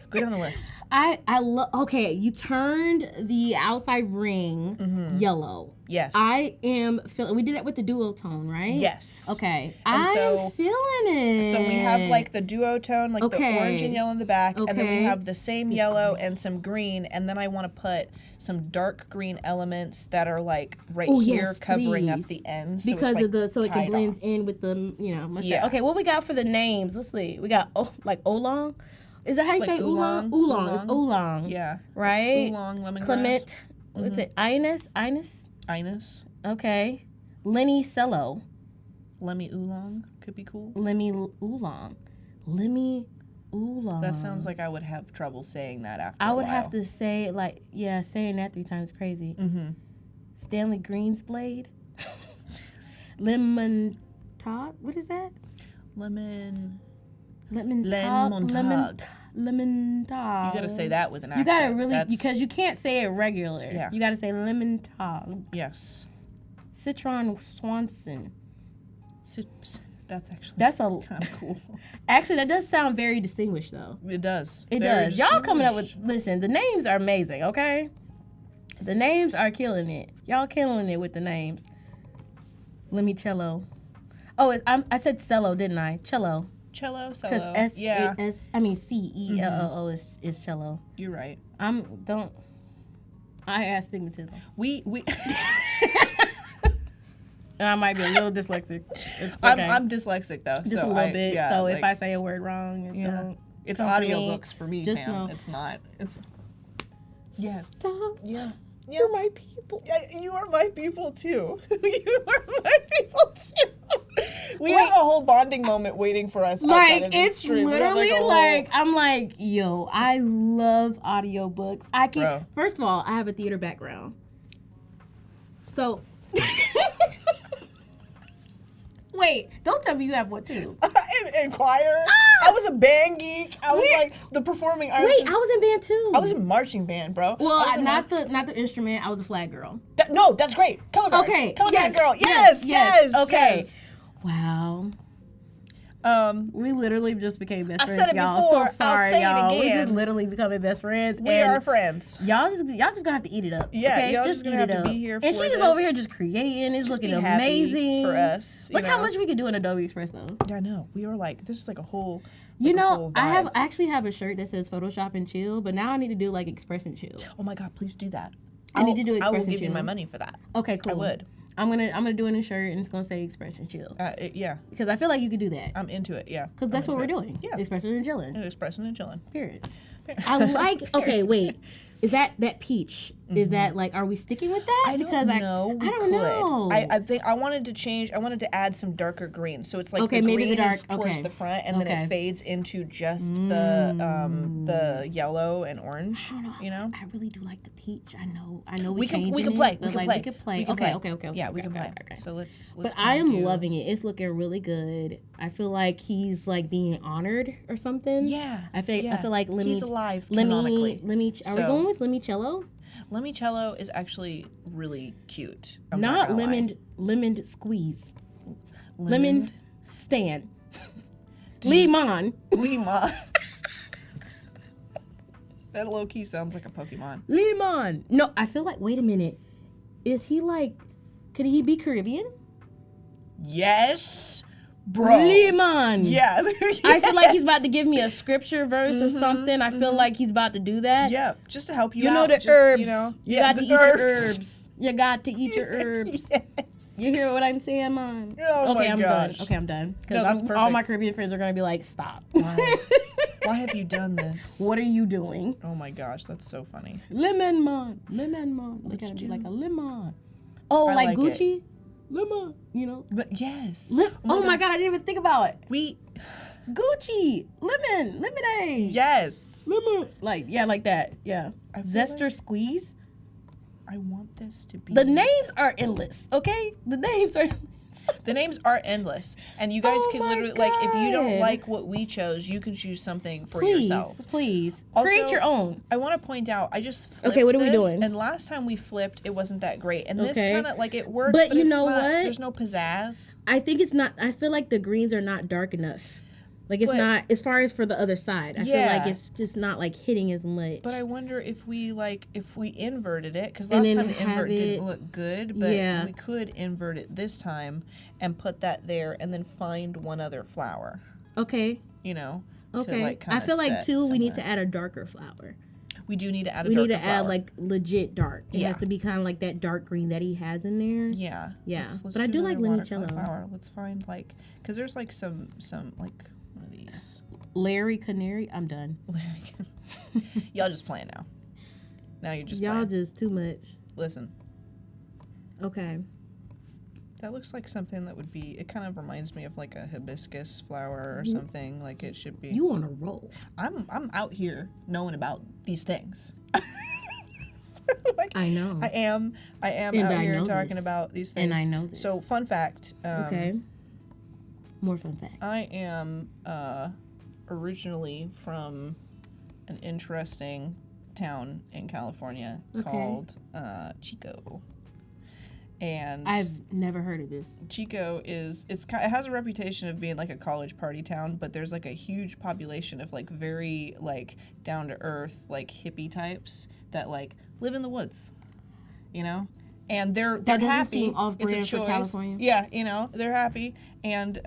Go down the list.
I love. Okay, you turned the outside ring yellow.
Yes.
I am feeling. We did that with the duotone, right?
Yes.
Okay.
And
I'm feeling it.
So we have like the duotone, like the orange and yellow in the back, and then we
Okay.
have the same yellow and some green, and then I want to put some dark green elements that are like right here covering up the ends.
Because
so it's
of the so it can
tied
blend
off.
in with the mustache.
Yeah.
Okay, what we got for the names? Let's see. We got like oolong. Is that how you
Like
say oolong?
oolong?
It's oolong.
Yeah.
Right?
Oolong, lemongrass.
Clement. What's it? Inus?
Inus.
Okay. Lenny Cello.
Lemmy oolong could be cool.
Lemmy oolong.
That sounds like I would have trouble saying that after
I
a
would
while.
have to say it like, yeah, saying that 3 times is crazy. Stanley Greensblade. Lemon Tog. What is that?
Lemon
Lemon Tog.
You gotta say that with an accent.
You gotta really,
That's-
because you can't say it regular.
Yeah.
You gotta say lemon tog.
Yes.
Citron Swanson.
That's actually
That's a
kind of cool.
Actually, that does sound very distinguished, though.
It does.
It
Very
does. Y'all coming up with,
distinguished.
listen, the names are amazing, okay? The names are killing it. Y'all killing it with the names. Limoncello. Oh, I said cello, didn't I? Cello.
Cello,
Because
cello. Yeah,
CELLO is cello.
you're right.
I astigmatism.
We
And I might be a little dyslexic. It's okay.
I'm dyslexic though.
Just
so
a little bit.
Yeah,
So
like,
if I say a word wrong,
it's
don't for me.
audiobooks for me,
Just
Pam.
know.
It's not. It's yes.
Stop.
Yeah.
You're my people.
Yeah, you are my people too. You are my people too. We have a whole bonding moment waiting for us. outside
Like,
of this
it's
stream. We have,
literally
a whole-
like, I'm like, yo, I love audiobooks. I can,
Bro.
first of all, I have a theater background. So, wait, don't tell me you have one too.
in choir. I was a band geek. I was like the performing arts.
Wait, I was in band too.
I was in marching band, bro.
Well, not the instrument. I was a flag girl.
No, that's great. Color guard.
Okay.
Color
Yes.
guard girl. Yes. Okay.
Yes. Wow. We literally just became best
I
friends,
said it
y'all.
before,
So sorry,
I'll say it
y'all. We
again.
just literally becoming best friends.
We
and
are friends.
Y'all just gonna have to eat it up.
Yeah,
okay?
y'all just gonna
eat
have
it
to
up.
be here
And
for
she's just
this.
over here just creating. It's
Just
looking
be happy
amazing
for us.
Look how much we could do in Adobe Express though.
Yeah, I know. We were like, this is like a whole.
You
like a
know,
whole
I
vibe.
actually have a shirt that says Photoshop and chill, but now I need to do like Express and chill.
Oh my God, please do that.
I need to do
I
Express
will
and
give you
chill.
my money for that.
Okay, cool.
I would.
I'm gonna do a new shirt and it's gonna say Express and chill
Yeah,
because I feel like you could do that
I'm into it. Yeah.
because that's what we're doing.
Yeah.
Expressing and chilling.
And expressing and chilling.
Period. I like. Okay, wait. Is that peach? Is that like? Are we sticking with that?
I don't know. We
I don't
could.
know.
I think I wanted to change. I wanted to add some darker green, so it's like
Okay,
the
maybe the
green is
dark-
towards
okay.
the front, and then
Okay.
it fades into just the yellow and orange.
I don't know.
You know.
I really do like the peach. I know. We
We can
changing
play.
it, but
We can
like,
play.
we could play.
We can
Okay.
play. Yeah, we can play.
Okay.
So let's.
But I am loving it. It's looking really good. I feel like he's like being honored or something.
Yeah.
I feel like Lemmy.
He's alive canonically.
Lemmy. Are we
So-
going with Limoncello?
Limoncello is actually really cute. I'm
Not
gonna lie.
lemon squeeze. Lemon stand. Lemon.
Lemon. That low key sounds like a Pokemon.
Lemon. No, I feel like. Wait a minute. Is he like? Could he be Caribbean?
Yes, bro.
Lemon.
Yeah.
I feel like he's about to give me a scripture verse or something. I feel like he's about to do that.
Yeah, just to help you
You
out.
know the
just,
herbs.
You know,
You got to eat your herbs. You got to eat your herbs.
Yes.
You hear what I'm saying, Mom?
Oh
okay,
my
I'm
gosh.
done. Okay, I'm done.
No,
Because
that's
all my
perfect.
Caribbean friends are gonna be like, "Stop!
Why have you done this?
What are you doing?"
Oh my gosh, that's so funny.
Lemon man. Look at it be like a lemon. Oh,
I
like
like
Gucci. Lemon. You know.
But yes.
Oh my God, I didn't even think about it.
We.
Gucci. Lemonade.
Yes.
Lemon. Like like that. Yeah.
I feel
Zester
like
squeeze.
I want this to be.
The names are endless. Okay, the names are.
The names are endless, and you guys
Oh
can
my
literally like if you don't
God.
like what we chose, you can choose something for
Please,
yourself.
please
Also,
create your own.
I want to point out, I just flipped
Okay, what are we
this,
doing?
And last time we flipped, it wasn't that great, and this
Okay.
kind of like it works,
But
but
you
it's
know
not,
what?
There's no pizzazz.
I think it's not. I feel like the greens are not dark enough. Like it's
But-
not as far as for the other side. I feel
Yeah.
like it's just not like hitting as much.
But I wonder if we inverted it, because
And
last
then
time the invert
have
didn't
it-
look good, but
Yeah.
we could invert it this time and put that there, and then find one other flower.
Okay.
You know.
Okay.
To, like,
I
kinda
feel like
set
too. We need to
somewhere.
add a darker flower.
We do need to add a
We
darker
need to add
flower.
like legit dark. It
Yeah.
has to be kind of like that dark green that he has in there.
Yeah.
Yeah.
Let's
But I do like
another
limoncello.
flower. Let's find like, because there's like some like one of these.
Larry Canary. I'm done.
Y'all just playing now. Now you're just
Y'all
playing.
just too much.
Listen,
Okay.
that looks like something that would be. It kind of reminds me of like a hibiscus flower or something. Like it should be.
You on a roll.
I'm out here knowing about these things. Like,
I know.
I am
And
out
I
here
know
talking
this.
about these things.
And I know this.
So fun fact.
Okay. More fun facts.
I am originally from an interesting town in California
Okay.
called Chico. And
I've never heard of this.
Chico it has a reputation of being like a college party town, but there's like a huge population of like very like down to earth like hippie types that like live in the woods, you know, and they're
That doesn't
happy.
seem off-brand
It's a
for
choice.
California.
Yeah, you know, they're happy, and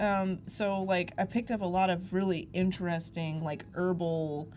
so like I picked up a lot of really interesting like herbal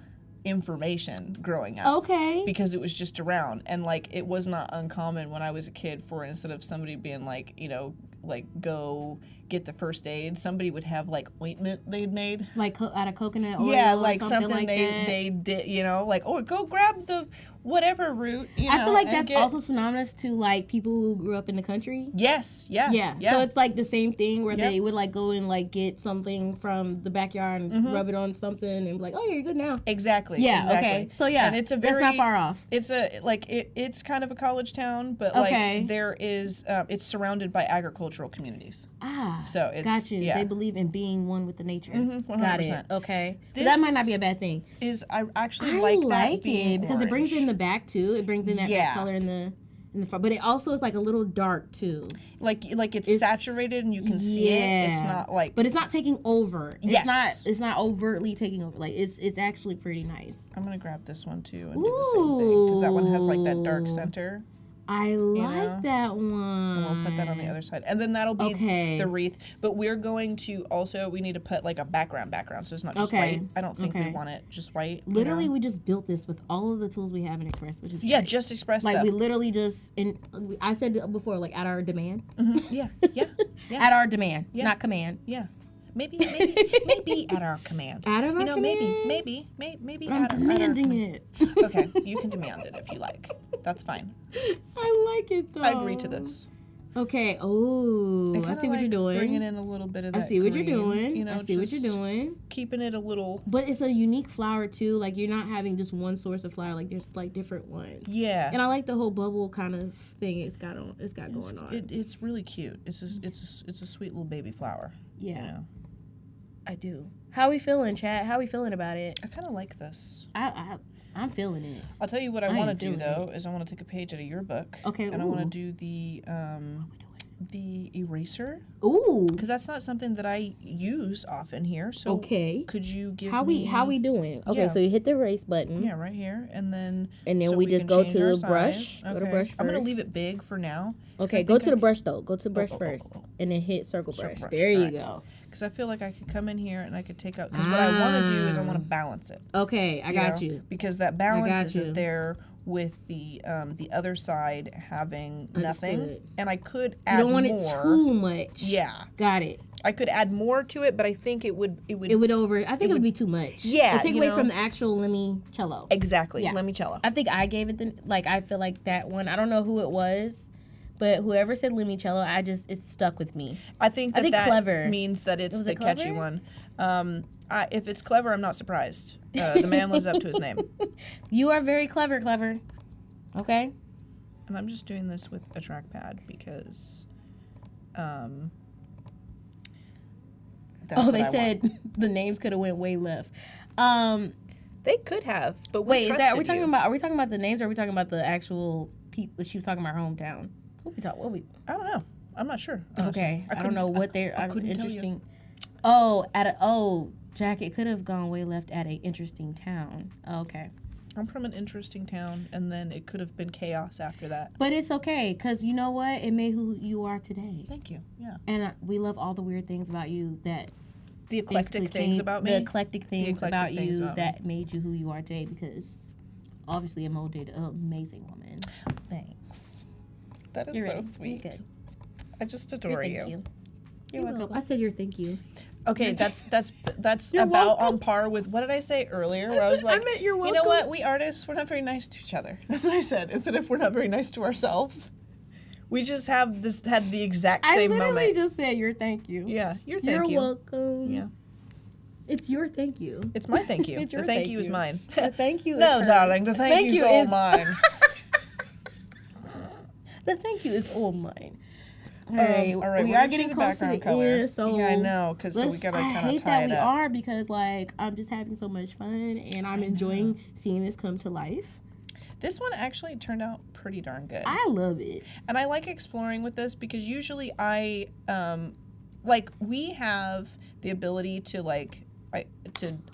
information growing up.
Okay.
Because it was just around, and like it was not uncommon when I was a kid for instead of somebody being like, you know, like go get the first aid, somebody would have like ointment they'd made.
Like out of coconut oil.
Yeah,
or
like
something like that.
they did, you know, like, oh, go grab the whatever route.
I feel like
and
that's also synonymous to like people who grew up in the country.
Yes. Yeah.
Yeah. So it's like the same thing where
Yep.
they would like go and like get something from the backyard and rub it on something and be like, oh, you're good now.
Exactly.
Yeah.
Exactly.
Okay. So yeah,
and it's a
that's
very,
not far off.
It's it's kind of a college town, but
Okay.
like there is it's surrounded by agricultural communities.
Ah.
So it's
got you.
Yeah.
They believe in being one with the nature.
100%.
Got it. Okay. So
This
that might not be a bad thing.
I actually
I
like that
like
being
it because it brings in
orange.
the back too. It brings in that
Yeah.
color in the front, but it also is like a little dark too.
like it's saturated and you can see it. It's not like.
But it's not taking over.
Yes.
It's not overtly taking over. Like it's actually pretty nice.
I'm gonna grab this one too and do the same thing because that one has like that dark
Ooh.
center.
I like
know?
that one.
And we'll put that on the other side, and then that'll be
Okay.
the wreath. But we're going to also we need to put like a background, so it's not just
Okay.
white. I don't think we
Okay.
want it just white.
Literally, we just built this with all of the tools we have in Express, which is
Yeah,
great.
just Express
like
stuff.
we literally just and I said before, like at our demand.
Yeah.
At our demand,
Yeah.
not command.
Yeah. Maybe at our command.
At our command.
Maybe
I'm
at our
demanding
command.
it.
Okay, you can demand it if you like. That's fine.
I like it though.
I agree to this.
Okay. Oh, I
kinda
see what you're doing.
Bringing in a little bit of
I
that
see what
green,
you're doing.
You know,
I see what you're
just
doing.
Keeping it a little.
But it's a unique flower too. Like you're not having just one source of flower. Like there's like different ones.
Yeah.
And I like the whole bubble kind of thing it's got going on.
It's really cute. It's a sweet little baby flower.
Yeah.
You know?
I do. How we feeling, chat? How we feeling about it?
I kind of like this.
I'm feeling it.
I'll tell you what I
I
want to
am
do
feeling
though is I want to take a page out of your book.
Okay.
And I want to
ooh.
do the eraser
Ooh.
because that's not something that I use often here. So
Okay.
could you give
How
me
we doing? Okay,
Yeah.
so you hit the erase button.
Yeah, right here, and then
So we just
can
go
change
to
our
the brush.
size.
Go to brush
I'm gonna
first.
leave it big for now.
Okay, go to the brush though. Go to brush
oh,
first,
oh.
and then hit circle
Circle
brush.
brush,
There you
alright.
go.
Because I feel like I could come in here and I could take out. Because what I want to do is I want to balance it.
Okay, I got
know?
you.
Because that balance
got
isn't
you.
there with the other side having nothing,
Understood.
and I could
You
add
don't want
more.
it too much.
Yeah,
Got it.
I could add more to it, but I think it would.
It would over. I think it would be too much.
Yeah,
It'd take
you
away
know?
from the actual limoncello.
Exactly.
Yeah.
Limoncello.
I think I gave it I feel like that one. I don't know who it was, but whoever said limoncello, it stuck with me.
I think that
clever.
means that it's
Was
the
it
catchy
clever?
one. If it's clever, I'm not surprised. The man lives up to his name.
You are very clever. Okay.
And I'm just doing this with a trackpad because that's
Oh,
what
they
I
said
want.
the names could have went way left.
They could have, but
Wait, are we
trusted
talking
you.
about? Are we talking about the names? Or are we talking about the actual people that she was talking about her hometown? What we?
I don't know. I'm not sure. Honestly.
Okay, I don't know what they're
couldn't tell you.
interesting. Jack, it could have gone way left at a interesting town. Okay.
I'm from an interesting town, and then it could have been chaos after that.
But it's okay, because you know what? It made who you are today.
Thank you. Yeah.
And we love all the weird things about you that
The eclectic
basically
things
came-
about
The
me.
eclectic things
eclectic
about
things
you
about
that made you who you are today, because obviously a molded an amazing woman.
Thanks. That is
You're
so
right.
sweet.
You're good.
I just
You're
adore
thank
you.
You're welcome. I said you're thank you.
Okay, that's
You're
about
welcome.
on par with what did I say earlier? Where I was like,
meant you're
you know
welcome.
what? We artists, we're not very nice to each other. That's what I said. Instead of we're not very nice to ourselves. We just had the exact
I
same
literally
moment.
just said your thank you.
Yeah, your thank
You're
you.
welcome.
Yeah,
It's your thank you.
it's my thank you.
It's
The
your
thank
thank
you is
you.
mine.
The thank you.
No,
is hers.
darling, the thank you's all
is
mine.
The thank you is all mine. All right,
all right,
we
we're
are
gonna
getting
choose a
close to the
background color.
end, so
Yeah, I know, 'cause so we gotta
I
kinda
hate
tie
that
it
we
up.
are because like I'm just having so much fun and I'm enjoying seeing this come to life.
This one actually turned out pretty darn good.
I love it.
And I like exploring with this because usually we have the ability to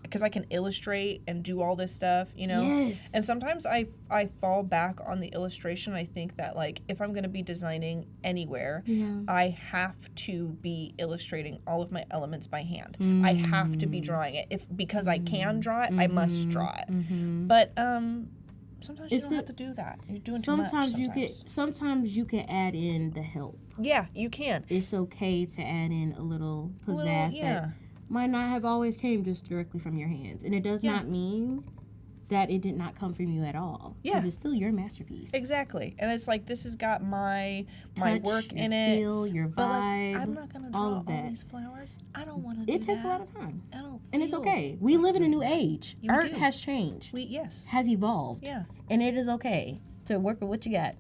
because I can illustrate and do all this stuff, you know.
Yes.
And sometimes I fall back on the illustration. I think that like if I'm going to be designing anywhere,
Yeah.
I have to be illustrating all of my elements by hand. I have to be drawing it. Because I can draw it, I must draw it. But sometimes you don't have to do that. You're doing too much.
Sometimes you can add in the help.
Yeah, you can.
It's okay to add in a little pizzazz
yeah.
that might not have always came just directly from your hands. And it does
Yeah.
not mean that it did not come from you at all.
Yeah.
Because it's still your masterpiece.
Exactly. And it's like, this has got my
Touch,
work
your
in it.
feel, your
But like,
vibe,
I'm not going to draw
all
all
of that.
these flowers. I don't want to do
It takes
that.
a lot of time.
I don't
And it's
feel
okay. We live in a new age.
You
Art
do.
has changed,
Yes.
has evolved.
Yeah.
And it is okay to work with what you got.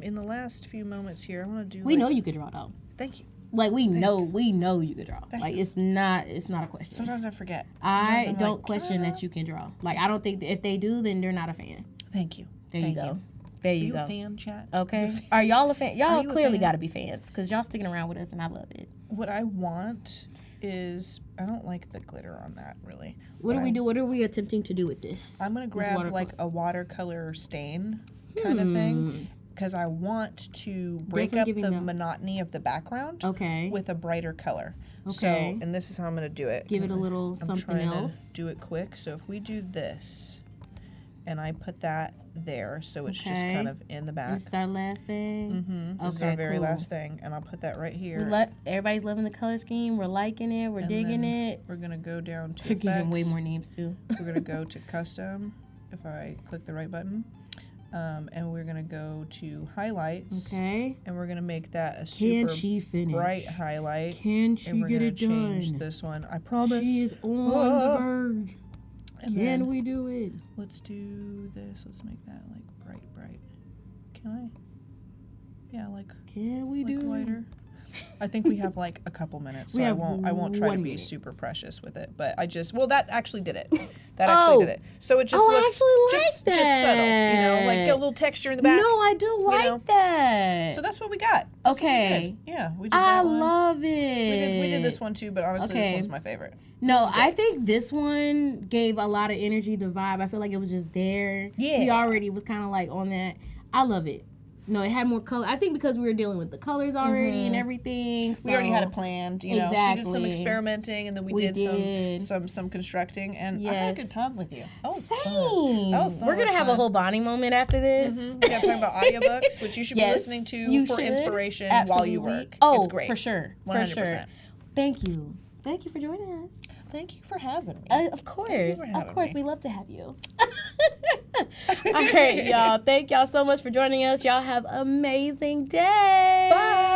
In the last few moments here, I want to do.
We know you could draw, though.
Thank you.
Like, we
Thanks.
know you could draw. Like,
Thanks.
it's not a question.
Sometimes I forget.
I
Sometimes I'm
don't
like,
question that you can draw. Like, I don't think if they do, then they're not a fan.
Thank you.
There
Thank
you go.
you.
There
Are
you
you
go.
a fan, chat?
Okay. Are y'all a fan?
Are
Y'all
you a
clearly
fan?
got to be fans because y'all sticking around with us, and I love it.
What I want is, I don't like the glitter on that really.
What do we do? What are we attempting to do with this?
I'm gonna
This
grab
watercolor.
like a watercolor stain kind of thing because I want to break
from
up
giving
the
them-
monotony of the background
Okay.
with a brighter color. So,
Okay.
and this is how I'm gonna do it.
Give it a little
I'm
something
trying
else.
to do it quick. So if we do this, and I put that there, so it's just
Okay.
kind of in the back.
This is our last thing.
Mm-hmm. This is our
Okay,
very
cool.
last thing, and I'll put that right here.
Everybody's loving the color scheme. We're liking it. We're
And
digging
then
it.
We're gonna go down to
We're giving way
effects.
more names too.
We're gonna go to custom if I click the right button, and we're gonna go to highlights,
Okay.
and we're gonna make that a
Can
super
she finish?
bright highlight.
Can she
and we're
get
gonna
it
change
done?
this one. I promise.
She is on
Oh.
the verge.
And
Can
then
we do it?
let's do this. Let's make that like bright. Can I? Yeah, like
Can we do
whiter. I think we have like a couple minutes, so
We
I
have
won't try to
1
be
minute.
super precious with it. But that actually did it. That actually did it. So it just
Oh, I
looks
actually like
just subtle, you know, like a little texture in the back.
No, I do like
know?
that.
So that's what we got. That's what we
Okay.
did. Yeah, we did
I
that one.
love it.
We did this one too, but honestly, this
Okay.
one's my favorite.
No,
is
I
good.
think this one gave a lot of energy, the vibe. I feel like it was just there.
Yeah.
He already was kind of like on that. I love it. No, it had more color. I think because we were dealing with the colors already and everything. So
We already had it planned, you know. So we did some
Exactly.
experimenting, and then we did some constructing, and I had a good
Yes.
time with you. Oh,
Same.
That was so
We're gonna
much
have a
fun.
whole bonding moment after this.
Yeah, talking about audiobooks, which you should be
Yes,
listening to
you
for
should.
inspiration
Absolutely.
while you work.
Oh,
it's great.
for sure.
100%.
For sure. Thank you. Thank you for joining us.
Thank you for having me.
Of course.
for
Of
having
course.
me.
We love to have you. All right, y'all. Thank y'all so much for joining us. Y'all have an amazing day.
Bye.